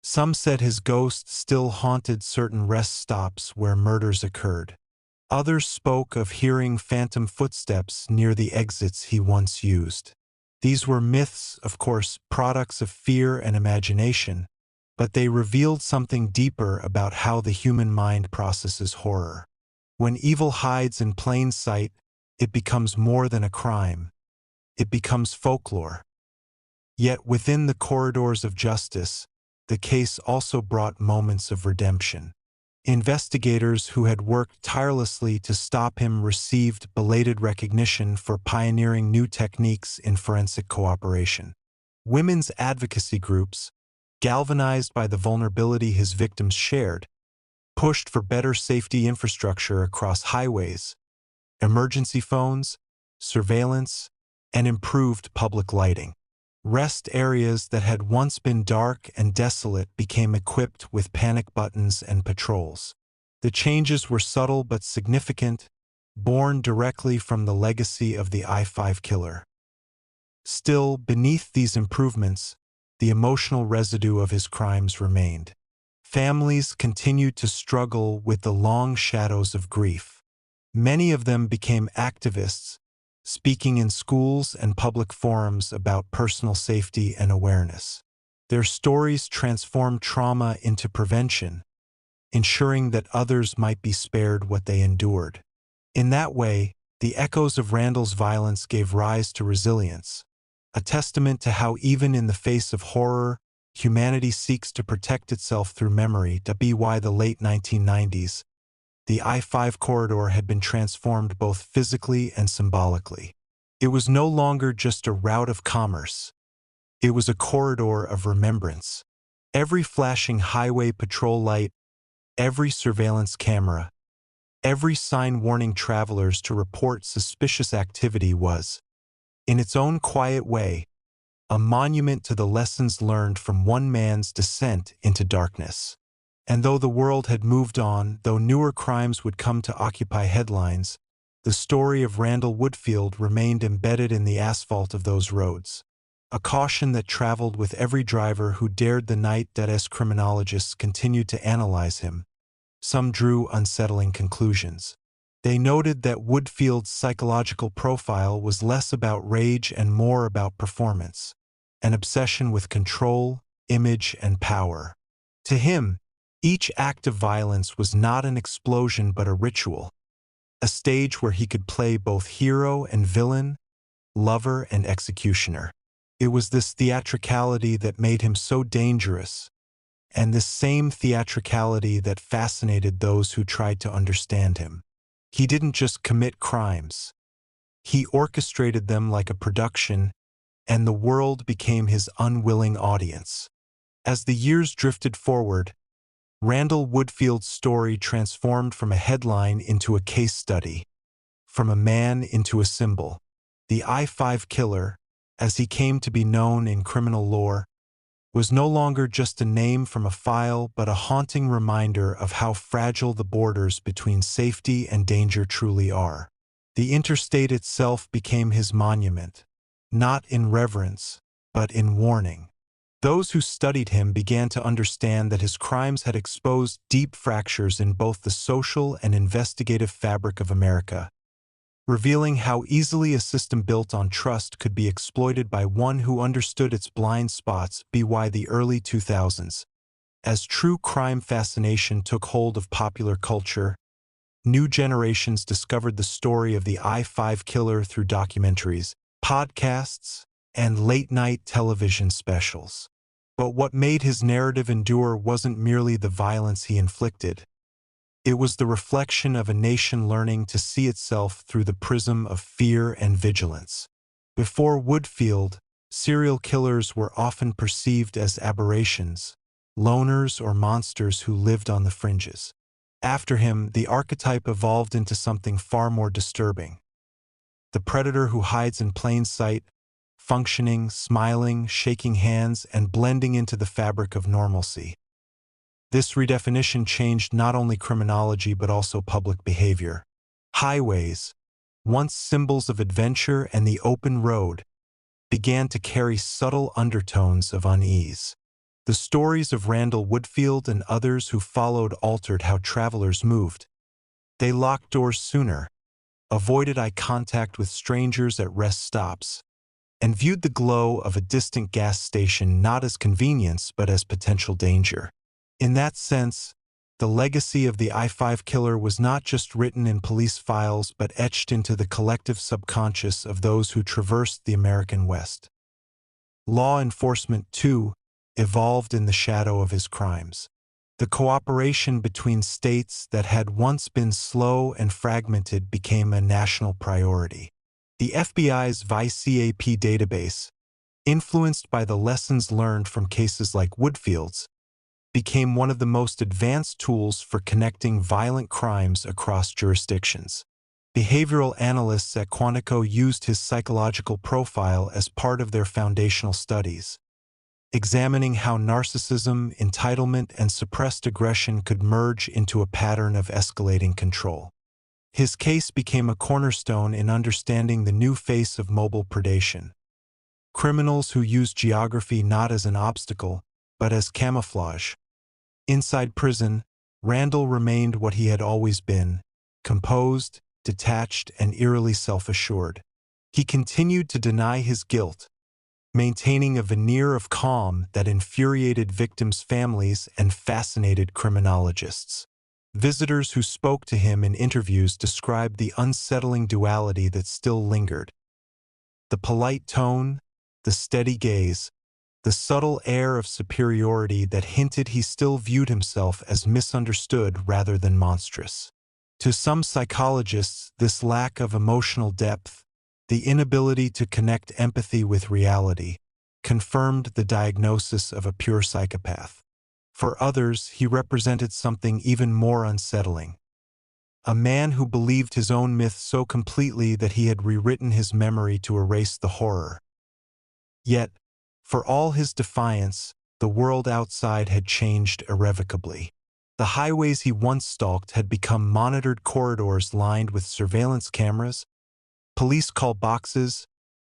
Some said his ghost still haunted certain rest stops where murders occurred. Others spoke of hearing phantom footsteps near the exits he once used. These were myths, of course, products of fear and imagination, but they revealed something deeper about how the human mind processes horror. When evil hides in plain sight, it becomes more than a crime. It becomes folklore. Yet within the corridors of justice, the case also brought moments of redemption. Investigators who had worked tirelessly to stop him received belated recognition for pioneering new techniques in forensic cooperation. Women's advocacy groups, galvanized by the vulnerability his victims shared, pushed for better safety infrastructure across highways, emergency phones, surveillance, and improved public lighting. Rest areas that had once been dark and desolate became equipped with panic buttons and patrols. The changes were subtle but significant, born directly from the legacy of the I-5 killer. Still, beneath these improvements, the emotional residue of his crimes remained. Families continued to struggle with the long shadows of grief. Many of them became activists, speaking in schools and public forums about personal safety and awareness. Their stories transformed trauma into prevention, ensuring that others might be spared what they endured. In that way, the echoes of Randall's violence gave rise to resilience, a testament to how even in the face of horror, humanity seeks to protect itself through memory. By the late 1990s, the I-5 corridor had been transformed both physically and symbolically. It was no longer just a route of commerce. It was a corridor of remembrance. Every flashing highway patrol light, every surveillance camera, every sign warning travelers to report suspicious activity was, in its own quiet way, a monument to the lessons learned from one man's descent into darkness. And though the world had moved on, though newer crimes would come to occupy headlines, the story of Randall Woodfield remained embedded in the asphalt of those roads, a caution that traveled with every driver who dared the night. As criminologists continued to analyze him, some drew unsettling conclusions. They noted that Woodfield's psychological profile was less about rage and more about performance, an obsession with control, image, and power. To him, each act of violence was not an explosion but a ritual, a stage where he could play both hero and villain, lover and executioner. It was this theatricality that made him so dangerous, and this same theatricality that fascinated those who tried to understand him. He didn't just commit crimes. He orchestrated them like a production, and the world became his unwilling audience. As the years drifted forward, Randall Woodfield's story transformed from a headline into a case study, from a man into a symbol. The I-5 killer, as he came to be known in criminal lore, was no longer just a name from a file but a haunting reminder of how fragile the borders between safety and danger truly are. The Interstate itself became his monument, not in reverence, but in warning. Those who studied him began to understand that his crimes had exposed deep fractures in both the social and investigative fabric of America. revealing how easily a system built on trust could be exploited by one who understood its blind spots. By the early 2000s, as true crime fascination took hold of popular culture, new generations discovered the story of the I-5 killer through documentaries, podcasts, and late-night television specials. But what made his narrative endure wasn't merely the violence he inflicted. It was the reflection of a nation learning to see itself through the prism of fear and vigilance. Before Woodfield, serial killers were often perceived as aberrations, loners or monsters who lived on the fringes. After him, the archetype evolved into something far more disturbing. The predator who hides in plain sight, functioning, smiling, shaking hands, and blending into the fabric of normalcy. This redefinition changed not only criminology but also public behavior. Highways, once symbols of adventure and the open road, began to carry subtle undertones of unease. The stories of Randall Woodfield and others who followed altered how travelers moved. They locked doors sooner, avoided eye contact with strangers at rest stops, and viewed the glow of a distant gas station not as convenience but as potential danger. In that sense, the legacy of the I-5 killer was not just written in police files but etched into the collective subconscious of those who traversed the American West. Law enforcement, too, evolved in the shadow of his crimes. The cooperation between states that had once been slow and fragmented became a national priority. The FBI's VICAP database, influenced by the lessons learned from cases like Woodfield's, became one of the most advanced tools for connecting violent crimes across jurisdictions. Behavioral analysts at Quantico used his psychological profile as part of their foundational studies, examining how narcissism, entitlement, and suppressed aggression could merge into a pattern of escalating control. His case became a cornerstone in understanding the new face of mobile predation. Criminals who used geography not as an obstacle, but as camouflage. Inside prison, Randall remained what he had always been, composed, detached, and eerily self-assured. He continued to deny his guilt, maintaining a veneer of calm that infuriated victims' families and fascinated criminologists. Visitors who spoke to him in interviews described the unsettling duality that still lingered. The polite tone, the steady gaze, the subtle air of superiority that hinted he still viewed himself as misunderstood rather than monstrous. To some psychologists, this lack of emotional depth, the inability to connect empathy with reality, confirmed the diagnosis of a pure psychopath. For others, he represented something even more unsettling. A man who believed his own myth so completely that he had rewritten his memory to erase the horror. Yet, for all his defiance, the world outside had changed irrevocably. The highways he once stalked had become monitored corridors lined with surveillance cameras, police call boxes,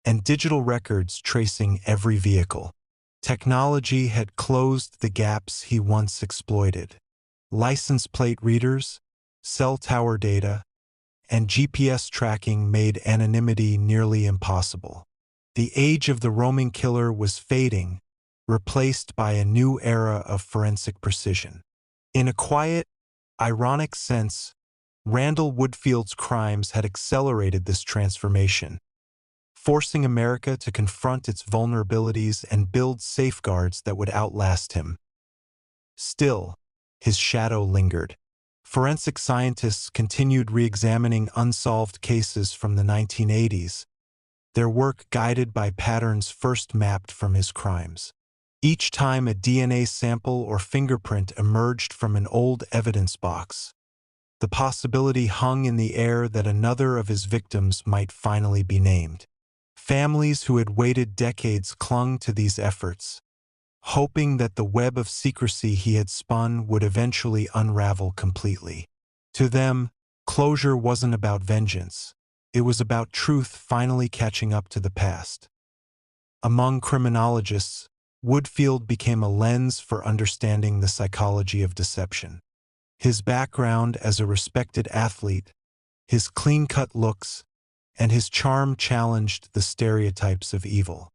and digital records tracing every vehicle. Technology had closed the gaps he once exploited. License plate readers, cell tower data, and GPS tracking made anonymity nearly impossible. The age of the roaming killer was fading, replaced by a new era of forensic precision. In a quiet, ironic sense, Randall Woodfield's crimes had accelerated this transformation, forcing America to confront its vulnerabilities and build safeguards that would outlast him. Still, his shadow lingered. Forensic scientists continued re-examining unsolved cases from the 1980s, their work guided by patterns first mapped from his crimes. Each time a DNA sample or fingerprint emerged from an old evidence box, the possibility hung in the air that another of his victims might finally be named. Families who had waited decades clung to these efforts, hoping that the web of secrecy he had spun would eventually unravel completely. To them, closure wasn't about vengeance. It was about truth finally catching up to the past. Among criminologists, Woodfield became a lens for understanding the psychology of deception. His background as a respected athlete, his clean-cut looks, and his charm challenged the stereotypes of evil.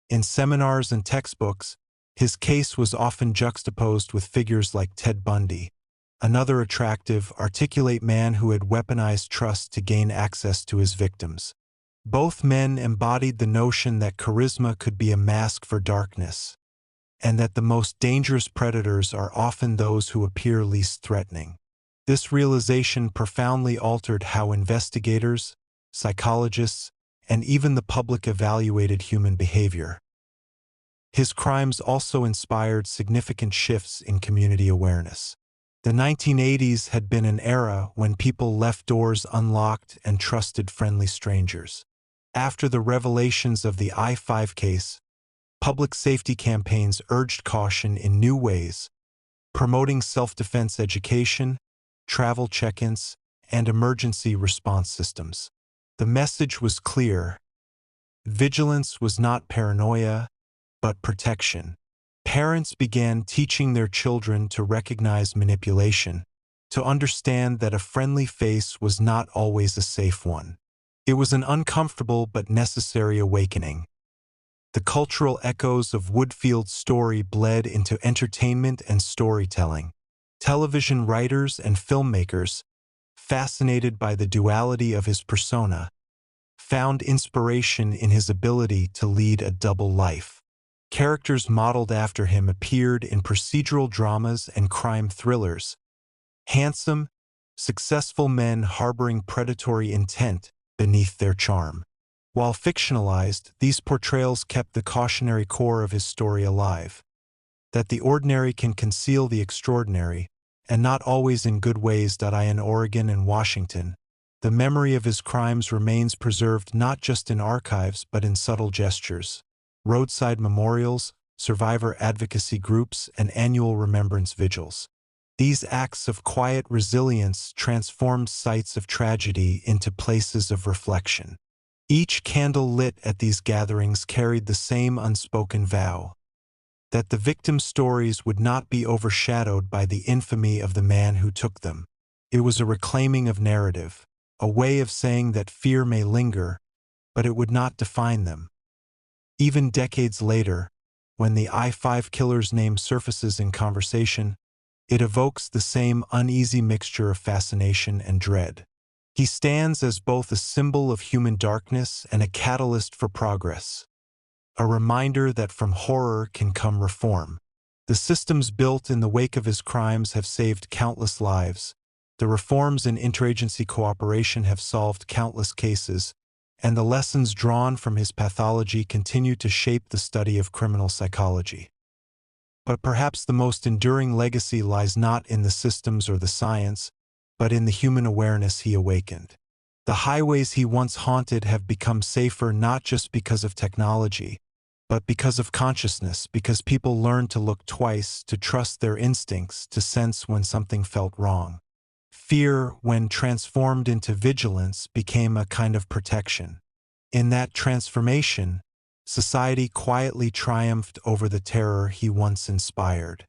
In seminars and textbooks, his case was often juxtaposed with figures like Ted Bundy, another attractive, articulate man who had weaponized trust to gain access to his victims. Both men embodied the notion that charisma could be a mask for darkness, and that the most dangerous predators are often those who appear least threatening. This realization profoundly altered how investigators, psychologists, and even the public evaluated human behavior. His crimes also inspired significant shifts in community awareness. The 1980s had been an era when people left doors unlocked and trusted friendly strangers. After the revelations of the I-5 case, public safety campaigns urged caution in new ways, promoting self-defense education, travel check-ins, and emergency response systems. The message was clear. Vigilance was not paranoia, but protection. Parents began teaching their children to recognize manipulation, to understand that a friendly face was not always a safe one. It was an uncomfortable but necessary awakening. The cultural echoes of Woodfield's story bled into entertainment and storytelling. Television writers and filmmakers, fascinated by the duality of his persona, found inspiration in his ability to lead a double life. Characters modeled after him appeared in procedural dramas and crime thrillers. Handsome, successful men harboring predatory intent beneath their charm. While fictionalized, these portrayals kept the cautionary core of his story alive. That the ordinary can conceal the extraordinary, and not always in good ways. In Oregon and Washington, the memory of his crimes remains preserved not just in archives but in subtle gestures. Roadside memorials, survivor advocacy groups, and annual remembrance vigils. These acts of quiet resilience transformed sites of tragedy into places of reflection. Each candle lit at these gatherings carried the same unspoken vow: that the victims' stories would not be overshadowed by the infamy of the man who took them. It was a reclaiming of narrative, a way of saying that fear may linger, but it would not define them. Even decades later, when the I-5 killer's name surfaces in conversation, it evokes the same uneasy mixture of fascination and dread. He stands as both a symbol of human darkness and a catalyst for progress, a reminder that from horror can come reform. The systems built in the wake of his crimes have saved countless lives. The reforms in interagency cooperation have solved countless cases, and the lessons drawn from his pathology continue to shape the study of criminal psychology. But perhaps the most enduring legacy lies not in the systems or the science, but in the human awareness he awakened. The highways he once haunted have become safer not just because of technology, but because of consciousness, because people learned to look twice, to trust their instincts, to sense when something felt wrong. Fear, when transformed into vigilance, became a kind of protection. In that transformation, society quietly triumphed over the terror he once inspired.